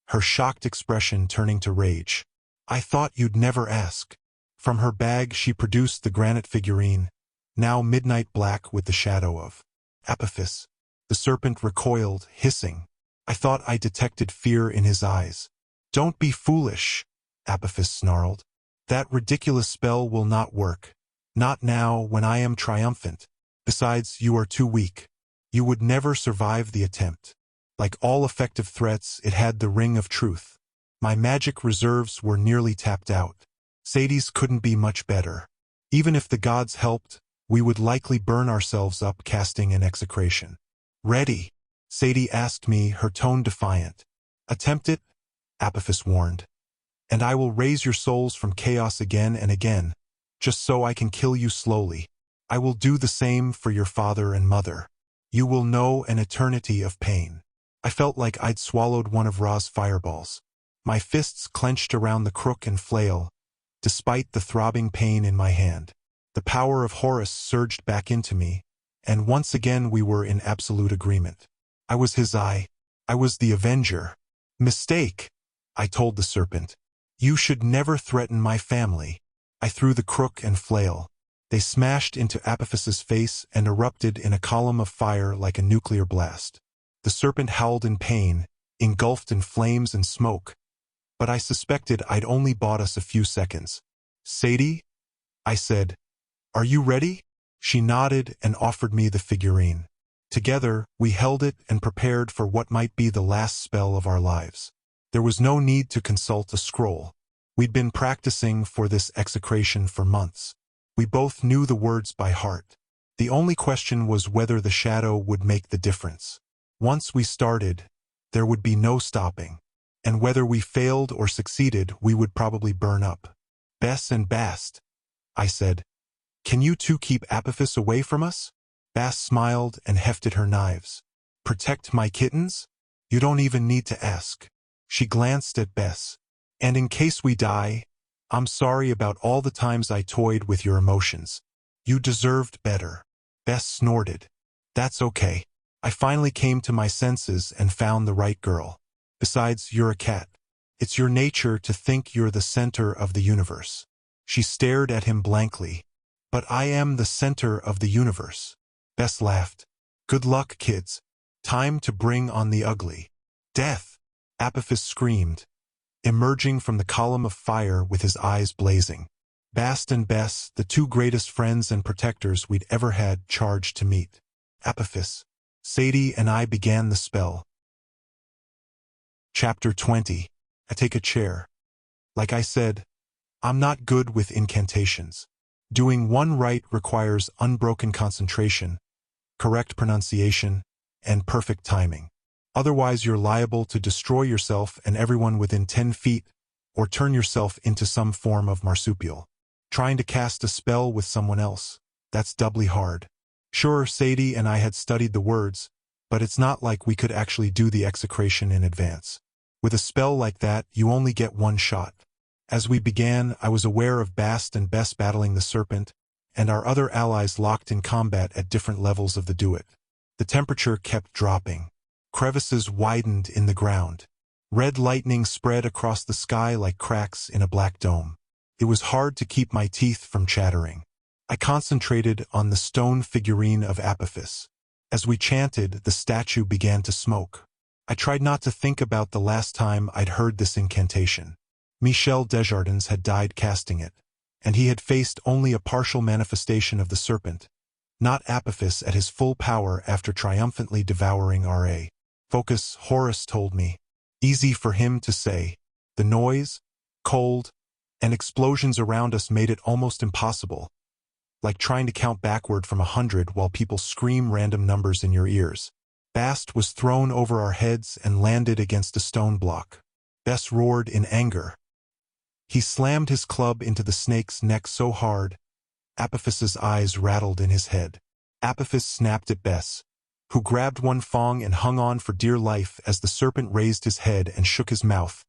her shocked expression turning to rage. "I thought you'd never ask." From her bag she produced the granite figurine, now midnight black with the shadow of Apophis. The serpent recoiled, hissing. I thought I detected fear in his eyes. "Don't be foolish," Apophis snarled. "That ridiculous spell will not work. Not now, when I am triumphant. Besides, you are too weak. You would never survive the attempt." Like all effective threats, it had the ring of truth. My magic reserves were nearly tapped out. Sadie's couldn't be much better. Even if the gods helped, we would likely burn ourselves up casting an execration. Ready? Sadie asked me, her tone defiant. Attempt it, Apophis warned. And I will raise your souls from chaos again and again, just so I can kill you slowly. I will do the same for your father and mother. You will know an eternity of pain. I felt like I'd swallowed one of Ra's fireballs. My fists clenched around the crook and flail, despite the throbbing pain in my hand. The power of Horus surged back into me, and once again we were in absolute agreement. I was his eye. I was the avenger. Mistake, I told the serpent. You should never threaten my family. I threw the crook and flail. They smashed into Apophis's face and erupted in a column of fire like a nuclear blast. The serpent howled in pain, engulfed in flames and smoke. But I suspected I'd only bought us a few seconds. Sadie? I said. Are you ready? She nodded and offered me the figurine. Together, we held it and prepared for what might be the last spell of our lives. There was no need to consult a scroll. We'd been practicing for this execration for months. We both knew the words by heart. The only question was whether the shadow would make the difference. Once we started, there would be no stopping. And whether we failed or succeeded, we would probably burn up. Bess and Bast, I said. Can you two keep Apophis away from us? Bast smiled and hefted her knives. Protect my kittens? You don't even need to ask. She glanced at Bess. And in case we die, I'm sorry about all the times I toyed with your emotions. You deserved better. Bess snorted. That's okay. I finally came to my senses and found the right girl. Besides, you're a cat. It's your nature to think you're the center of the universe. She stared at him blankly. But I am the center of the universe. Bess laughed. Good luck, kids. Time to bring on the ugly. Death! Apophis screamed, emerging from the column of fire with his eyes blazing. Bast and Bess, the two greatest friends and protectors we'd ever had, charged to meet. Apophis. Sadie and I began the spell. Chapter 20. I take a chair. Like I said, I'm not good with incantations. Doing one right requires unbroken concentration, correct pronunciation, and perfect timing. Otherwise, you're liable to destroy yourself and everyone within 10 feet, or turn yourself into some form of marsupial. Trying to cast a spell with someone else, that's doubly hard. Sure, Sadie and I had studied the words, but it's not like we could actually do the execration in advance. With a spell like that, you only get one shot. As we began, I was aware of Bast and Bess battling the serpent, and our other allies locked in combat at different levels of the duet. The temperature kept dropping. Crevices widened in the ground. Red lightning spread across the sky like cracks in a black dome. It was hard to keep my teeth from chattering. I concentrated on the stone figurine of Apophis. As we chanted, the statue began to smoke. I tried not to think about the last time I'd heard this incantation. Michel Desjardins had died casting it, and he had faced only a partial manifestation of the serpent, not Apophis at his full power after triumphantly devouring R.A. Focus, Horus told me. Easy for him to say. The noise, cold, and explosions around us made it almost impossible, like trying to count backward from 100 while people scream random numbers in your ears. Bast was thrown over our heads and landed against a stone block. Bess roared in anger. He slammed his club into the snake's neck so hard, Apophis's eyes rattled in his head. Apophis snapped at Bess, who grabbed one fang and hung on for dear life as the serpent raised his head and shook his mouth,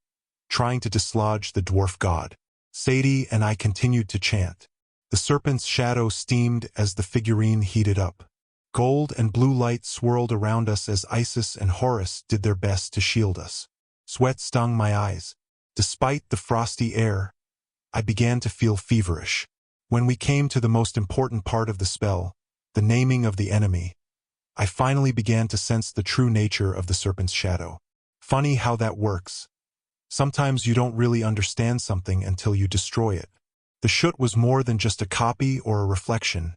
trying to dislodge the dwarf god. Sadie and I continued to chant. The serpent's shadow steamed as the figurine heated up. Gold and blue light swirled around us as Isis and Horus did their best to shield us. Sweat stung my eyes. Despite the frosty air, I began to feel feverish. When we came to the most important part of the spell, the naming of the enemy, I finally began to sense the true nature of the serpent's shadow. Funny how that works. Sometimes you don't really understand something until you destroy it. The Shut was more than just a copy or a reflection,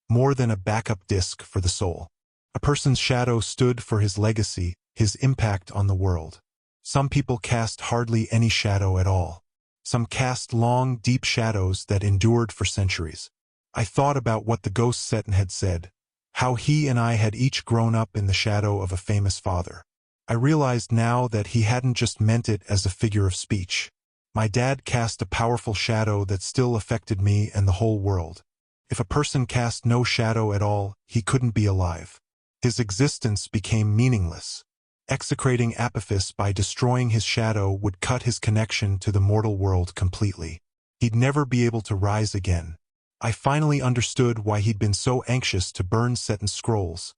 more than a backup disc for the soul. A person's shadow stood for his legacy, his impact on the world. Some people cast hardly any shadow at all. Some cast long, deep shadows that endured for centuries. I thought about what the ghost Seton had said, how he and I had each grown up in the shadow of a famous father. I realized now that he hadn't just meant it as a figure of speech. My dad cast a powerful shadow that still affected me and the whole world. If a person cast no shadow at all, he couldn't be alive. His existence became meaningless. Execrating Apophis by destroying his shadow would cut his connection to the mortal world completely. He'd never be able to rise again. I finally understood why he'd been so anxious to burn Seton's scrolls,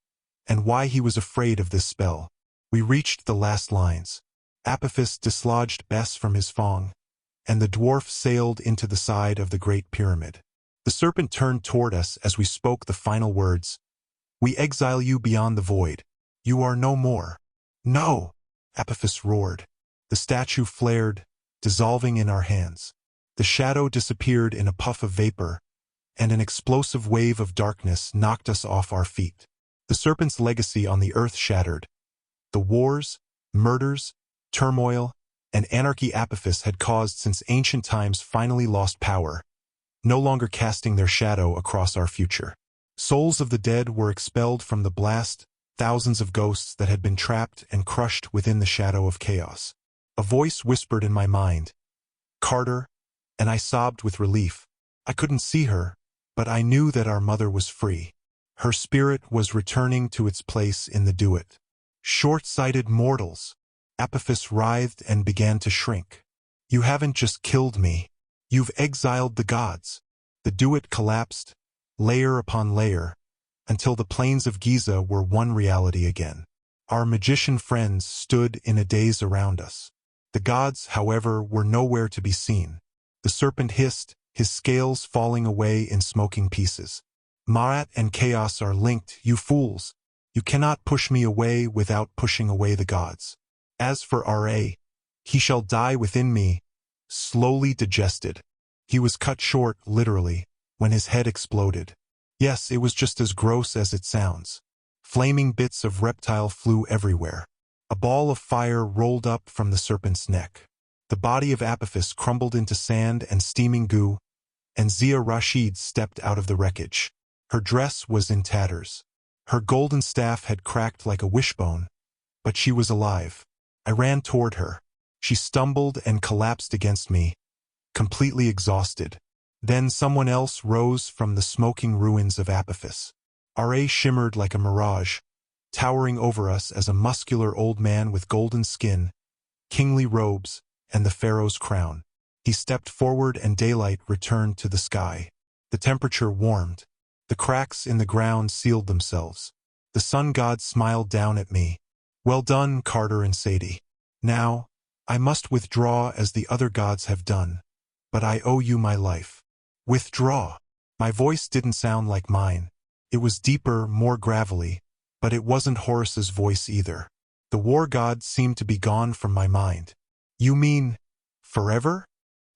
and why he was afraid of this spell. We reached the last lines. Apophis dislodged Bess from his fong, and the dwarf sailed into the side of the Great Pyramid. The serpent turned toward us as we spoke the final words. "We exile you beyond the void. You are no more." "No!" Apophis roared. The statue flared, dissolving in our hands. The shadow disappeared in a puff of vapor, and an explosive wave of darkness knocked us off our feet. The serpent's legacy on the earth shattered. The wars, murders, turmoil, and anarchy Apophis had caused since ancient times finally lost power, no longer casting their shadow across our future. Souls of the dead were expelled from the blast, thousands of ghosts that had been trapped and crushed within the shadow of chaos. A voice whispered in my mind, "Carter," and I sobbed with relief. I couldn't see her, but I knew that our mother was free. Her spirit was returning to its place in the Duat. "Short-sighted mortals!" Apophis writhed and began to shrink. "You haven't just killed me. You've exiled the gods." The Duat collapsed, layer upon layer, until the plains of Giza were one reality again. Our magician friends stood in a daze around us. The gods, however, were nowhere to be seen. The serpent hissed, his scales falling away in smoking pieces. "Ma'at and chaos are linked, you fools. You cannot push me away without pushing away the gods. As for R.A., he shall die within me, slowly digested." He was cut short, literally, when his head exploded. Yes, it was just as gross as it sounds. Flaming bits of reptile flew everywhere. A ball of fire rolled up from the serpent's neck. The body of Apophis crumbled into sand and steaming goo, and Zia Rashid stepped out of the wreckage. Her dress was in tatters. Her golden staff had cracked like a wishbone, but she was alive. I ran toward her. She stumbled and collapsed against me, completely exhausted. Then someone else rose from the smoking ruins of Apophis. R.A. shimmered like a mirage, towering over us as a muscular old man with golden skin, kingly robes, and the pharaoh's crown. He stepped forward and daylight returned to the sky. The temperature warmed. The cracks in the ground sealed themselves. The sun god smiled down at me. "Well done, Carter and Sadie. Now, I must withdraw as the other gods have done, but I owe you my life." "Withdraw." My voice didn't sound like mine. It was deeper, more gravelly, but it wasn't Horus's voice either. The war god seemed to be gone from my mind. "You mean, forever?"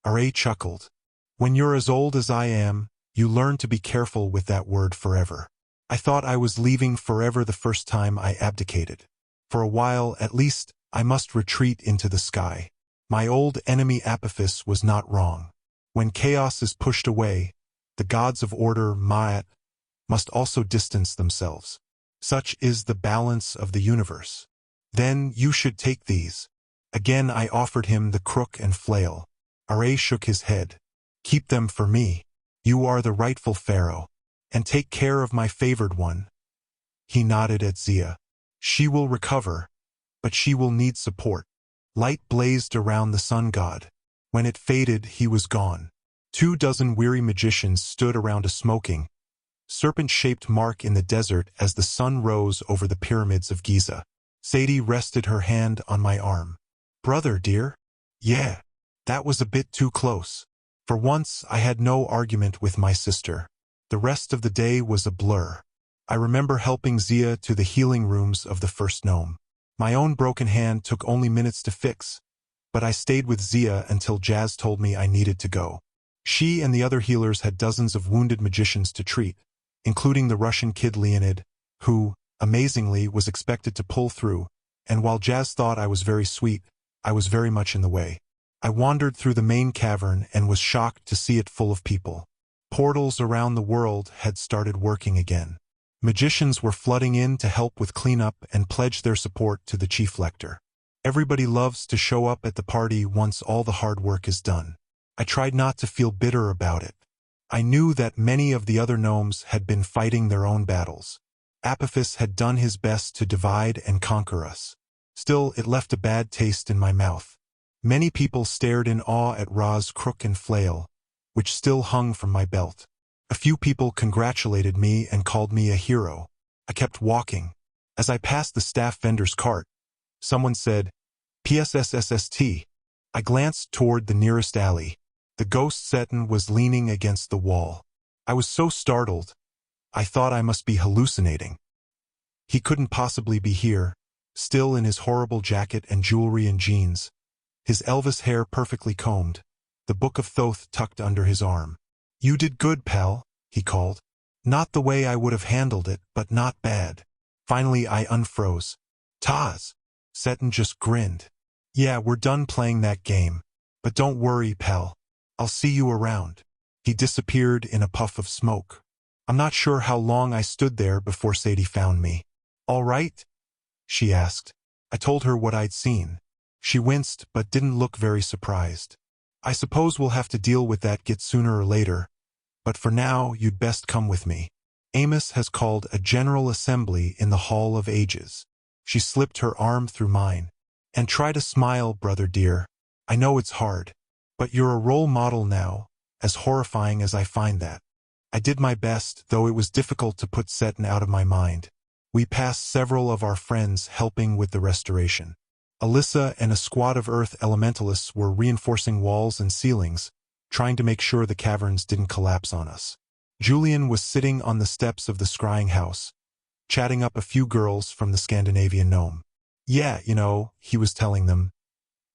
R.A. chuckled. "When you're as old as I am, you learn to be careful with that word forever. I thought I was leaving forever the first time I abdicated. For a while, at least, I must retreat into the sky. My old enemy Apophis was not wrong. When chaos is pushed away, the gods of order, Ma'at, must also distance themselves. Such is the balance of the universe. Then you should take these." Again I offered him the crook and flail. R.A. shook his head. "Keep them for me. You are the rightful pharaoh. And take care of my favored one." He nodded at Zia. "She will recover, but she will need support." Light blazed around the sun god. When it faded, he was gone. 24 weary magicians stood around a smoking, serpent-shaped mark in the desert as the sun rose over the pyramids of Giza. Sadie rested her hand on my arm. "Brother, dear?" "Yeah, that was a bit too close." For once, I had no argument with my sister. The rest of the day was a blur. I remember helping Zia to the healing rooms of the first gnome. My own broken hand took only minutes to fix, but I stayed with Zia until Jazz told me I needed to go. She and the other healers had dozens of wounded magicians to treat, including the Russian kid Leonid, who, amazingly, was expected to pull through, and while Jazz thought I was very sweet, I was very much in the way. I wandered through the main cavern and was shocked to see it full of people. Portals around the world had started working again. Magicians were flooding in to help with cleanup and pledge their support to the chief lector. Everybody loves to show up at the party once all the hard work is done. I tried not to feel bitter about it. I knew that many of the other gnomes had been fighting their own battles. Apophis had done his best to divide and conquer us. Still, it left a bad taste in my mouth. Many people stared in awe at Ra's crook and flail, which still hung from my belt. A few people congratulated me and called me a hero. I kept walking. As I passed the staff vendor's cart, someone said, "PSSSST." I glanced toward the nearest alley. The ghost Seton was leaning against the wall. I was so startled, I thought I must be hallucinating. He couldn't possibly be here, still in his horrible jacket and jewelry and jeans, his Elvis hair perfectly combed, the Book of Thoth tucked under his arm. "You did good, pal," he called. Not the way I would have handled it, but not bad. Finally, I unfroze. "Taz." Seton just grinned. "Yeah, we're done playing that game. But don't worry, pal. I'll see you around." He disappeared in a puff of smoke. I'm not sure how long I stood there before Sadie found me. "All right?" she asked. I told her what I'd seen. She winced but didn't look very surprised. "I suppose we'll have to deal with that sooner or later, but for now you'd best come with me. Amos has called a general assembly in the Hall of Ages." She slipped her arm through mine. "And try to smile, brother dear. I know it's hard. But you're a role model now, as horrifying as I find that." I did my best, though it was difficult to put Seton out of my mind. We passed several of our friends helping with the restoration. Alyssa and a squad of Earth elementalists were reinforcing walls and ceilings, trying to make sure the caverns didn't collapse on us. Julian was sitting on the steps of the scrying house, chatting up a few girls from the Scandinavian gnome. "Yeah, he was telling them.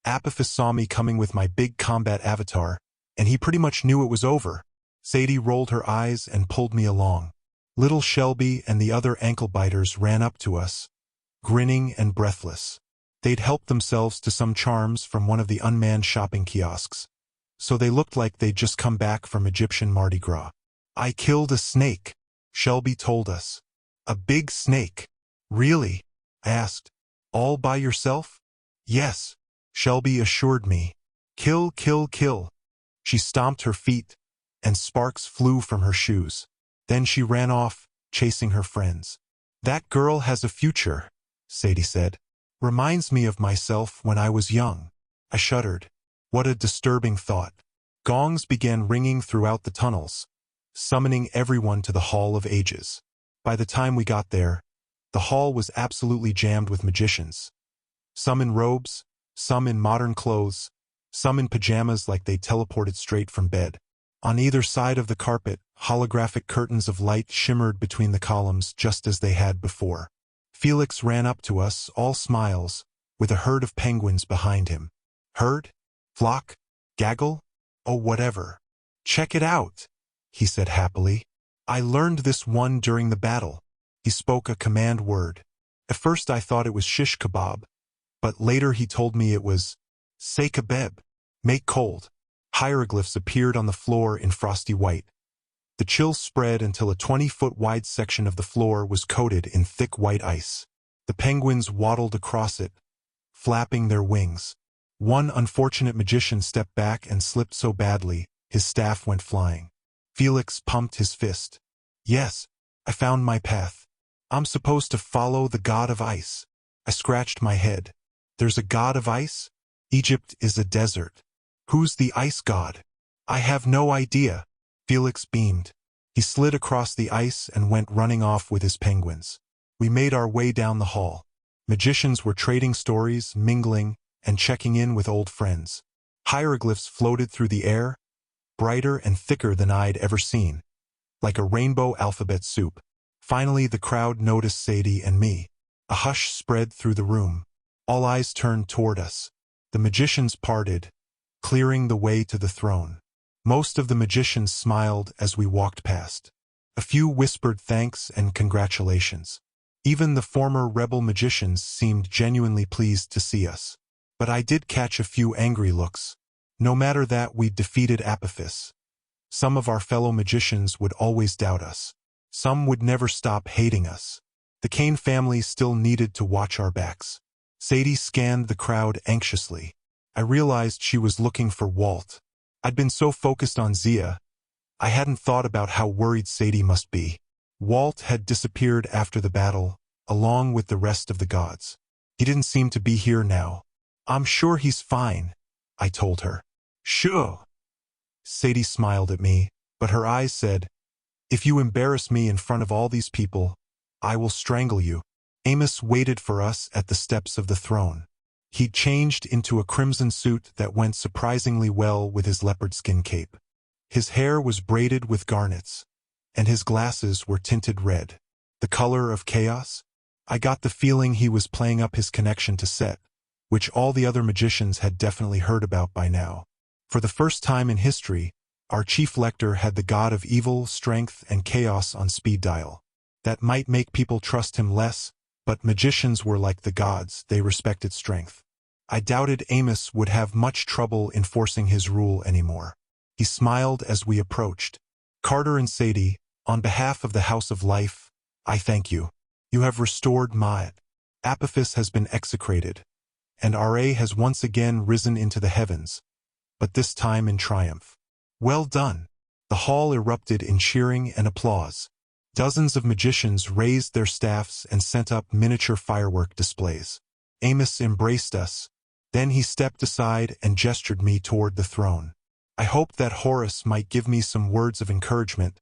Apophis saw me coming with my big combat avatar, and he pretty much knew it was over." Sadie rolled her eyes and pulled me along. Little Shelby and the other ankle-biters ran up to us, grinning and breathless. They'd helped themselves to some charms from one of the unmanned shopping kiosks, so they looked like they'd just come back from Egyptian Mardi Gras. "I killed a snake," Shelby told us. "A big snake." "Really?" I asked. "All by yourself?" "Yes," Shelby assured me. "Kill, kill, kill." She stomped her feet, and sparks flew from her shoes. Then she ran off, chasing her friends. "That girl has a future," Sadie said. "Reminds me of myself when I was young." I shuddered. What a disturbing thought. Gongs began ringing throughout the tunnels, summoning everyone to the Hall of Ages. By the time we got there, the hall was absolutely jammed with magicians. Some in robes, some in modern clothes, some in pajamas like they teleported straight from bed. On either side of the carpet, holographic curtains of light shimmered between the columns just as they had before. Felix ran up to us, all smiles, with a herd of penguins behind him. "Herd? Flock? Gaggle? Oh, whatever. Check it out," he said happily. "I learned this one during the battle." He spoke a command word. At first I thought it was shish kebab, but later he told me it was say kebab, make cold. Hieroglyphs appeared on the floor in frosty white. The chill spread until a 20-foot wide section of the floor was coated in thick white ice. The penguins waddled across it, flapping their wings. One unfortunate magician stepped back and slipped so badly, his staff went flying. Felix pumped his fist. "Yes, I found my path. I'm supposed to follow the god of ice." I scratched my head. "There's a god of ice? Egypt is a desert. Who's the ice god?" "I have no idea." Felix beamed. He slid across the ice and went running off with his penguins. We made our way down the hall. Magicians were trading stories, mingling, and checking in with old friends. Hieroglyphs floated through the air, brighter and thicker than I'd ever seen, like a rainbow alphabet soup. Finally, the crowd noticed Sadie and me. A hush spread through the room. All eyes turned toward us. The magicians parted, clearing the way to the throne. Most of the magicians smiled as we walked past. A few whispered thanks and congratulations. Even the former rebel magicians seemed genuinely pleased to see us. But I did catch a few angry looks. No matter that we'd defeated Apophis, Some of our fellow magicians would always doubt us. Some would never stop hating us. The Kane family still needed to watch our backs. Sadie scanned the crowd anxiously. I realized she was looking for Walt. I'd been so focused on Zia, I hadn't thought about how worried Sadie must be. Walt had disappeared after the battle, along with the rest of the gods. He didn't seem to be here now. I'm sure he's fine, I told her. Sure. Sadie smiled at me, but her eyes said, if you embarrass me in front of all these people, I will strangle you. Amos waited for us at the steps of the throne. He'd changed into a crimson suit that went surprisingly well with his leopard skin cape. His hair was braided with garnets, and his glasses were tinted red. The color of chaos? I got the feeling he was playing up his connection to Set, which all the other magicians had definitely heard about by now. For the first time in history, our chief lector had the god of evil, strength, and chaos on speed dial. That might make people trust him less, but magicians were like the gods, they respected strength. I doubted Amos would have much trouble enforcing his rule anymore. He smiled as we approached. Carter and Sadie, on behalf of the House of Life, I thank you. You have restored Ma'at. Apophis has been execrated, and Ra has once again risen into the heavens, but this time in triumph. Well done. The hall erupted in cheering and applause. Dozens of magicians raised their staffs and sent up miniature firework displays. Amos embraced us. Then he stepped aside and gestured me toward the throne. I hoped that Horus might give me some words of encouragement,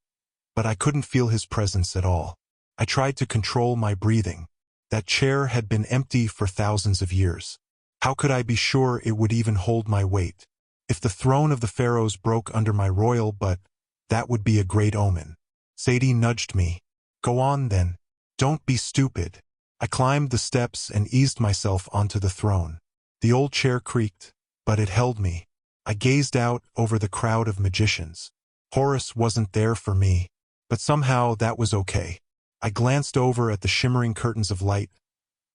but I couldn't feel his presence at all. I tried to control my breathing. That chair had been empty for thousands of years. How could I be sure it would even hold my weight? If the throne of the pharaohs broke under my royal butt, that would be a great omen. Sadie nudged me. Go on then. Don't be stupid. I climbed the steps and eased myself onto the throne. The old chair creaked, but it held me. I gazed out over the crowd of magicians. Horus wasn't there for me, but somehow that was okay. I glanced over at the shimmering curtains of light,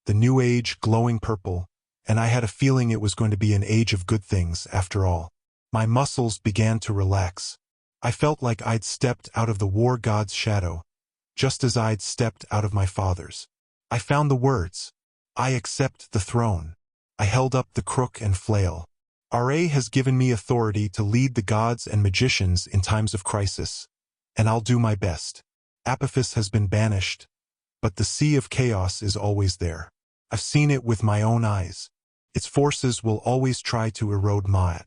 the new age glowing purple, and I had a feeling it was going to be an age of good things after all. My muscles began to relax. I felt like I'd stepped out of the war god's shadow, just as I'd stepped out of my father's. I found the words. I accept the throne. I held up the crook and flail. Ra has given me authority to lead the gods and magicians in times of crisis, and I'll do my best. Apophis has been banished, but the sea of chaos is always there. I've seen it with my own eyes. Its forces will always try to erode Ma'at.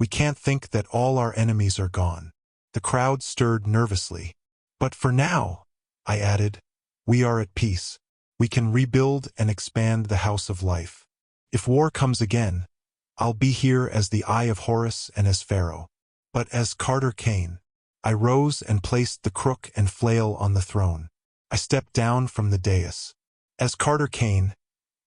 We can't think that all our enemies are gone. The crowd stirred nervously. But for now, I added, we are at peace. We can rebuild and expand the House of Life. If war comes again, I'll be here as the Eye of Horus and as Pharaoh. But as Carter Kane, I rose and placed the crook and flail on the throne. I stepped down from the dais. As Carter Kane,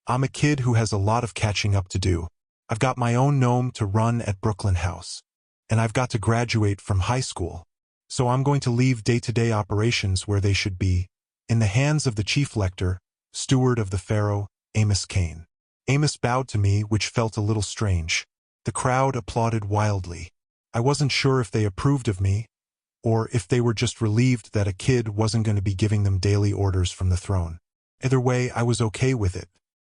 I'm a kid who has a lot of catching up to do. I've got my own gnome to run at Brooklyn House, and I've got to graduate from high school. So I'm going to leave day-to-day operations where they should be, in the hands of the chief lector, steward of the pharaoh, Amos Kane. Amos bowed to me, which felt a little strange. The crowd applauded wildly. I wasn't sure if they approved of me, or if they were just relieved that a kid wasn't going to be giving them daily orders from the throne. Either way, I was okay with it.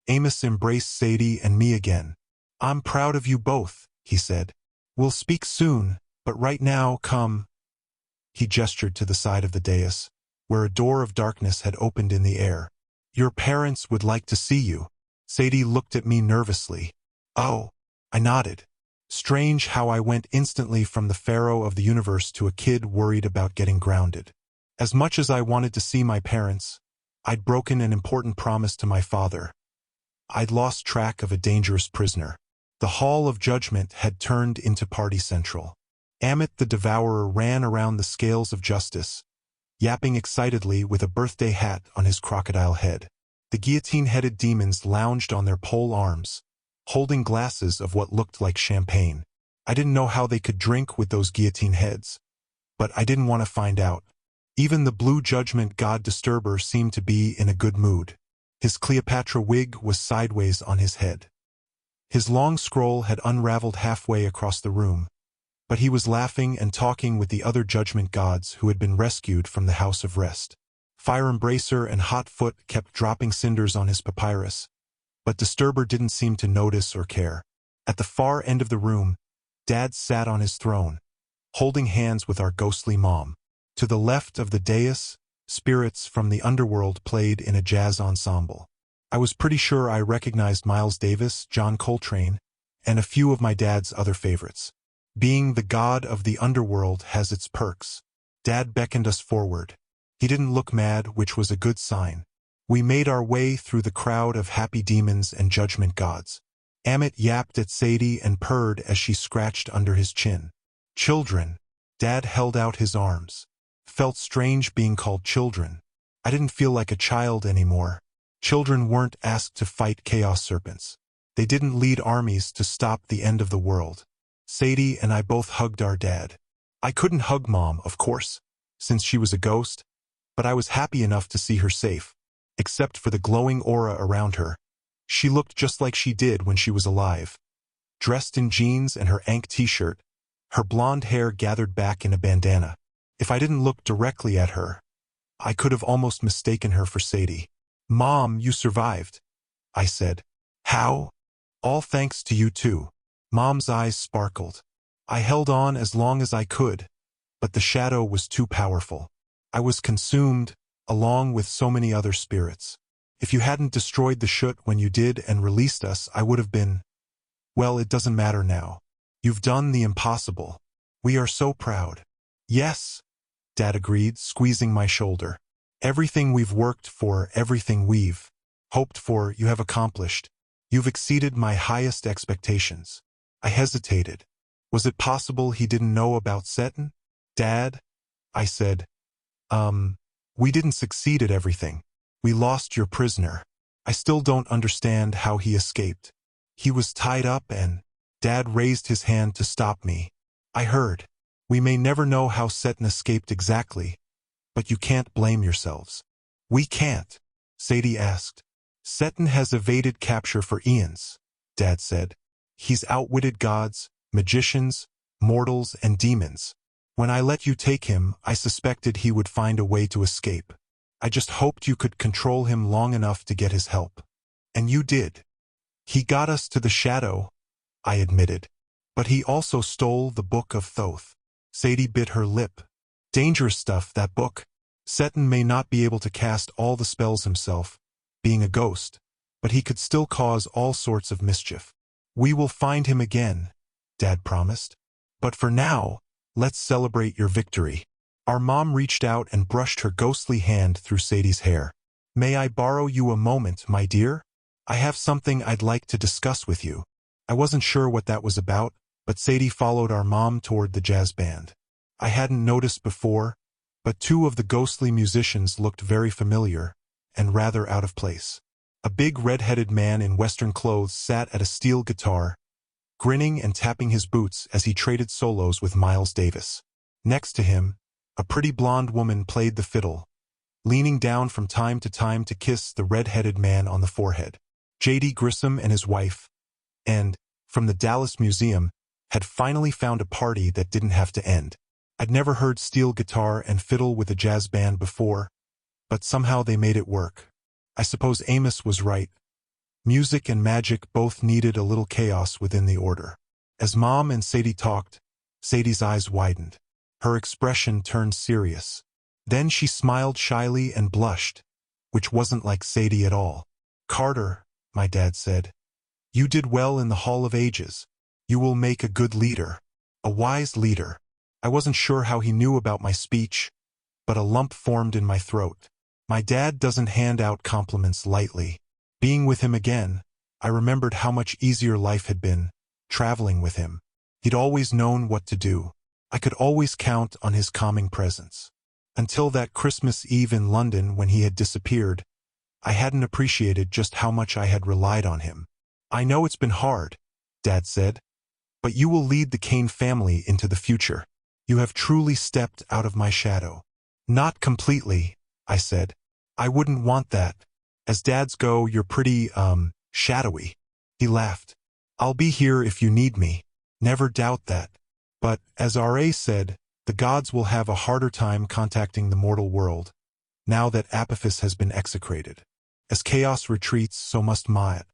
Amos embraced Sadie and me again. I'm proud of you both, he said. We'll speak soon, but right now, come. He gestured to the side of the dais, where a door of darkness had opened in the air. Your parents would like to see you. Sadie looked at me nervously. Oh, I nodded. Strange how I went instantly from the pharaoh of the universe to a kid worried about getting grounded. As much as I wanted to see my parents, I'd broken an important promise to my father. I'd lost track of a dangerous prisoner. The Hall of Judgment had turned into Party Central. Amit the Devourer ran around the scales of justice, yapping excitedly with a birthday hat on his crocodile head. The guillotine-headed demons lounged on their pole arms, holding glasses of what looked like champagne. I didn't know how they could drink with those guillotine heads, but I didn't want to find out. Even the Blue Judgment God Disturber seemed to be in a good mood. His Cleopatra wig was sideways on his head. His long scroll had unraveled halfway across the room, But he was laughing and talking with the other judgment gods who had been rescued from the House of Rest. Fire Embracer and Hot Foot kept dropping cinders on his papyrus, but Disturber didn't seem to notice or care. At the far end of the room, Dad sat on his throne, holding hands with our ghostly mom. To the left of the dais, spirits from the underworld played in a jazz ensemble. I was pretty sure I recognized Miles Davis, John Coltrane, and a few of my dad's other favorites. Being the god of the underworld has its perks. Dad beckoned us forward. He didn't look mad, which was a good sign. We made our way through the crowd of happy demons and judgment gods. Amit yapped at Sadie and purred as she scratched under his chin. Children. Dad held out his arms. Felt strange being called children. I didn't feel like a child anymore. Children weren't asked to fight chaos serpents. They didn't lead armies to stop the end of the world. Sadie and I both hugged our dad. I couldn't hug Mom, of course, since she was a ghost, but I was happy enough to see her safe. Except for the glowing aura around her. She looked just like she did when she was alive. Dressed in jeans and her Ankh t-shirt, her blonde hair gathered back in a bandana. If I didn't look directly at her, I could have almost mistaken her for Sadie. Mom, you survived, I said. How? All thanks to you too. Mom's eyes sparkled. I held on as long as I could, but the shadow was too powerful. I was consumed, along with so many other spirits. If you hadn't destroyed the chute when you did and released us, I would have been... Well, it doesn't matter now. You've done the impossible. We are so proud. Yes, Dad agreed, squeezing my shoulder. Everything we've worked for, everything we've hoped for, you have accomplished. You've exceeded my highest expectations. I hesitated. Was it possible he didn't know about Seton? Dad, I said, we didn't succeed at everything. We lost your prisoner. I still don't understand how he escaped. He was tied up and... Dad raised his hand to stop me. I heard. We may never know how Seton escaped exactly, but you can't blame yourselves. We can't, Sadie asked. Seton has evaded capture for eons, Dad said. He's outwitted gods, magicians, mortals, and demons. When I let you take him, I suspected he would find a way to escape. I just hoped you could control him long enough to get his help. And you did. He got us to the shadow, I admitted. But he also stole the Book of Thoth. Sadie bit her lip. Dangerous stuff, that book. Seton may not be able to cast all the spells himself, being a ghost, but he could still cause all sorts of mischief. We will find him again, Dad promised. But for now, let's celebrate your victory. Our mom reached out and brushed her ghostly hand through Sadie's hair. May I borrow you a moment, my dear? I have something I'd like to discuss with you. I wasn't sure what that was about, but Sadie followed our mom toward the jazz band. I hadn't noticed before, but two of the ghostly musicians looked very familiar and rather out of place. A big red-headed man in Western clothes sat at a steel guitar, grinning and tapping his boots as he traded solos with Miles Davis. Next to him, a pretty blonde woman played the fiddle, leaning down from time to time to kiss the red-headed man on the forehead. J.D. Grissom and his wife, and, from the Dallas Museum, had finally found a party that didn't have to end. I'd never heard steel guitar and fiddle with a jazz band before, but somehow they made it work. I suppose Amos was right. Music and magic both needed a little chaos within the order. As Mom and Sadie talked, Sadie's eyes widened. Her expression turned serious. Then she smiled shyly and blushed, which wasn't like Sadie at all. Carter, my dad said, you did well in the Hall of Ages. You will make a good leader. A wise leader. I wasn't sure how he knew about my speech, but a lump formed in my throat. My dad doesn't hand out compliments lightly. Being with him again, I remembered how much easier life had been, traveling with him. He'd always known what to do. I could always count on his calming presence. Until that Christmas Eve in London when he had disappeared, I hadn't appreciated just how much I had relied on him. I know it's been hard, Dad said, but you will lead the Kane family into the future. You have truly stepped out of my shadow. Not completely, I said. I wouldn't want that. As dads go, you're pretty, shadowy. He laughed. I'll be here if you need me. Never doubt that. But, as R.A. said, the gods will have a harder time contacting the mortal world, now that Apophis has been execrated. As chaos retreats, so must Ma'at.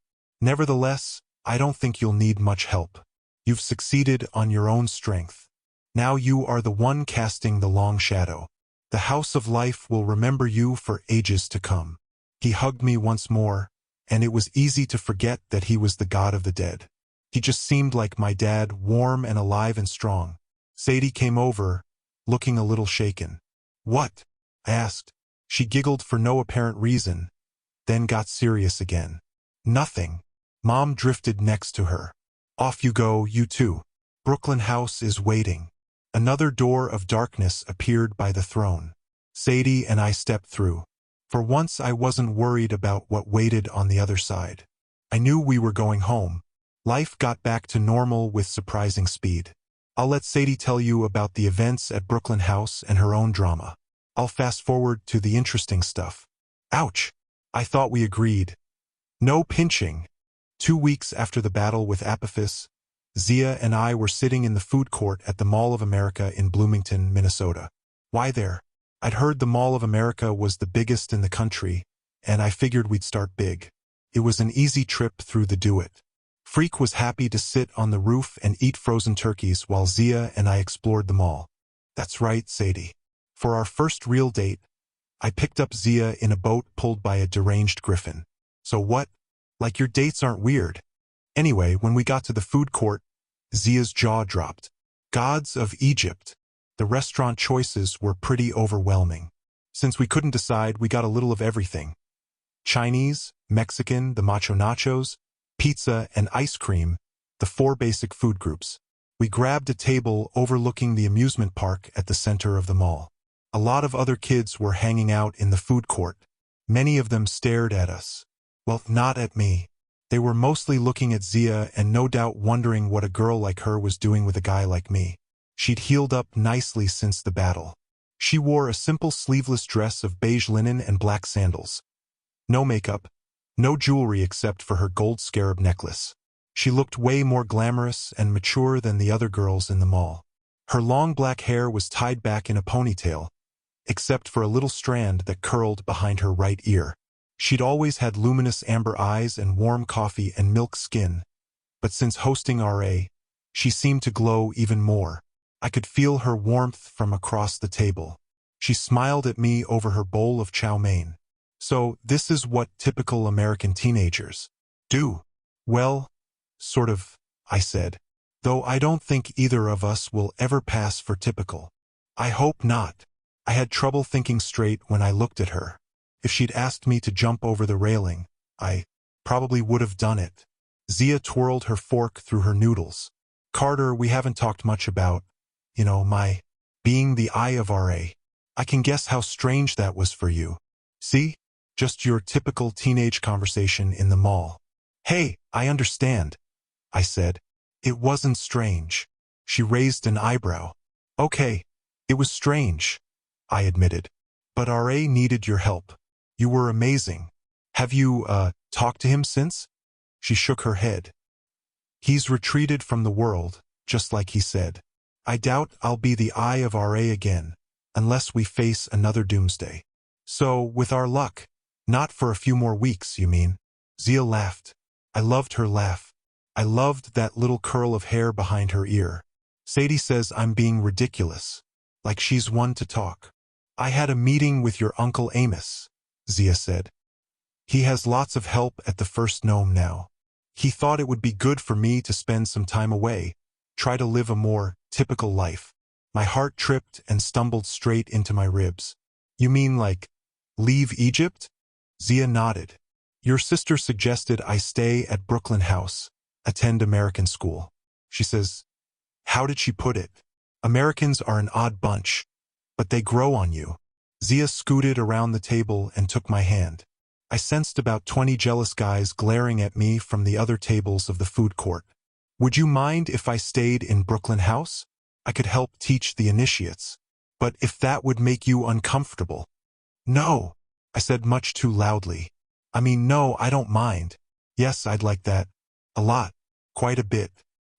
Nevertheless, I don't think you'll need much help. You've succeeded on your own strength. Now you are the one casting the long shadow. The House of Life will remember you for ages to come. He hugged me once more, and it was easy to forget that he was the god of the dead. He just seemed like my dad, warm and alive and strong. Sadie came over, looking a little shaken. "What?" I asked. She giggled for no apparent reason, then got serious again. "Nothing." Mom drifted next to her. "Off you go, you two. Brooklyn House is waiting." Another door of darkness appeared by the throne. Sadie and I stepped through. For once I wasn't worried about what waited on the other side. I knew we were going home. Life got back to normal with surprising speed. I'll let Sadie tell you about the events at Brooklyn House and her own drama. I'll fast forward to the interesting stuff. Ouch! I thought we agreed. No pinching. 2 weeks after the battle with Apophis, Zia and I were sitting in the food court at the Mall of America in Bloomington, Minnesota. Why there? I'd heard the Mall of America was the biggest in the country, and I figured we'd start big. It was an easy trip through the do-it. Freak was happy to sit on the roof and eat frozen turkeys while Zia and I explored the mall. That's right, Sadie. For our first real date, I picked up Zia in a boat pulled by a deranged griffin. So what? Like your dates aren't weird. Anyway, when we got to the food court, Zia's jaw dropped. Gods of Egypt. The restaurant choices were pretty overwhelming. Since we couldn't decide, we got a little of everything. Chinese, Mexican, the macho nachos, pizza, and ice cream, the 4 basic food groups. We grabbed a table overlooking the amusement park at the center of the mall. A lot of other kids were hanging out in the food court. Many of them stared at us. Well, not at me. They were mostly looking at Zia and no doubt wondering what a girl like her was doing with a guy like me. She'd healed up nicely since the battle. She wore a simple sleeveless dress of beige linen and black sandals. No makeup, no jewelry except for her gold scarab necklace. She looked way more glamorous and mature than the other girls in the mall. Her long black hair was tied back in a ponytail, except for a little strand that curled behind her right ear. She'd always had luminous amber eyes and warm coffee and milk skin, but since hosting RA, she seemed to glow even more. I could feel her warmth from across the table. She smiled at me over her bowl of chow mein. So, this is what typical American teenagers do. Well, sort of, I said. Though I don't think either of us will ever pass for typical. I hope not. I had trouble thinking straight when I looked at her. If she'd asked me to jump over the railing, I probably would have done it. Zia twirled her fork through her noodles. Carter, we haven't talked much about, my being the eye of RA. I can guess how strange that was for you. See? Just your typical teenage conversation in the mall. Hey, I understand, I said. It wasn't strange. She raised an eyebrow. Okay, it was strange, I admitted. But RA needed your help. You were amazing. Have you, talked to him since? She shook her head. He's retreated from the world, just like he said. I doubt I'll be the eye of RA again, unless we face another doomsday. So, with our luck, not for a few more weeks, you mean? Zia laughed. I loved her laugh. I loved that little curl of hair behind her ear. Sadie says I'm being ridiculous, like she's one to talk. I had a meeting with your Uncle Amos, Zia said. He has lots of help at the First Gnome now. He thought it would be good for me to spend some time away, try to live a more typical life. My heart tripped and stumbled straight into my ribs. You mean like, leave Egypt? Zia nodded. Your sister suggested I stay at Brooklyn House, attend American school. She says, how did she put it? Americans are an odd bunch, but they grow on you. Zia scooted around the table and took my hand. I sensed about 20 jealous guys glaring at me from the other tables of the food court. Would you mind if I stayed in Brooklyn House? I could help teach the initiates. But if that would make you uncomfortable. No, I said much too loudly. I mean, no, I don't mind. Yes, I'd like that. A lot. Quite a bit.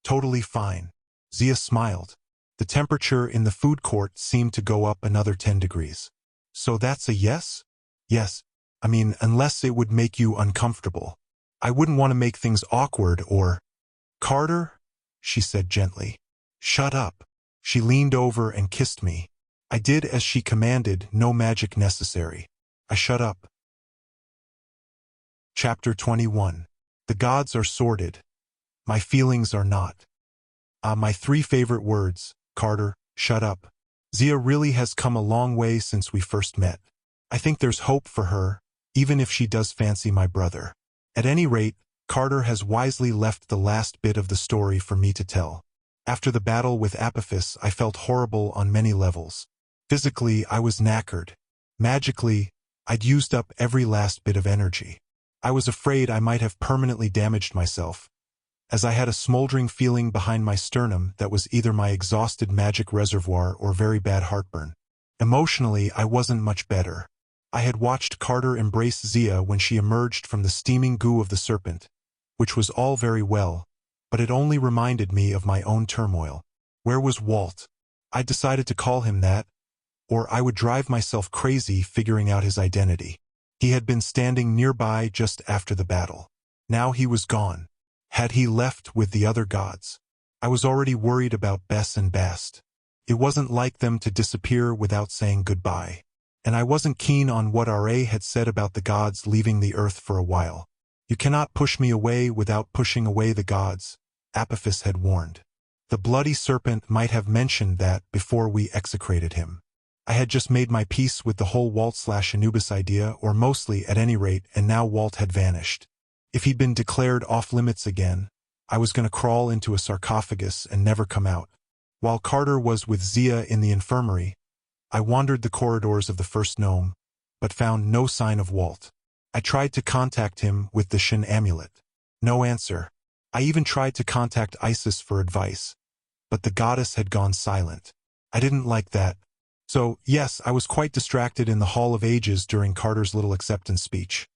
Totally fine. Zia smiled. The temperature in the food court seemed to go up another 10 degrees. So that's a yes? Yes. I mean, unless it would make you uncomfortable. I wouldn't want to make things awkward or... Carter? She said gently. Shut up. She leaned over and kissed me. I did as she commanded, no magic necessary. I shut up. Chapter 21. The gods are sordid. My feelings are not. My 3 favorite words, Carter, shut up. Zia really has come a long way since we first met. I think there's hope for her, even if she does fancy my brother. At any rate, Carter has wisely left the last bit of the story for me to tell. After the battle with Apophis, I felt horrible on many levels. Physically, I was knackered. Magically, I'd used up every last bit of energy. I was afraid I might have permanently damaged myself, as I had a smoldering feeling behind my sternum that was either my exhausted magic reservoir or very bad heartburn. Emotionally, I wasn't much better. I had watched Carter embrace Zia when she emerged from the steaming goo of the Serpent, which was all very well, but it only reminded me of my own turmoil. Where was Walt? I decided to call him that, or I would drive myself crazy figuring out his identity. He had been standing nearby just after the battle. Now he was gone. Had he left with the other gods? I was already worried about Bess and Bast. It wasn't like them to disappear without saying goodbye. And I wasn't keen on what R.A. had said about the gods leaving the earth for a while. You cannot push me away without pushing away the gods, Apophis had warned. The bloody serpent might have mentioned that before we execrated him. I had just made my peace with the whole Walt/Anubis idea, or mostly at any rate, and now Walt had vanished. If he'd been declared off-limits again, I was going to crawl into a sarcophagus and never come out. While Carter was with Zia in the infirmary, I wandered the corridors of the first gnome, but found no sign of Walt. I tried to contact him with the Shin amulet. No answer. I even tried to contact Isis for advice, but the goddess had gone silent. I didn't like that. So, yes, I was quite distracted in the Hall of Ages during Carter's little acceptance speech.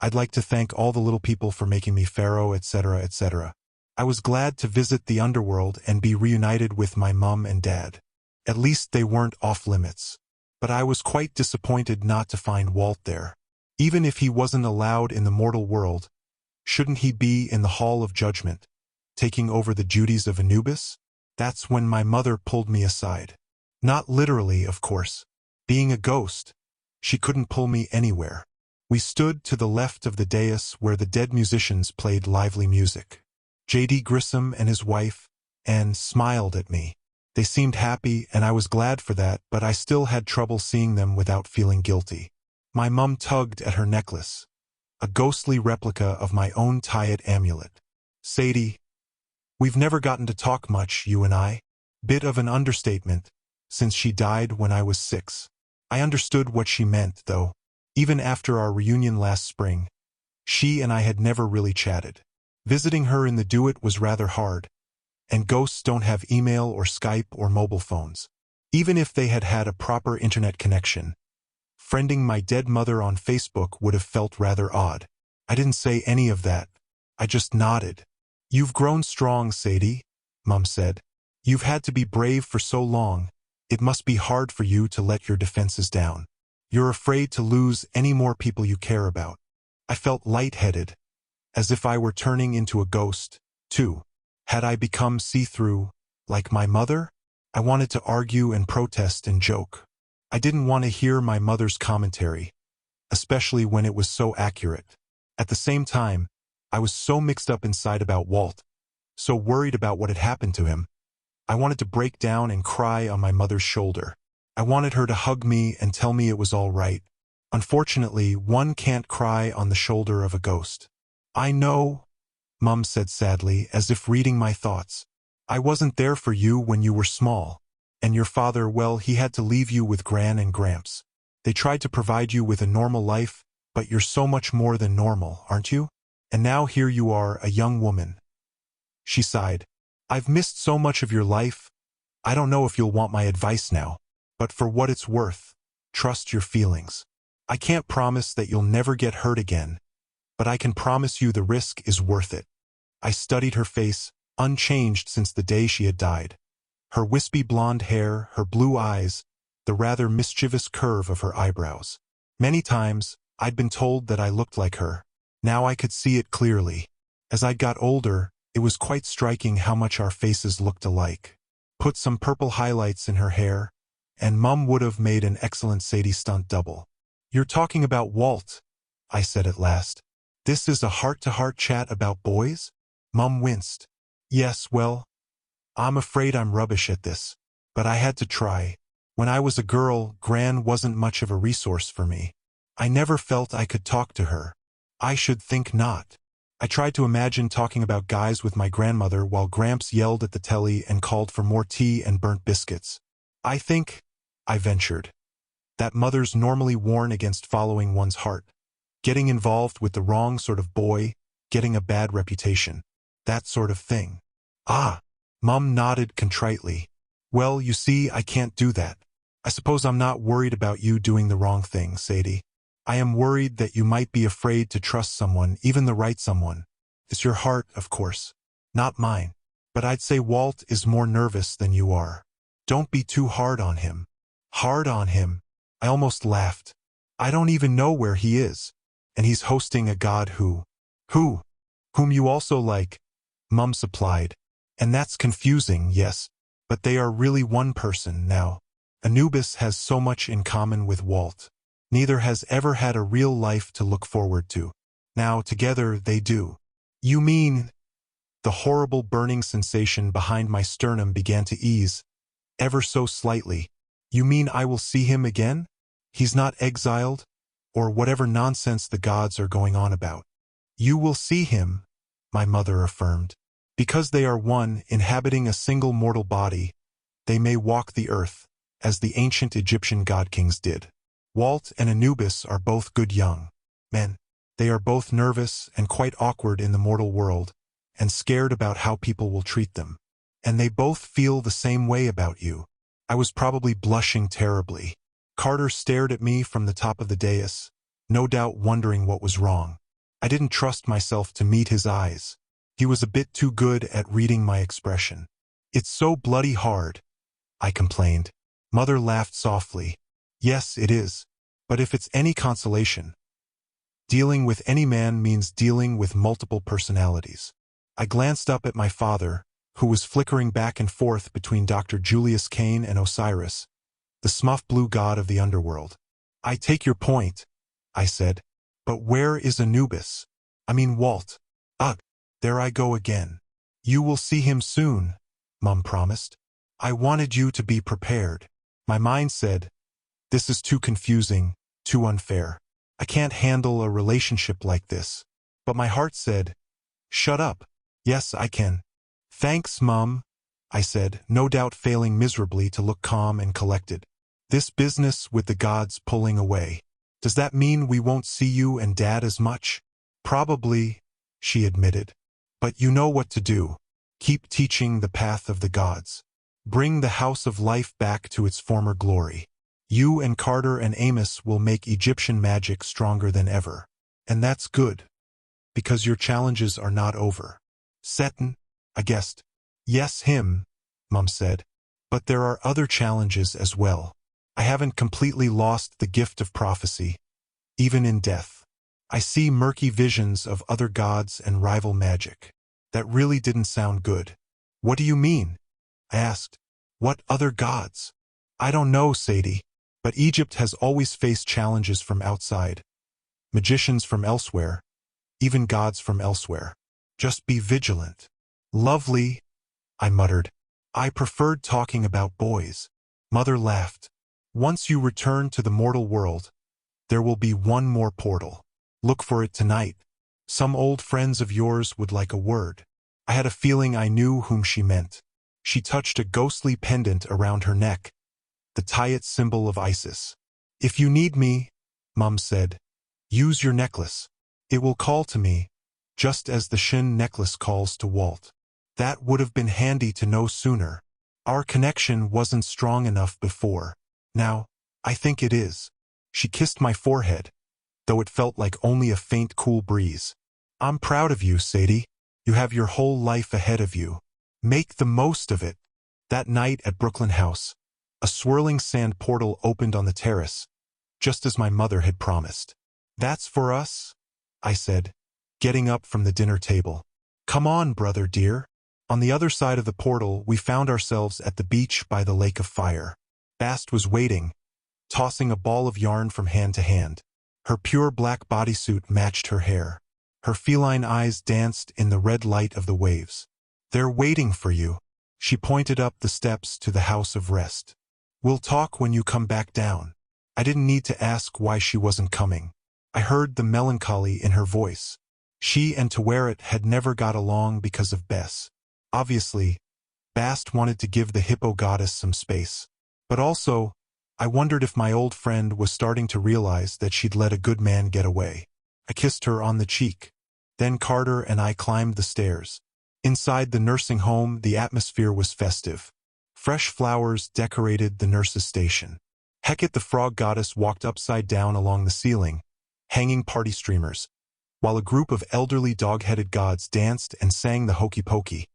I'd like to thank all the little people for making me pharaoh, etc., etc. I was glad to visit the underworld and be reunited with my mum and dad. At least they weren't off-limits. But I was quite disappointed not to find Walt there. Even if he wasn't allowed in the mortal world, shouldn't he be in the Hall of Judgment, taking over the duties of Anubis? That's when my mother pulled me aside. Not literally, of course. Being a ghost, she couldn't pull me anywhere. We stood to the left of the dais where the dead musicians played lively music. J.D. Grissom and his wife, Anne, smiled at me. They seemed happy, and I was glad for that, but I still had trouble seeing them without feeling guilty. My mum tugged at her necklace, a ghostly replica of my own Tyet amulet. Sadie, we've never gotten to talk much, you and I. Bit of an understatement, since she died when I was 6. I understood what she meant, though. Even after our reunion last spring, she and I had never really chatted. Visiting her in the Duet was rather hard, and ghosts don't have email or Skype or mobile phones. Even if they had had a proper internet connection, friending my dead mother on Facebook would have felt rather odd. I didn't say any of that. I just nodded. You've grown strong, Sadie, Mum said. You've had to be brave for so long. It must be hard for you to let your defenses down. You're afraid to lose any more people you care about. I felt lightheaded, as if I were turning into a ghost, too. Had I become see-through, like my mother? I wanted to argue and protest and joke. I didn't want to hear my mother's commentary, especially when it was so accurate. At the same time, I was so mixed up inside about Walt, so worried about what had happened to him. I wanted to break down and cry on my mother's shoulder. I wanted her to hug me and tell me it was all right. Unfortunately, one can't cry on the shoulder of a ghost. I know, Mum said sadly, as if reading my thoughts. I wasn't there for you when you were small. And your father, well, he had to leave you with Gran and Gramps. They tried to provide you with a normal life, but you're so much more than normal, aren't you? And now here you are, a young woman. She sighed. I've missed so much of your life. I don't know if you'll want my advice now. But for what it's worth, trust your feelings. I can't promise that you'll never get hurt again, but I can promise you the risk is worth it. I studied her face, unchanged since the day she had died. Her wispy blonde hair, her blue eyes, the rather mischievous curve of her eyebrows. Many times, I'd been told that I looked like her. Now I could see it clearly. As I got older, it was quite striking how much our faces looked alike. Put some purple highlights in her hair, and Mum would have made an excellent Sadie stunt double. "You're talking about Walt," I said at last. "This is a heart-to-heart chat about boys?" Mum winced. "Yes, well, I'm afraid I'm rubbish at this, but I had to try. When I was a girl, Gran wasn't much of a resource for me. I never felt I could talk to her. I should think not. I tried to imagine talking about guys with my grandmother while Gramps yelled at the telly and called for more tea and burnt biscuits. I think, I ventured, that mothers normally warn against following one's heart. Getting involved with the wrong sort of boy, getting a bad reputation. That sort of thing. Ah, Mum nodded contritely. Well, you see, I can't do that. I suppose I'm not worried about you doing the wrong thing, Sadie. I am worried that you might be afraid to trust someone, even the right someone. It's your heart, of course. Not mine. But I'd say Walt is more nervous than you are. Don't be too hard on him. Hard on him? I almost laughed. I don't even know where he is. And he's hosting a god whom you also like, Mum supplied. And that's confusing, yes, but they are really one person now. Anubis has so much in common with Walt. Neither has ever had a real life to look forward to. Now, together, they do. You mean? The horrible burning sensation behind my sternum began to ease, ever so slightly. You mean I will see him again? He's not exiled? Or whatever nonsense the gods are going on about. You will see him, my mother affirmed. Because they are one, inhabiting a single mortal body, they may walk the earth, as the ancient Egyptian god-kings did. Walt and Anubis are both good young men. They are both nervous and quite awkward in the mortal world, and scared about how people will treat them. And they both feel the same way about you. I was probably blushing terribly. Carter stared at me from the top of the dais, no doubt wondering what was wrong. I didn't trust myself to meet his eyes. He was a bit too good at reading my expression. It's so bloody hard, I complained. Mother laughed softly. Yes, it is. But if it's any consolation, dealing with any man means dealing with multiple personalities. I glanced up at my father, who was flickering back and forth between Dr. Julius Kane and Osiris, the smuff blue god of the underworld. I take your point, I said. But where is Anubis? I mean Walt. Ugh, there I go again. You will see him soon, Mum promised. I wanted you to be prepared. My mind said, this is too confusing, too unfair. I can't handle a relationship like this. But my heart said, shut up. Yes, I can. Thanks, Mum, I said, no doubt failing miserably to look calm and collected. This business with the gods pulling away. Does that mean we won't see you and Dad as much? Probably, she admitted. But you know what to do. Keep teaching the path of the gods. Bring the House of Life back to its former glory. You and Carter and Amos will make Egyptian magic stronger than ever. And that's good. Because your challenges are not over. Seton, I guessed. Yes, him, Mum said. But there are other challenges as well. I haven't completely lost the gift of prophecy. Even in death. I see murky visions of other gods and rival magic. That really didn't sound good. What do you mean? I asked. What other gods? I don't know, Sadie. But Egypt has always faced challenges from outside. Magicians from elsewhere. Even gods from elsewhere. Just be vigilant. Lovely, I muttered. I preferred talking about boys. Mother laughed. Once you return to the mortal world, there will be one more portal. Look for it tonight. Some old friends of yours would like a word. I had a feeling I knew whom she meant. She touched a ghostly pendant around her neck, the Tayet symbol of Isis. If you need me, Mum said, use your necklace. It will call to me, just as the Shin necklace calls to Walt. That would have been handy to know sooner. Our connection wasn't strong enough before. Now, I think it is. She kissed my forehead, though it felt like only a faint cool breeze. I'm proud of you, Sadie. You have your whole life ahead of you. Make the most of it. That night at Brooklyn House, a swirling sand portal opened on the terrace, just as my mother had promised. "That's for us?" I said, getting up from the dinner table. "Come on, brother dear." On the other side of the portal, we found ourselves at the beach by the lake of fire. Bast was waiting, tossing a ball of yarn from hand to hand. Her pure black bodysuit matched her hair. Her feline eyes danced in the red light of the waves. "They're waiting for you." She pointed up the steps to the house of rest. "We'll talk when you come back down." I didn't need to ask why she wasn't coming. I heard the melancholy in her voice. She and Taweret had never got along because of Bess. Obviously, Bast wanted to give the hippo goddess some space. But also, I wondered if my old friend was starting to realize that she'd let a good man get away. I kissed her on the cheek. Then Carter and I climbed the stairs. Inside the nursing home, the atmosphere was festive. Fresh flowers decorated the nurse's station. Hecate the frog goddess walked upside down along the ceiling, hanging party streamers, while a group of elderly dog-headed gods danced and sang the hokey pokey.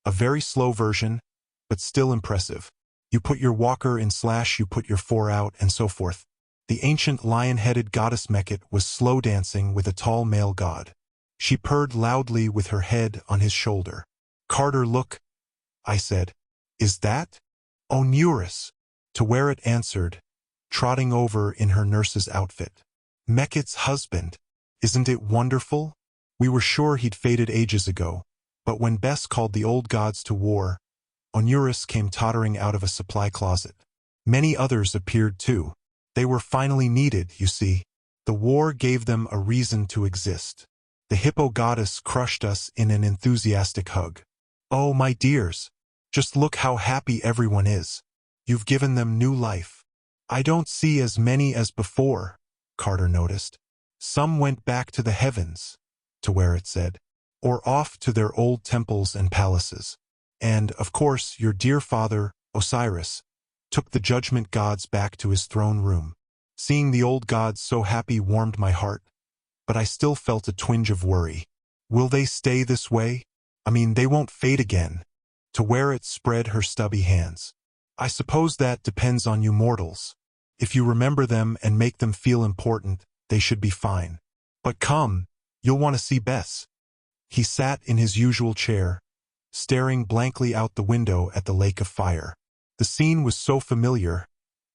A very slow version, but still impressive. You put your walker in / you put your 4 out, and so forth. The ancient lion-headed goddess Mekhet was slow dancing with a tall male god. She purred loudly with her head on his shoulder. "Carter, look," I said. "Is that?" "Oh, Neurus," Taweret answered, trotting over in her nurse's outfit. "Mekhet's husband. Isn't it wonderful?" We were sure he'd faded ages ago, but when Bess called the old gods to war, Onuris came tottering out of a supply closet. Many others appeared too. They were finally needed, you see. The war gave them a reason to exist. The hippo goddess crushed us in an enthusiastic hug. "Oh, my dears, just look how happy everyone is. You've given them new life." "I don't see as many as before," Carter noticed. "Some went back to the heavens," Taweret said, "or off to their old temples and palaces. And, of course, your dear father, Osiris, took the judgment gods back to his throne room." Seeing the old gods so happy warmed my heart, but I still felt a twinge of worry. Will they stay this way? I mean, they won't fade again. Taweret spread her stubby hands. "I suppose that depends on you mortals. If you remember them and make them feel important, they should be fine. But come, you'll want to see Bess." He sat in his usual chair, staring blankly out the window at the lake of fire. The scene was so familiar,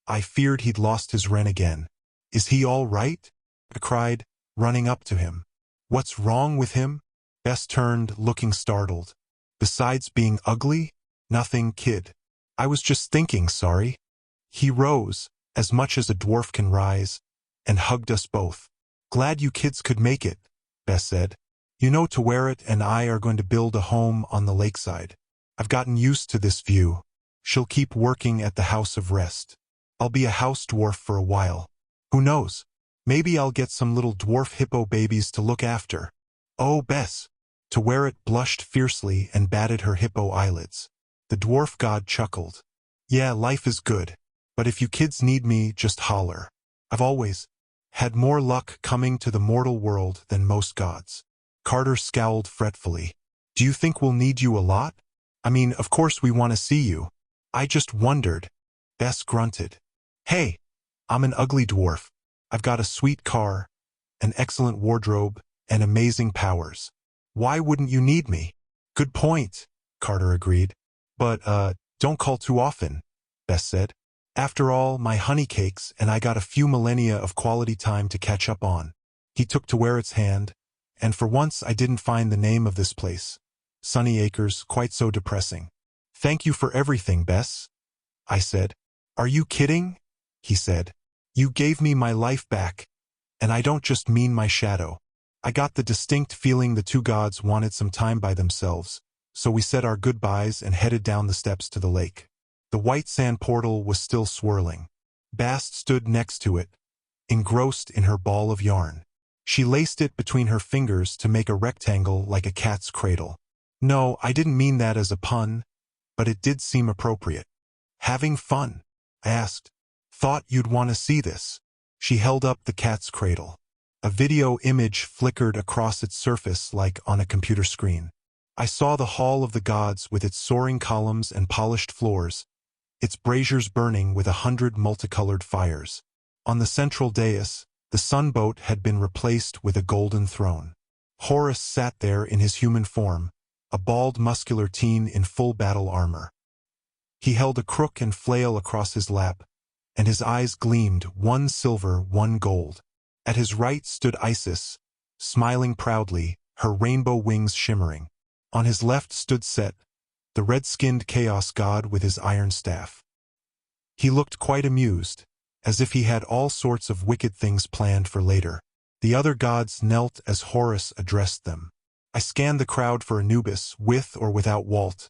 I feared he'd lost his Ren again. "Is he all right?" I cried, running up to him. "What's wrong with him?" Bess turned, looking startled. "Besides being ugly? Nothing, kid. I was just thinking, sorry." He rose, as much as a dwarf can rise, and hugged us both. "Glad you kids could make it," Bess said. "You know, Taweret and I are going to build a home on the lakeside. I've gotten used to this view. She'll keep working at the house of rest. I'll be a house dwarf for a while. Who knows? Maybe I'll get some little dwarf hippo babies to look after." "Oh, Bess." Taweret blushed fiercely and batted her hippo eyelids. The dwarf god chuckled. "Yeah, life is good. But if you kids need me, just holler. I've always had more luck coming to the mortal world than most gods." Carter scowled fretfully. "Do you think we'll need you a lot? I mean, of course we want to see you. I just wondered." Bess grunted. "Hey, I'm an ugly dwarf. I've got a sweet car, an excellent wardrobe, and amazing powers. Why wouldn't you need me?" "Good point," Carter agreed. "But, don't call too often," Bess said. "After all, my honeycakes and I got a few millennia of quality time to catch up on." He took Taweret's hand, and for once I didn't find the name of this place, Sunny Acres, quite so depressing. "Thank you for everything, Bess," I said. "Are you kidding?" he said. "You gave me my life back, and I don't just mean my shadow." I got the distinct feeling the two gods wanted some time by themselves, so we said our goodbyes and headed down the steps to the lake. The white sand portal was still swirling. Bast stood next to it, engrossed in her ball of yarn. She laced it between her fingers to make a rectangle like a cat's cradle. No, I didn't mean that as a pun, but it did seem appropriate. "Having fun?" I asked. "Thought you'd want to see this." She held up the cat's cradle. A video image flickered across its surface like on a computer screen. I saw the hall of the gods with its soaring columns and polished floors, its braziers burning with 100 multicolored fires. On the central dais, the sunboat had been replaced with a golden throne. Horus sat there in his human form, a bald muscular teen in full battle armor. He held a crook and flail across his lap, and his eyes gleamed, one silver, one gold. At his right stood Isis, smiling proudly, her rainbow wings shimmering. On his left stood Set, the red-skinned chaos god with his iron staff. He looked quite amused, as if he had all sorts of wicked things planned for later. The other gods knelt as Horus addressed them. I scanned the crowd for Anubis, with or without Walt,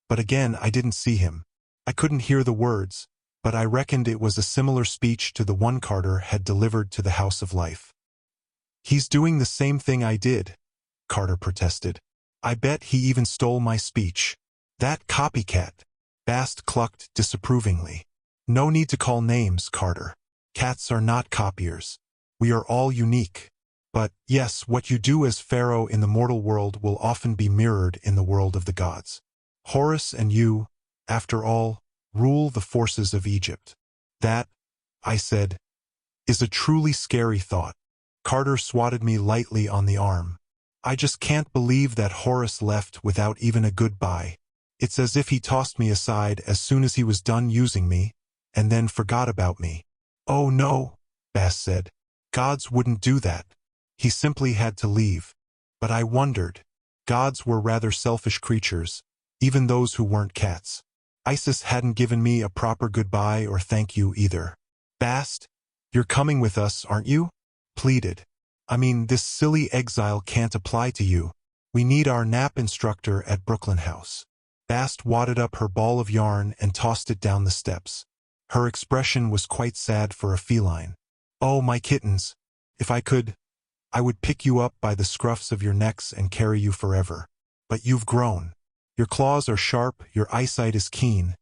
but again I didn't see him. I couldn't hear the words, but I reckoned it was a similar speech to the one Carter had delivered to the House of Life. "He's doing the same thing I did," Carter protested. "I bet he even stole my speech." "That copycat," Bast clucked disapprovingly. "No need to call names, Carter. Cats are not copiers. We are all unique. But, yes, what you do as Pharaoh in the mortal world will often be mirrored in the world of the gods. Horus and you, after all, rule the forces of Egypt." "That," I said, "is a truly scary thought." Carter swatted me lightly on the arm. "I just can't believe that Horus left without even a goodbye. It's as if he tossed me aside as soon as he was done using me, and then forgot about me." "Oh no," Bass said. "Gods wouldn't do that. He simply had to leave." But I wondered. Gods were rather selfish creatures, even those who weren't cats. Isis hadn't given me a proper goodbye or thank you either. "Bast, you're coming with us, aren't you?" pleaded. "I mean, this silly exile can't apply to you. We need our nap instructor at Brooklyn House." Bast wadded up her ball of yarn and tossed it down the steps. Her expression was quite sad for a feline. "Oh, my kittens, if I could, I would pick you up by the scruffs of your necks and carry you forever. But you've grown. Your claws are sharp, your eyesight is keen,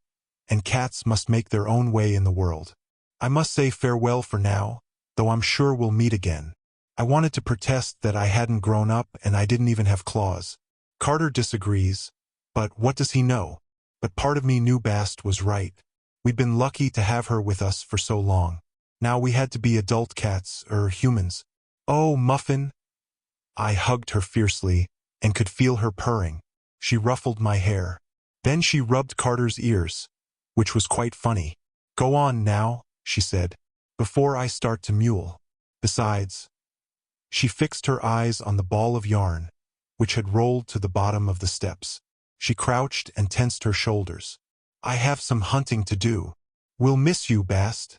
and cats must make their own way in the world. I must say farewell for now, though I'm sure we'll meet again." I wanted to protest that I hadn't grown up and I didn't even have claws. Carter disagrees, but what does he know? But part of me knew Bast was right. We'd been lucky to have her with us for so long. Now we had to be adult cats, humans. "Oh, Muffin!" I hugged her fiercely and could feel her purring. She ruffled my hair. Then she rubbed Carter's ears, which was quite funny. "Go on now," she said, "before I start to mule. Besides..." She fixed her eyes on the ball of yarn, which had rolled to the bottom of the steps. She crouched and tensed her shoulders. "I have some hunting to do." "We'll miss you, Bast,"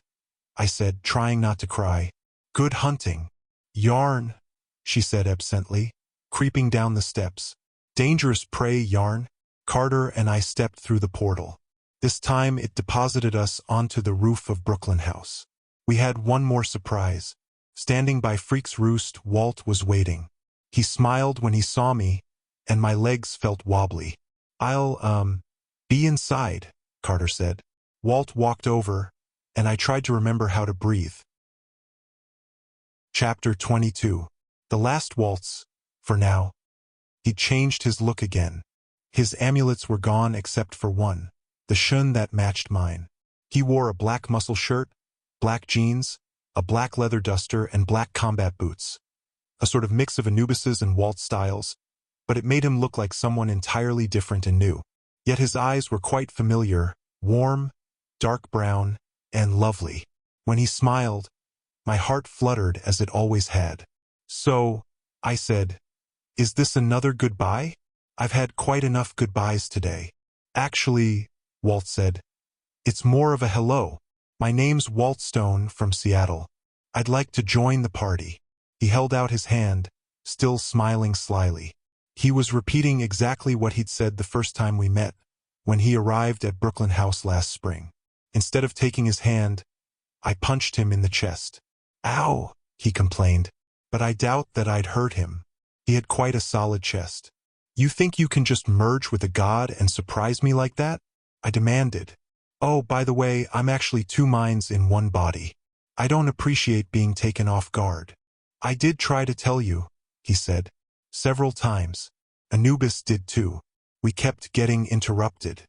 I said, trying not to cry. "Good hunting." "Yarn," she said absently, creeping down the steps. "Dangerous prey, Yarn." Carter and I stepped through the portal. This time it deposited us onto the roof of Brooklyn House. We had one more surprise. Standing by Freak's roost, Walt was waiting. He smiled when he saw me, and my legs felt wobbly. "I'll, be inside," Carter said. Walt walked over, and I tried to remember how to breathe. Chapter 22. The last waltz, for now. He'd changed his look again. His amulets were gone except for one, the shun that matched mine. He wore a black muscle shirt, black jeans, a black leather duster, and black combat boots. A sort of mix of Anubis's and Walt's styles, but it made him look like someone entirely different and new. Yet his eyes were quite familiar, warm, dark brown, and lovely. When he smiled, my heart fluttered as it always had. "So," I said, "is this another goodbye? I've had quite enough goodbyes today." "Actually," Walt said, "it's more of a hello. My name's Walt Stone from Seattle. I'd like to join the party." He held out his hand, still smiling slyly. He was repeating exactly what he'd said the first time we met, when he arrived at Brooklyn House last spring. Instead of taking his hand, I punched him in the chest. "Ow," he complained, but I doubt that I'd hurt him. He had quite a solid chest. "You think you can just merge with a god and surprise me like that?" I demanded. "Oh, by the way, I'm actually two minds in one body. I don't appreciate being taken off guard." "I did try to tell you," he said, "several times." Anubis did too. We kept getting interrupted.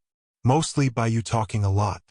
Mostly by you talking a lot.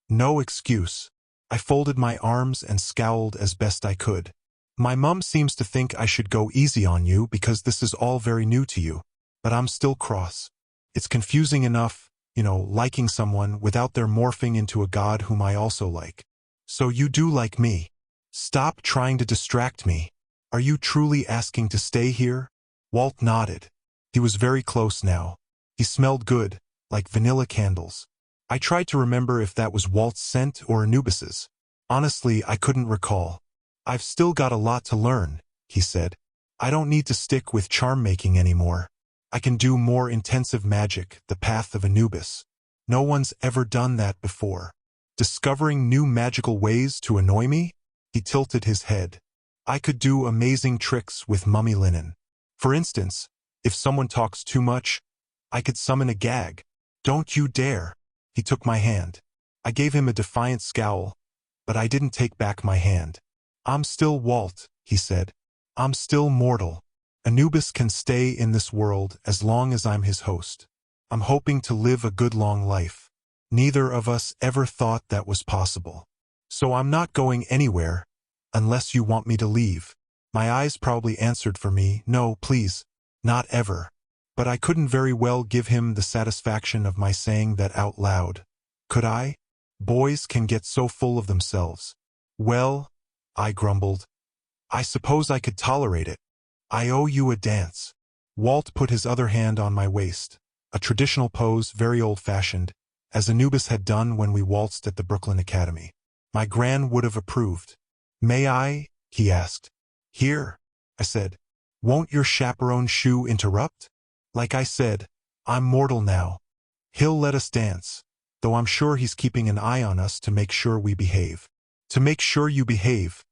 No excuse. I folded my arms and scowled as best I could. My mum seems to think I should go easy on you because this is all very new to you. But I'm still cross. It's confusing enough, liking someone without their morphing into a god whom I also like. So you do like me. Stop trying to distract me. Are you truly asking to stay here? Walt nodded. He was very close now. He smelled good, like vanilla candles. I tried to remember if that was Walt's scent or Anubis's. Honestly, I couldn't recall. I've still got a lot to learn, he said. I don't need to stick with charm-making anymore. I can do more intensive magic, the path of Anubis. No one's ever done that before. Discovering new magical ways to annoy me? He tilted his head. I could do amazing tricks with mummy linen. For instance, if someone talks too much, I could summon a gag. Don't you dare. He took my hand. I gave him a defiant scowl, but I didn't take back my hand. I'm still Walt, he said. I'm still mortal. Anubis can stay in this world as long as I'm his host. I'm hoping to live a good long life. Neither of us ever thought that was possible. So I'm not going anywhere, unless you want me to leave. My eyes probably answered for me, no, please, not ever. But I couldn't very well give him the satisfaction of my saying that out loud. Could I? Boys can get so full of themselves. Well, I grumbled. I suppose I could tolerate it. I owe you a dance. Walt put his other hand on my waist, a traditional pose very old-fashioned, as Anubis had done when we waltzed at the Brooklyn Academy. My gran would have approved. May I? He asked. Here, I said. Won't your chaperone shoe interrupt? Like I said, I'm mortal now. He'll let us dance, though I'm sure he's keeping an eye on us to make sure we behave. To make sure you behave,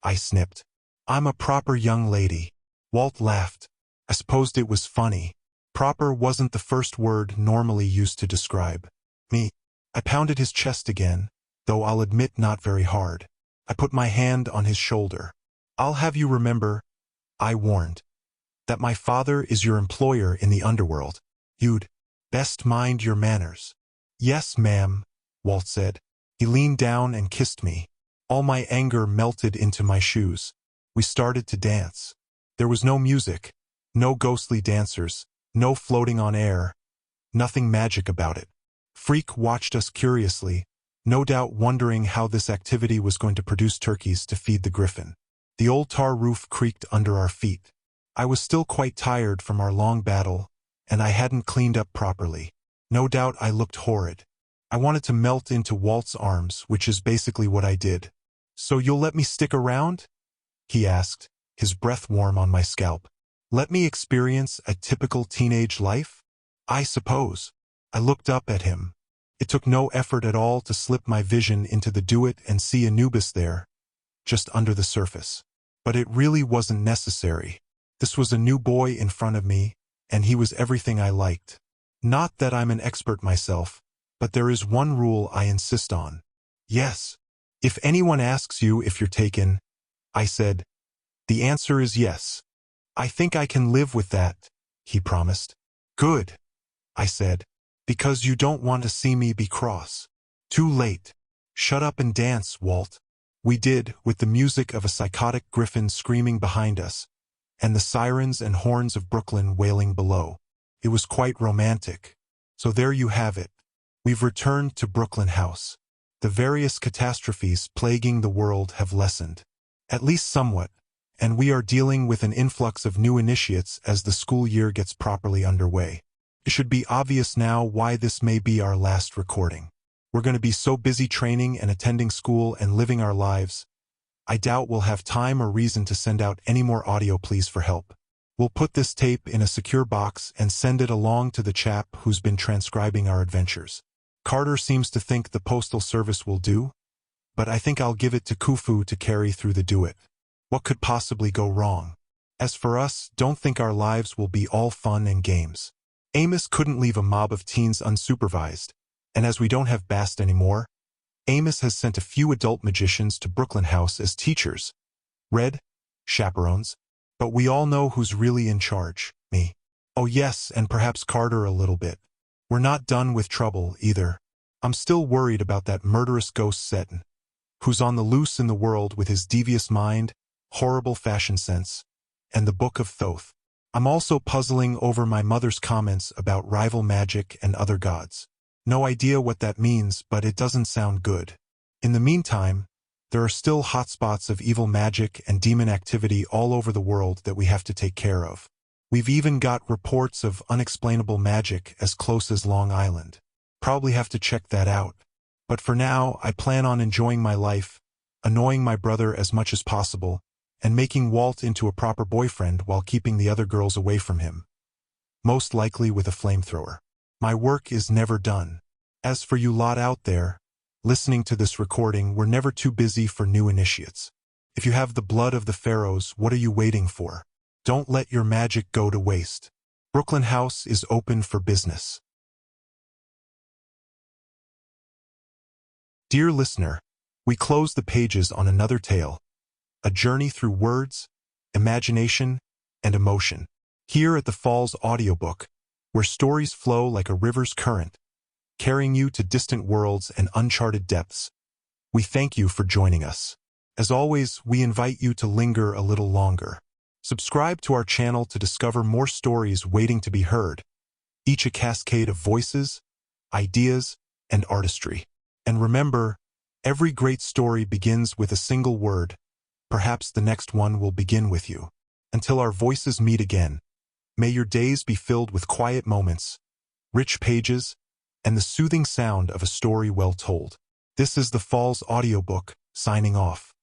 I snipped. I'm a proper young lady. Walt laughed. I supposed it was funny. Proper wasn't the first word normally used to describe me. I pounded his chest again, though I'll admit not very hard. I put my hand on his shoulder. I'll have you remember, I warned, that my father is your employer in the underworld. You'd best mind your manners. Yes, ma'am, Walt said. He leaned down and kissed me. All my anger melted into my shoes. We started to dance. There was no music, no ghostly dancers, no floating on air, nothing magic about it. Freak watched us curiously, no doubt wondering how this activity was going to produce turkeys to feed the griffin. The old tar roof creaked under our feet. I was still quite tired from our long battle, and I hadn't cleaned up properly. No doubt I looked horrid. I wanted to melt into Walt's arms, which is basically what I did. So you'll let me stick around? He asked, his breath warm on my scalp. Let me experience a typical teenage life? I suppose. I looked up at him. It took no effort at all to slip my vision into the duet and see Anubis there, just under the surface. But it really wasn't necessary. This was a new boy in front of me, and he was everything I liked. Not that I'm an expert myself, but there is one rule I insist on. Yes. If anyone asks you if you're taken, I said, the answer is yes. I think I can live with that, he promised. Good, I said, because you don't want to see me be cross. Too late. Shut up and dance, Walt. We did, with the music of a psychotic griffin screaming behind us, and the sirens and horns of Brooklyn wailing below. It was quite romantic. So there you have it. We've returned to Brooklyn House. The various catastrophes plaguing the world have lessened, at least somewhat, and we are dealing with an influx of new initiates as the school year gets properly underway. It should be obvious now why this may be our last recording. We're going to be so busy training and attending school and living our lives, I doubt we'll have time or reason to send out any more audio pleas for help. We'll put this tape in a secure box and send it along to the chap who's been transcribing our adventures. Carter seems to think the Postal Service will do, but I think I'll give it to Khufu to carry through the duet. What could possibly go wrong? As for us, don't think our lives will be all fun and games. Amos couldn't leave a mob of teens unsupervised, and as we don't have Bast anymore, Amos has sent a few adult magicians to Brooklyn House as teachers. Chaperones. But we all know who's really in charge, me. Oh yes, and perhaps Carter a little bit. We're not done with trouble, either. I'm still worried about that murderous ghost Seton, who's on the loose in the world with his devious mind, horrible fashion sense, and the Book of Thoth. I'm also puzzling over my mother's comments about rival magic and other gods. No idea what that means, but it doesn't sound good. In the meantime, there are still hotspots of evil magic and demon activity all over the world that we have to take care of. We've even got reports of unexplainable magic as close as Long Island. Probably have to check that out. But for now, I plan on enjoying my life, annoying my brother as much as possible, and making Walt into a proper boyfriend while keeping the other girls away from him. Most likely with a flamethrower. My work is never done. As for you lot out there, listening to this recording, we're never too busy for new initiates. If you have the blood of the pharaohs, what are you waiting for? Don't let your magic go to waste. Brooklyn House is open for business. Dear listener, we close the pages on another tale, a journey through words, imagination, and emotion. Here at the Falls Audiobook, where stories flow like a river's current, carrying you to distant worlds and uncharted depths. We thank you for joining us. As always, we invite you to linger a little longer. Subscribe to our channel to discover more stories waiting to be heard, each a cascade of voices, ideas, and artistry. And remember, every great story begins with a single word. Perhaps the next one will begin with you. Until our voices meet again, may your days be filled with quiet moments, rich pages, and the soothing sound of a story well told. This is the Falls Audiobook, signing off.